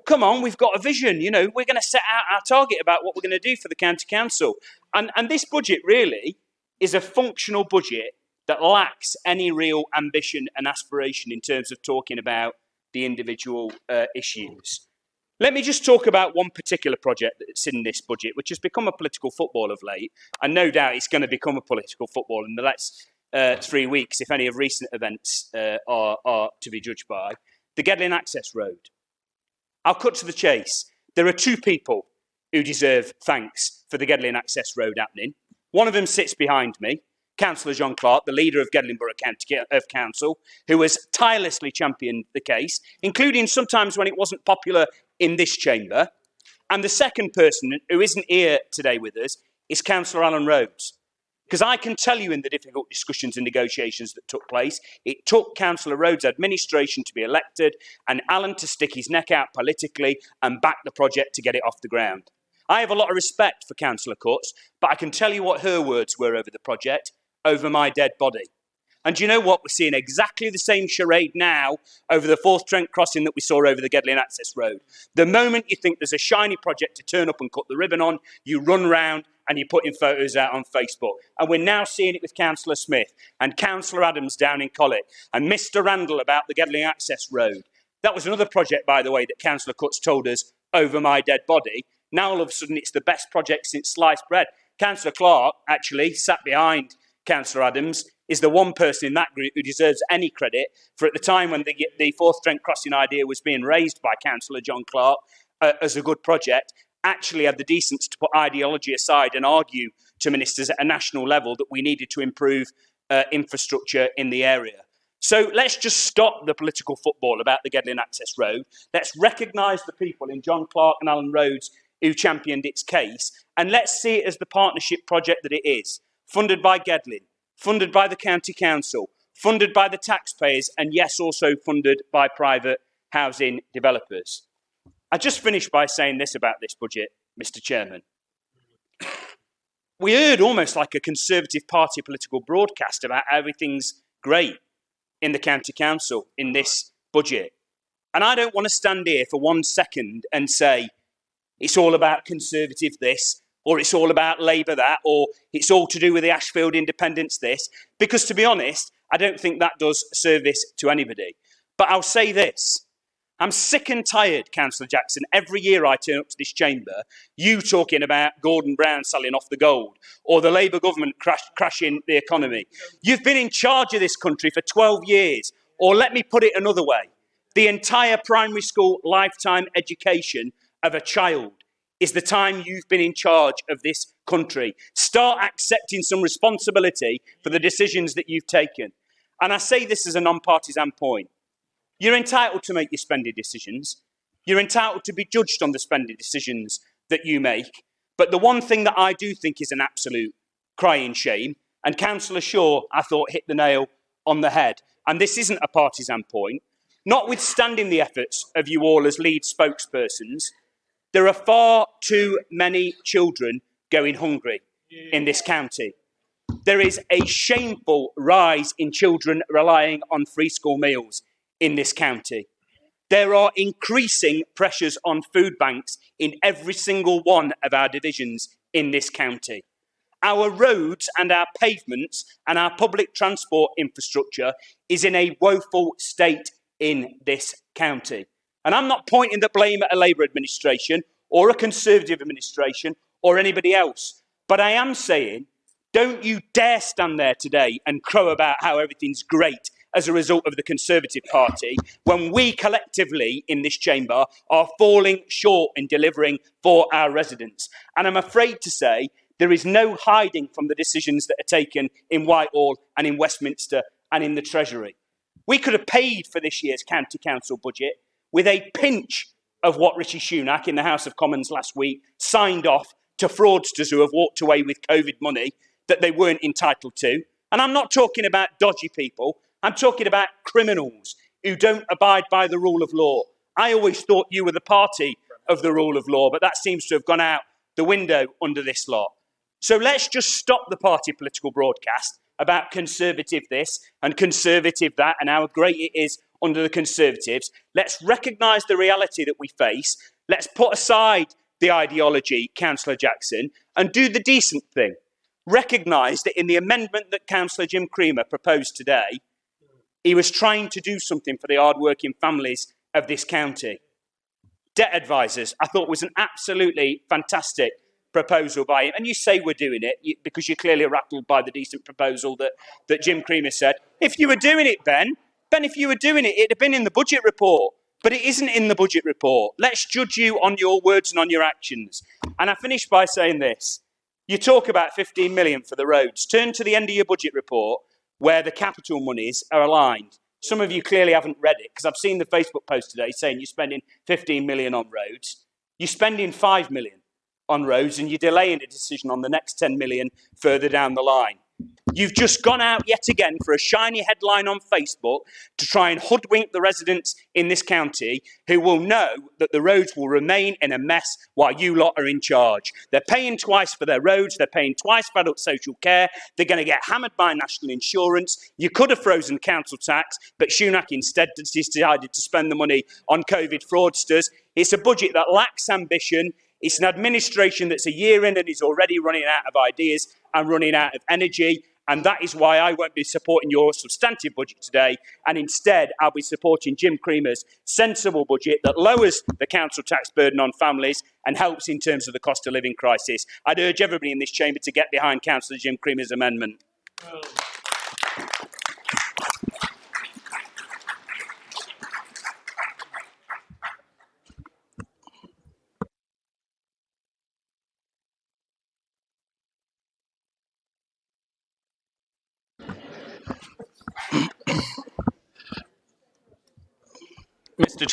Speaker 12: come on, we've got a vision, you know, we're going to set out our target about what we're going to do for the county council. And this budget really is a functional budget that lacks any real ambition and aspiration in terms of talking about the individual issues. Let me just talk about one particular project that's in this budget, which has become a political football of late, and no doubt it's going to become a political football in the next 3 weeks, if any of recent events are to be judged by. The Gedling Access Road. I'll cut to the chase. There are two people who deserve thanks for the Gedling Access Road happening. One of them sits behind me, Councillor John Clark, the leader of Gedling Borough Council, who has tirelessly championed the case, including sometimes when it wasn't popular in this chamber. And the second person who isn't here today with us is Councillor Alan Rhodes. Because I can tell you in the difficult discussions and negotiations that took place, it took Councillor Rhodes' administration to be elected and Alan to stick his neck out politically and back the project to get it off the ground. I have a lot of respect for Councillor Cutts, but I can tell you what her words were over the project: over my dead body. And do you know what? We're seeing exactly the same charade now over the 4th Trent crossing that we saw over the Gedling Access Road. The moment you think there's a shiny project to turn up and cut the ribbon on, you run round and you're putting photos out on Facebook. And we're now seeing it with Councillor Smith and Councillor Adams down in Collet and Mr Randall about the Gedling Access Road. That was another project, by the way, that Councillor Cutts told us over my dead body. Now all of a sudden it's the best project since sliced bread. Councillor Clark actually sat behind Councillor Adams, is the one person in that group who deserves any credit for, at the time when the 4th Trent crossing idea was being raised by Councillor John Clark as a good project, actually had the decency to put ideology aside and argue to ministers at a national level that we needed to improve infrastructure in the area. So let's just stop the political football about the Gedling Access Road. Let's recognise the people in John Clark and Alan Rhodes who championed its case, and let's see it as the partnership project that it is, funded by Gedling, funded by the County Council, funded by the taxpayers, and yes, also funded by private housing developers. I just finished by saying this about this budget, Mr Chairman. We heard almost like a Conservative Party political broadcast about how everything's great in the County Council in this budget. And I don't want to stand here for 1 second and say it's all about Conservative this, or it's all about Labour that, or it's all to do with the Ashfield Independents this, because to be honest, I don't think that does service to anybody. But I'll say this: I'm sick and tired, Councillor Jackson, every year I turn up to this chamber, you talking about Gordon Brown selling off the gold, or the Labour government crashing the economy. You've been in charge of this country for 12 years, or let me put it another way, the entire primary school lifetime education of a child is the time you've been in charge of this country. Start accepting some responsibility for the decisions that you've taken. And I say this as a non-partisan point. You're entitled to make your spending decisions. You're entitled to be judged on the spending decisions that you make. But the one thing that I do think is an absolute crying shame, and Councillor Shaw, I thought, hit the nail on the head, and this isn't a partisan point, notwithstanding the efforts of you all as lead spokespersons, there are far too many children going hungry in this county. There is a shameful rise in children relying on free school meals in this county. There are increasing pressures on food banks in every single one of our divisions in this county. Our roads and our pavements and our public transport infrastructure is in a woeful state in this county. And I'm not pointing the blame at a Labour administration or a Conservative administration or anybody else. But I am saying, don't you dare stand there today and crow about how everything's great as a result of the Conservative Party when we collectively in this chamber are falling short in delivering for our residents. And I'm afraid to say there is no hiding from the decisions that are taken in Whitehall and in Westminster and in the Treasury. We could have paid for this year's County Council budget with a pinch of what Rishi Sunak in the House of Commons last week signed off to fraudsters who have walked away with COVID money that they weren't entitled to. And I'm not talking about dodgy people. I'm talking about criminals who don't abide by the rule of law. I always thought you were the party of the rule of law, but that seems to have gone out the window under this lot. So let's just stop the party political broadcast about Conservative this and Conservative that and how great it is under the Conservatives. Let's recognise the reality that we face. Let's put aside the ideology, Councillor Jackson, and do the decent thing. Recognise that in the amendment that Councillor Jim Creamer proposed today, he was trying to do something for the hard-working families of this county. Debt advisors, I thought, was an absolutely fantastic proposal by him. And you say we're doing it because you're clearly rattled by the decent proposal that Jim Creamer said. If you were doing it, Ben, if you were doing it, it'd have been in the budget report. But it isn't in the budget report. Let's judge you on your words and on your actions. And I finish by saying this. You talk about 15 million for the roads. Turn to the end of your budget report where the capital monies are aligned. Some of you clearly haven't read it because I've seen the Facebook post today saying you're spending 15 million on roads. You're spending 5 million on roads and you're delaying a decision on the next 10 million further down the line. You've just gone out yet again for a shiny headline on Facebook to try and hoodwink the residents in this county who will know that the roads will remain in a mess while you lot are in charge. They're paying twice for their roads, they're paying twice for adult social care, they're going to get hammered by national insurance. You could have frozen council tax, but Sunak instead decided to spend the money on COVID fraudsters. It's a budget that lacks ambition. It's an administration that's a year in and is already running out of ideas and running out of energy. And that is why I won't be supporting your substantive budget today. And instead, I'll be supporting Jim Creamer's sensible budget that lowers the council tax burden on families and helps in terms of the cost of living crisis. I'd urge everybody in this chamber to get behind Councillor Jim Creamer's amendment.
Speaker 3: Mr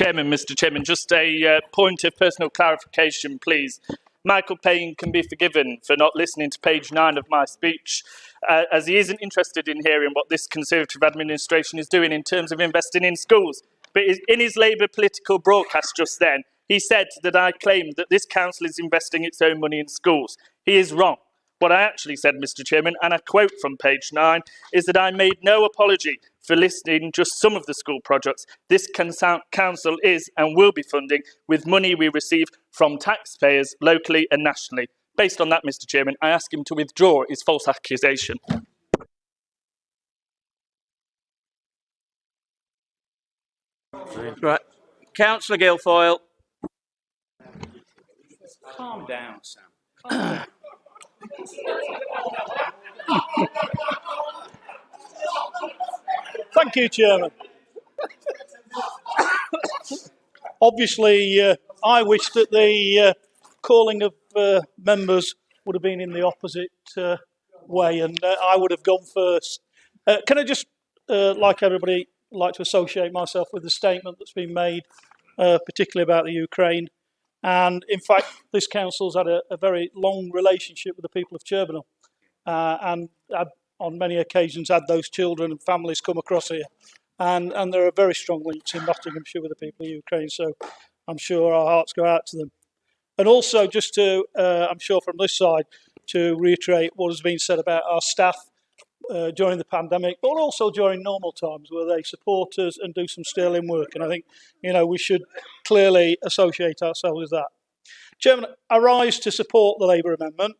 Speaker 3: Chairman, just a point of personal clarification, please. Michael Payne can be forgiven for not listening to page 9 of my speech, as he isn't interested in hearing what this Conservative administration is doing in terms of investing in schools. But in his Labour political broadcast just then, he said that I claimed that this council is investing its own money in schools. He is wrong. What I actually said, Mr Chairman, and I quote from page 9, is that I made no apology for listing just some of the school projects this council is and will be funding with money we receive from taxpayers locally and nationally. Based on that, Mr Chairman, I ask him to withdraw his false accusation.
Speaker 4: Right. Councillor Guilfoyle.
Speaker 12: Calm down, Sam. Calm down.
Speaker 13: Thank you, Chairman. Obviously, I wish that the calling of members would have been in the opposite way, and I would have gone first. Can I just, like everybody, like to associate myself with the statement that's been made, particularly about the Ukraine. And in fact, this council's had a very long relationship with the people of Cherbenham, and on many occasions had those children and families come across here. And there are very strong links in Nottinghamshire with the people of Ukraine, so I'm sure our hearts go out to them. And also just to, I'm sure from this side, to reiterate what has been said about our staff during the pandemic, but also during normal times where they support us and do some sterling work. And I think, you know, we should clearly associate ourselves with that. Chairman, I rise to support the Labour amendment.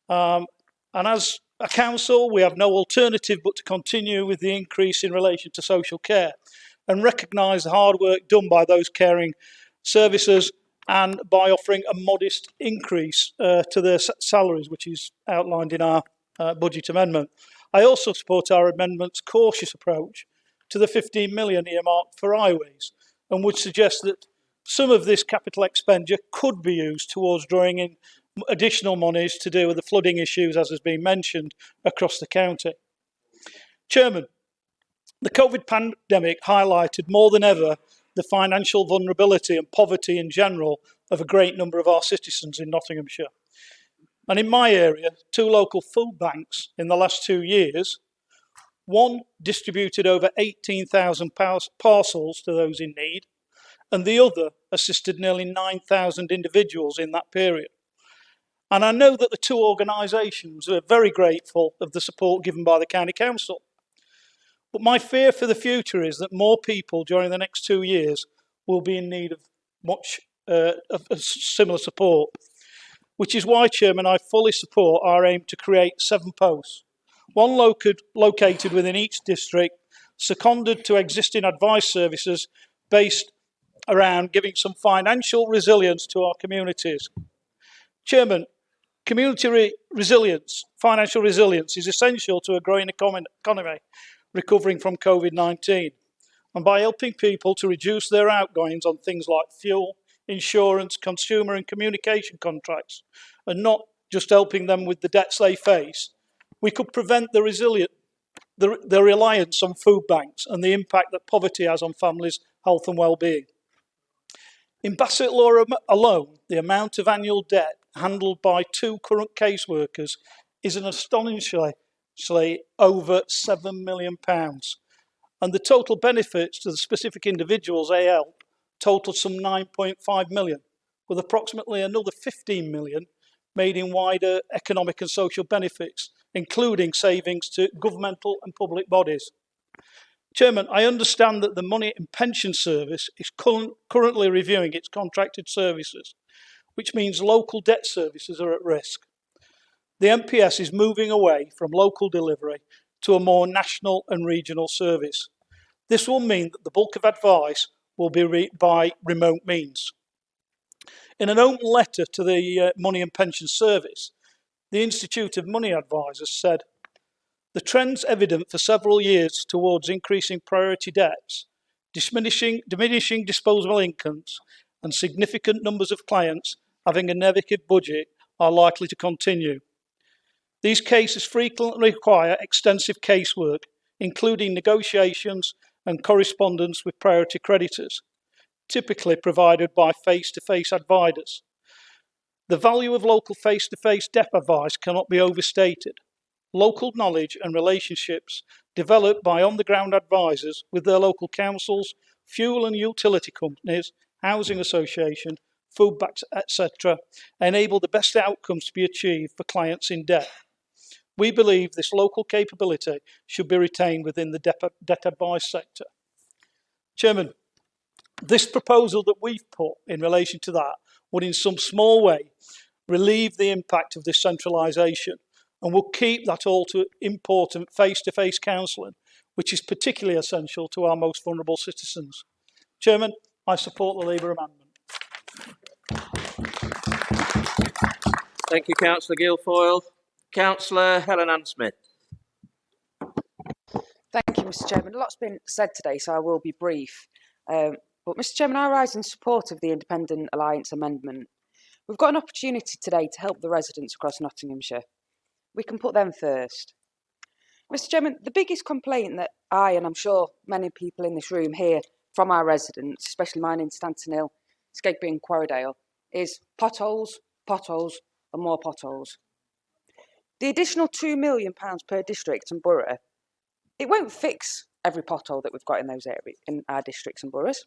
Speaker 13: And as a council, we have no alternative but to continue with the increase in relation to social care and recognise the hard work done by those caring services and by offering a modest increase to their salaries, which is outlined in our budget amendment. I also support our amendment's cautious approach to the 15 million earmarked for highways and would suggest that some of this capital expenditure could be used towards drawing in additional monies to deal with the flooding issues, as has been mentioned, across the county. Chairman, the COVID pandemic highlighted more than ever the financial vulnerability and poverty in general of a great number of our citizens in Nottinghamshire. And in my area, 2 local food banks in the last 2 years, one distributed over 18,000 parcels to those in need, and the other assisted nearly 9,000 individuals in that period. And I know that the 2 organisations are very grateful of the support given by the County Council. But my fear for the future is that more people during the next 2 years will be in need of much of similar support. Which is why, Chairman, I fully support our aim to create 7 posts, one located within each district, seconded to existing advice services based around giving some financial resilience to our communities. Chairman, community resilience, financial resilience is essential to a growing economy recovering from COVID-19, and by helping people to reduce their outgoings on things like fuel, insurance, consumer and communication contracts, and not just helping them with the debts they face, we could prevent the reliance on food banks and the impact that poverty has on families' health and well-being. In Bassett Law alone, the amount of annual debt handled by 2 current caseworkers is an astonishingly over £7 million. And the total benefits to the specific individuals they help total some 9.5 million, with approximately another 15 million made in wider economic and social benefits, including savings to governmental and public bodies. Chairman, I understand that the Money and Pension Service is currently reviewing its contracted services, which means local debt services are at risk. The MPS is moving away from local delivery to a more national and regional service. This will mean that the bulk of advice will be by remote means. In an open letter to the Money and Pension Service, the Institute of Money Advisors said, "The trends evident for several years towards increasing priority debts, diminishing disposable incomes, and significant numbers of clients having a negative budget are likely to continue. These cases frequently require extensive casework, including negotiations and correspondence with priority creditors, typically provided by face-to-face advisors. The value of local face-to-face debt advice cannot be overstated. Local knowledge and relationships developed by on-the-ground advisors with their local councils, fuel and utility companies, housing association, food banks, etc., enable the best outcomes to be achieved for clients in debt. We believe this local capability should be retained within the debt advice sector." Chairman, this proposal that we've put in relation to that would in some small way relieve the impact of this centralisation and will keep that all too important face-to-face counselling, which is particularly essential to our most vulnerable citizens. Chairman, I support the Labour amendment.
Speaker 4: Thank you, Councillor Guilfoyle. Councillor Helen Ann Smith.
Speaker 19: Thank you, Mr. Chairman. A lot's been said today, so I will be brief. But Mr. Chairman, I rise in support of the Independent Alliance amendment. We've got an opportunity today to help the residents across Nottinghamshire. We can put them first. Mr. Chairman, the biggest complaint that I, and I'm sure many people in this room hear from our residents, especially mine in Stanton Hill, Skegby and Quarrydale, is potholes, potholes and more potholes. The additional £2 million per district and borough, it won't fix every pothole that we've got in those areas, in our districts and boroughs.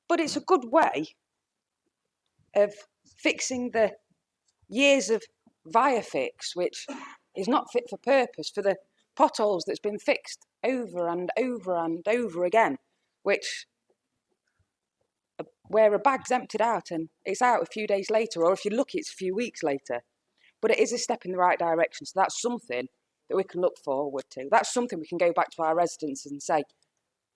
Speaker 19: But it's a good way of fixing the years of via-fix, which is not fit for purpose, for the potholes that's been fixed over and over and over again, where a bag's emptied out and it's out a few days later, or if you're lucky, it's a few weeks later. But it is a step in the right direction, so that's something that we can look forward to. That's something we can go back to our residents and say,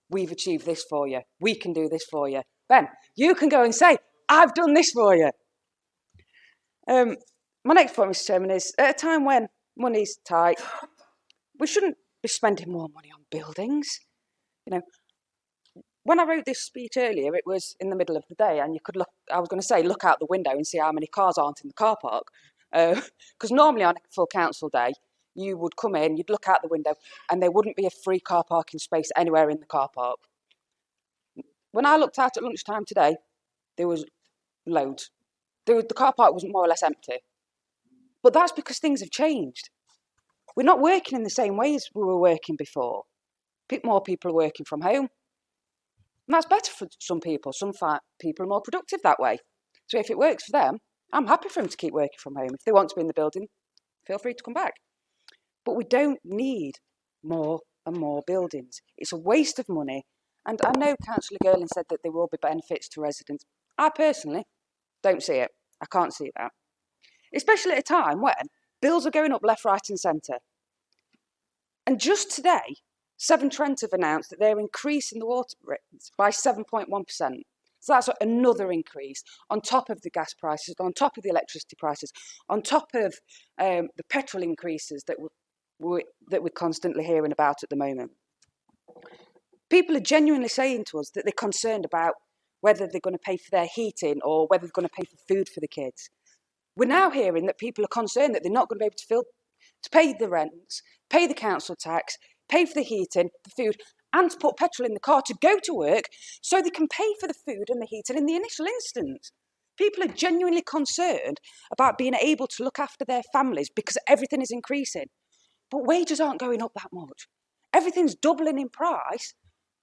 Speaker 19: we've achieved this for you. We can do this for you. Ben, you can go and say, I've done this for you. My next point, Mr. Chairman, is at a time when money's tight, we shouldn't be spending more money on buildings. You know, when I wrote this speech earlier, it was in the middle of the day, and you could look, I was going to say, look out the window and see how many cars aren't in the car park. Because normally on a full council day, you would come in, you'd look out the window, and there wouldn't be a free car parking space anywhere in the car park. When I looked out at lunchtime today, there was loads. The car park was more or less empty. But that's because things have changed. We're not working in the same way as we were working before. More people are working from home. And that's better for some people. Some people are more productive that way. So if it works for them, I'm happy for them to keep working from home. If they want to be in the building, feel free to come back. But we don't need more and more buildings. It's a waste of money. And I know Councillor Girling said that there will be benefits to residents. I personally don't see it. I can't see that. Especially at a time when bills are going up left, right and centre. And just today, Severn Trent have announced that they're increasing the water rates by 7.1%. So that's another increase on top of the gas prices, on top of the electricity prices, on top of the petrol increases that we're constantly hearing about at the moment. People are genuinely saying to us that they're concerned about whether they're going to pay for their heating or whether they're going to pay for food for the kids. We're now hearing that people are concerned that they're not going to be able to pay the rents, pay the council tax, pay for the heating, the food, and to put petrol in the car to go to work so they can pay for the food and the heating in the initial instance. People are genuinely concerned about being able to look after their families because everything is increasing. But wages aren't going up that much. Everything's doubling in price,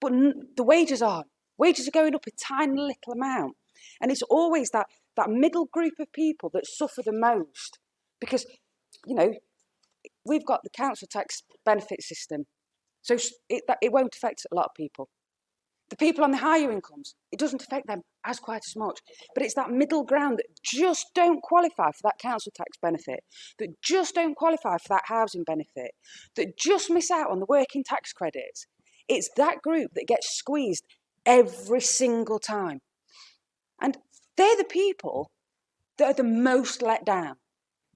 Speaker 19: but the wages aren't. Wages are going up a tiny little amount. And it's always that middle group of people that suffer the most. Because, you know, we've got the council tax benefit system. So it won't affect a lot of people. The people on the higher incomes, it doesn't affect them as quite as much. But it's that middle ground that just don't qualify for that council tax benefit, that just don't qualify for that housing benefit, that just miss out on the working tax credits. It's that group that gets squeezed every single time. And they're the people that are the most let down.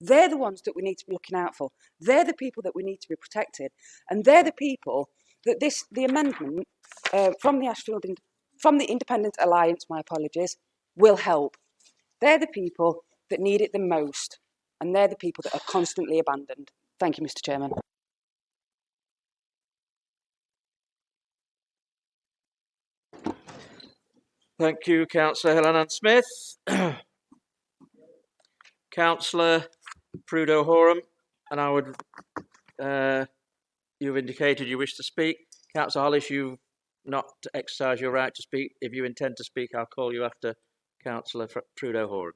Speaker 19: They're the ones that we need to be looking out for. They're the people that we need to be protected. And they're the people that the amendment from the Independent Alliance, my apologies, will help. They're the people that need it the most. And they're the people that are constantly abandoned. Thank you, Mr. Chairman.
Speaker 4: Thank you, Councillor Helen-Ann-Smith. Councillor Prudo-Horam, and I would, you've indicated you wish to speak. Councillor Hollis, you've not exercised your right to speak. If you intend to speak, I'll call you after Councillor Prudo-Horam.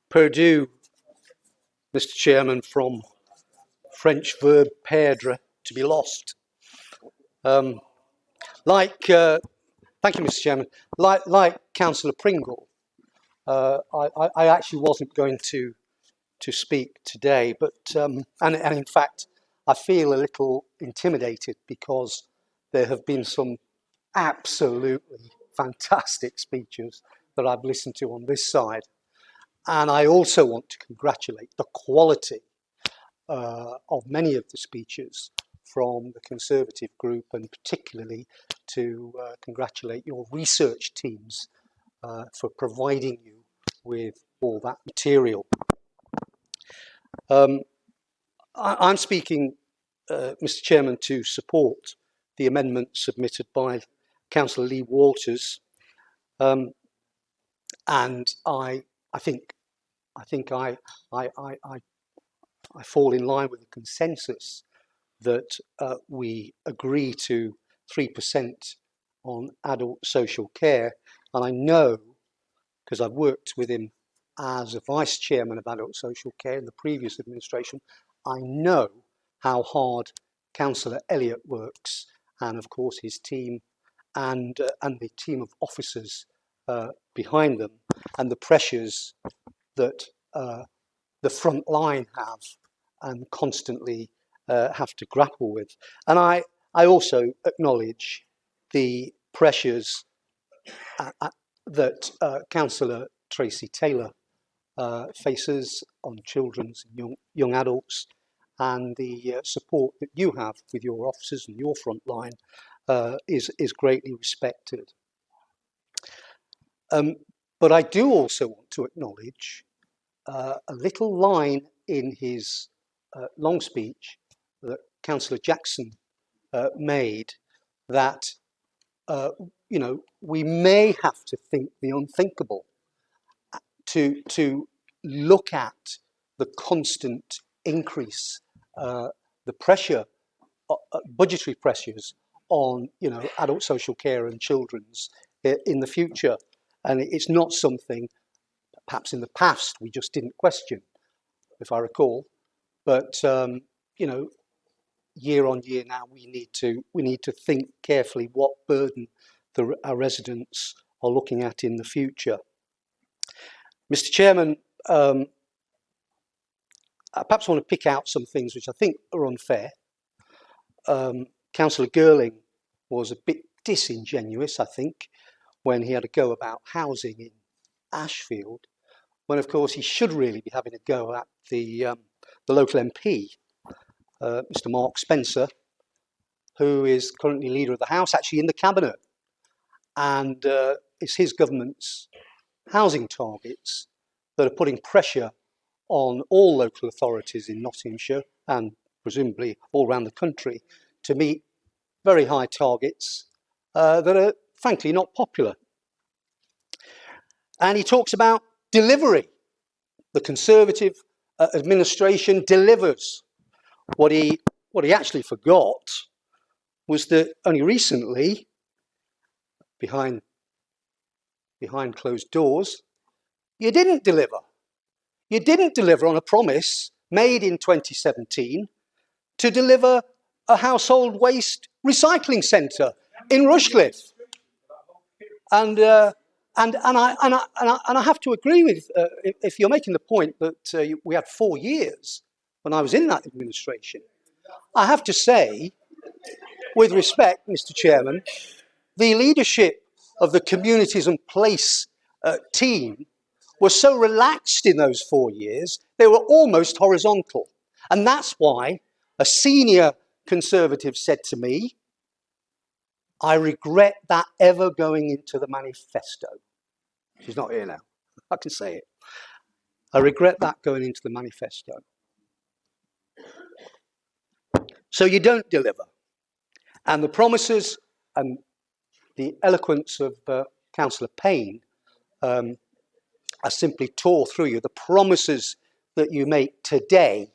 Speaker 9: Purdue, Mr. Chairman, from French verb perdre, to be lost. Thank you, Mr. Chairman. Like Councillor Pringle, I actually wasn't going to speak today, but and in fact, I feel a little intimidated because there have been some absolutely fantastic speeches that I've listened to on this side. And I also want to congratulate the quality of many of the speeches from the Conservative group, and particularly to congratulate your research teams for providing you with all that material. I'm speaking, Mr. Chairman, to support the amendment submitted by Councillor Lee Walters, and I think I fall in line with the consensus that we agree to 3% on adult social care. And I know, because I've worked with him as a vice chairman of adult social care in the previous administration, I know how hard Councillor Elliott works, and of course his team and the team of officers behind them, and the pressures that the front line have and constantly have to grapple with. And I also acknowledge the pressures that Councillor Tracy Taylor faces on children's and young adults, and the support that you have with your officers and your front line is greatly respected. But I do also want to acknowledge a little line in his long speech that Councillor Jackson made, that you know, we may have to think the unthinkable, to look at the constant increase, the pressure, budgetary pressures on, you know, adult social care and children's in the future. And it's not something perhaps in the past we just didn't question, if I recall, but you know, year on year now we need to think carefully what burden our residents are looking at in the future. Mr. Chairman, I perhaps want to pick out some things which I think are unfair. Councillor Girling was a bit disingenuous, I think, when he had a go about housing in Ashfield, when of course he should really be having a go at the local MP, Mr. Mark Spencer, who is currently leader of the House, actually in the cabinet, and it's his government's housing targets that are putting pressure on all local authorities in Nottinghamshire and
Speaker 14: presumably all around the country, to meet very high targets that are frankly not popular. And he talks about delivery. The Conservative administration delivers. What he actually forgot was that only recently, behind closed doors, you didn't deliver. You didn't deliver on a promise made in 2017 to deliver a household waste recycling centre in Rushcliffe. And I have to agree with, if you're making the point that we had 4 years when I was in that administration, I have to say, with respect, Mr. Chairman, the leadership of the Communities and Place team were so relaxed in those 4 years, they were almost horizontal. And that's why a senior Conservative said to me, I regret that ever going into the manifesto. She's not here now. I can say it. I regret that going into the manifesto. So you don't deliver. And the promises and the eloquence of Councillor Payne are simply tore through you. The promises that you make today,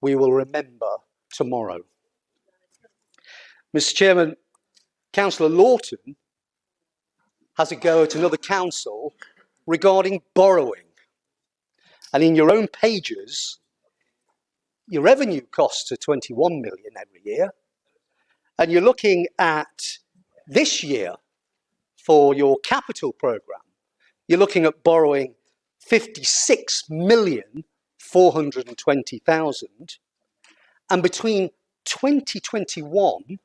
Speaker 14: we will remember tomorrow. Mr. Chairman, Councillor Lawton has a go at another council regarding borrowing. And in your own pages, your revenue costs are 21 million every year. And you're looking at this year for your capital programme, you're looking at borrowing 56,420,000. And between 2021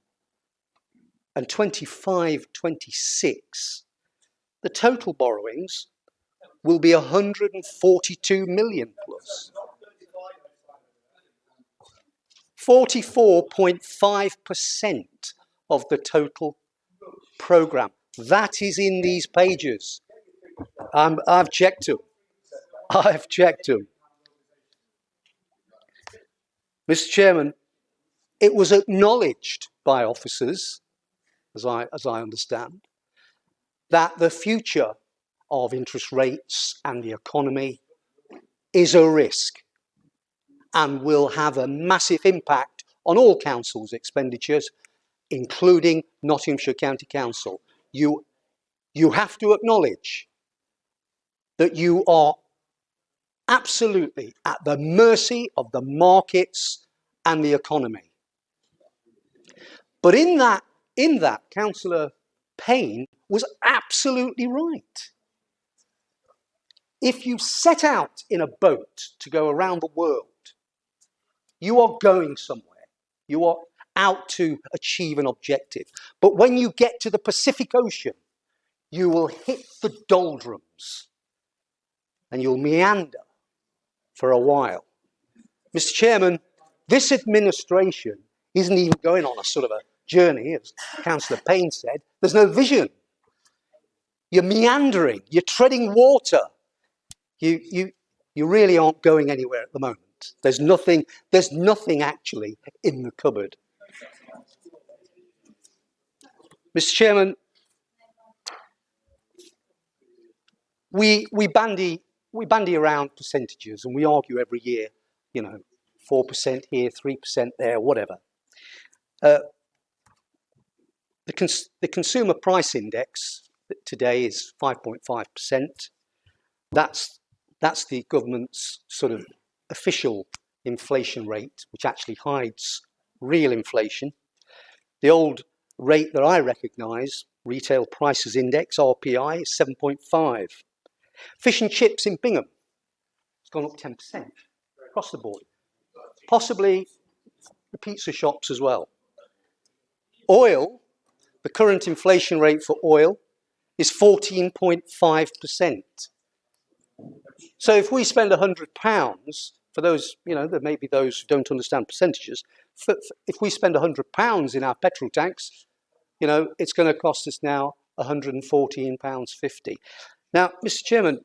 Speaker 14: and 25-26, the total borrowings will be 142 million plus. 44.5% of the total programme. That is in these pages. I've checked them. I've checked them. Mr. Chairman, it was acknowledged by officers, as I understand, that the future of interest rates and the economy is a risk and will have a massive impact on all councils' expenditures, including Nottinghamshire County Council. You have to acknowledge that you are absolutely at the mercy of the markets and the economy. But in that, Councillor Payne was absolutely right. If you set out in a boat to go around the world, you are going somewhere. You are out to achieve an objective. But when you get to the Pacific Ocean, you will hit the doldrums and you'll meander for a while. Mr. Chairman, this administration isn't even going on a sort of a journey, as Councillor Payne said. There's no vision. You're meandering. You're treading water. You really aren't going anywhere at the moment. There's nothing actually in the cupboard. Mr. Chairman, we bandy around percentages and we argue every year, 4% here, 3% there, whatever. The consumer price index today is 5.5%. That's the government's sort of official inflation rate, which actually hides real inflation. The old rate that I recognise, retail prices index, RPI, is 7.5. Fish and chips in Bingham, it's gone up 10% across the board. Possibly the pizza shops as well. Oil, the current inflation rate for oil is 14.5%. So if we spend £100, for those, there may be those who don't understand percentages, if we spend £100 in our petrol tanks, it's going to cost us now £114.50. Now, Mr. Chairman,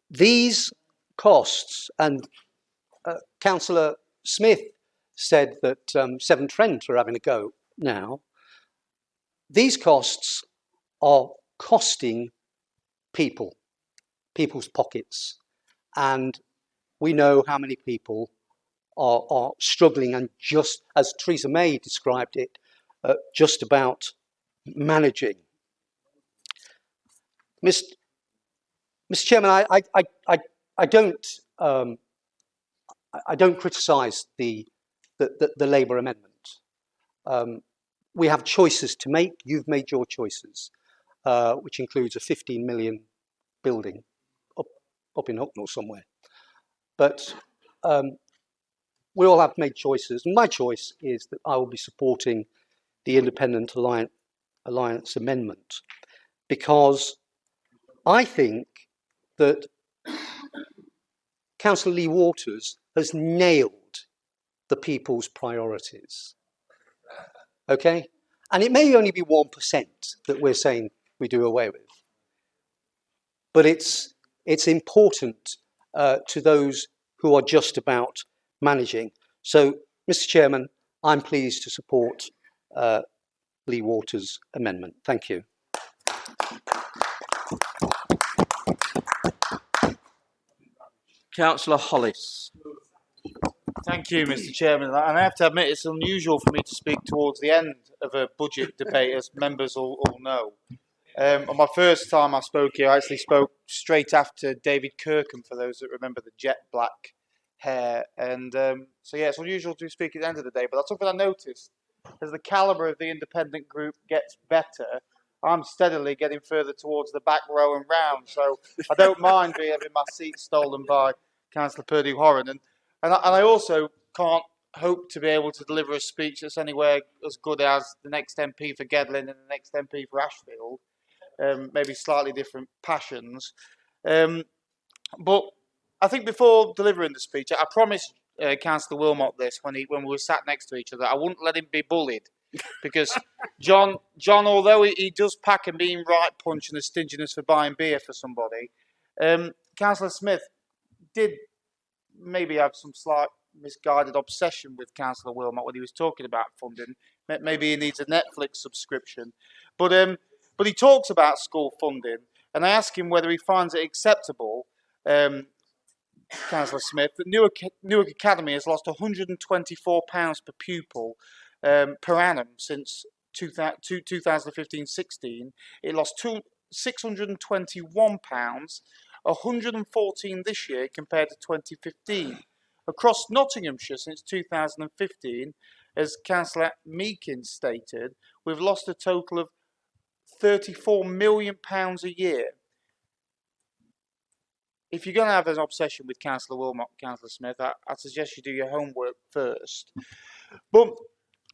Speaker 14: these costs, and Councillor Smith said that Severn Trent are having a go now. These costs are costing people's pockets. And we know how many people are struggling and, just as Theresa May described it, just about managing. Mr. Chairman, I don't criticise the Labour amendment. We have choices to make. You've made your choices, which includes a 15 million building up in Hucknall somewhere. But we all have made choices, and my choice is that I will be supporting the Independent Alliance amendment, because I think that Councillor Lee Waters has nailed the people's priorities. Okay? And it may only be 1% that we're saying we do away with. But it's important to those who are just about managing. So, Mr. Chairman, I'm pleased to support Lee Waters' amendment. Thank you.
Speaker 4: Councillor Hollis.
Speaker 1: Thank you, Mr. Chairman. And I have to admit, it's unusual for me to speak towards the end of a budget debate, as members all know. On my first time I spoke here, I actually spoke straight after David Kirkham, for those that remember the jet black hair. And so, yeah, it's unusual to speak at the end of the day. But that's something I noticed. As the calibre of the independent group gets better, I'm steadily getting further towards the back row and round. So I don't mind having my seat stolen by Councillor Purdue-Horan. And I also can't hope to be able to deliver a speech that's anywhere as good as the next MP for Gedling and the next MP for Ashfield. Maybe slightly different passions. But I think before delivering the speech, I promised Councillor Wilmot this when we were sat next to each other. I wouldn't let him be bullied, because John, although he does pack a mean right punch and a stinginess for buying beer for somebody, Councillor Smith did maybe have some slight misguided obsession with Councillor Wilmot when he was talking about funding. Maybe he needs a Netflix subscription. But he talks about school funding, and I ask him whether he finds it acceptable, Councillor Smith, that Newark Academy has lost £124 per pupil per annum since 2015-16. It lost £621, 114 this year compared to 2015. Across Nottinghamshire since 2015, as Councillor Meakin stated, we've lost a total of £34 million a year. If you're going to have an obsession with Councillor Wilmot, Councillor Smith, I suggest you do your homework first. But,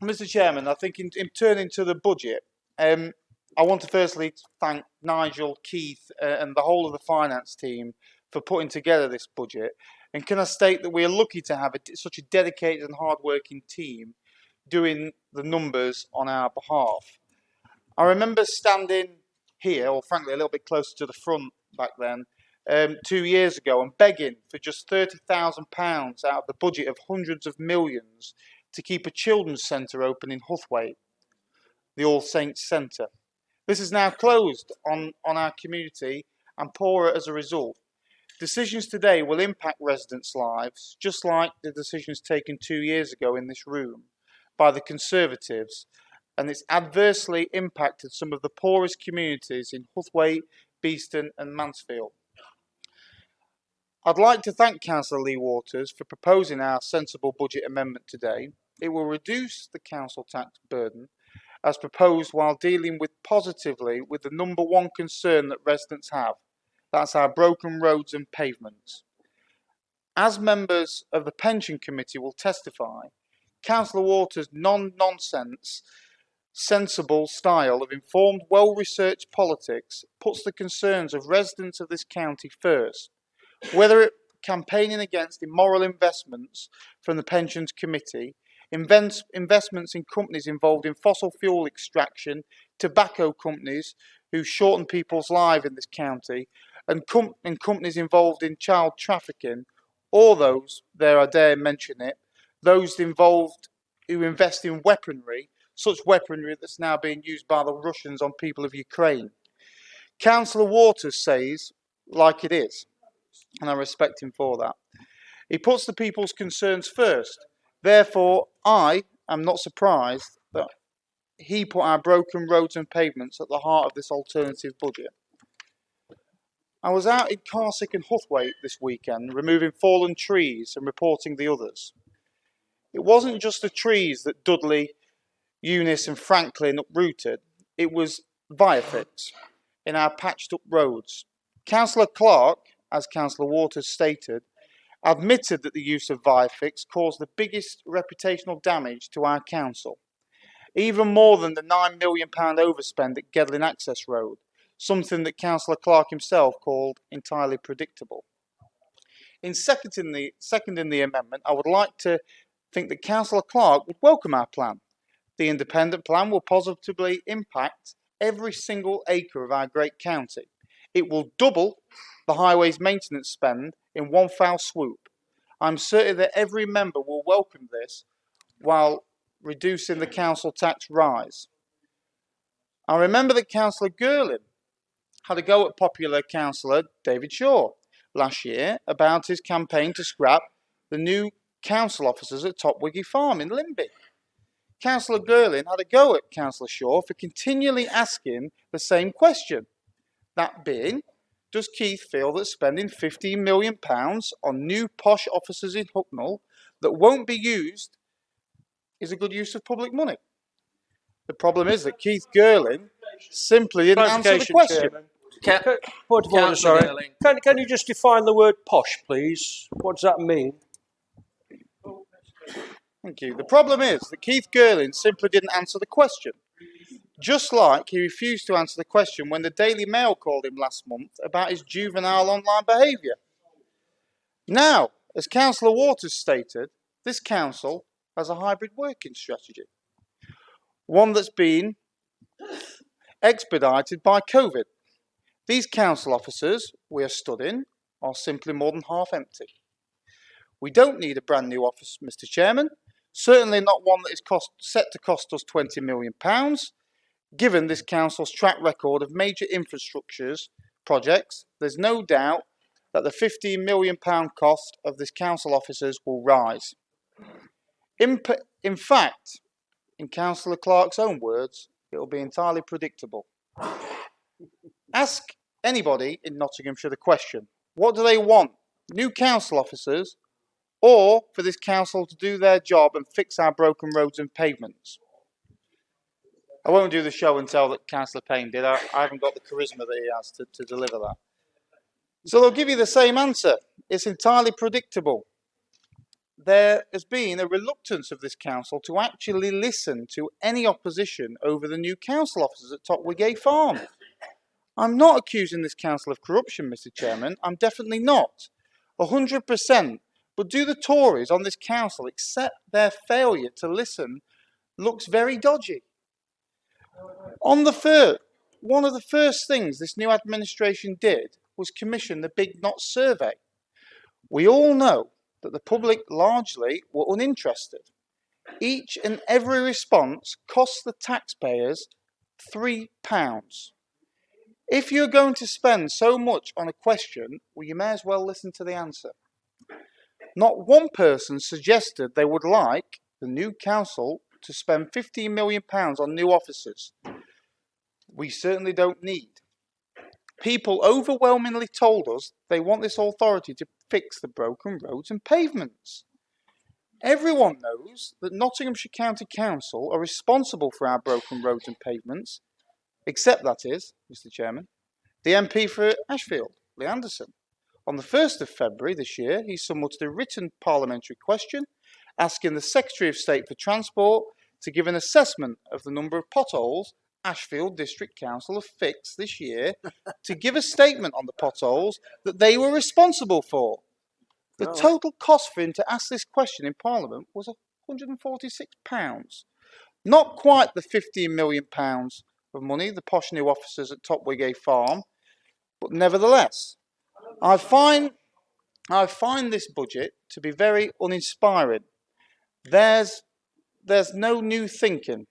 Speaker 1: Mr. Chairman, I think in turning to the budget, I want to firstly thank Nigel, Keith and the whole of the finance team for putting together this budget. And can I state that we are lucky to have such a dedicated and hard-working team doing the numbers on our behalf. I remember standing here, or frankly a little bit closer to the front back then, 2 years ago, and begging for just £30,000 out of the budget of hundreds of millions to keep a children's centre open in Huthwaite, the All Saints Centre. This is now closed on our community and poorer as a result. Decisions today will impact residents' lives, just like the decisions taken 2 years ago in this room by the Conservatives, and it's adversely impacted some of the poorest communities in Huthwaite, Beeston and Mansfield. I'd like to thank Councillor Lee Waters for proposing our sensible budget amendment today. It will reduce the council tax burden as proposed, while dealing positively with the number one concern that residents have. That's our broken roads and pavements. As members of the Pension Committee will testify, Councillor Waters' non-nonsense, sensible style of informed, well-researched politics puts the concerns of residents of this county first. Whether it campaigning against immoral investments from the Pensions Committee, investments in companies involved in fossil fuel extraction, tobacco companies who shorten people's lives in this county, and companies involved in child trafficking, or those, there I dare mention it, those involved who invest in weaponry, such weaponry that's now being used by the Russians on people of Ukraine. Councillor Waters says, like it is, and I respect him for that. He puts the people's concerns first. Therefore, I am not surprised that he put our broken roads and pavements at the heart of this alternative budget. I was out in Carsick and Huthwaite this weekend, removing fallen trees and reporting the others. It wasn't just the trees that Dudley, Eunice and Franklin uprooted, it was Viafix in our patched up roads. Councillor Clark, as Councillor Waters stated, admitted that the use of Viafix caused the biggest reputational damage to our council, even more than the £9 million overspend at Gedlin Access Road, something that Councillor Clark himself called entirely predictable. In seconding the amendment, I would like to think that Councillor Clark would welcome our plan. The independent plan will positively impact every single acre of our great county. It will double the highways maintenance spend in one foul swoop. I'm certain that every member will welcome this while reducing the council tax rise. I remember that Councillor Girling had a go at popular councillor David Shaw last year about his campaign to scrap the new council officers at Topwiggy Farm in Limby. Councillor Girling had a go at Councillor Shaw for continually asking the same question. That being, does Keith feel that spending £15 million on new posh officers in Hucknall that won't be used is a good use of public money? The problem is that Keith Girling simply didn't answer the question.
Speaker 9: Point of order, sorry. Can you just define the word posh, please? What does that mean?
Speaker 1: Thank you. The problem is that Keith Girling simply didn't answer the question. Just like he refused to answer the question when the Daily Mail called him last month about his juvenile online behaviour. Now, as Councillor Waters stated, this council has a hybrid working strategy, one that's been expedited by COVID. These council offices we are studying are simply more than half empty. We don't need a brand new office, Mr. Chairman, certainly not one that is set to cost us £20 million, given this council's track record of major infrastructures projects. There's no doubt that the £15 million cost of this council officers will rise. In fact, in Councillor Clark's own words, it will be entirely predictable. Ask anybody in Nottinghamshire the question, what do they want? New council officers, or for this council to do their job and fix our broken roads and pavements? I won't do the show and tell that Councillor Payne did. I haven't got the charisma that he has to deliver that. So they'll give you the same answer. It's entirely predictable. There has been a reluctance of this council to actually listen to any opposition over the new council officers at Topwigay Farm. I'm not accusing this council of corruption, Mr. Chairman. I'm definitely not. 100%. But do the Tories on this council accept their failure to listen looks very dodgy? One of the first things this new administration did was commission the Big Knot survey. We all know that the public largely were uninterested. Each and every response cost the taxpayers £3. If you're going to spend so much on a question, well, you may as well listen to the answer. Not one person suggested they would like the new council to spend £15 million on new officers. We certainly don't need. People overwhelmingly told us they want this authority to fix the broken roads and pavements. Everyone knows that Nottinghamshire County Council are responsible for our broken roads and pavements, except, that is, Mr. Chairman, the MP for Ashfield, Lee Anderson. On the 1st of February this year, he submitted a written parliamentary question asking the Secretary of State for Transport to give an assessment of the number of potholes Ashfield District Council have fixed this year, to give a statement on the potholes that they were responsible for. The total cost for him to ask this question in Parliament was £146. Not quite the £15 million of money the posh new officers at Topwigay Farm, but nevertheless, I find this budget to be very uninspiring. There's no new thinking.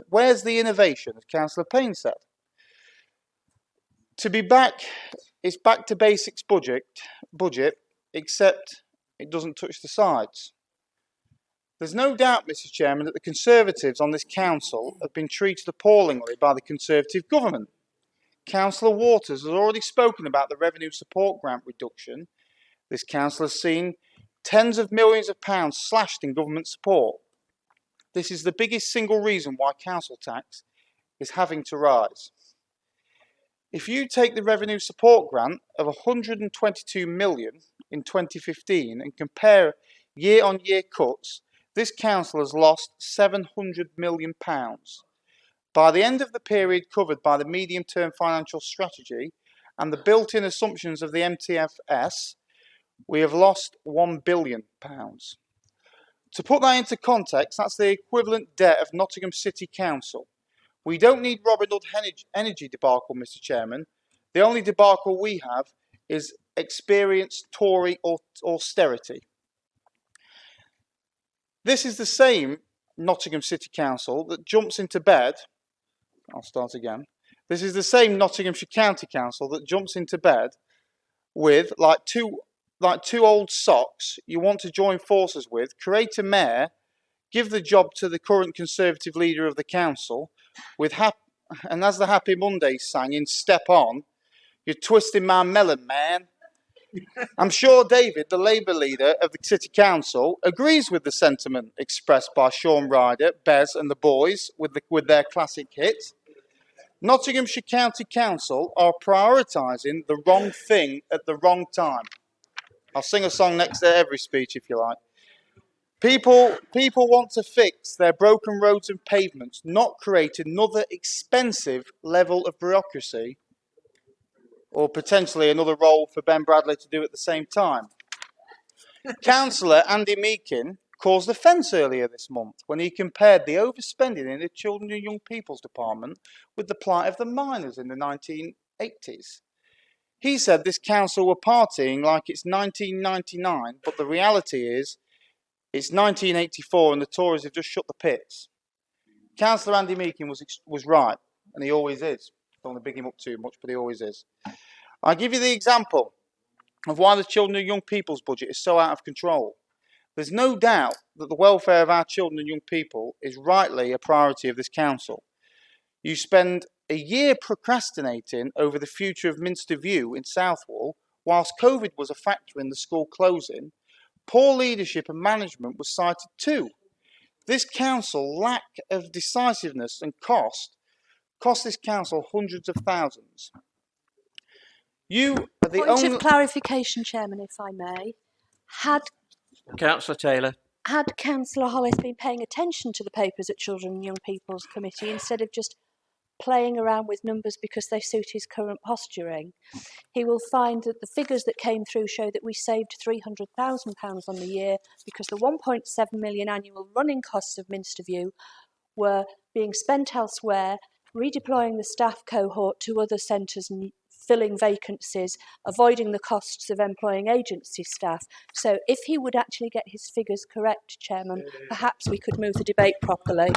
Speaker 1: Where's the innovation, as Councillor Payne said? To be back, it's back to basics budget, except it doesn't touch the sides. There's no doubt, Mr. Chairman, that the Conservatives on this council have been treated appallingly by the Conservative government. Councillor Waters has already spoken about the revenue support grant reduction. This council has seen tens of millions of pounds slashed in government support. This is the biggest single reason why council tax is having to rise. If you take the revenue support grant of 122 million in 2015 and compare year-on-year cuts, this council has lost £700 million. By the end of the period covered by the medium-term financial strategy and the built-in assumptions of the MTFS, we have lost £1 billion. To put that into context, that's the equivalent debt of Nottingham City Council. We don't need Robin Hood energy debacle, Mr. Chairman. The only debacle we have is experienced Tory austerity. This is the same Nottingham City Council that jumps into bed. I'll start again. This is the same Nottinghamshire County Council that jumps into bed with, like two old socks you want to join forces with, create a mayor, give the job to the current Conservative leader of the council, and as the Happy Mondays sang in Step On, you're twisting my melon, man. I'm sure David, the Labour leader of the City Council, agrees with the sentiment expressed by Sean Ryder, Bez and the boys with their classic hit. Nottinghamshire County Council are prioritising the wrong thing at the wrong time. I'll sing a song next to every speech if you like. People want to fix their broken roads and pavements, not create another expensive level of bureaucracy or potentially another role for Ben Bradley to do at the same time. Councillor Andy Meakin caused offence earlier this month when he compared the overspending in the Children and Young People's Department with the plight of the miners in the 1980s. He said this council were partying like it's 1999, but the reality is it's 1984 and the Tories have just shut the pits. Councillor Andy Meakin was right, and he always is. Don't want to big him up too much, but he always is. I'll give you the example of why the Children and Young People's budget is so out of control. There's no doubt that the welfare of our children and young people is rightly a priority of this council. You spend a year procrastinating over the future of Minster View in Southwall, whilst COVID was a factor in the school closing. Poor leadership and management was cited too. This council lack of decisiveness and cost this council hundreds of thousands. You are the
Speaker 15: Point of clarification, Chairman, if I may.
Speaker 4: Councillor Taylor.
Speaker 15: Had Councillor Hollis been paying attention to the papers at Children and Young People's Committee instead of just playing around with numbers because they suit his current posturing, he will find that the figures that came through show that we saved £300,000 on the year because the 1.7 million annual running costs of Minster View were being spent elsewhere, redeploying the staff cohort to other centres and filling vacancies, avoiding the costs of employing agency staff. So if he would actually get his figures correct, Chairman, perhaps we could move the debate properly.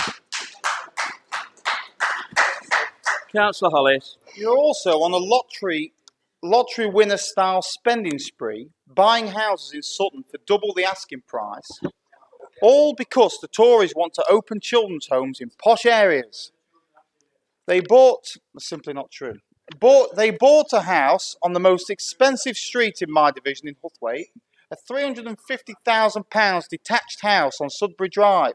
Speaker 4: Councillor Hollis.
Speaker 1: You're also on a lottery winner style spending spree, buying houses in Sutton for double the asking price, all because the Tories want to open children's homes in posh areas. That's simply not true. They bought a house on the most expensive street in my division in Huthwaite, a £350,000 detached house on Sudbury Drive.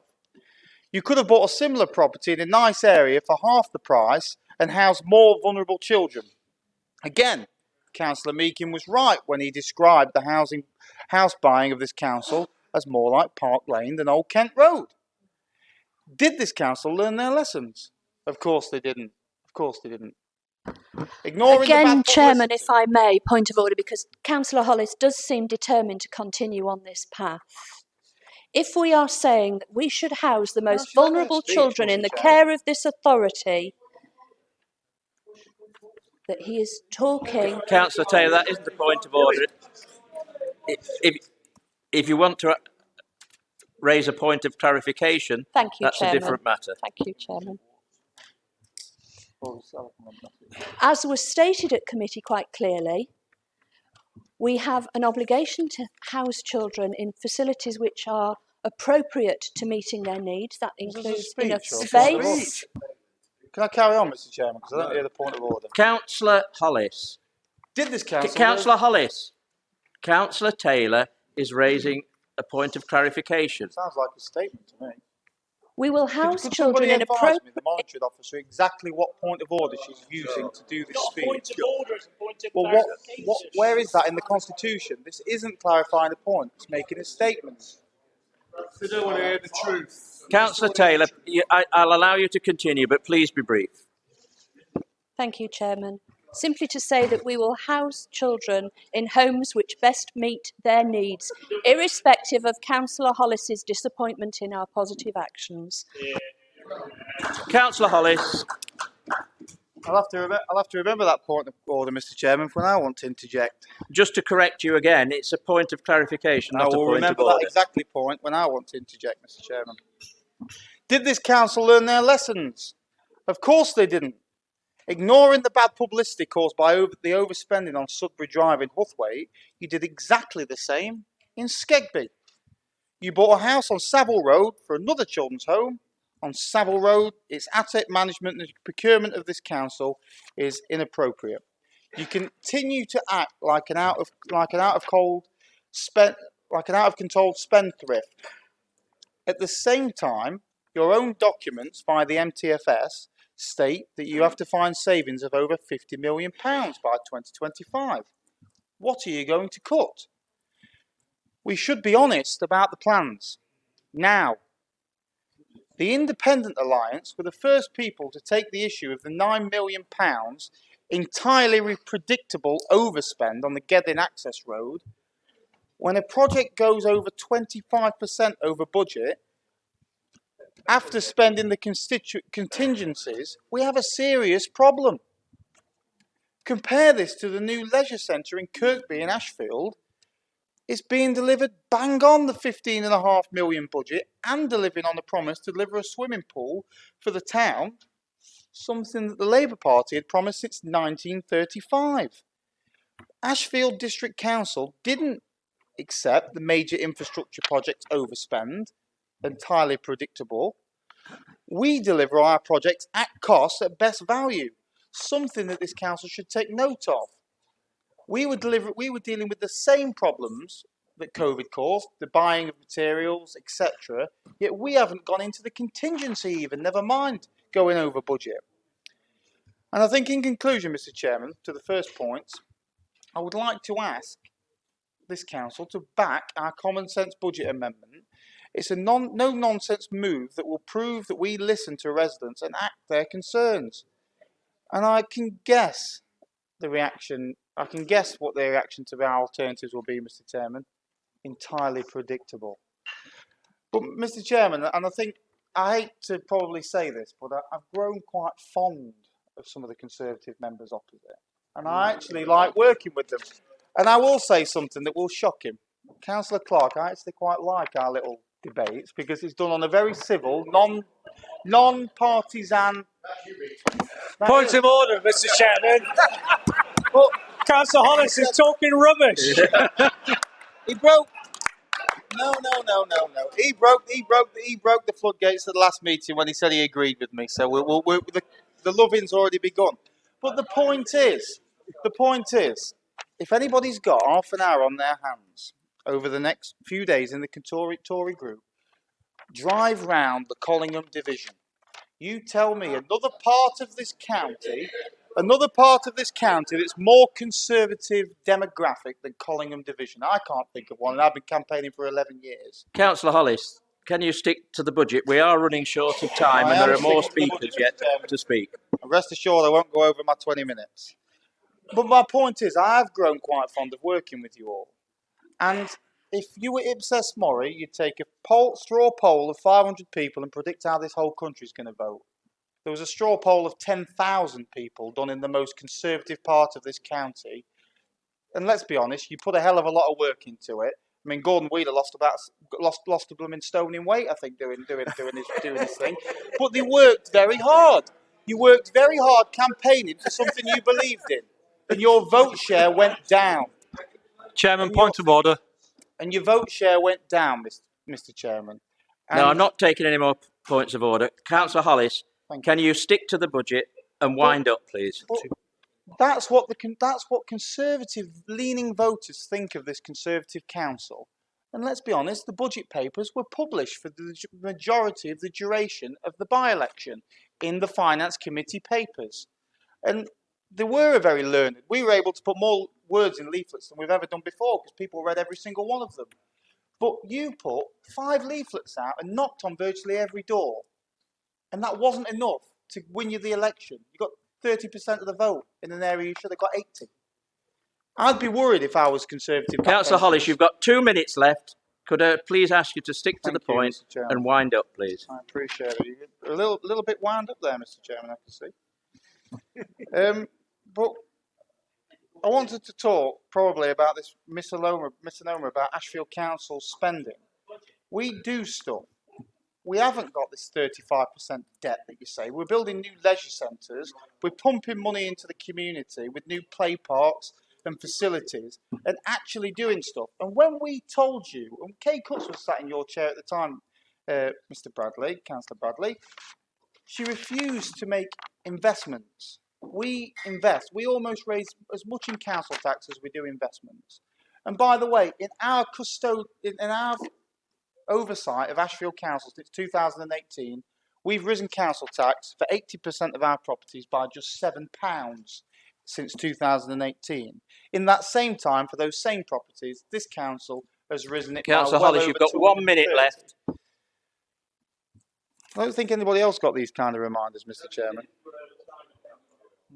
Speaker 1: You could have bought a similar property in a nice area for half the price and house more vulnerable children. Again, Councillor Meakin was right when he described the house buying of this council as more like Park Lane than Old Kent Road. Did this council learn their lessons? Of course they didn't. Of course they didn't.
Speaker 15: Again, Chairman, if I may, point of order, because Councillor Hollis does seem determined to continue on this path. If we are saying that we should house the most vulnerable children in the care of this authority, that he is talking...
Speaker 4: Councillor Taylor, that isn't a point of order. If you want to... raise a point of clarification,
Speaker 15: Thank you,
Speaker 4: that's
Speaker 15: Chairman.
Speaker 4: a different matter.
Speaker 15: Thank you, Chairman. As was stated at committee quite clearly, we have an obligation to house children in facilities which are appropriate to meeting their needs. That includes enough space.
Speaker 1: Can I carry on, Mr. Chairman? Because I don't hear the point of order.
Speaker 4: Councillor Hollis.
Speaker 1: Did this council...
Speaker 4: Councillor Hollis. Councillor Taylor is raising a point of clarification.
Speaker 1: Sounds like a statement to me.
Speaker 15: We will house
Speaker 1: Could
Speaker 15: children in
Speaker 1: advise me, the monitoring officer, exactly what point of order she's using to do this speech?
Speaker 13: Point of order is a point of
Speaker 1: Well, where is that in the Constitution? This isn't clarifying a point. It's making a statement.
Speaker 8: They don't want to hear the truth.
Speaker 4: Councillor Taylor, I'll allow you to continue, but please be brief.
Speaker 15: Thank you, Chairman. Simply to say that we will house children in homes which best meet their needs, irrespective of Councillor Hollis's disappointment in our positive actions.
Speaker 4: Councillor Hollis.
Speaker 1: I'll have to remember that point of order, Mr. Chairman, for when I want to interject.
Speaker 4: Just to correct you again, it's a point of clarification, not a point of order.
Speaker 1: I will remember that exactly point when I want to interject, Mr. Chairman. Did this council learn their lessons? Of course they didn't. Ignoring the bad publicity caused by the overspending on Sudbury Drive in Huthwaite, you did exactly the same in Skegby. You bought a house on Savile Road for another children's home. On Savile Road, its asset management and procurement of this council is inappropriate. You continue to act like an out of control spendthrift. At the same time, your own documents via the MTFS state that you have to find savings of over £50 million by 2025. What are you going to cut? We should be honest about the plans. Now, the Independent Alliance were the first people to take the issue of the £9 million entirely predictable overspend on the Gedling Access Road. When a project goes over 25% over budget, after spending the contingencies, we have a serious problem. Compare this to the new leisure centre in Kirkby in Ashfield. It's being delivered bang on the £15.5 million budget and delivering on the promise to deliver a swimming pool for the town, something that the Labour Party had promised since 1935. Ashfield District Council didn't accept the major infrastructure projects overspend, entirely predictable. We deliver our projects at cost at best value, something that this council should take note of. We were dealing with the same problems that COVID caused, the buying of materials, etc. Yet we haven't gone into the contingency even, never mind going over budget. And I think in conclusion, Mr. Chairman, to the first point, I would like to ask this council to back our common sense budget amendment. It's a no-nonsense move that will prove that we listen to residents and act their concerns. And I can guess the reaction. I can guess what the reaction to our alternatives will be, Mr. Chairman. Entirely predictable. But, Mr. Chairman, and I think I hate to probably say this, but I've grown quite fond of some of the Conservative members opposite, and I actually like working with them. And I will say something that will shock him. Councillor Clark, I actually quite like our little debates because it's done on a very civil, non-partisan...
Speaker 20: Point of order, Mr. Chairman.
Speaker 1: But
Speaker 20: Councillor Hollis is talking rubbish.
Speaker 1: He broke... No. He broke the floodgates at the last meeting when he said he agreed with me. So the loving's already begun. But the point is, if anybody's got half an hour on their hands over the next few days in the Tory group, drive round the Collingham division. You tell me another part of this county that's more conservative demographic than Collingham division. I can't think of one, and I've been campaigning for 11 years.
Speaker 4: Councillor Hollis, can you stick to the budget? We are running short of time and there are more speakers yet to speak.
Speaker 1: Rest assured I won't go over my 20 minutes. But my point is, I've grown quite fond of working with you all. And if you were Ipsos Mori, you'd take a straw poll of 500 people and predict how this whole country's going to vote. There was a straw poll of 10,000 people done in the most conservative part of this county. And let's be honest, you put a hell of a lot of work into it. I mean, Gordon Wheeler lost a blooming stone in weight, I think, doing his thing. But they worked very hard. You worked very hard campaigning for something you believed in, and your vote share went down.
Speaker 4: Chairman, point of order.
Speaker 1: And your vote share went down, Mr. Chairman.
Speaker 4: No, I'm not taking any more points of order. Councillor Hollis, can you stick to the budget and wind up, please?
Speaker 1: That's what conservative-leaning voters think of this Conservative council. And let's be honest, the budget papers were published for the majority of the duration of the by-election in the Finance Committee papers. And they were very learned. We were able to put more words in leaflets than we've ever done before because people read every single one of them. But you put 5 leaflets out and knocked on virtually every door. And that wasn't enough to win you the election. You got 30% of the vote in an area you should have got 80. I'd be worried if I was Conservative.
Speaker 4: Councillor Hollis, you've got 2 minutes left. Could I please ask you to stick to the point and wind up, please?
Speaker 1: I appreciate it. You're a little bit wound up there, Mr. Chairman, I can see. But I wanted to talk probably about this misnomer about Ashfield Council spending. We do stuff. We haven't got this 35% debt that you say. We're building new leisure centres. We're pumping money into the community with new play parks and facilities and actually doing stuff. And when we told you, and Kay Cutts was sat in your chair at the time, Mr. Bradley, Councillor Bradley, she refused to make investments. We invest. We almost raise as much in council tax as we do investments. And by the way, in our oversight of Ashfield Council since 2018, we've risen council tax for 80% of our properties by just £7 since 2018. In that same time, for those same properties, this council has risen it
Speaker 4: Councillor
Speaker 1: by well
Speaker 4: Hollis,
Speaker 1: over
Speaker 4: you've got 1 minute left.
Speaker 1: I don't think anybody else got these kind of reminders, Mr. Chairman.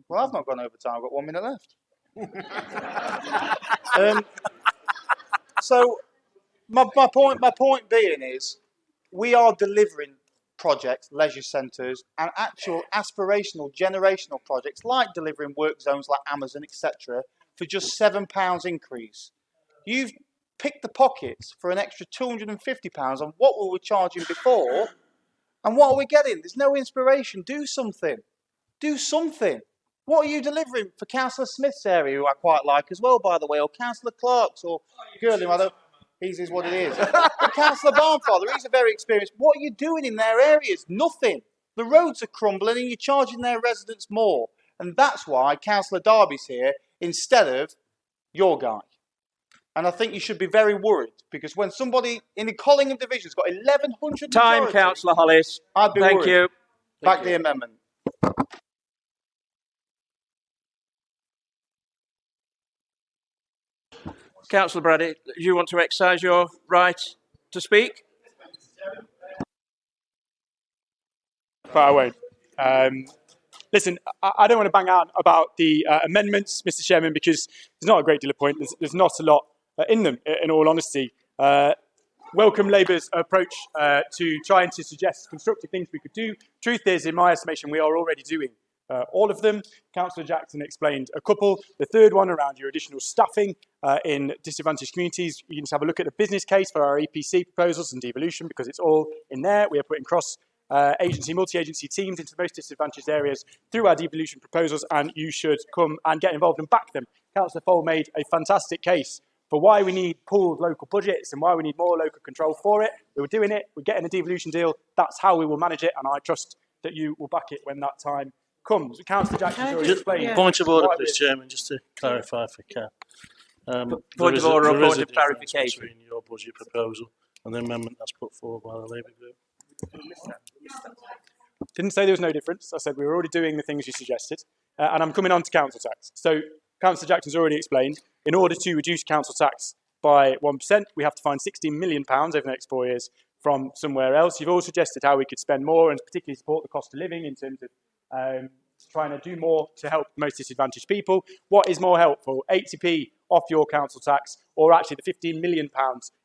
Speaker 1: Well, I've not gone over time. I've got 1 minute left. So my point being is we are delivering projects, leisure centres, and actual aspirational, generational projects like delivering work zones like Amazon, etc., for just £7 increase. You've picked the pockets for an extra £250 on what we were charging before, and what are we getting? There's no inspiration. Do something. Do something. What are you delivering for Councillor Smith's area, who I quite like as well, by the way, or Councillor Clark's, or Girling, He's is what it is. But Councillor Barnfather, he's a very experienced. What are you doing in their areas? Nothing. The roads are crumbling and you're charging their residents more. And that's why Councillor Darby's here instead of your guy. And I think you should be very worried because when somebody in the Collingham division's got 1,100
Speaker 4: Time, Councillor Hollis.
Speaker 1: I'd be
Speaker 4: Thank
Speaker 1: worried.
Speaker 4: you.
Speaker 1: Back the amendment.
Speaker 4: Councillor Bradley, do you want to exercise your right to speak?
Speaker 18: But I won't. Listen, I don't want to bang out about the amendments, Mr. Chairman, because there's not a great deal of point. There's not a lot in them, in all honesty. Welcome Labour's approach to trying to suggest constructive things we could do. Truth is, in my estimation, we are already doing all of them. Councillor Jackson explained a couple. The third one around your additional staffing in disadvantaged communities. You can just have a look at the business case for our EPC proposals and devolution because it's all in there. We are putting multi-agency teams into the most disadvantaged areas through our devolution proposals, and you should come and get involved and back them. Councillor Fole made a fantastic case for why we need pooled local budgets and why we need more local control for it. We were doing it. We're getting a devolution deal. That's how we will manage it, and I trust that you will back it when that time comes. Councillor Jackson's already explained.
Speaker 10: Point of order, please, Chairman, just to clarify if I can.
Speaker 4: Point of order or point of clarification?
Speaker 10: Between your budget proposal and the amendment that's put forward by the Labour Group.
Speaker 18: Didn't say there was no difference. I said we were already doing the things you suggested. And I'm coming on to council tax. So Councillor Jackson's already explained, in order to reduce council tax by 1%, we have to find £16 million over the next 4 years from somewhere else. You've all suggested how we could spend more and particularly support the cost of living in terms of trying to do more to help the most disadvantaged people. What is more helpful, 80p off your council tax, or actually the £15 million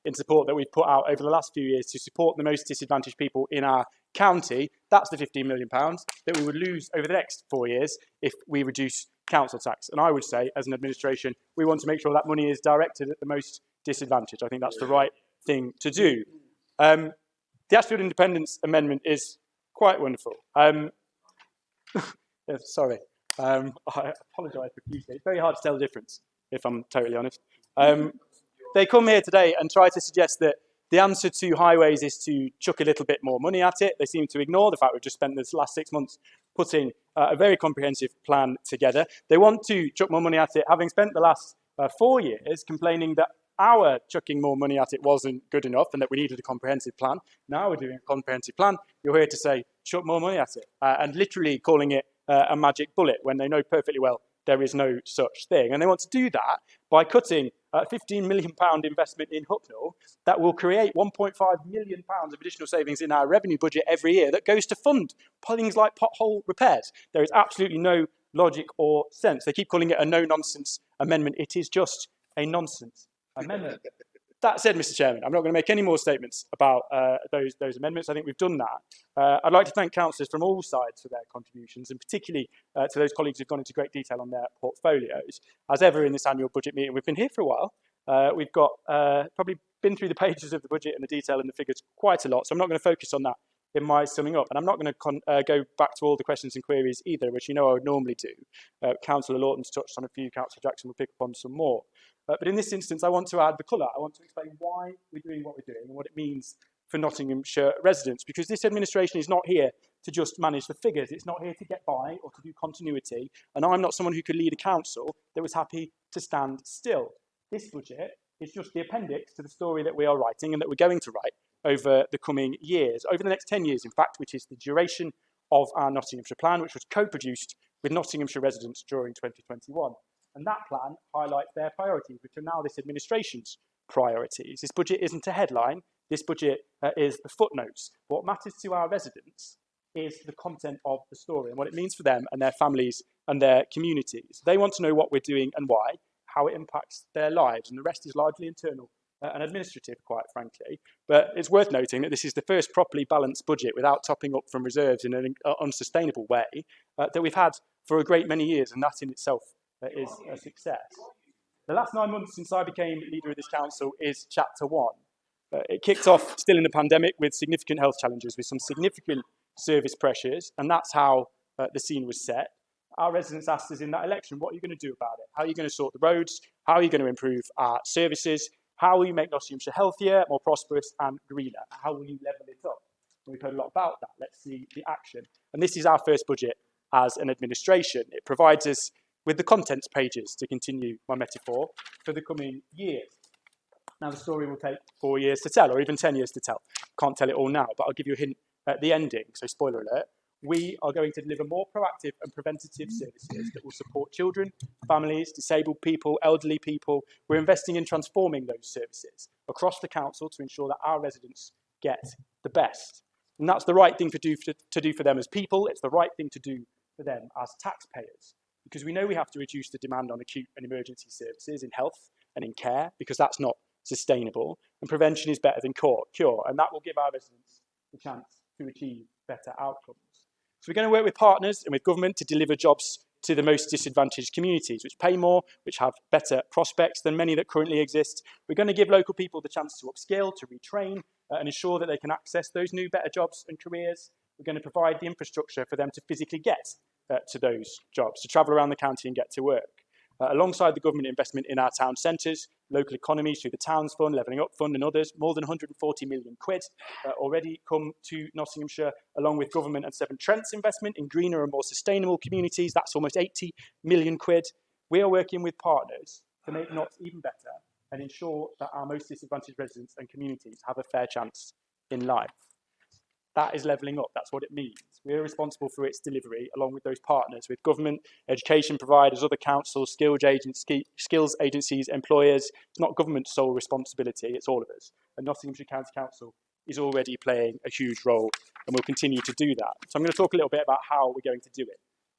Speaker 18: in support that we've put out over the last few years to support the most disadvantaged people in our county? That's the £15 million that we would lose over the next 4 years if we reduce council tax. And I would say, as an administration, we want to make sure that money is directed at the most disadvantaged. I think that's the right thing to do. The Ashfield Independence Amendment is quite wonderful. Sorry, I apologise profusely. It's very hard to tell the difference, if I'm totally honest. They come here today and try to suggest that the answer to highways is to chuck a little bit more money at it. They seem to ignore the fact we've just spent this last 6 months putting a very comprehensive plan together. They want to chuck more money at it, having spent the last 4 years complaining that our chucking more money at it wasn't good enough and that we needed a comprehensive plan. Now we're doing a comprehensive plan. You're here to say, chuck more money at it, and literally calling it a magic bullet when they know perfectly well there is no such thing. And they want to do that by cutting a £15 million investment in Hucknall that will create £1.5 million of additional savings in our revenue budget every year that goes to fund things like pothole repairs. There is absolutely no logic or sense. They keep calling it a no-nonsense amendment. It is just a nonsense amendment. That said, Mr. Chairman, I'm not going to make any more statements about those amendments. I think we've done that. I'd like to thank councillors from all sides for their contributions, and particularly to those colleagues who've gone into great detail on their portfolios. As ever in this annual budget meeting, we've been here for a while. We've got probably been through the pages of the budget and the detail and the figures quite a lot, so I'm not going to focus on that in my summing up. And I'm not going to go back to all the questions and queries either, which you know I would normally do. Councillor Lawton's touched on a few, Councillor Jackson will pick up on some more. But in this instance, I want to add the colour. I want to explain why we're doing what we're doing and what it means for Nottinghamshire residents, because this administration is not here to just manage the figures. It's not here to get by or to do continuity. And I'm not someone who could lead a council that was happy to stand still. This budget is just the appendix to the story that we are writing and that we're going to write over the coming years, over the next 10 years, in fact, which is the duration of our Nottinghamshire plan, which was co-produced with Nottinghamshire residents during 2021. And that plan highlights their priorities, which are now this administration's priorities. This budget isn't a headline. This budget is the footnotes. What matters to our residents is the content of the story and what it means for them and their families and their communities. They want to know what we're doing and why, how it impacts their lives, and the rest is largely internal and administrative, quite frankly. But it's worth noting that this is the first properly balanced budget without topping up from reserves in an unsustainable way that we've had for a great many years, and that in itself is a success. The last 9 months since I became leader of this council is chapter 1. It kicked off still in the pandemic with significant health challenges, with some significant service pressures, and that's how the scene was set. Our residents asked us in that election, what are you going to do about it? How are you going to sort the roads? How are you going to improve our services? How will you make Nottinghamshire healthier, more prosperous and greener? How will you level it up? And we've heard a lot about that. Let's see the action. And this is our first budget as an administration. It provides us with the contents pages, to continue my metaphor, for the coming years. Now, the story will take 4 years to tell, or even 10 years to tell. Can't tell it all now, but I'll give you a hint at the ending. So, spoiler alert, we are going to deliver more proactive and preventative services that will support children, families, disabled people, elderly people. We're investing in transforming those services across the council to ensure that our residents get the best. And that's the right thing to do for them as people. It's the right thing to do for them as taxpayers, because we know we have to reduce the demand on acute and emergency services in health and in care, because that's not sustainable. And prevention is better than cure, and that will give our residents the chance to achieve better outcomes. So we're going to work with partners and with government to deliver jobs to the most disadvantaged communities, which pay more, which have better prospects than many that currently exist. We're going to give local people the chance to upskill, to retrain, and ensure that they can access those new, better jobs and careers. We're going to provide the infrastructure for them to physically get to those jobs, to travel around the county and get to work. Alongside the government investment in our town centres, local economies through the Towns Fund, Levelling Up Fund and others, more than 140 million quid already come to Nottinghamshire, along with government and Severn Trent's investment in greener and more sustainable communities. That's almost 80 million quid. We are working with partners to make Notts even better and ensure that our most disadvantaged residents and communities have a fair chance in life. That is levelling up. That's what it means. We're responsible for its delivery, along with those partners, with government, education providers, other councils, skills agencies, employers. It's not government's sole responsibility, it's all of us. And Nottinghamshire County Council is already playing a huge role and will continue to do that. So I'm going to talk a little bit about how we're going to do it.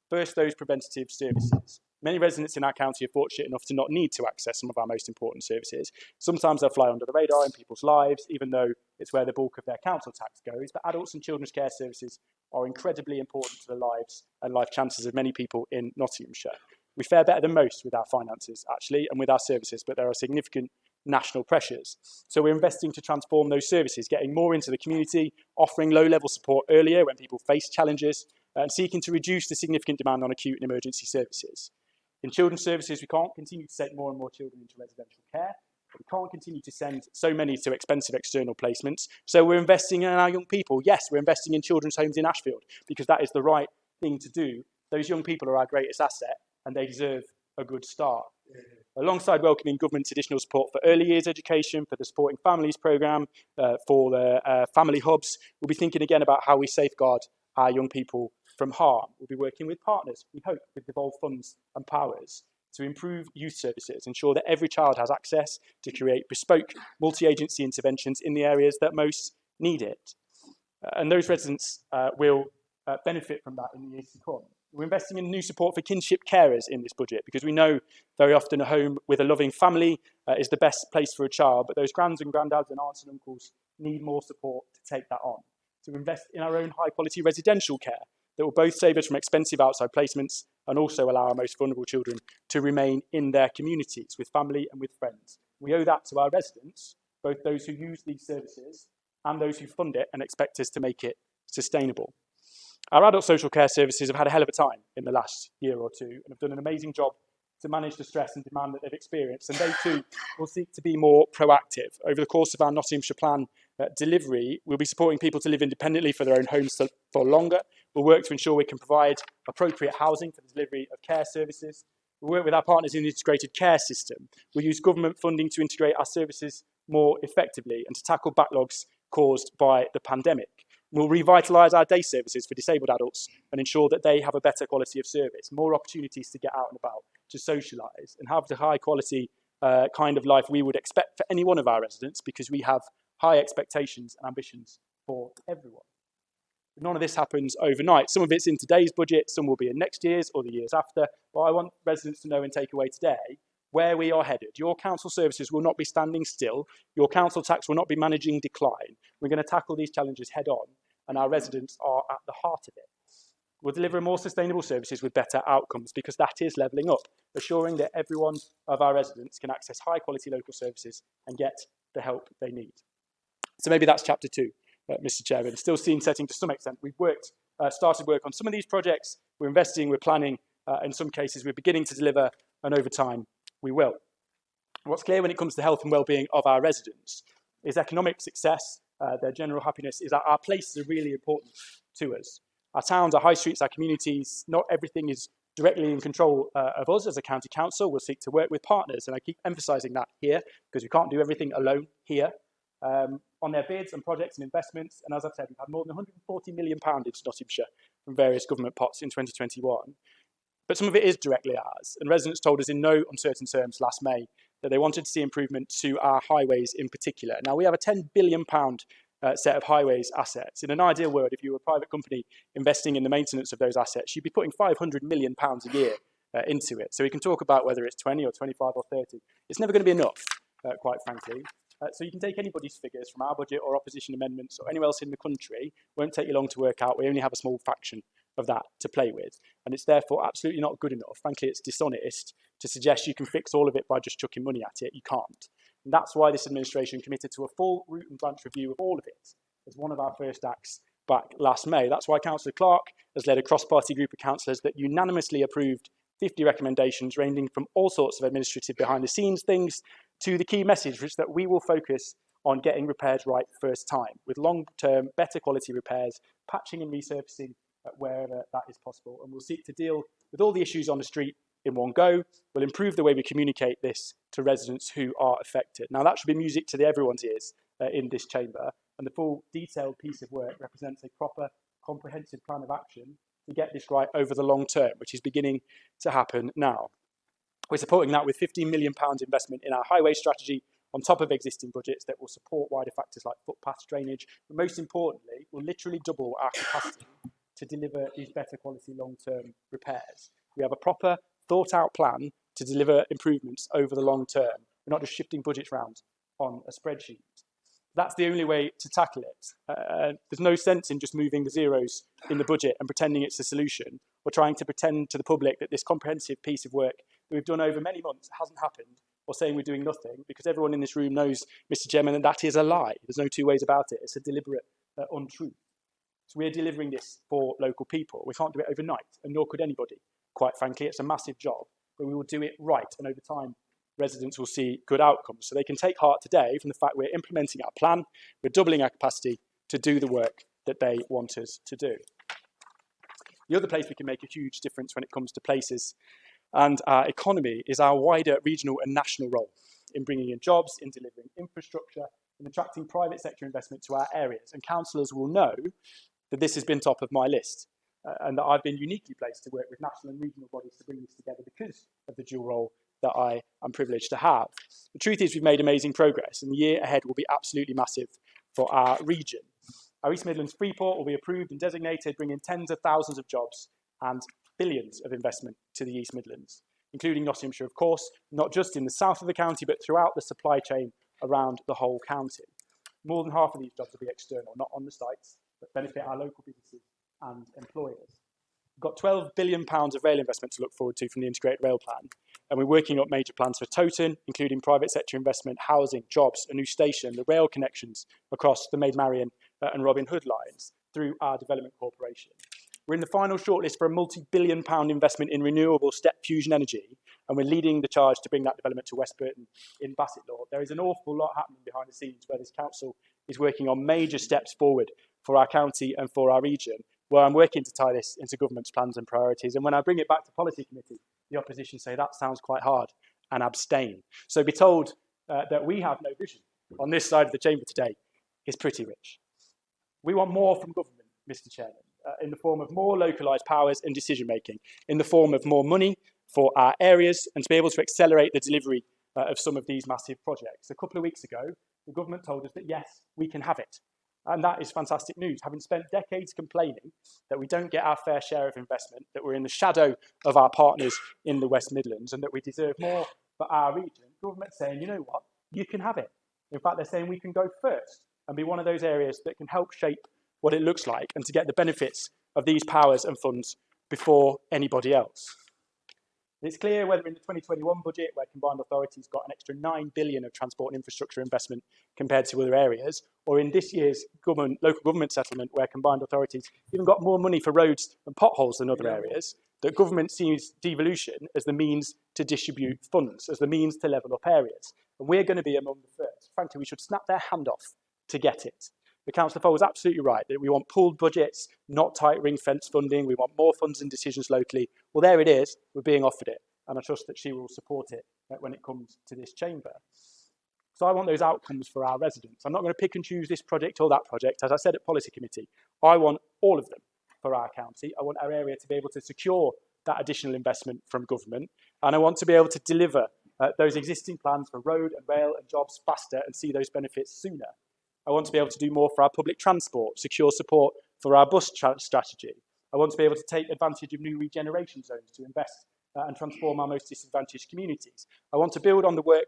Speaker 18: First, those preventative services. Many residents in our county are fortunate enough to not need to access some of our most important services. Sometimes they'll fly under the radar in people's lives, even though it's where the bulk of their council tax goes. But adults and children's care services are incredibly important to the lives and life chances of many people in Nottinghamshire. We fare better than most with our finances, actually, and with our services, but there are significant national pressures. So we're investing to transform those services, getting more into the community, offering low-level support earlier when people face challenges, and seeking to reduce the significant demand on acute and emergency services. In children's services, we can't continue to take more and more children into residential care. We can't continue to send so many to expensive external placements. So we're investing in our young people. Yes, we're investing in children's homes in Ashfield because that is the right thing to do. Those young people are our greatest asset and they deserve a good start. Alongside welcoming government's additional support for early years education, for the Supporting Families programme, for the family hubs, we'll be thinking again about how we safeguard our young people from harm. We'll be working with partners, we hope, with devolved funds and powers to improve youth services, ensure that every child has access to create bespoke multi-agency interventions in the areas that most need it. And those residents will benefit from that in the years to come. We're investing in new support for kinship carers in this budget because we know very often a home with a loving family is the best place for a child, but those grands and granddads and aunts and uncles need more support to take that on. To invest in our own high-quality residential care that will both save us from expensive outside placements and also allow our most vulnerable children to remain in their communities with family and with friends. We owe that to our residents, both those who use these services and those who fund it and expect us to make it sustainable. Our adult social care services have had a hell of a time in the last year or two and have done an amazing job to manage the stress and demand that they've experienced, and they too will seek to be more proactive. Over the course of our Nottinghamshire Plan delivery, we'll be supporting people to live independently for their own homes for longer. We'll work to ensure we can provide appropriate housing for the delivery of care services. We'll work with our partners in the integrated care system. We'll use government funding to integrate our services more effectively and to tackle backlogs caused by the pandemic. We'll revitalise our day services for disabled adults and ensure that they have a better quality of service, more opportunities to get out and about, to socialise and have the high quality kind of life we would expect for any one of our residents because we have high expectations and ambitions for everyone. None of this happens overnight. Some of it's in today's budget, some will be in next year's or the years after, but I want residents to know and take away today where we are headed. Your council services will not be standing still. Your council tax will not be managing decline. We're going to tackle these challenges head on, and our residents are at the heart of it. We'll deliver more sustainable services with better outcomes because that is levelling up, assuring that every one of our residents can access high quality local services and get the help they need. So maybe that's chapter 2, Mr. Chairman. Still scene setting to some extent. We've started work on some of these projects. We're investing, we're planning. In some cases, we're beginning to deliver, and over time, we will. What's clear when it comes to health and well-being of our residents is economic success, their general happiness, is that our places are really important to us. Our towns, our high streets, our communities, not everything is directly in control of us as a county council. We'll seek to work with partners, and I keep emphasising that here because we can't do everything alone here. On their bids and projects and investments, and as I've said, we've had more than £140 million into Nottinghamshire from various government pots in 2021. But some of it is directly ours, and residents told us in no uncertain terms last May that they wanted to see improvement to our highways in particular. Now, we have a £10 billion set of highways assets. In an ideal world, if you were a private company investing in the maintenance of those assets, you'd be putting £500 million a year into it. So we can talk about whether it's 20 or 25 or 30. It's never going to be enough, quite frankly. So you can take anybody's figures from our budget or opposition amendments or anywhere else in the country. It won't take you long to work out. We only have a small fraction of that to play with. And it's therefore absolutely not good enough. Frankly, it's dishonest to suggest you can fix all of it by just chucking money at it. You can't. And that's why this administration committed to a full root and branch review of all of it as one of our first acts back last May. That's why Councillor Clark has led a cross-party group of councillors that unanimously approved 50 recommendations ranging from all sorts of administrative behind-the-scenes things to the key message, which is that we will focus on getting repairs right first time, with long-term, better quality repairs, patching and resurfacing wherever that is possible. And we'll seek to deal with all the issues on the street in one go. We'll improve the way we communicate this to residents who are affected. Now, that should be music to everyone's ears in this chamber, and the full detailed piece of work represents a proper, comprehensive plan of action to get this right over the long term, which is beginning to happen now. We're supporting that with £15 million investment in our highway strategy on top of existing budgets that will support wider factors like footpaths, drainage, but most importantly, will literally double our capacity to deliver these better quality long-term repairs. We have a proper, thought-out plan to deliver improvements over the long term. We're not just shifting budgets around on a spreadsheet. That's the only way to tackle it. There's no sense in just moving the zeros in the budget and pretending it's a solution, or trying to pretend to the public that this comprehensive piece of work that we've done over many months hasn't happened, or saying we're doing nothing, because everyone in this room knows, Mr. Chairman, that that is a lie. There's no two ways about it. It's a deliberate untruth. So we're delivering this for local people. We can't do it overnight, and nor could anybody. Quite frankly, it's a massive job, but we will do it right, and over time, residents will see good outcomes. So they can take heart today from the fact we're implementing our plan, we're doubling our capacity to do the work that they want us to do. The other place we can make a huge difference when it comes to places and our economy is our wider regional and national role in bringing in jobs, in delivering infrastructure, in attracting private sector investment to our areas. And councillors will know that this has been top of my list and that I've been uniquely placed to work with national and regional bodies to bring this together because of the dual role that I am privileged to have. The truth is we've made amazing progress, and the year ahead will be absolutely massive for our region. Our East Midlands Freeport will be approved and designated, bringing tens of thousands of jobs and billions of investment to the East Midlands, including Nottinghamshire, of course, not just in the south of the county, but throughout the supply chain around the whole county. More than half of these jobs will be external, not on the sites, but benefit our local businesses and employers. We've got £12 billion of rail investment to look forward to from the Integrated Rail Plan, and we're working up major plans for Toton, including private sector investment, housing, jobs, a new station, the rail connections across the Maid Marian and Robin Hood lines through our development corporation. We're in the final shortlist for a multi-billion pound investment in renewable step fusion energy, and we're leading the charge to bring that development to West Burton in Bassetlaw. There is an awful lot happening behind the scenes where this council is working on major steps forward for our county and for our region, where I'm working to tie this into government's plans and priorities. And when I bring it back to policy committee, the opposition say that sounds quite hard and abstain. So be told that we have no vision on this side of the chamber today is pretty rich. We want more from government, Mr. Chairman, in the form of more localised powers and decision-making, in the form of more money for our areas, and to be able to accelerate the delivery of some of these massive projects. A couple of weeks ago, the government told us that, yes, we can have it. And that is fantastic news. Having spent decades complaining that we don't get our fair share of investment, that we're in the shadow of our partners in the West Midlands, and that we deserve more for our region, government's saying, you know what, you can have it. In fact, they're saying we can go first and be one of those areas that can help shape what it looks like and to get the benefits of these powers and funds before anybody else. It's clear whether in the 2021 budget, where combined authorities got an extra £9 billion of transport and infrastructure investment compared to other areas, or in this year's local government settlement, where combined authorities even got more money for roads and potholes than other areas, that government sees devolution as the means to distribute funds, as the means to level up areas. And we're going to be among the first. Frankly, we should snap their hand off to get it. The Councillor Fole was absolutely right that we want pooled budgets, not tight ring-fence funding. We want more funds and decisions locally. Well, there it is. We're being offered it, and I trust that she will support it when it comes to this chamber. So I want those outcomes for our residents. I'm not going to pick and choose this project or that project. As I said at Policy Committee, I want all of them for our county. I want our area to be able to secure that additional investment from government, and I want to be able to deliver those existing plans for road and rail and jobs faster and see those benefits sooner. I want to be able to do more for our public transport, secure support for our bus strategy. I want to be able to take advantage of new regeneration zones to invest and transform our most disadvantaged communities. I want to build on the work,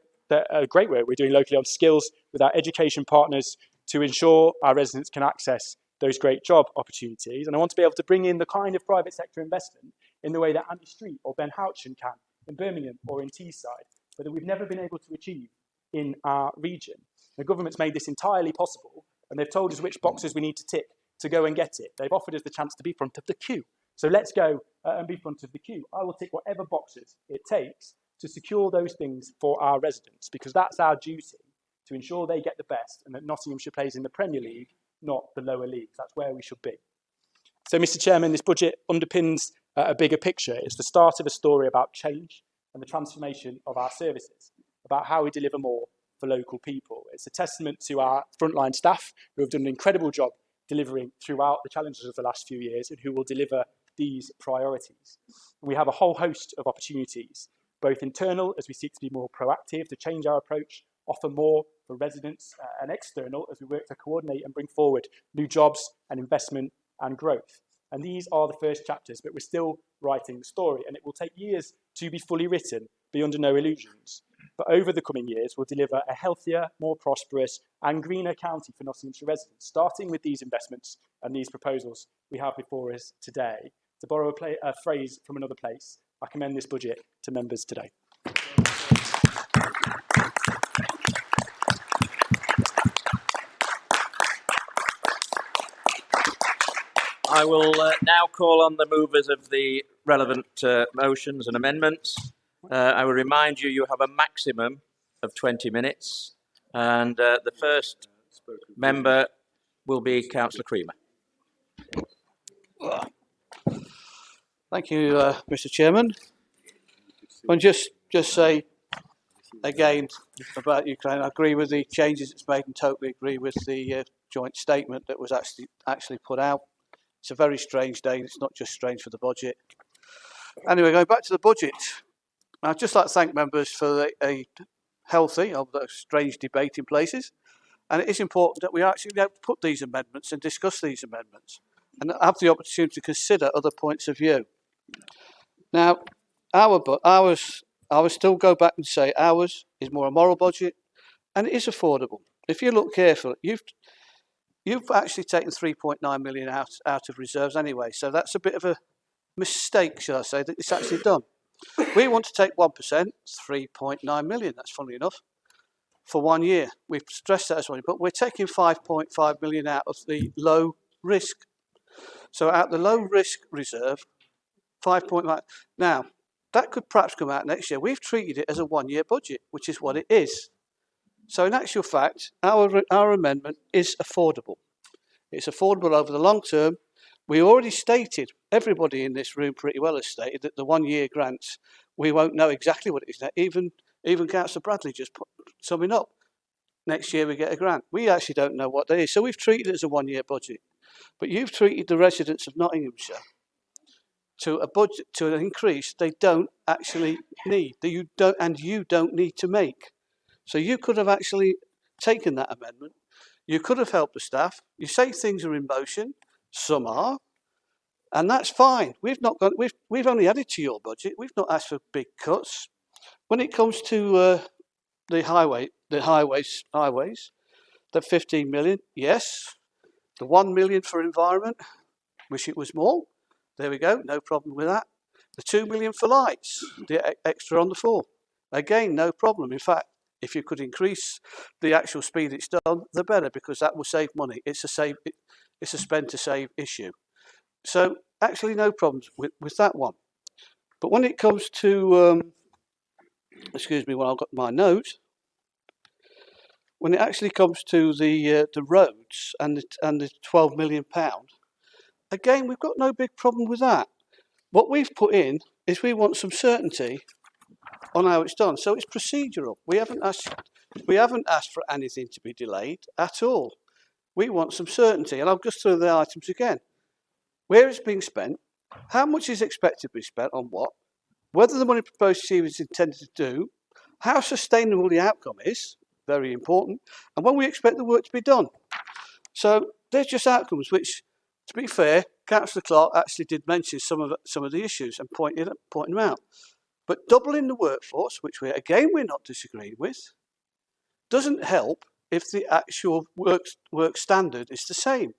Speaker 18: great work we're doing locally on skills with our education partners to ensure our residents can access those great job opportunities. And I want to be able to bring in the kind of private sector investment in the way that Andy Street or Ben Houchin can in Birmingham or in Teesside, but that we've never been able to achieve in our region. The government's made this entirely possible, and they've told us which boxes we need to tick to go and get it. They've offered us the chance to be front of the queue. So let's go and be front of the queue. I will tick whatever boxes it takes to secure those things for our residents, because that's our duty, to ensure they get the best and that Nottinghamshire plays in the Premier League, not the lower leagues. That's where we should be. So, Mr. Chairman, this budget underpins a bigger picture. It's the start of a story about change and the transformation of our services, about how we deliver more for local people. It's a testament to our frontline staff who have done an incredible job delivering throughout the challenges of the last few years and who will deliver these priorities. And we have a whole host of opportunities, both internal as we seek to be more proactive, to change our approach, offer more for residents, and external as we work to coordinate and bring forward new jobs and investment and growth. And these are the first chapters, but we're still writing the story, and it will take years to be fully written, be under no illusions. But over the coming years, we'll deliver a healthier, more prosperous and greener county for Nottinghamshire residents, starting with these investments and these proposals we have before us today. To borrow a phrase from another place, I commend this budget to members today.
Speaker 4: I will now call on the movers of the relevant motions and amendments. I will remind you, you have a maximum of 20 minutes, and the first member will be Councillor Creamer.
Speaker 5: Thank you, Mr. Chairman. And just say again about Ukraine, I agree with the changes it's made and totally agree with the joint statement that was actually put out. It's a very strange day. It's not just strange for the budget. Anyway, going back to the budget, I'd just like to thank members for a healthy, although strange debate in places. And it is important that we actually be able to put these amendments and discuss these amendments and have the opportunity to consider other points of view. Now, I would still go back and say ours is more a moral budget and it is affordable. If you look carefully, you've actually taken 3.9 million out of reserves anyway, so that's a bit of a mistake, shall I say, that it's actually done. We want to take 1%, 3.9 million, that's funny enough, for 1 year. We've stressed that as well, but we're taking 5.5 million out of the low risk. So out the low risk reserve, 5.9. Now, that could perhaps come out next year. We've treated it as a 1 year budget, which is what it is. So in actual fact, our amendment is affordable. It's affordable over the long term. We already stated, everybody in this room pretty well has stated that the 1 year grants, we won't know exactly what it is. Even Councillor Bradley just put summing up. Next year we get a grant. We actually don't know what that is. So we've treated it as a 1 year budget. But you've treated the residents of Nottinghamshire to a budget, to an increase they don't actually need. You don't need to make. So you could have actually taken that amendment. You could have helped the staff. You say things are in motion. Some are. And that's fine. We've only added to your budget. We've not asked for big cuts. When it comes to the highways, the 15 million, yes. The 1 million for environment, wish it was more. There we go, no problem with that. The 2 million for lights, the extra on the 4. Again, no problem. In fact, if you could increase the actual speed it's done, the better, because that will save money. It's a spend to save issue. So actually no problems with that one. But when it comes to, excuse me while I've got my notes, when it actually comes to the roads and the £12 million, again, we've got no big problem with that. What we've put in is we want some certainty on how it's done. So it's procedural. We haven't asked for anything to be delayed at all. We want some certainty. And I'll just throw the items again. Where it's being spent, how much is expected to be spent on what, whether the money proposed to achieve is intended to do, how sustainable the outcome is, very important, and when we expect the work to be done. So they're just outcomes which, to be fair, Councillor Clark actually did mention some of the issues and pointed them out. But doubling the workforce, which we're not disagreeing with, doesn't help if the actual work standard is the same.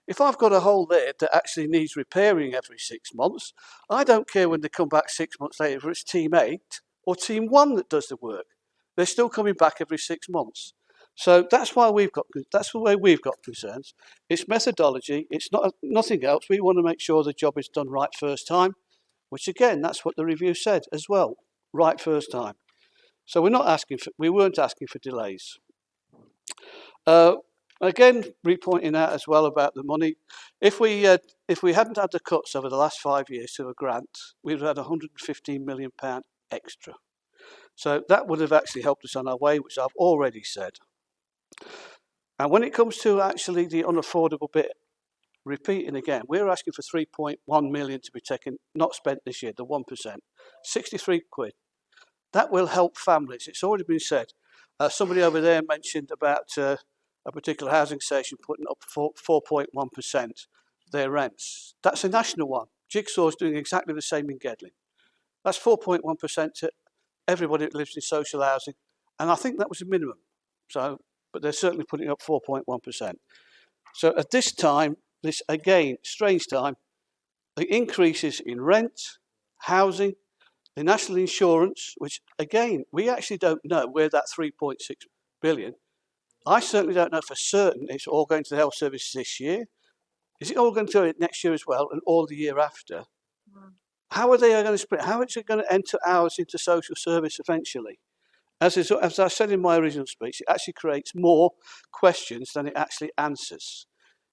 Speaker 5: If I've got a hole there that actually needs repairing every 6 months, I don't care when they come back 6 months later, whether it's team 8 or team 1 that does the work. They're still coming back every 6 months. So that's the way we've got concerns. It's methodology. It's nothing else. We want to make sure the job is done right first time, which again, that's what the review said as well, right first time. So we weren't asking for delays. Again, repointing out as well about the money. If we hadn't had the cuts over the last 5 years to a grant, we'd have had £115 million extra. So that would have actually helped us on our way, which I've already said. And when it comes to actually the unaffordable bit, repeating again, we're asking for 3.1 million to be taken, not spent this year, the 1%, 63 quid. That will help families. It's already been said. Somebody over there mentioned about a particular housing association putting up 4.1% their rents. That's a national one. Jigsaw's doing exactly the same in Gedling. That's 4.1% to everybody that lives in social housing, and I think that was a minimum. So, but they're certainly putting up 4.1%. So at this time, this again, strange time, the increases in rent, housing, the national insurance, which again, we actually don't know where that 3.6 billion, I certainly don't know for certain it's all going to the health services this year. Is it all going to do it next year as well and all the year after? How are they going to split? How is it going to enter hours into social service eventually? As I said in my original speech, it actually creates more questions than it actually answers.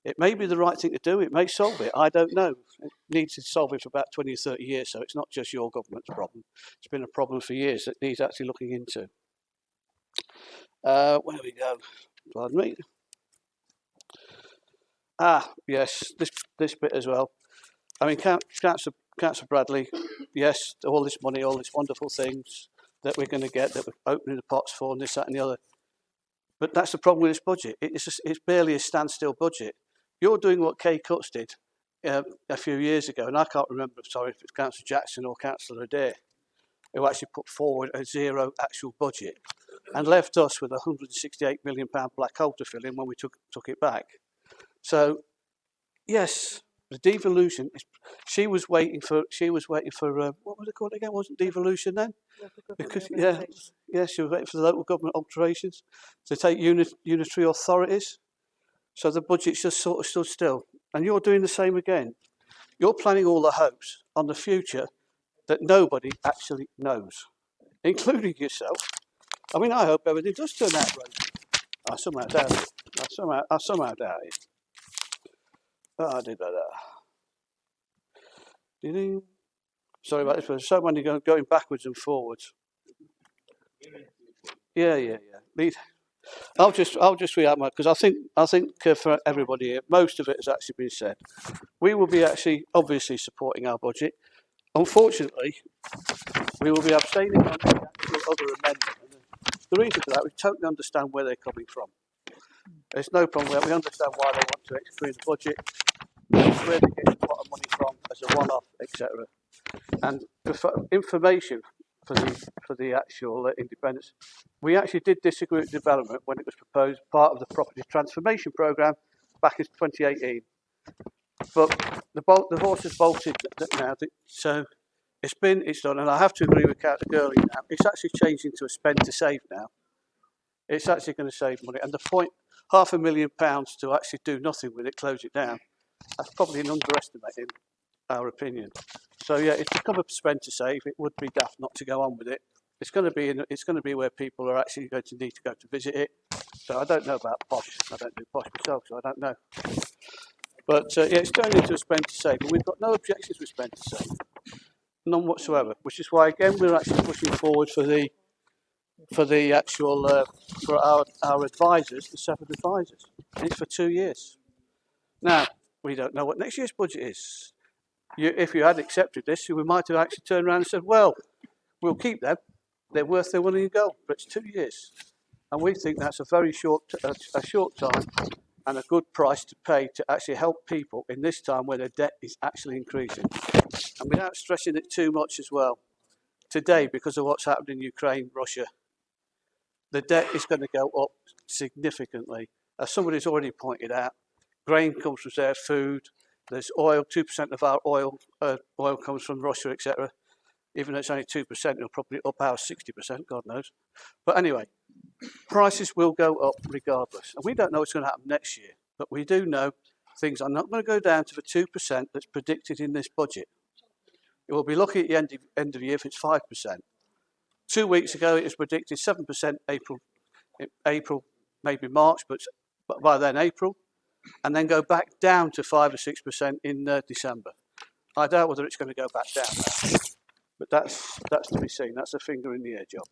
Speaker 5: It may be the right thing to do. It may solve it. I don't know. It needs to solve it for about 20 or 30 years, so it's not just your government's problem. It's been a problem for years that needs actually looking into. Where we go? Pardon me. Yes, this bit as well. I mean, Councillor Bradley, yes, all this money, all these wonderful things that we're going to get, that we're opening the pots for, and this, that, and the other. But that's the problem with this budget. It's barely a standstill budget. You're doing what Kay Cutts did a few years ago, and I can't remember, sorry, if it's Councillor Jackson or Councillor Adair, who actually put forward a zero actual budget and left us with a £168 million black hole to fill in when we took it back. So, yes, the devolution. She was waiting for what was it called again? Wasn't devolution then? Because she was waiting for the local government alterations to take unitary authorities. So the budget's just sort of stood still, and you're doing the same again. You're planning all the hopes on the future that nobody actually knows, including yourself. I mean, I hope everything does turn out right. I somehow doubt it. I somehow doubt it. Oh, I did that. Sorry about this, but there's so many going backwards and forwards. Yeah. I'll just read out because I think for everybody here, most of it has actually been said. We will be actually obviously supporting our budget. Unfortunately, we will be abstaining on the actual other amendment. The reason for that, we totally understand where they're coming from. There's no problem with that. We understand why they want to exclude the budget, where they get a lot of money from as a one-off, etc. And for information for the actual independence, we actually did disagree with development when it was proposed part of the property transformation programme back in 2018. But the horse has bolted now, so it's done. And I have to agree with Councillor Gurley now. It's actually changing to a spend to save now. It's actually going to save money. And the point, £500,000 to actually do nothing with it, close it down, that's probably an underestimate in our opinion. So yeah, it's become a spend to save. It would be daft not to go on with it. It's going to be where people are actually going to need to go to visit it. So I don't know about posh. I don't do posh myself, so I don't know. But yeah, it's turning into a spend to save, and we've got no objections with spend to save, none whatsoever. Which is why again we're actually pushing forward for the actual for our advisors, the 7 advisors, and it's for 2 years. Now we don't know what next year's budget is. If you had accepted this, we might have actually turned around and said, well, we'll keep them. They're worth their money in gold, but it's 2 years. And we think that's a very short time and a good price to pay to actually help people in this time where their debt is actually increasing. And without stressing it too much as well, today, because of what's happened in Ukraine, Russia, the debt is going to go up significantly. As somebody's already pointed out, grain comes from there, food, there's oil, 2% of our oil comes from Russia, etc. Even though it's only 2%, it'll probably up our 60%, God knows. But anyway, prices will go up regardless. And we don't know what's going to happen next year, but we do know things are not going to go down to the 2% that's predicted in this budget. It will be lucky at the end of the year if it's 5%. 2 weeks ago, it was predicted 7% April, maybe March, but by then April, and then go back down to 5 or 6% in December. I doubt whether it's going to go back down now, but that's to be seen. That's a finger in the air job.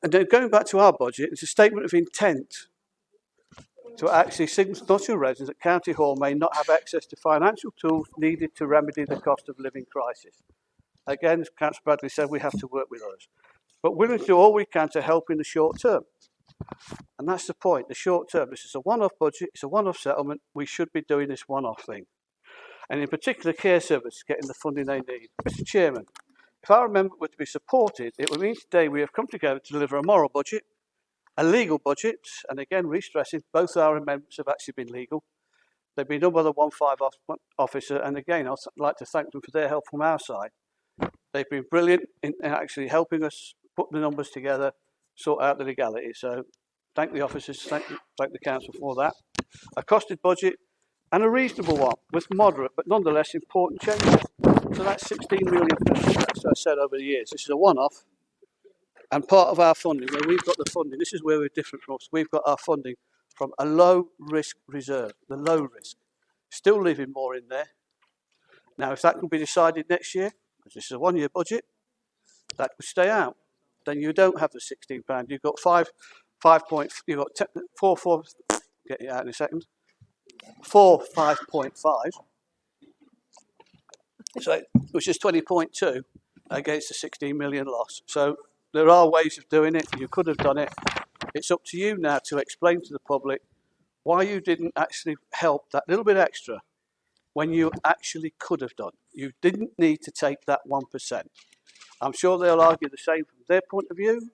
Speaker 5: And then going back to our budget, it's a statement of intent to actually signal to Nottingham residents that County Hall may not have access to financial tools needed to remedy the cost of living crisis. Again, as Councillor Bradley said, we have to work with others, but willing to do all we can to help in the short term. And that's the point, the short term. This is a one-off budget, it's a one-off settlement. We should be doing this one-off thing. And in particular, care services getting the funding they need. Mr. Chairman, if our amendment were to be supported, it would mean today we have come together to deliver a moral budget, a legal budget, and again, re-stressing, both our amendments have actually been legal. They've been done by the 1-5 officer, and again, I'd like to thank them for their help from our side. They've been brilliant in actually helping us put the numbers together, sort out the legality. So thank the officers, thank the council for that. a costed budget and a reasonable one with moderate but nonetheless important changes. So that's £16 million, as I said, over the years. This is a one-off, and part of our funding, where we've got the funding, this is where we're different from us. We've got our funding from a low-risk reserve, the low risk. Still leaving more in there. Now, if that can be decided next year, because this is a one-year budget, that would stay out. Then you don't have the £16. You've got you've got 4, get it out in a second, 5.5, so, which is 20.2 against the 16 million loss. So there are ways of doing it. You could have done it. It's up to you now to explain to the public why you didn't actually help that little bit extra when you actually could have done. You didn't need to take that 1%. I'm sure they'll argue the same from their point of view,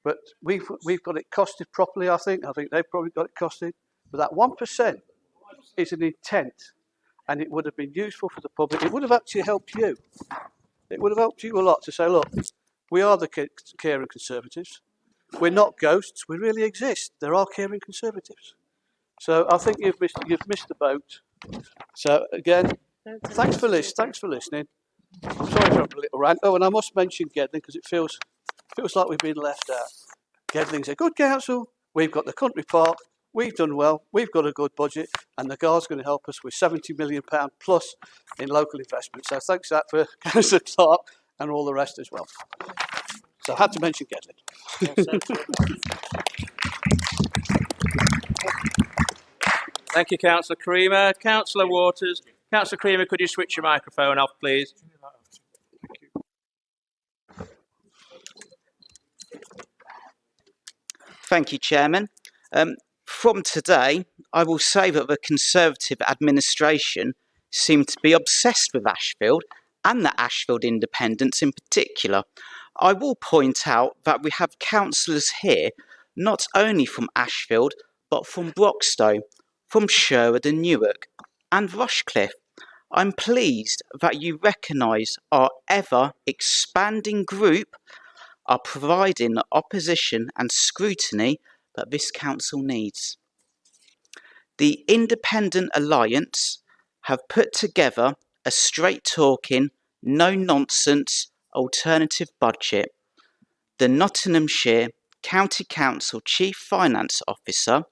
Speaker 5: but we've got it costed properly, I think. I think they've probably got it costed. But that 1% is an intent, and it would have been useful for the public. It would have actually helped you. It would have helped you a lot to say, look, we are the caring conservatives. We're not ghosts. We really exist. There are caring conservatives. So I think you've missed the boat. So again, thanks for listening. I'm sorry for a little rant. Oh, and I must mention Gedling because it feels like we've been left out. Gedling's a good council. We've got the country park. We've done well. We've got a good budget, and the Guard's going to help us with £70 million plus in local investment. So thanks for that for Councillor Clark and all the rest as well. So I had to mention Gedling.
Speaker 4: Thank you, Councillor Creamer. Councillor Waters. Councillor Creamer, could you switch your microphone off, please?
Speaker 2: Thank you, Chairman. From today, I will say that the Conservative administration seem to be obsessed with Ashfield and the Ashfield Independents in particular. I will point out that we have councillors here not only from Ashfield but from Broxtowe, from Sherwood and Newark and Rushcliffe. I'm pleased that you recognise our ever-expanding group are providing the opposition and scrutiny that this council needs. The Independent Alliance have put together a straight-talking, no-nonsense alternative budget. The Nottinghamshire County Council Chief Finance Officer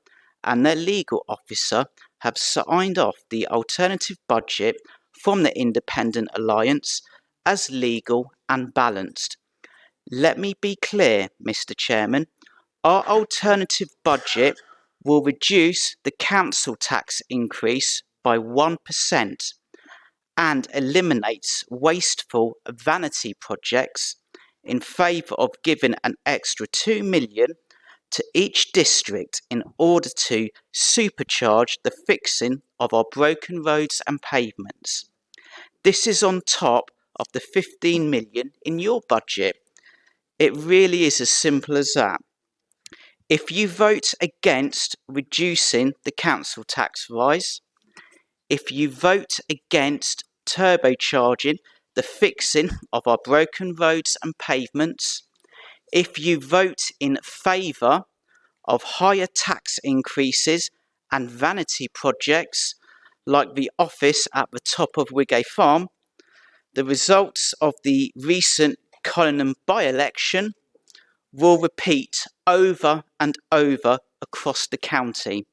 Speaker 2: and their legal officer have signed off the alternative budget from the Independent Alliance as legal and balanced. Let me be clear, Mr. Chairman, our alternative budget will reduce the council tax increase by 1% and eliminates wasteful vanity projects in favour of giving an extra £2 million to each district in order to supercharge the fixing of our broken roads and pavements. This is on top of the £15 million in your budget. It really is as simple as that. If you vote against reducing the council tax rise, if you vote against turbocharging the fixing of our broken roads and pavements, if you vote in favour of higher tax increases and vanity projects like the office at the top of Wigay Farm, the results of the recent Collingham by-election will repeat over and over across the county.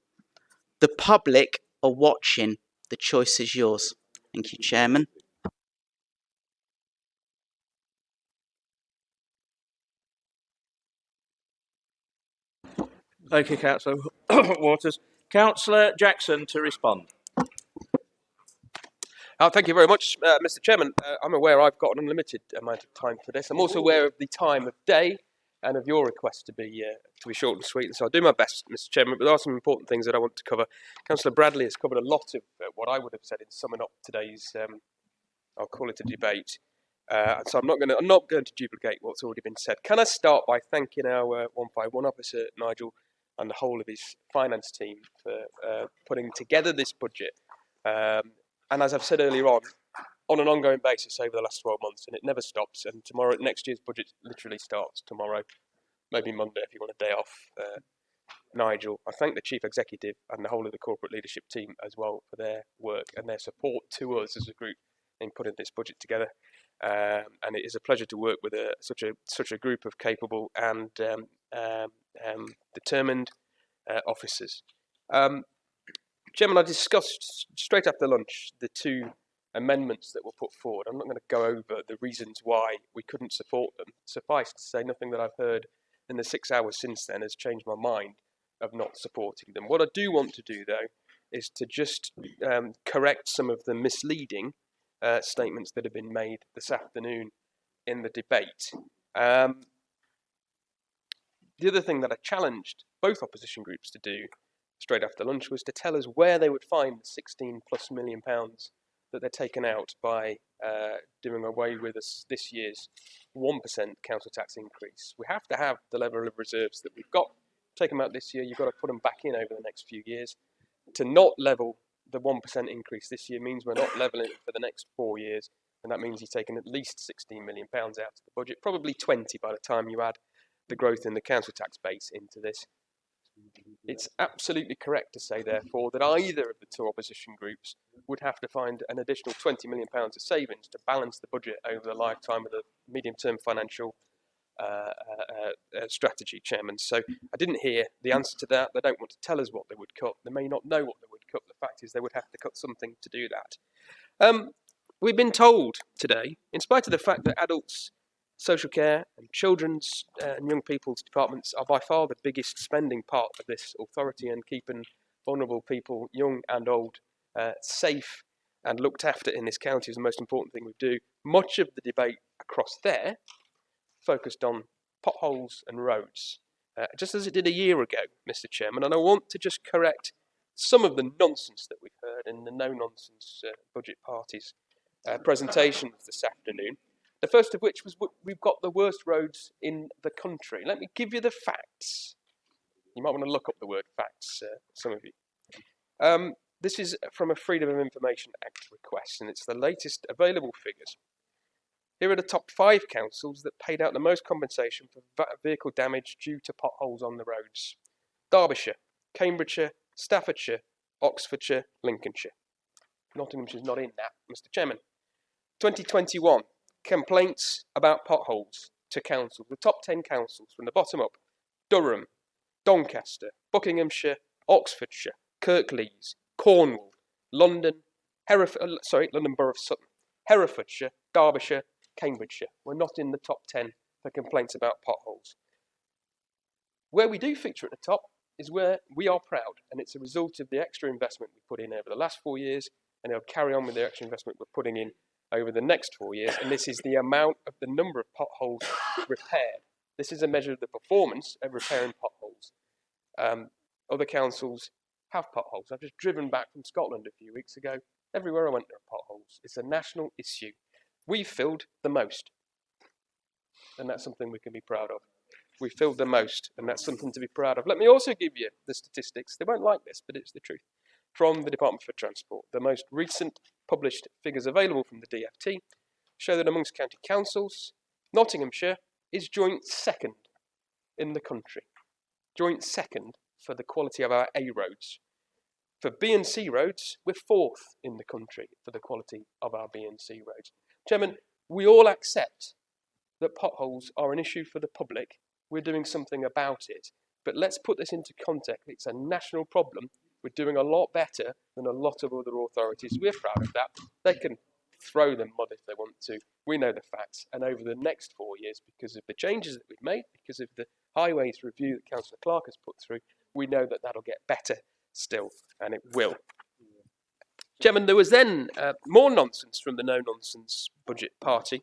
Speaker 2: The public are watching. The choice is yours. Thank you, Chairman.
Speaker 4: Thank you, Councillor Waters. Councillor Jackson to respond.
Speaker 21: Thank you very much, Mr. Chairman. I'm aware I've got an unlimited amount of time for this. I'm also aware of the time of day and of your request to be short and sweet. And so I'll do my best, Mr. Chairman, but there are some important things that I want to cover. Councillor Bradley has covered a lot of what I would have said in summing up today's, I'll call it a debate. So I'm not going to duplicate what's already been said. Can I start by thanking our 151 officer, Nigel, and the whole of his finance team for putting together this budget. And as I've said earlier on an ongoing basis over the last 12 months, and it never stops. And tomorrow, next year's budget literally starts tomorrow, maybe Monday if you want a day off. Nigel. I thank the Chief Executive and the whole of the corporate leadership team as well for their work and their support to us as a group in putting this budget together. And it is a pleasure to work with such a group of capable and determined officers. Chairman, I discussed straight after lunch the two amendments that were put forward. I'm not going to go over the reasons why we couldn't support them. Suffice to say, nothing that I've heard in the 6 hours since then has changed my mind of not supporting them. What I do want to do, though, is to just correct some of the misleading statements that have been made this afternoon in the debate. The other thing that I challenged both opposition groups to do straight after lunch was to tell us where they would find the £16+ million that they're taken out by doing away with this year's 1% council tax increase. We have to have the level of reserves that we've got. Take them out this year, you've got to put them back in over the next few years. To not level the 1% increase this year means we're not levelling it for the next 4 years, and that means you're taking at least £16 million out of the budget, probably 20 by the time you add the growth in the council tax base into this. It's absolutely correct to say, therefore, that either of the two opposition groups would have to find an additional £20 million of savings to balance the budget over the lifetime of the medium-term financial strategy, Chairman. So I didn't hear the answer to that. They don't want to tell us what they would cut. They may not know what they would cut. The fact is they would have to cut something to do that. We've been told today, in spite of the fact that adults, social care and children's and young people's departments are by far the biggest spending part of this authority, and keeping vulnerable people, young and old, safe and looked after in this county is the most important thing we do. Much of the debate across there focused on potholes and roads, just as it did a year ago, Mr. Chairman. And I want to just correct some of the nonsense that we've heard in the no-nonsense budget parties' presentations this afternoon. The first of which was we've got the worst roads in the country. Let me give you the facts. You might want to look up the word facts, some of you. This is from a Freedom of Information Act request, and it's the latest available figures. Here are the top 5 councils that paid out the most compensation for vehicle damage due to potholes on the roads. Derbyshire, Cambridgeshire, Staffordshire, Oxfordshire, Lincolnshire. Nottinghamshire's not in that, Mr. Chairman. 2021, complaints about potholes to councils. The top 10 councils from the bottom up: Durham, Doncaster, Buckinghamshire, Oxfordshire, Kirklees, Cornwall, London, London Borough of Sutton, Herefordshire, Derbyshire, Cambridgeshire. We're not in the top 10 for complaints about potholes. Where we do feature at the top is where we are proud, and it's a result of the extra investment we put in over the last 4 years, and it'll carry on with the extra investment we're putting in over the next 4 years, and this is the amount of the number of potholes repaired. This is a measure of the performance of repairing potholes. Other councils have potholes. I've just driven back from Scotland a few weeks ago. Everywhere I went there are potholes. It's a national issue. We've filled the most, and that's something we can be proud of. We filled the most, and that's something to be proud of. Let me also give you the statistics. They won't like this, but it's the truth. From the Department for Transport, the most recent published figures available from the DFT show that amongst county councils, Nottinghamshire is joint second in the country. Joint second for the quality of our A roads. For B and C roads, we're 4th in the country for the quality of our B and C roads. Chairman, we all accept that potholes are an issue for the public. We're doing something about it. But let's put this into context. It's a national problem. We're doing a lot better than a lot of other authorities. We're proud of that. They can throw the mud if they want to. We know the facts. And over the next 4 years, because of the changes that we've made, because of the highways review that Councillor Clark has put through, we know that that'll get better still, and it will. Chairman, there was then more nonsense from the no-nonsense budget party.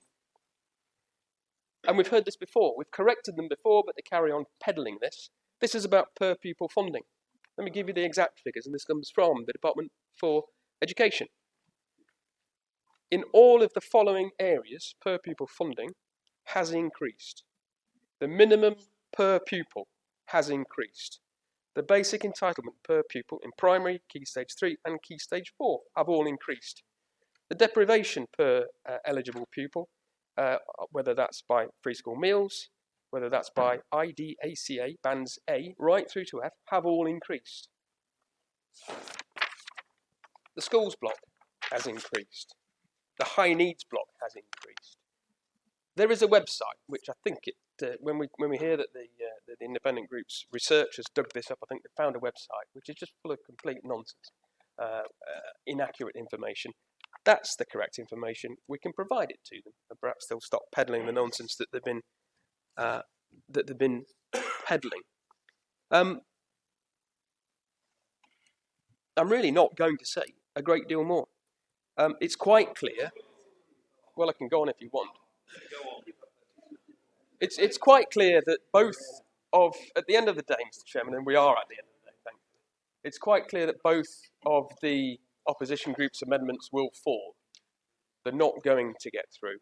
Speaker 21: And we've heard this before. We've corrected them before, but they carry on peddling this. This is about per pupil funding. Let me give you the exact figures, and this comes from the Department for Education. In all of the following areas, per pupil funding has increased. The minimum per pupil has increased. The basic entitlement per pupil in primary, Key Stage 3 and Key Stage 4 have all increased. The deprivation per eligible pupil, whether that's by free school meals, whether that's by IDACA bands A right through to F, have all increased. The schools block has increased. The high needs block has increased. There is a website which I think when we hear that the independent group's researchers dug this up, I think they found a website which is just full of complete nonsense, inaccurate information. That's the correct information. We can provide it to them, and perhaps they'll stop peddling the nonsense that they've been peddling. I'm really not going to say a great deal more. It's quite clear. Well, I can go on if you want. It's quite clear that at the end of the day, Mr. Chairman, and we are at the end of the day, thank you. It's quite clear that both of the opposition group's amendments will fall. They're not going to get through.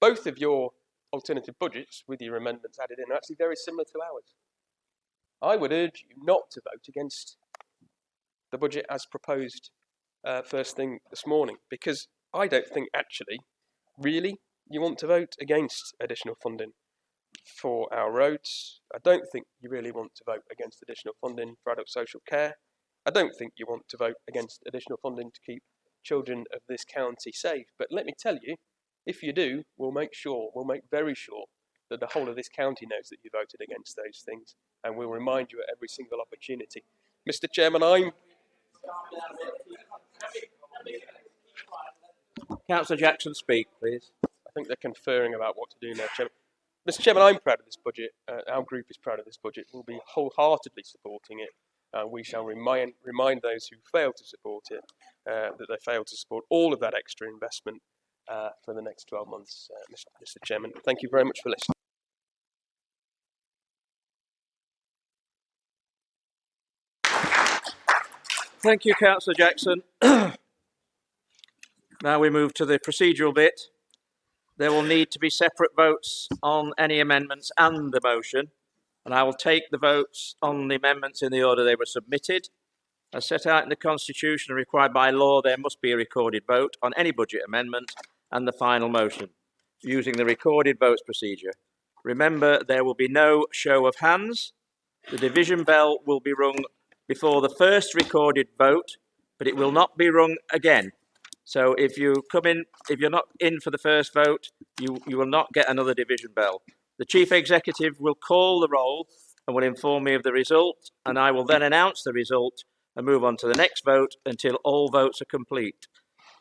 Speaker 21: Both of your alternative budgets, with your amendments added in, are actually very similar to ours. I would urge you not to vote against the budget as proposed first thing this morning, because I don't think actually, really, you want to vote against additional funding for our roads. I don't think you really want to vote against additional funding for adult social care. I don't think you want to vote against additional funding to keep children of this county safe. But let me tell you, if you do, we'll make very sure that the whole of this county knows that you voted against those things, and we'll remind you at every single opportunity. Mr. Chairman,
Speaker 4: Councillor Jackson, speak, please.
Speaker 21: I think they're conferring about what to do now, Chairman. Mr. Chairman, I'm proud of this budget. Our group is proud of this budget. We'll be wholeheartedly supporting it. We shall remind those who fail to support it that they fail to support all of that extra investment for the next 12 months, Mr. Chairman. Thank you very much for listening.
Speaker 4: Thank you, Councillor Jackson. Now we move to the procedural bit. There will need to be separate votes on any amendments and the motion, and I will take the votes on the amendments in the order they were submitted. As set out in the Constitution and required by law, there must be a recorded vote on any budget amendment and the final motion, using the recorded votes procedure. Remember, there will be no show of hands. The division bell will be rung before the first recorded vote, but it will not be rung again. So if you come in, if you're not in for the first vote, you will not get another division bell. The Chief Executive will call the roll and will inform me of the result, and I will then announce the result and move on to the next vote until all votes are complete.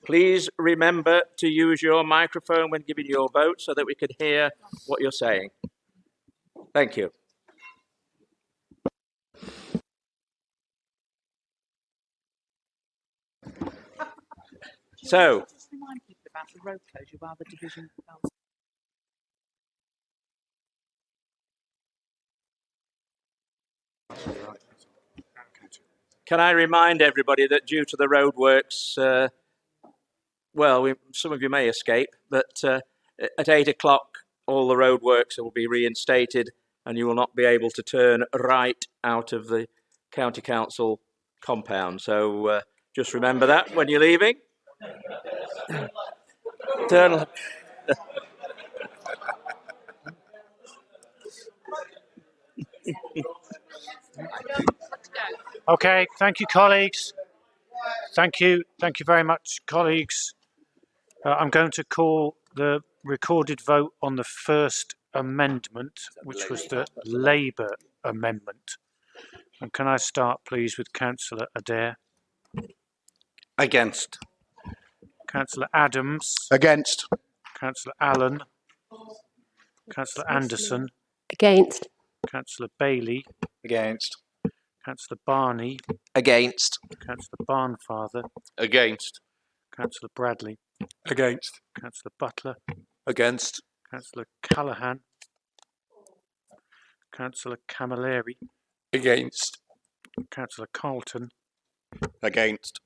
Speaker 4: Please remember to use your microphone when giving your vote so that we can hear what you're saying. Thank you. So,
Speaker 7: just remind people about the road closure while the division bells.
Speaker 4: can I remind everybody that due to the roadworks, some of you may escape, but at 8 o'clock all the roadworks will be reinstated and you will not be able to turn right out of the County Council compound. So just remember that when you're leaving. Turn.
Speaker 16: Okay, thank you, colleagues. Thank you very much, colleagues. I'm going to call the recorded vote on the first amendment, which was the Labour amendment. And can I start, please, with Councillor Adair?
Speaker 11: Against.
Speaker 16: Councillor Adams?
Speaker 11: Against.
Speaker 16: Councillor Allen? Councillor Anderson?
Speaker 23: Against.
Speaker 16: Councillor Bailey?
Speaker 11: Against.
Speaker 16: Councillor Barney?
Speaker 11: Against.
Speaker 16: Councillor Barnfather?
Speaker 11: Against.
Speaker 16: Councillor Bradley?
Speaker 11: Against.
Speaker 16: Councillor Butler?
Speaker 11: Against.
Speaker 16: Councillor Callaghan? Councillor Camilleri?
Speaker 11: Against.
Speaker 16: Councillor Carlton?
Speaker 11: Against.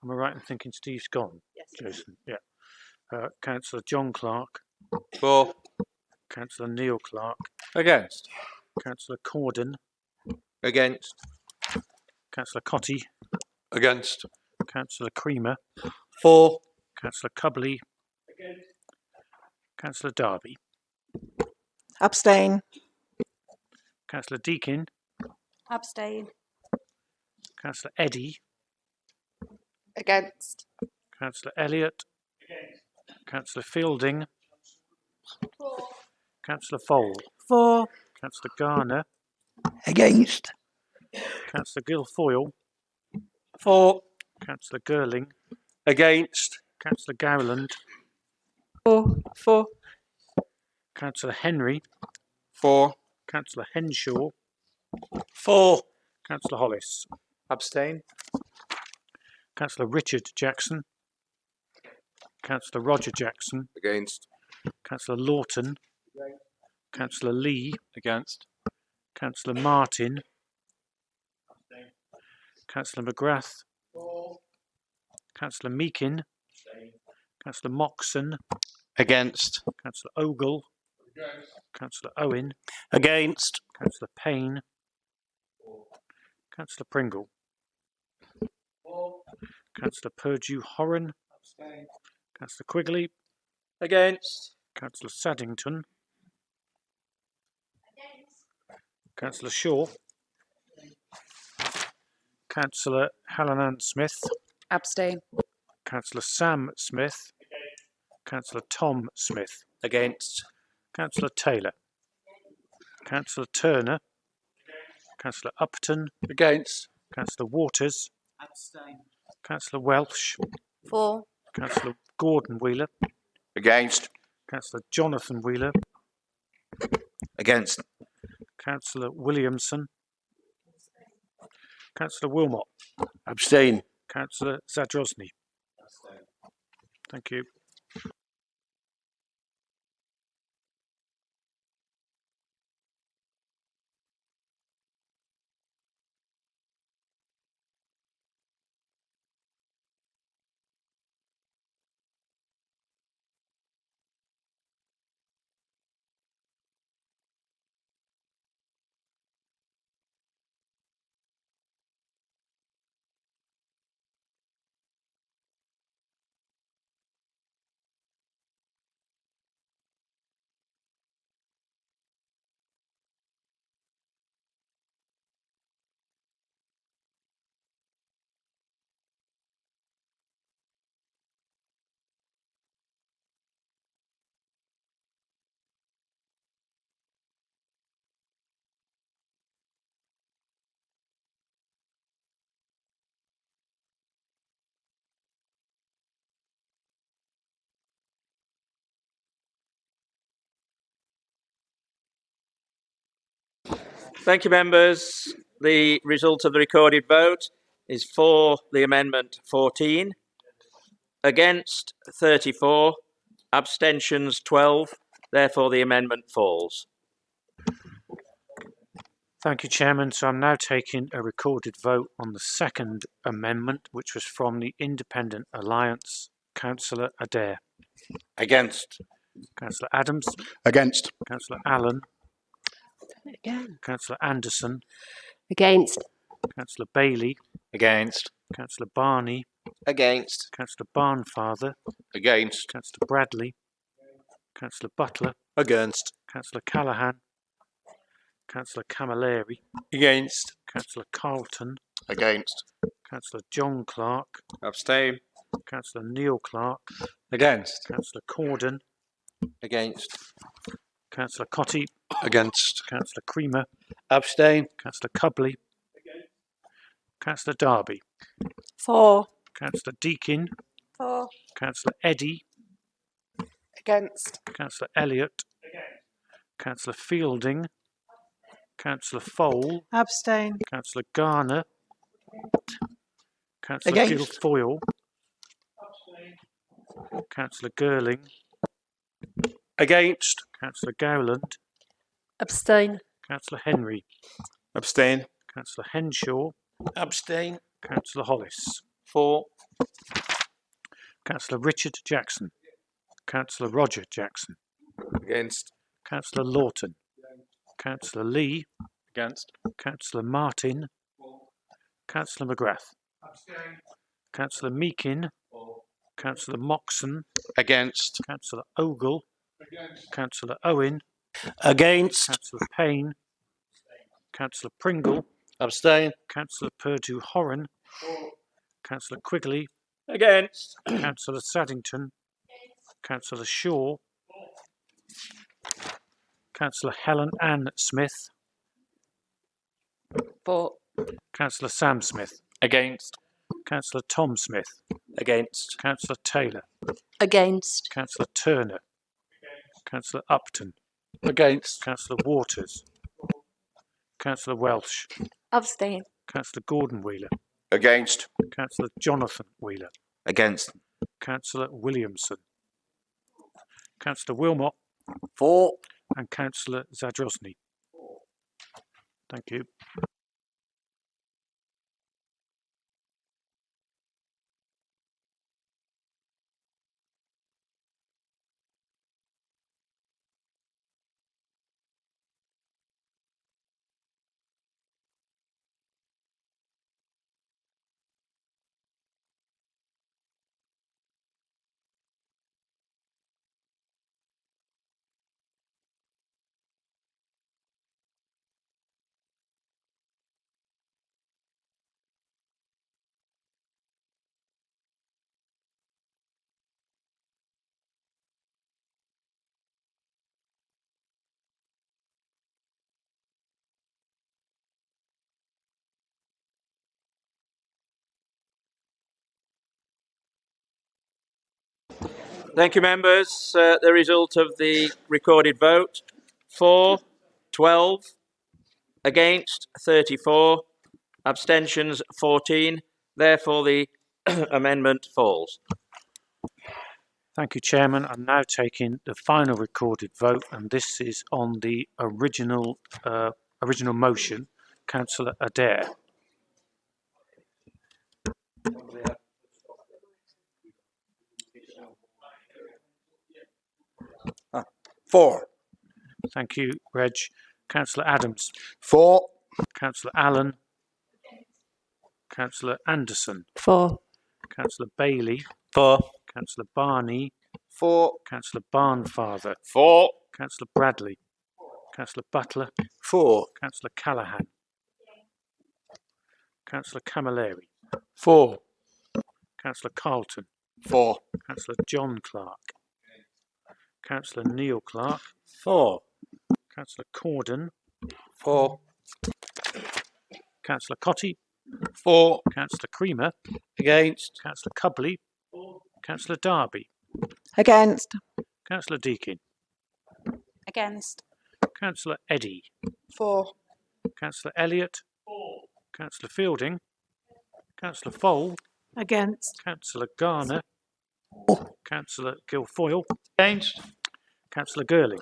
Speaker 16: Am I right in thinking Steve's gone?
Speaker 23: Yes.
Speaker 16: Jason? Yeah. Councillor John Clark?
Speaker 11: For.
Speaker 16: Councillor Neil Clark?
Speaker 11: Against.
Speaker 16: Councillor Corden?
Speaker 11: Against.
Speaker 16: Councillor Cotty?
Speaker 11: Against.
Speaker 16: Councillor Creamer?
Speaker 11: For.
Speaker 16: Councillor Cubley?
Speaker 21: Against.
Speaker 16: Councillor Darby?
Speaker 17: Abstain.
Speaker 16: Councillor Deakin,
Speaker 15: Abstain.
Speaker 16: Councillor Eddy,
Speaker 19: Against.
Speaker 16: Councillor Elliott, Councillor Fielding, Councillor Fole,
Speaker 17: For.
Speaker 16: Councillor Garner,
Speaker 20: Against.
Speaker 16: Councillor Guilfoyle,
Speaker 9: For.
Speaker 16: Councillor Girling,
Speaker 9: Against.
Speaker 16: Councillor Gowland,
Speaker 17: For.
Speaker 16: Councillor Henry,
Speaker 9: For.
Speaker 16: Councillor Henshaw,
Speaker 9: For.
Speaker 16: Councillor Hollis,
Speaker 9: Abstain.
Speaker 16: Councillor Richard Jackson, Councillor Roger Jackson,
Speaker 9: Against.
Speaker 16: Councillor Lawton, Councillor Lee,
Speaker 9: Against.
Speaker 16: Councillor Martin, Councillor McGrath, Councillor Meakin, Councillor Moxon,
Speaker 9: Against.
Speaker 16: Councillor Ogle, Councillor Owen,
Speaker 9: Against.
Speaker 16: Councillor Payne, Councillor Pringle, Councillor Purdue Horan, Councillor Quigley,
Speaker 9: Against.
Speaker 16: Councillor Saddington, Councillor Shaw, Councillor Hallinan Smith,
Speaker 19: Abstain.
Speaker 16: Councillor Sam Smith, Councillor Tom Smith,
Speaker 9: Against.
Speaker 16: Councillor Taylor, Councillor Turner, Councillor Upton,
Speaker 9: Against.
Speaker 16: Councillor Waters,
Speaker 5: Abstain.
Speaker 16: Councillor Welsh,
Speaker 15: For.
Speaker 16: Councillor Gordon Wheeler,
Speaker 11: Against.
Speaker 16: Councillor Jonathan Wheeler,
Speaker 11: Against.
Speaker 16: Councillor Williamson, Councillor Wilmot,
Speaker 9: Abstain.
Speaker 16: Councillor Zadrozny. Thank you.
Speaker 4: Thank you, members. The result of the recorded vote is for the amendment 14, against 34, abstentions 12. Therefore, the amendment falls.
Speaker 16: Thank you, Chairman. So I'm now taking a recorded vote on the second amendment, which was from the Independent Alliance. Councillor Adair.
Speaker 11: Against.
Speaker 16: Councillor Adams.
Speaker 11: Against.
Speaker 16: Councillor Allen.
Speaker 17: Again.
Speaker 16: Councillor Anderson.
Speaker 17: Against.
Speaker 16: Councillor Bailey.
Speaker 9: Against.
Speaker 16: Councillor Barney.
Speaker 9: Against.
Speaker 16: Councillor Barnfather.
Speaker 11: Against.
Speaker 16: Councillor Bradley. Councillor Butler.
Speaker 9: Against.
Speaker 16: Councillor Callaghan. Councillor Camilleri.
Speaker 9: Against.
Speaker 16: Councillor Carlton.
Speaker 11: Against.
Speaker 16: Councillor John Clark.
Speaker 9: Abstain.
Speaker 16: Councillor Neil Clark.
Speaker 9: Against.
Speaker 16: Councillor Corden.
Speaker 9: Against.
Speaker 16: Councillor Cotty.
Speaker 9: Against.
Speaker 16: Councillor Creamer.
Speaker 5: Abstain.
Speaker 16: Councillor Cubley. Councillor Darby.
Speaker 17: For.
Speaker 16: Councillor Deakin.
Speaker 15: For.
Speaker 16: Councillor Eddy.
Speaker 19: Against.
Speaker 16: Councillor Elliott. Councillor Fielding. Councillor Fole.
Speaker 17: Abstain.
Speaker 16: Councillor Garner. Councillor
Speaker 20: Against.
Speaker 16: Guilfoyle. Councillor Girling.
Speaker 9: Against.
Speaker 16: Councillor Gowland.
Speaker 17: Abstain.
Speaker 16: Councillor Henry.
Speaker 9: Abstain.
Speaker 16: Councillor Henshaw.
Speaker 9: Abstain.
Speaker 16: Councillor Hollis.
Speaker 9: For.
Speaker 16: Councillor Richard Jackson. Councillor Roger Jackson.
Speaker 9: Against.
Speaker 16: Councillor Lawton. Councillor Lee.
Speaker 9: Against.
Speaker 16: Councillor Martin. Councillor McGrath. Councillor Meakin. Councillor Moxon.
Speaker 9: Against.
Speaker 16: Councillor Ogle. Councillor Owen.
Speaker 10: Against.
Speaker 16: Councillor Payne. Councillor Pringle.
Speaker 10: Abstain.
Speaker 16: Councillor Purdue-Horan. Councillor Quigley.
Speaker 4: Against.
Speaker 16: Councillor Saddington. Councillor Shaw. Councillor Helen Ann Smith.
Speaker 19: For.
Speaker 16: Councillor Sam Smith.
Speaker 3: Against.
Speaker 16: Councillor Tom Smith.
Speaker 3: Against.
Speaker 16: Councillor Taylor.
Speaker 17: Against.
Speaker 16: Councillor Turner. Councillor Upton.
Speaker 10: Against.
Speaker 16: Councillor Waters. Councillor Welsh.
Speaker 17: Abstain.
Speaker 16: Councillor Gordon Wheeler.
Speaker 11: Against.
Speaker 16: Councillor Jonathan Wheeler.
Speaker 11: Against.
Speaker 16: Councillor Williamson. Councillor Wilmot.
Speaker 10: For.
Speaker 16: And Councillor Zadrosny. Thank you.
Speaker 4: Thank you, members. The result of the recorded vote: for 12, against 34, abstentions 14. Therefore, the amendment falls.
Speaker 16: Thank you, Chairman. I'm now taking the final recorded vote, and this is on the original motion. Councillor Adair.
Speaker 10: For.
Speaker 16: Thank you, Reg. Councillor Adams.
Speaker 10: For.
Speaker 16: Councillor Allen. Councillor Anderson.
Speaker 17: For.
Speaker 16: Councillor Bailey.
Speaker 10: For.
Speaker 16: Councillor Barney.
Speaker 11: For.
Speaker 16: Councillor Barnfather.
Speaker 11: For.
Speaker 16: Councillor Bradley. Councillor Butler.
Speaker 10: For.
Speaker 16: Councillor Callaghan. Councillor Camilleri.
Speaker 10: For.
Speaker 16: Councillor Carlton.
Speaker 11: For.
Speaker 16: Councillor John Clark. Councillor Neil Clark.
Speaker 10: For.
Speaker 16: Councillor Corden.
Speaker 10: For.
Speaker 16: Councillor Cotty.
Speaker 10: For.
Speaker 16: Councillor Creamer.
Speaker 10: Against.
Speaker 16: Councillor Cubley. Councillor Darby.
Speaker 6: Against.
Speaker 16: Councillor Deakin.
Speaker 19: Against.
Speaker 16: Councillor Eddy.
Speaker 6: For.
Speaker 16: Councillor Elliott. Councillor Fielding. Councillor Fole.
Speaker 17: Against.
Speaker 16: Councillor Garner. Councillor Guilfoyle.
Speaker 10: Against.
Speaker 16: Councillor Gurley.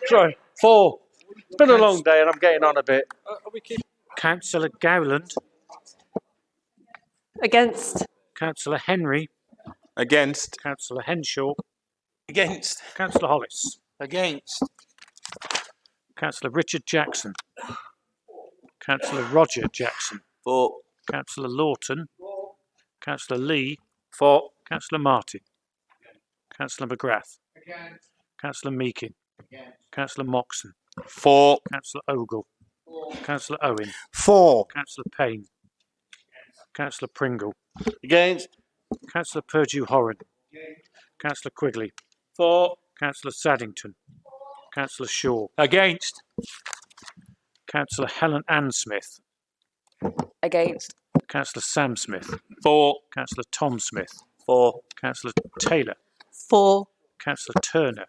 Speaker 9: Sorry, 4. It's been a long day and I'm getting on a bit.
Speaker 16: Councillor Gowland.
Speaker 17: Against.
Speaker 16: Councillor Henry.
Speaker 11: Against.
Speaker 16: Councillor Henshaw.
Speaker 10: Against.
Speaker 16: Councillor Hollis.
Speaker 10: Against.
Speaker 16: Councillor Richard Jackson. Councillor Roger Jackson.
Speaker 10: For.
Speaker 16: Councillor Lawton. Councillor Lee.
Speaker 10: For.
Speaker 16: Councillor Martin. Councillor McGrath. Councillor Meakin. Councillor Moxon.
Speaker 11: For.
Speaker 16: Councillor Ogle. Councillor Owen.
Speaker 10: For.
Speaker 16: Councillor Payne. Councillor Pringle.
Speaker 10: Against.
Speaker 16: Councillor Purdue-Horan. Councillor Quigley.
Speaker 4: For.
Speaker 16: Councillor Saddington. Councillor Shaw.
Speaker 4: Against.
Speaker 16: Councillor Helen Ann Smith.
Speaker 19: Against.
Speaker 16: Councillor Sam Smith.
Speaker 3: For.
Speaker 16: Councillor Tom Smith.
Speaker 10: For.
Speaker 16: Councillor Taylor.
Speaker 17: For.
Speaker 16: Councillor Turner.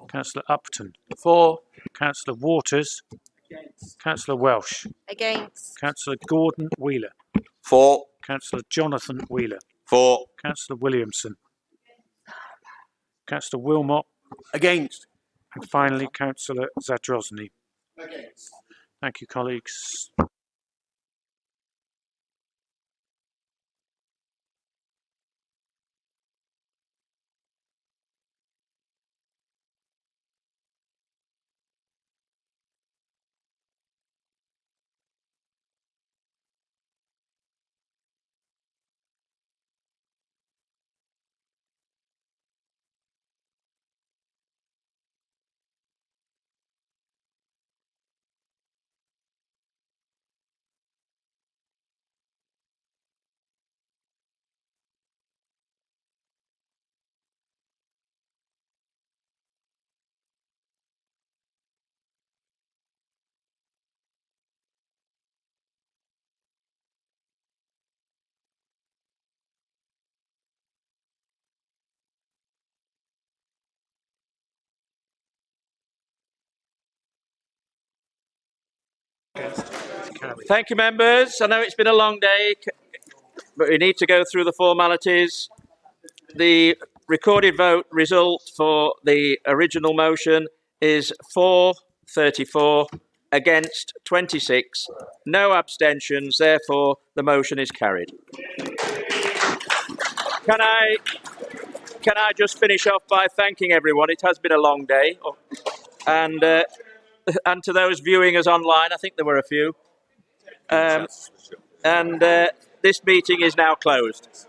Speaker 16: Councillor Upton.
Speaker 9: For.
Speaker 16: Councillor Waters. Councillor Welsh.
Speaker 6: Against.
Speaker 16: Councillor Gordon Wheeler.
Speaker 11: For.
Speaker 16: Councillor Jonathan Wheeler.
Speaker 11: For.
Speaker 16: Councillor Williamson. Councillor Wilmot.
Speaker 10: Against.
Speaker 16: And finally, Councillor Zadrosny. Thank you, colleagues.
Speaker 4: Thank you, members. I know it's been a long day, but we need to go through the formalities. The recorded vote result for the original motion is 434 against 26. No abstentions. Therefore, the motion is carried. Can I just finish off by thanking everyone? It has been a long day. And to those viewing us online, I think there were a few. This meeting is now closed.